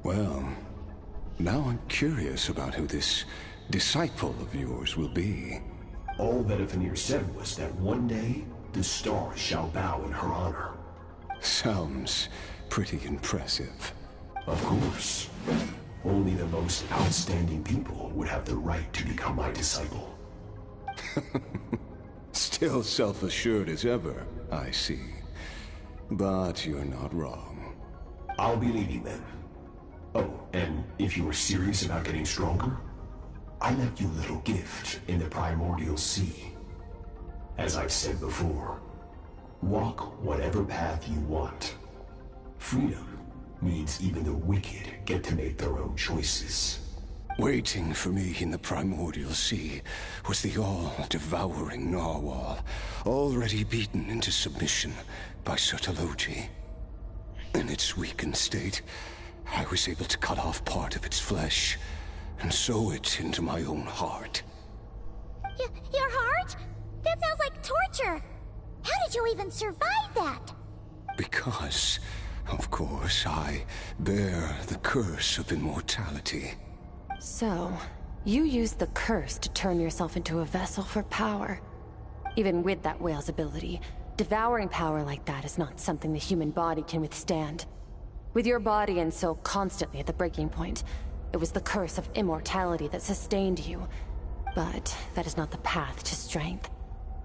M: Well, now I'm curious about who this disciple of yours will be.
H: All Vedifenir said was that one day, the stars shall bow in her honor.
M: Sounds pretty impressive.
H: Of course. Only the most outstanding people would have the right to become my disciple.
M: Still self-assured as ever, I see. But you're not wrong.
H: I'll be leaving then. Oh, and if you are serious about getting stronger, I left you a little gift in the primordial sea. As I've said before, walk whatever path you want. Freedom means even the wicked get to make their own choices.
M: Waiting for me in the primordial sea was the all-devouring narwhal, already beaten into submission by Sertologi. In its weakened state, I was able to cut off part of its flesh and sew it into my own heart.
D: Your heart? That sounds like torture. How did you even survive that?
M: Because, of course, I bear the curse of immortality.
Q: So, you used the curse to turn yourself into a vessel for power. Even with that whale's ability, devouring power like that is not something the human body can withstand. With your body and soul constantly at the breaking point, it was the curse of immortality that sustained you. But that is not the path to strength.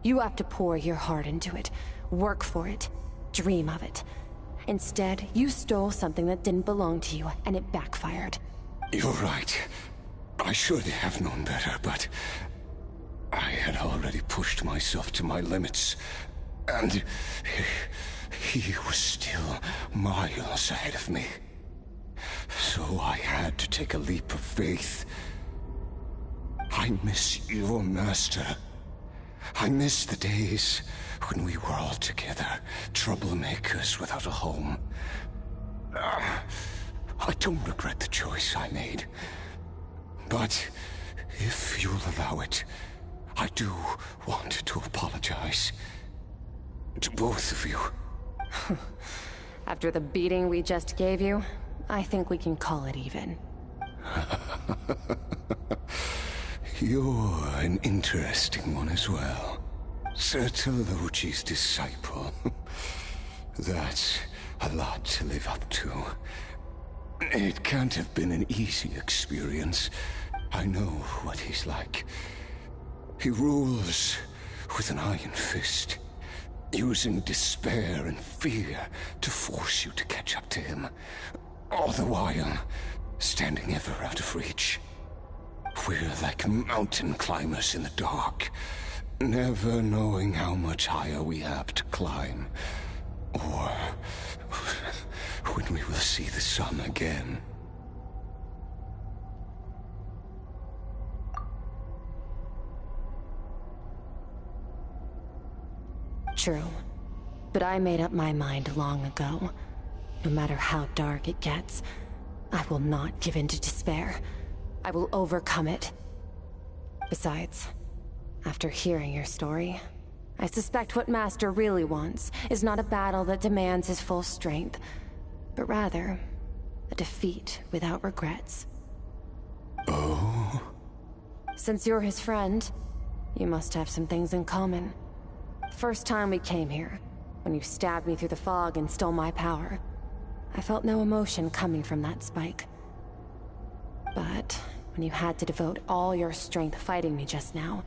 Q: You have to pour your heart into it, work for it, dream of it. Instead, you stole something that didn't belong to you, and it backfired.
M: You're right. I should have known better, but I had already pushed myself to my limits, and he was still miles ahead of me. So I had to take a leap of faith. I miss your master. I miss the days when we were all together, troublemakers without a home. I don't regret the choice I made. But if you'll allow it, I do want to apologize. To both of you.
Q: After the beating we just gave you, I think we can call it even.
M: You're an interesting one as well. Sertologi's disciple. That's a lot to live up to. It can't have been an easy experience. I know what he's like. He rules with an iron fist, using despair and fear to force you to catch up to him, all the while standing ever out of reach. We're like mountain climbers in the dark, never knowing how much higher we have to climb, or when we will see the sun again.
Q: True. But I made up my mind long ago. No matter how dark it gets, I will not give in to despair. I will overcome it. Besides, after hearing your story, I suspect what Master really wants is not a battle that demands his full strength, but rather a defeat without regrets.
M: Oh?
Q: Since you're his friend, you must have some things in common. First time we came here, when you stabbed me through the fog and stole my power, I felt no emotion coming from that spike. But when you had to devote all your strength fighting me just now,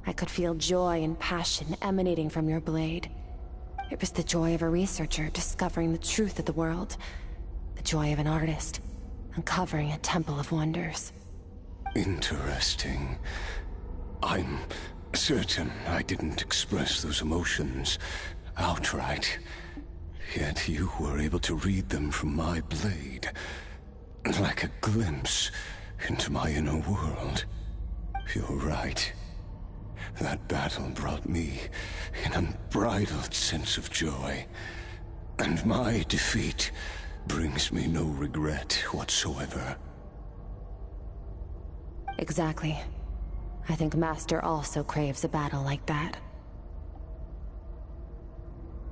Q: I could feel joy and passion emanating from your blade. It was the joy of a researcher discovering the truth of the world, the joy of an artist uncovering a temple of wonders.
M: Interesting. I'm certain I didn't express those emotions outright. Yet you were able to read them from my blade, like a glimpse into my inner world. You're right. That battle brought me an unbridled sense of joy, and my defeat brings me no regret whatsoever.
Q: Exactly. I think Master also craves a battle like that.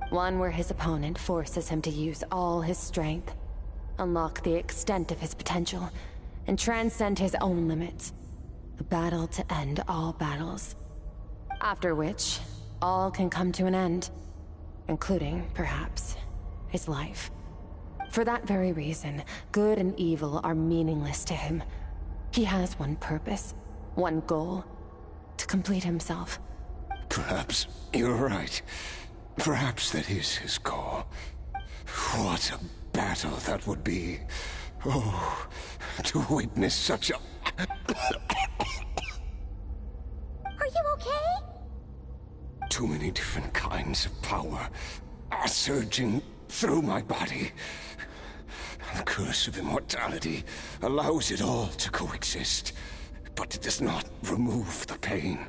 Q: One where his opponent forces him to use all his strength, unlock the extent of his potential, and transcend his own limits. A battle to end all battles. After which, all can come to an end, including, perhaps, his life. For that very reason, good and evil are meaningless to him. He has one purpose, one goal, to complete himself.
M: Perhaps you're right. Perhaps that is his goal. What a battle that would be. Oh, to witness such a...
D: Are you okay?
M: Too many different kinds of power are surging through my body. The curse of immortality allows it all to coexist, but it does not remove the pain.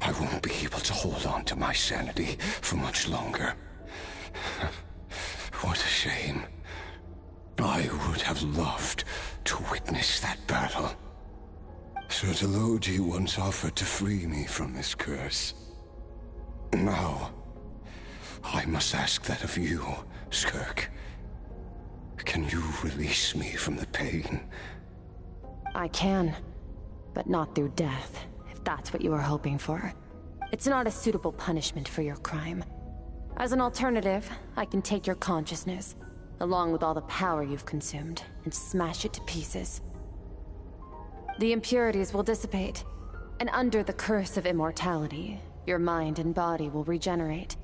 M: I won't be able to hold on to my sanity for much longer. What a shame. I would have loved to witness that battle. Sertologi once offered to free me from this curse. Now, I must ask that of you, Skirk. Can you release me from the pain?
Q: I can, but not through death, if that's what you were hoping for. It's not a suitable punishment for your crime. As an alternative, I can take your consciousness, along with all the power you've consumed, and smash it to pieces. The impurities will dissipate, and under the curse of immortality, your mind and body will regenerate.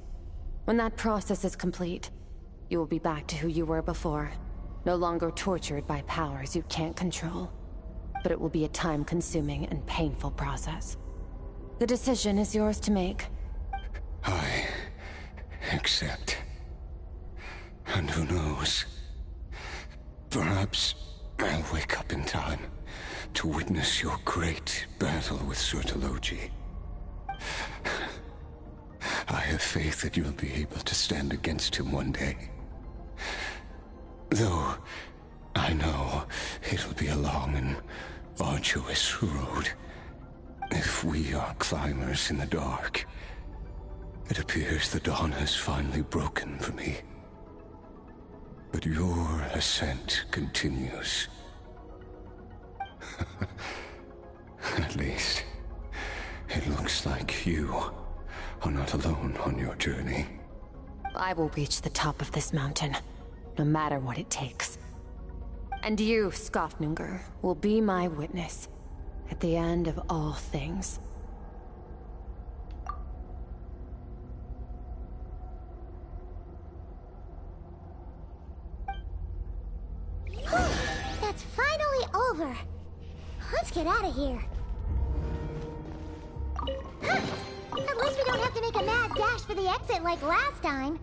Q: When that process is complete, you will be back to who you were before, no longer tortured by powers you can't control. But it will be a time-consuming and painful process. The decision is yours to make.
M: I accept. And who knows? Perhaps I'll wake up in time to witness your great battle with Sertologi. I have faith that you'll be able to stand against him one day. Though I know it'll be a long and arduous road. If we are climbers in the dark, it appears the dawn has finally broken for me. But your ascent continues. At least, it looks like you are not alone on your journey.
Q: I will reach the top of this mountain, no matter what it takes. And you, Skofnunger, will be my witness at the end of all things.
D: That's finally over. Let's get out of here. Huh. At least we don't have to make a mad dash for the exit like last time.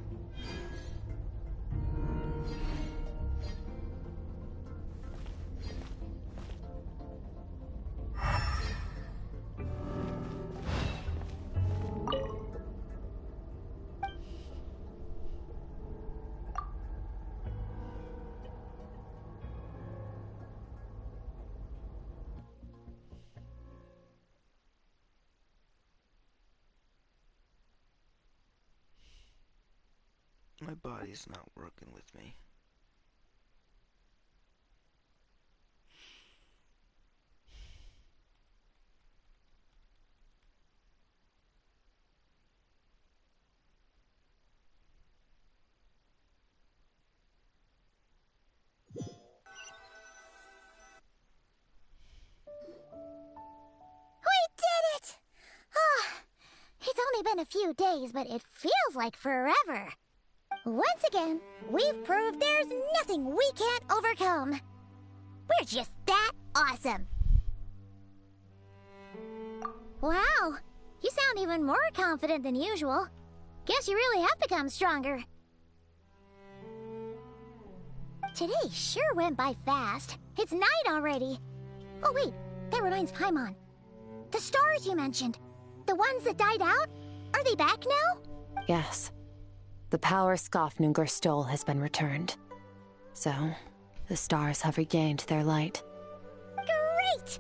B: My body's not working with me.
D: It's only been a few days, but it feels like forever. Once again, we've proved there's nothing we can't overcome. We're just that awesome. Wow, you sound even more confident than usual. Guess you really have become stronger. Today sure went by fast. It's night already. Oh wait, that reminds Paimon. The stars you mentioned, the ones that died out, are they back now?
Q: Yes. The power Skofnunger stole has been returned. So, the stars have regained their light.
D: Great!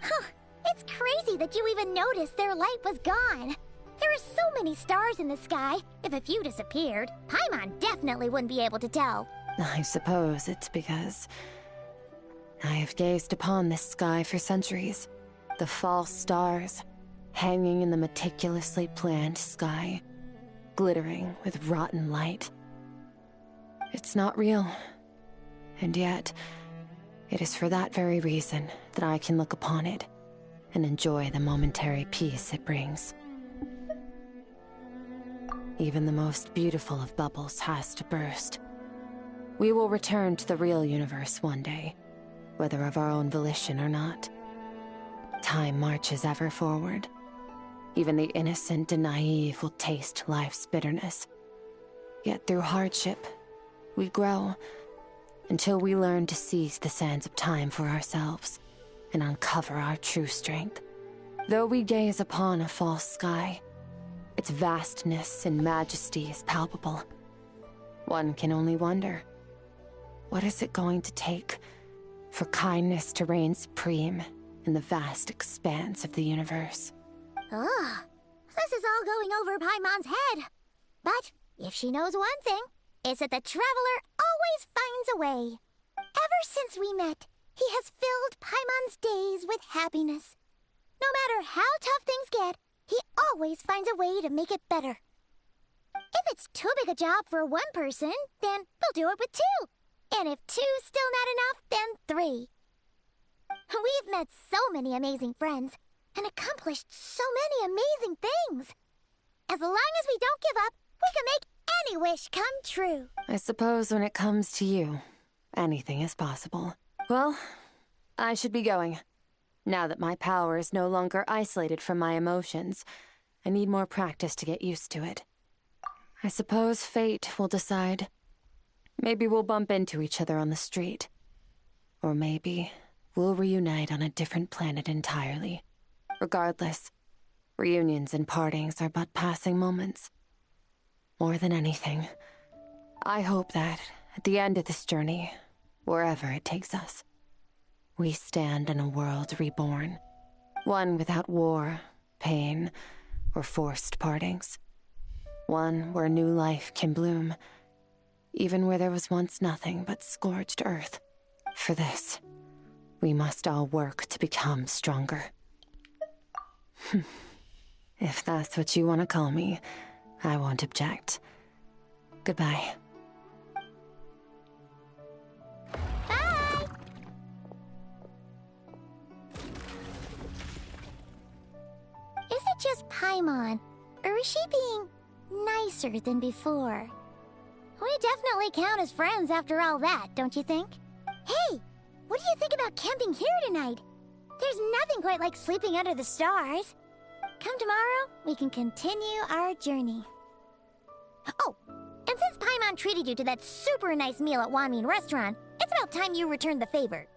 D: Huh, it's crazy that you even noticed their light was gone. There are so many stars in the sky. If a few disappeared, Paimon definitely wouldn't be able to tell.
Q: I suppose it's because I have gazed upon this sky for centuries. The false stars, hanging in the meticulously planned sky, glittering with rotten light. It's not real. And yet, it is for that very reason that I can look upon it and enjoy the momentary peace it brings. Even the most beautiful of bubbles has to burst. We will return to the real universe one day, whether of our own volition or not. Time marches ever forward. Even the innocent and naive will taste life's bitterness. Yet through hardship, we grow until we learn to seize the sands of time for ourselves and uncover our true strength. Though we gaze upon a false sky, it Its vastness and majesty is palpable. One can only wonder, what is it going to take for kindness to reign supreme in the vast expanse of the universe?
D: Ugh, this is all going over Paimon's head. But if she knows one thing, it's that the Traveler always finds a way. Ever since we met, he has filled Paimon's days with happiness. No matter how tough things get, he always finds a way to make it better. If it's too big a job for one person, then we'll do it with two. And if two's still not enough, then three. We've met so many amazing friends and accomplished so many amazing things. As long as we don't give up, we can make any wish come true.
Q: I suppose when it comes to you, anything is possible. Well, I should be going. Now that my power is no longer isolated from my emotions, I need more practice to get used to it. I suppose fate will decide. Maybe we'll bump into each other on the street. Or maybe we'll reunite on a different planet entirely. Regardless, reunions and partings are but passing moments. More than anything, I hope that, at the end of this journey, wherever it takes us, we stand in a world reborn. One without war, pain, or forced partings. One where new life can bloom, even where there was once nothing but scorched earth. For this, we must all work to become stronger. If that's what you want to call me, I won't object. Goodbye.
D: Bye! Is it just Paimon, or is she being nicer than before? We definitely count as friends after all that, don't you think? Hey, what do you think about camping here tonight? There's nothing quite like sleeping under the stars. Come tomorrow, we can continue our journey. Oh, and since Paimon treated you to that super nice meal at Wanmin Restaurant, it's about time you returned the favor.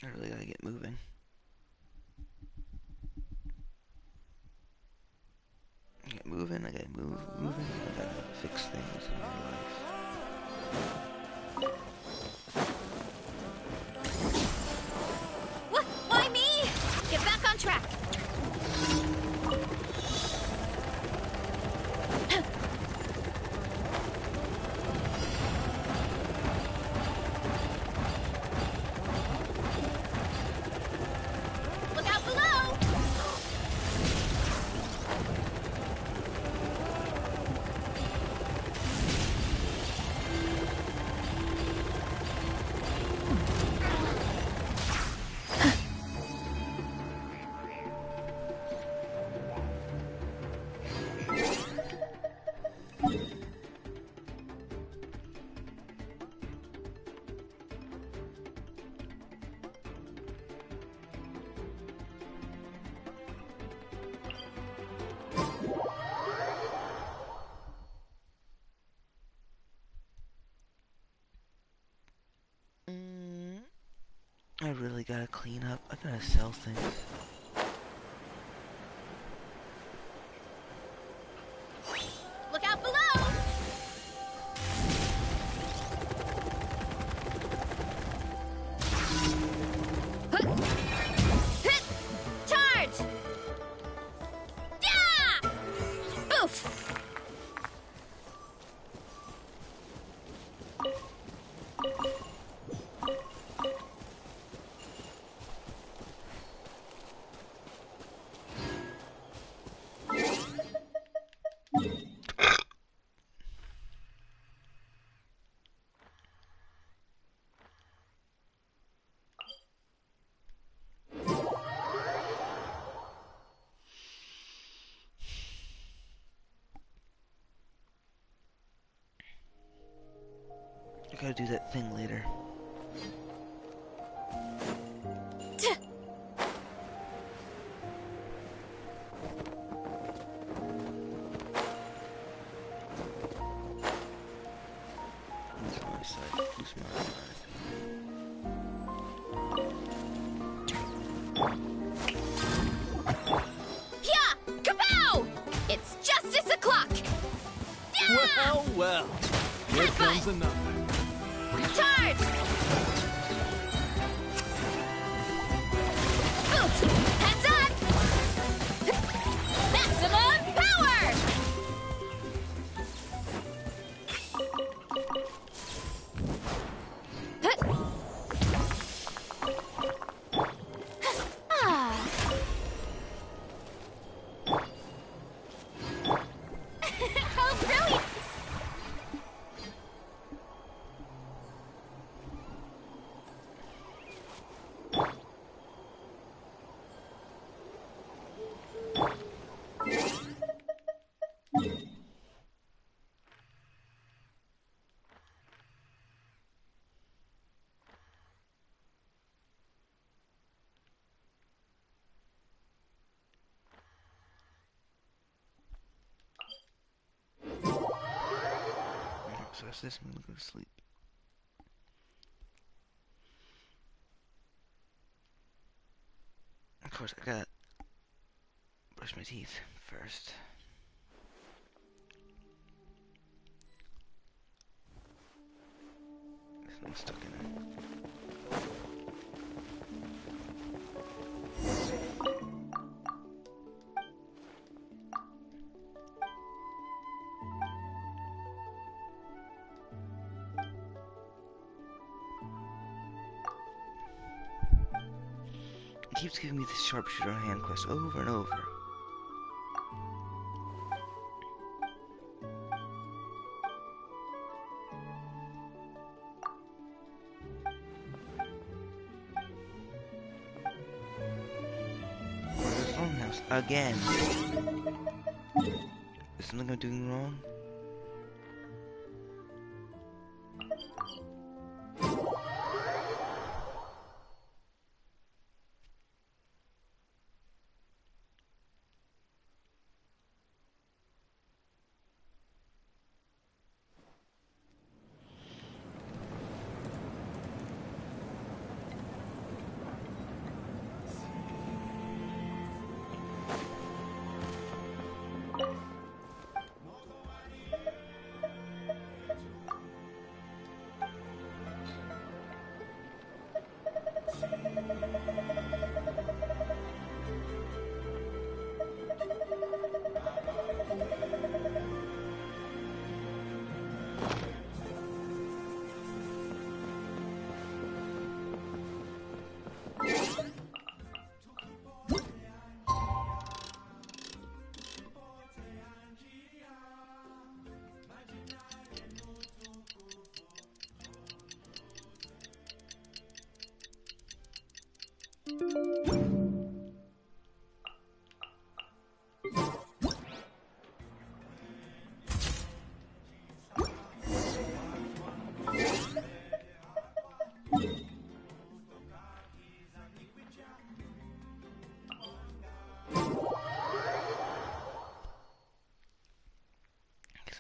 B: I really gotta get moving. Get moving, I gotta move, moving, I gotta fix things in my life.
C: What? Why me? Get back on track. Look out below!
B: really gotta clean up. I gotta sell things.
C: Look out below! Charge! Yeah! Boof!
B: I gotta do that thing later. That's my side. That's my side.
C: Yeah! Kapow! It's justice o'clock! Yeah!
E: Well, well. Here comes another.
C: Charge! Boost! Heads up! Maximum power! Ah. Oh, brilliant!
B: So that's this. I'm gonna go to sleep. Of course, I gotta brush my teeth first. This one's stuck in it. It keeps giving me this sharpshooter hand quest over and over. Where's the farmhouse? Again. Is something I'm doing wrong?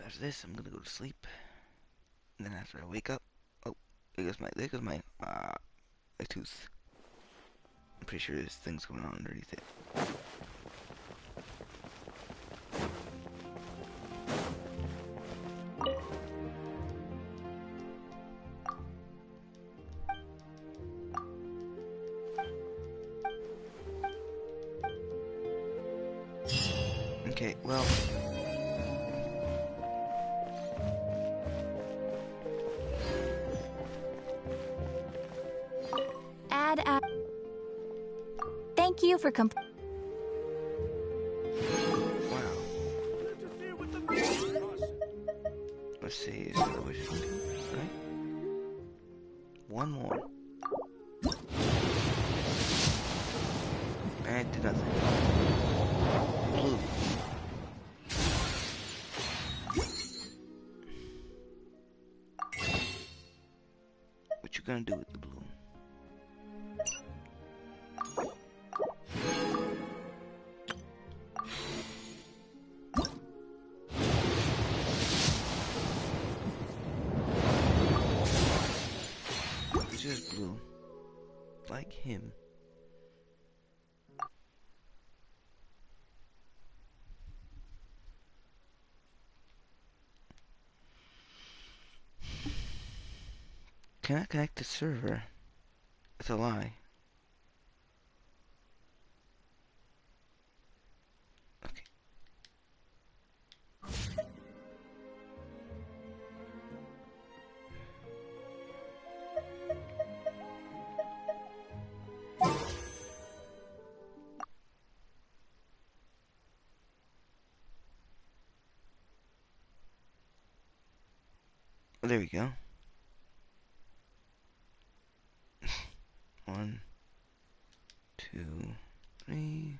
B: After this, I'm gonna go to sleep. And then after I wake up, oh, there goes my tooth. I'm pretty sure there's things going on underneath it. Okay, well...
D: Thank you for
B: Wow. Let's see, is that what we should do, right? One more. And it did nothing. Blue. What you gonna do with the blue? Just blue. Like him. Cannot connect the server. It's a lie. Okay. Well, there we go. 1, 2, 3.